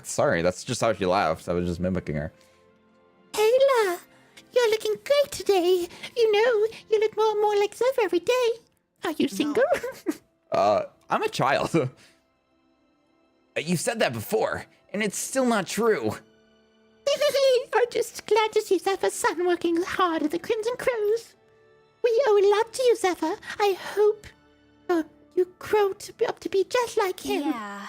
Sorry, that's just how she laughed. I was just mimicking her. Ayla, you're looking great today. You know, you look more and more like Zephyr every day. Are you single? I'm a child. You said that before, and it's still not true. I'm just glad to see Zephyr's son working hard at the Crimson Crows. We owe a lot to you, Zephyr. I hope you grow up to be just like him. Yeah.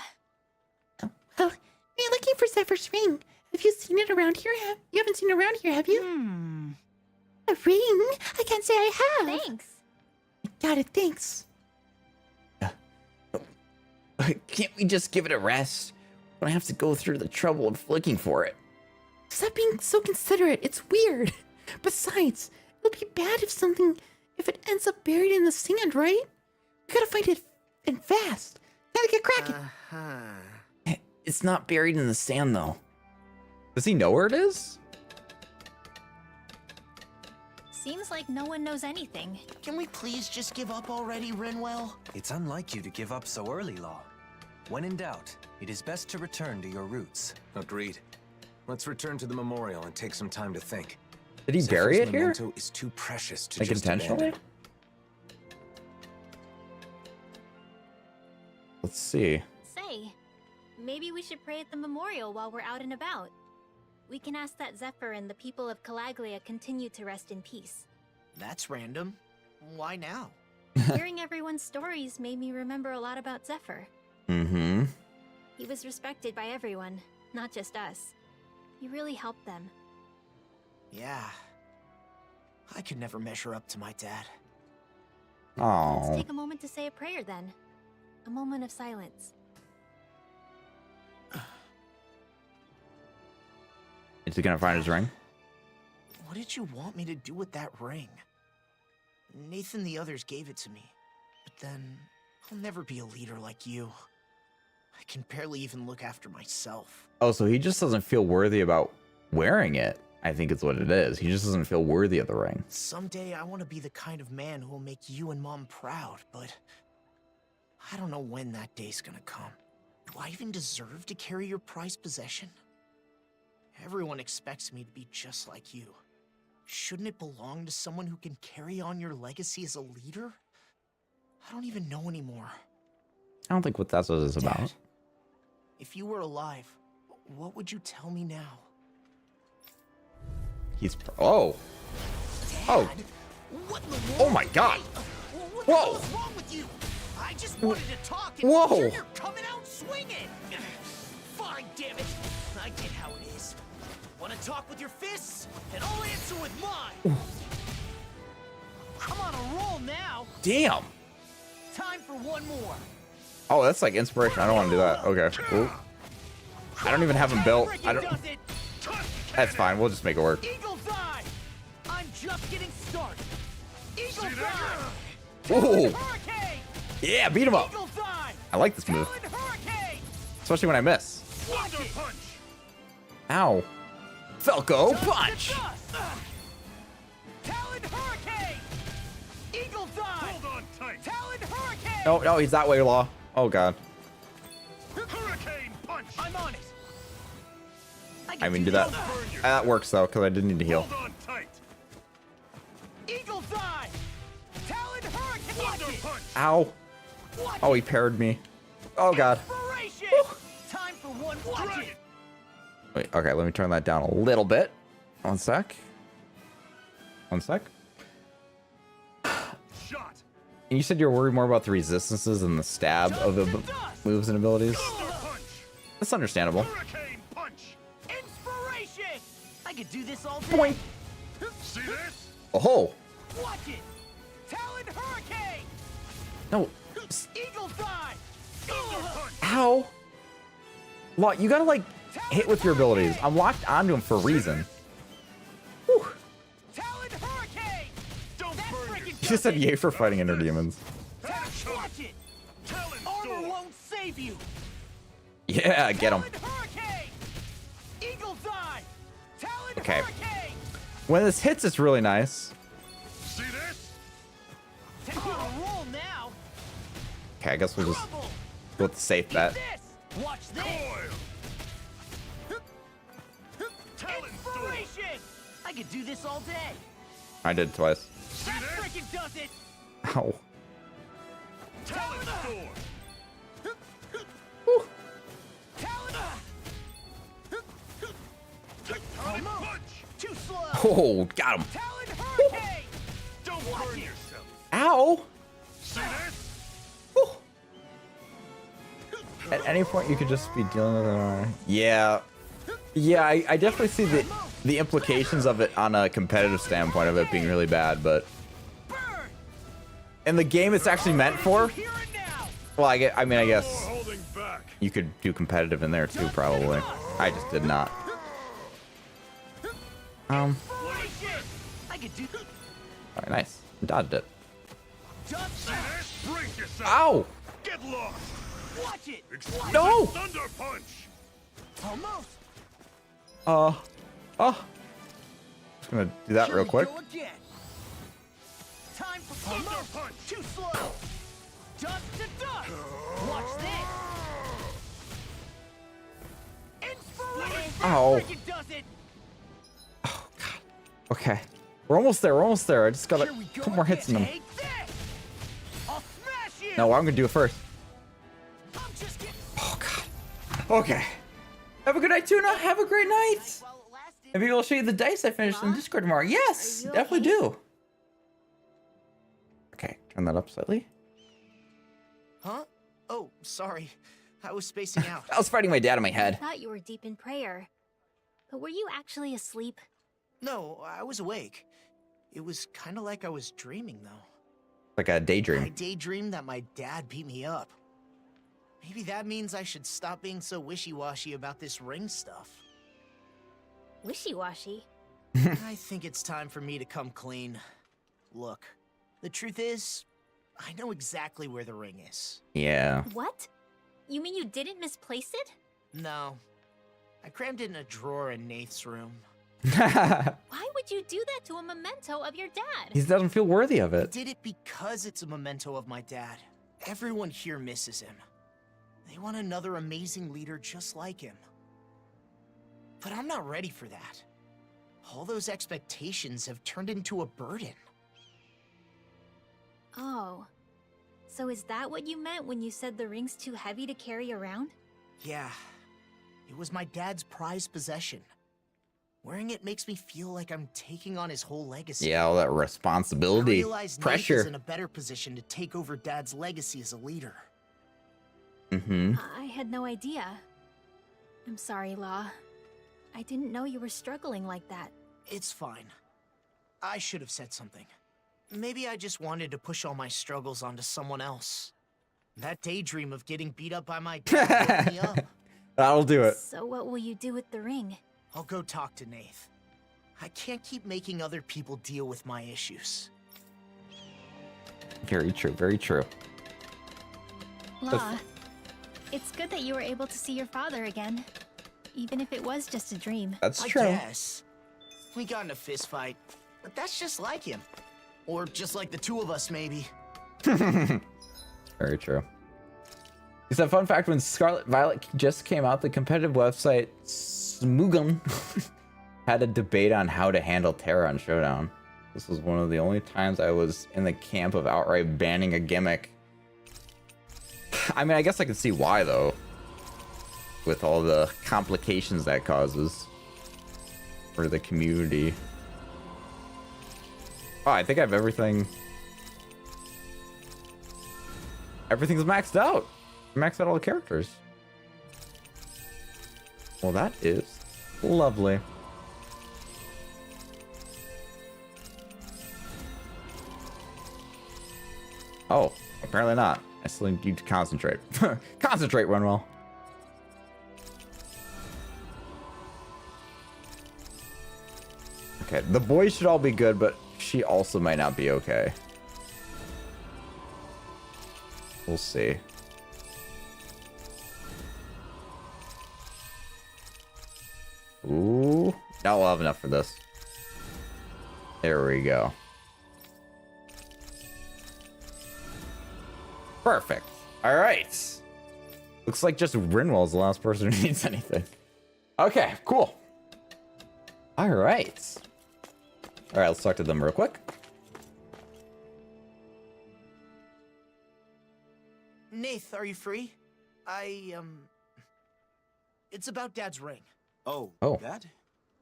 Well, you're looking for Zephyr's ring. Have you seen it around here? You haven't seen it around here, have you? A ring? I can't say I have. Thanks. Got it, thanks. Can't we just give it a rest? We don't have to go through the trouble of looking for it. Stop being so considerate. It's weird. Besides, it'll be bad if it ends up buried in the sand, right? We gotta find it and fast. Gotta get cracking. It's not buried in the sand, though. Does he know where it is? Seems like no one knows anything. Can we please just give up already, Rinwell? It's unlike you to give up so early, Law. When in doubt, it is best to return to your roots. Agreed. Let's return to the memorial and take some time to think. Did he bury it here? Memento is too precious to like just intentionally? abandon. Let's see. Say, maybe we should pray at the memorial while we're out and about. We can ask that Zephyr and the people of Calaglia continue to rest in peace. That's random. Why now? Hearing everyone's stories made me remember a lot about Zephyr. Mm-hmm. He was respected by everyone, not just us. He really helped them. Yeah. I could never measure up to my dad. Let's Oh. take a moment to say a prayer then. A moment of silence. Is he gonna find his ring? What did you want me to do with that ring? Nathan the others gave it to me. But then, I'll never be a leader like you. I can barely even look after myself. Oh, so he just doesn't feel worthy about wearing it. I think it's what it is. He just doesn't feel worthy of the ring. Someday I want to be the kind of man who will make you and Mom proud, but I don't know when that day's gonna come. Do I even deserve to carry your prized possession? Everyone expects me to be just like you. Shouldn't it belong to someone who can carry on your legacy as a leader? I don't even know anymore. I don't think what that's what it's about. Dad, if you were alive, what would you tell me now? He's oh. Oh. What in the world? Oh my God. What the Whoa. hell is wrong with you? I just wanted to talk and Whoa. here you're coming out swinging. Fine, damn it. I get how it is. Want to talk with your fists? And I'll answer with mine. I'm on a roll now. Damn. Time for one more. Oh, that's like inspiration. I don't want to do that. Okay. Ooh. I don't even have them built. I don't. That's fine. We'll just make it work. Eagle's Eye. I'm just getting started. Eagle's Eye. Ooh. Yeah, beat him up. Eagle's Eye. I like this move, Hurricane. especially when I miss. Wonder Punch. Ow. Falco punch. Talon Hurricane. Eagle's Eye. Hold on tight. Talon Hurricane. No, no, he's that way, Law. Oh god. Hurricane punch. I'm on it. I mean, do that. That works though, because I didn't need to heal. Hold on tight. Eagle's Eye. Talon Hurricane. Wonder Punch. Ow. Oh, he parried me. Oh god. Time for one. Watch it. Wait, okay, let me turn that down a little bit. One sec. One sec. Shot. And you said you're worried more about the resistances than the stab of the moves and abilities. That's understandable. Hurricane punch. Inspiration. I could do this all day. Boing. See this? Oh. Watch it. Talon Hurricane. No. Eagle's Eye. Ow. Law, you gotta like hit with your abilities. I'm locked onto him for a reason. Whew. Talon Hurricane. Don't burn You just said yay for fighting inner demons. Watch it. Armor won't save you. Yeah, get him. Hurricane. Eagle's Eye. Talon Okay. Hurricane. When this hits, it's really nice. See this? Take on a roll now. Okay, I guess we'll just go with the safe bet. Watch this. Inspiration. I could do this all day. I did it twice. That freaking does it. Ow. Talon Sword. Talon punch. Too slow. Oh, got him. Talon Hurricane. Don't burn yourself. Ow. See this? At any point, you could just be dealing with it. Yeah. Yeah, I definitely see the implications of it on a competitive standpoint of it being really bad, but in the game it's actually meant for. Well, I guess you could do competitive in there too, probably. I just did not. Alright, nice. Dodged it. Ow! Get lost. Watch it. No! Thunder punch. Almost. Just gonna do that real quick. Go again. Time for thunder punch. Too slow. Dust to dust. Watch this. Inspiration. Ow. Freaking does it. Okay. We're almost there, we're almost there. I just got a couple more hits in them. Take this. I'll smash you. No, I'm gonna do it first. I'm just getting... Oh god. Okay. Have a good night, Tuna. Have a great night. Maybe I'll show you the dice I finished in Discord tomorrow. Yes, definitely do. Okay, turn that up slightly. Huh? Oh, sorry. I was spacing out. I was fighting my dad in my I head. thought you were deep in prayer. But were you actually asleep? No, I was awake. It was kind of like I was dreaming, though. Like a I daydream. daydreamed that my dad beat me up. Maybe that means I should stop being so wishy-washy about this ring stuff. Wishy-washy? I think it's time for me to come clean. Look, the truth is, I know exactly where the ring is. Yeah. What? You mean you didn't misplace it? No. I crammed it in a drawer in Nath's room. Why would you do that to a memento of your dad? He doesn't feel worthy of I it. did it because it's a memento of my dad. Everyone here misses him. They want another amazing leader just like him. But I'm not ready for that. All those expectations have turned into a burden. Oh. So is that what you meant when you said the ring's too heavy to carry around? Yeah. It was my dad's prized possession. Wearing it makes me feel like I'm taking on his whole legacy. Yeah, all that I responsibility, realize Nate is pressure. in a better position to take over Dad's legacy as a leader. Mm-hmm. I had no idea. I'm sorry, Law. I didn't know you were struggling like that. It's fine. I should have said something. maybe I just wanted to push all my struggles onto someone else. That daydream of getting beat up by my dad woke me up. That'll do it. So what will you do with the ring? I'll go talk to Nath. I can't keep making other people deal with my issues. Very true, very true. La, it's good that you were able to see your father again. Even if it was just a dream. That's I true. guess. We got in a fist fight, but that's just like him. Or just like the two of us, maybe. Very true. He said, fun fact, when Scarlet Violet just came out, the competitive website Smoogum had a debate on how to handle Terra on Showdown. This was one of the only times I was in the camp of outright banning a gimmick. I mean, I guess I can see why, though. With all the complications that causes for the community. Oh, I think I have everything. Everything's maxed out. Maxed out all the characters. Well, that is lovely. Oh, apparently not. I still need to concentrate. Concentrate, Runwell. Okay, the boys should all be good, but she also might not be okay. We'll see. Ooh, now we'll have enough for this. There we go. Perfect. All right. Looks like just Rinwell's the last person who needs anything. Okay, cool. All right. All right, let's talk to them real quick. Nath, are you free? It's about Dad's ring. Oh, that?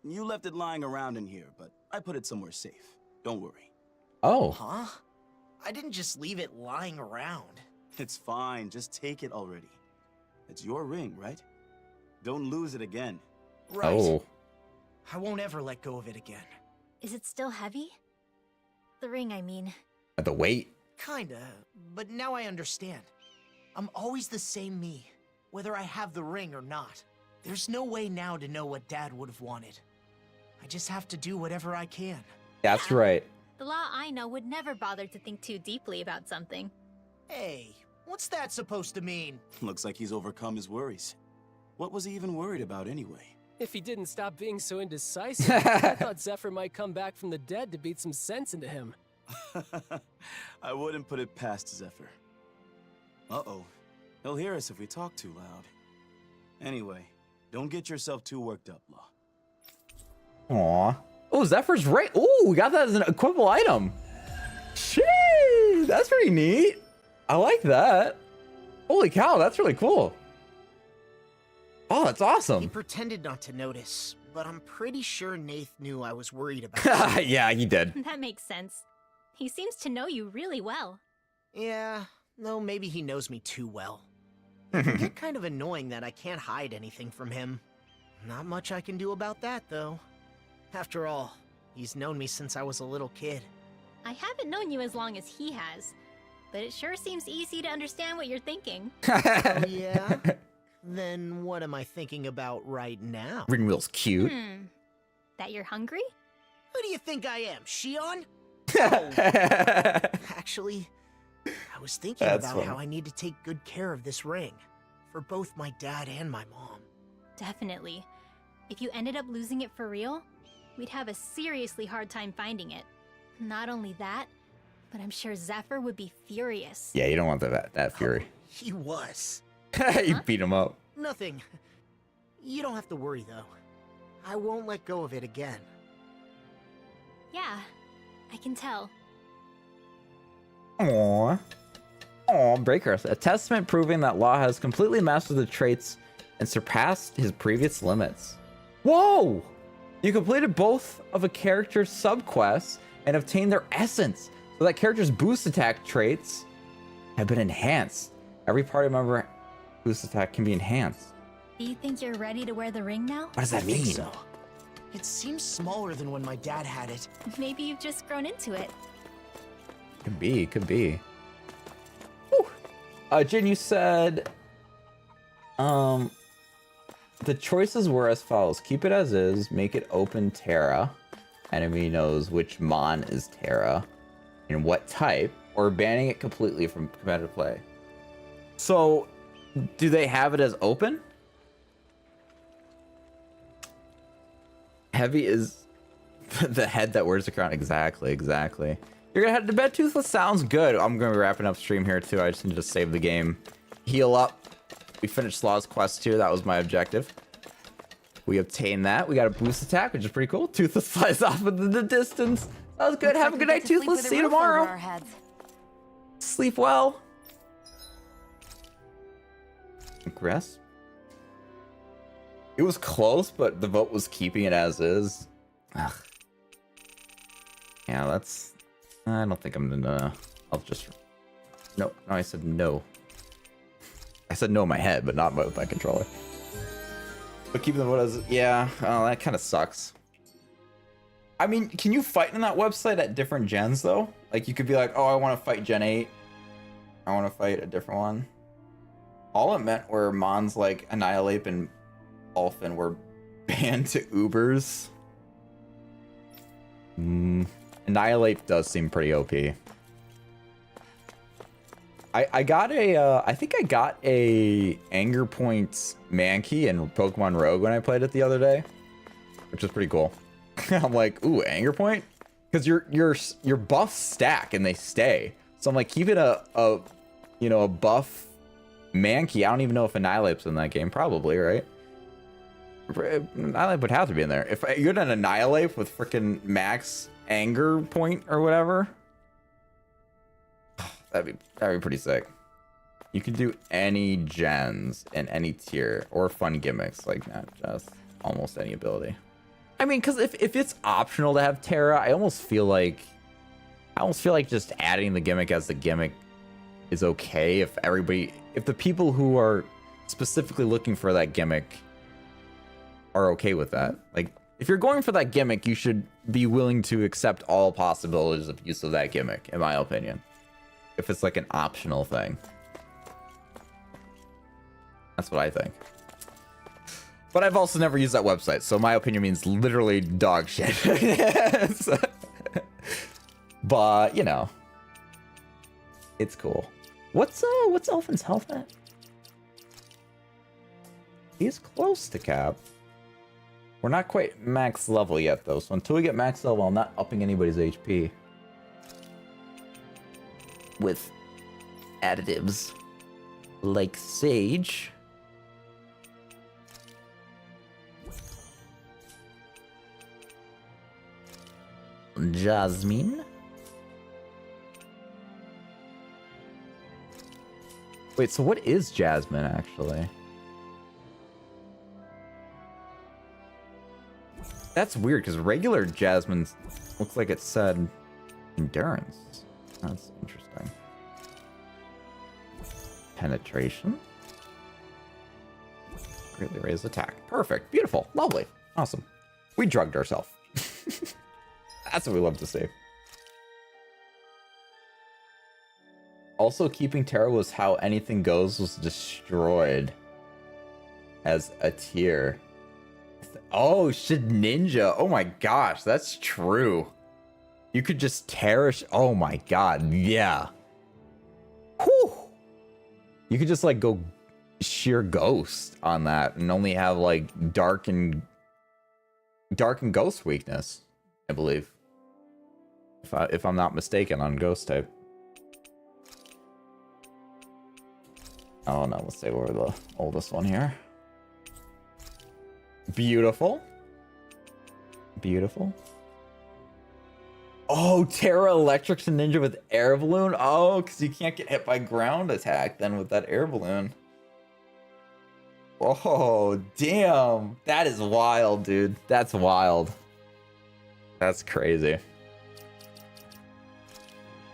You left it lying around in here, but I put it somewhere safe. Don't worry. Oh. Huh? I didn't just leave it lying around. It's fine. Just take it already. It's your ring, right? Don't lose it again. Right. Oh. I won't ever let go of it again. Is it still heavy? The ring, I mean. The weight? Kinda, but now I understand. I'm always the same me, whether I have the ring or not. There's no way now to know what Dad would have wanted. I just have to do whatever I can. That's right. The law I know would never bother to think too deeply about something. Hey, what's that supposed to mean? Looks like he's overcome his worries. What was he even worried about anyway? If he didn't stop being so indecisive, I thought Zephyr might come back from the dead to beat some sense into him. I wouldn't put it past Zephyr. Uh-oh. He'll hear us if we talk too loud. Anyway, don't get yourself too worked up, Law. Aw. Oh, Zephyr's right. Oh, we got that as an equipable item. Sheesh, that's pretty neat. I like that. Holy cow, that's really cool. Oh, that's awesome. He pretended not to notice, but I'm pretty sure Nath knew I was worried about it. Yeah, he did. That makes sense. He seems to know you really well. Yeah, though maybe he knows me too well. It can get kind of annoying that I can't hide anything from him. Not much I can do about that, though. After all, he's known me since I was a little kid. I haven't known you as long as he has, but it sure seems easy to understand what you're thinking. Oh, yeah? Then what am I thinking about right now? Ringwheel's cute. That you're hungry? Who do you think I am, Shion? Actually, I was thinking about how I need to take good care of this ring. For both my dad and my mom. Definitely. If you ended up losing it for real, we'd have a seriously hard time finding it. Not only that, but I'm sure Zephyr would be furious. Yeah, you don't want that fury. He was. You beat him up. Nothing. You don't have to worry, though. I won't let go of it again. Yeah, I can tell. Aww. Aww, Breaker. A testament proving that Law has completely mastered the traits and surpassed his previous limits. Whoa! You completed both of a character's subquests and obtained their essence, so that character's boost attack traits have been enhanced. Every party member boost attack can be enhanced. Do you think you're ready to wear the ring now? What does that mean? I think so. It seems smaller than when my dad had it. Maybe you've just grown into it. Could be, could be. Jin, you said the choices were as follows. Keep it as is, make it open Terra. Enemy knows which Mon is Terra and what type, or banning it completely from competitive play. So, do they have it as open? Heavy is the head that wears the crown. Exactly, exactly. You're gonna head to bed, Toothless? Sounds good. I'm gonna be wrapping up stream here too. I just need to save the game. Heal up. We finished Slaw's quest too. That was my objective. We obtained that. We got a boost attack, which is pretty cool. Toothless flies off into the distance. That was good. Have a good night, Toothless. See you tomorrow. Sleep well. Regress. It was close, but the vote was keeping it as is. Ugh. Yeah, that's... I don't think I'm gonna... I'll just... No, I said no. I said no in my head, but not with my controller. But keeping the vote as... Yeah, oh, that kind of sucks. I mean, can you fight in that website at different gens, though? Like, you could be like, oh, I want to fight Gen 8. I want to fight a different one. All it meant were Mons like Annihilate and Ulfin were banned to Ubers. Annihilate does seem pretty OP. I got a I think I got a Anger Points Mankey in Pokemon Rogue when I played it the other day, which was pretty cool. I'm like, ooh, Anger Point, because your buffs stack and they stay. So I'm like, keep it a you know, a buff Mankey. I don't even know if Annihilate's in that game. Probably, right? Annihilate would have to be in there. If you're gonna Annihilate with freaking max Anger Point or whatever, that'd be pretty sick. You could do any gens in any tier or fun gimmicks, like not just almost any ability. I mean, because if it's optional to have Terra, I almost feel like just adding the gimmick as the gimmick is okay if the people who are specifically looking for that gimmick are okay with that. Like, if you're going for that gimmick, you should be willing to accept all possibilities of use of that gimmick, in my opinion. If it's like an optional thing. That's what I think. But I've also never used that website, so my opinion means literally dog shit. But, you know. It's cool. What's Elfin's health at? He's close to cap. We're not quite max level yet, though, so until we get max level, I'm not upping anybody's HP. With additives like Sage. Jasmine. Wait, so what is Jasmine, actually? That's weird, because regular Jasmine looks like it said endurance. That's interesting. Penetration. Greatly raise attack. Perfect. Beautiful. Lovely. Awesome. We drugged ourselves. That's what we love to see. Also, keeping Terra was how Anything Goes was destroyed as a tier. Oh, shit, Ninja. Oh my gosh, that's true. You could just Terra. Oh my god, yeah. Whew. You could just like go sheer ghost on that and only have like dark and ghost weakness, I believe. If I'm not mistaken on ghost type. Oh no, let's say we're the oldest one here. Beautiful. Beautiful. Oh, Terra electrics a ninja with air balloon. Oh, because you can't get hit by ground attack then with that air balloon. Oh, damn. That is wild, dude. That's wild. That's crazy.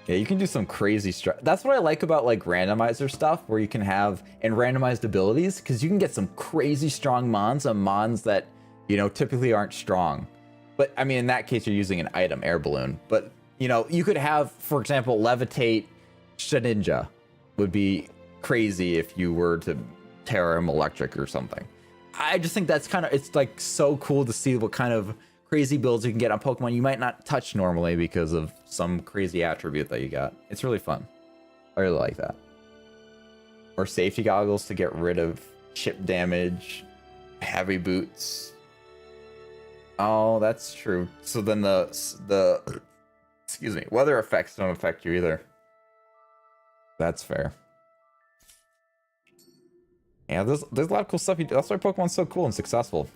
Yeah, you can do some crazy stuff. That's what I like about like randomizer stuff, where you can have and randomized abilities, because you can get some crazy strong mons on mons that, you know, typically aren't strong. But I mean, in that case, you're using an item, air balloon. But You know, you could have, for example, levitate Shedinja would be crazy if you were to tear him electric or something. I just think that's kind of, it's like so cool to see what kind of crazy builds you can get on Pokemon you might not touch normally because of some crazy attribute that you got. It's really fun. I really like that. Or safety goggles to get rid of chip damage, heavy boots. Oh, that's true. So then the excuse me, weather effects don't affect you either. That's fair. Yeah, there's a lot of cool stuff you do. That's why Pokemon's so cool and successful.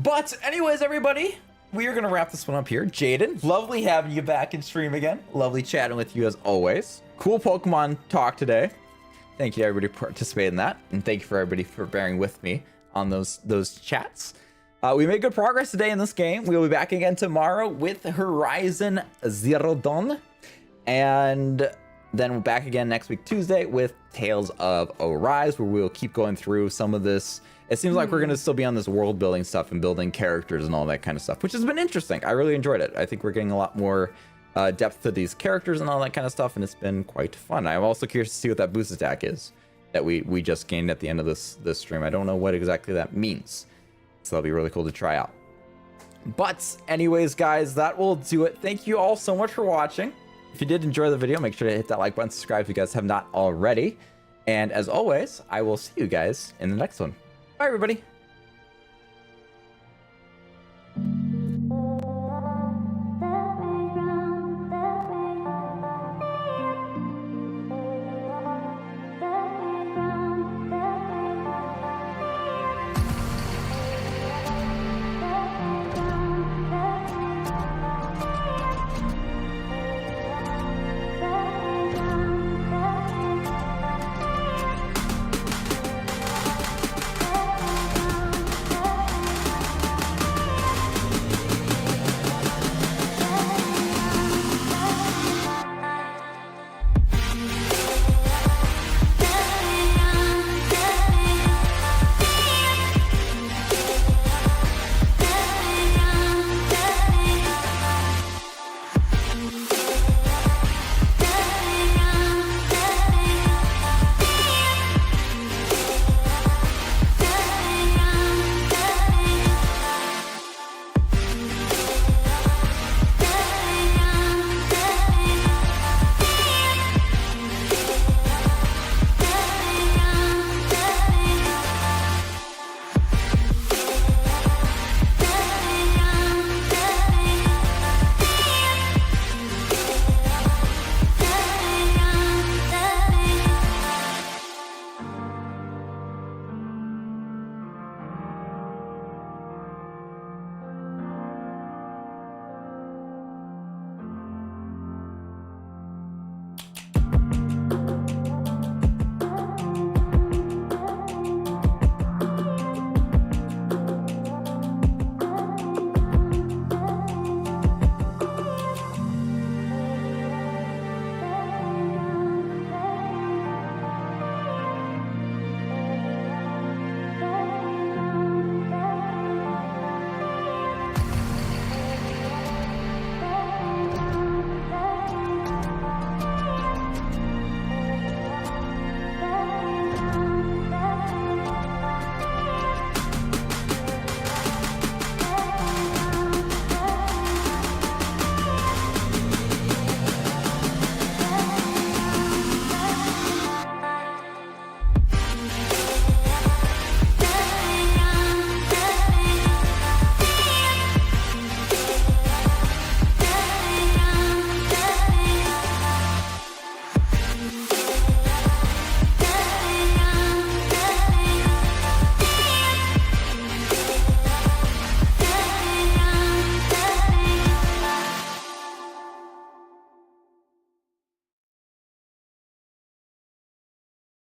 But anyways, everybody, we are going to wrap this one up here. Jaden, lovely having you back in stream again. Lovely chatting with you as always. Cool Pokemon talk today. Thank you to everybody who participated in that. And thank you for everybody for bearing with me on those chats. We made good progress today in this game. We'll be back again tomorrow with Horizon Zero Dawn. And then we're back again next week, Tuesday, with Tales of Arise, where we'll keep going through some of this. It seems like we're going to still be on this world building stuff and building characters and all that kind of stuff, which has been interesting. I really enjoyed it. I think we're getting a lot more depth to these characters and all that kind of stuff, and it's been quite fun. I'm also curious to see what that boost attack is that we just gained at the end of this stream. I don't know what exactly that means, so that'll be really cool to try out. But anyways, guys, that will do it. Thank you all so much for watching. If you did enjoy the video, make sure to hit that like button, subscribe if you guys have not already. And as always, I will see you guys in the next one. Bye, everybody.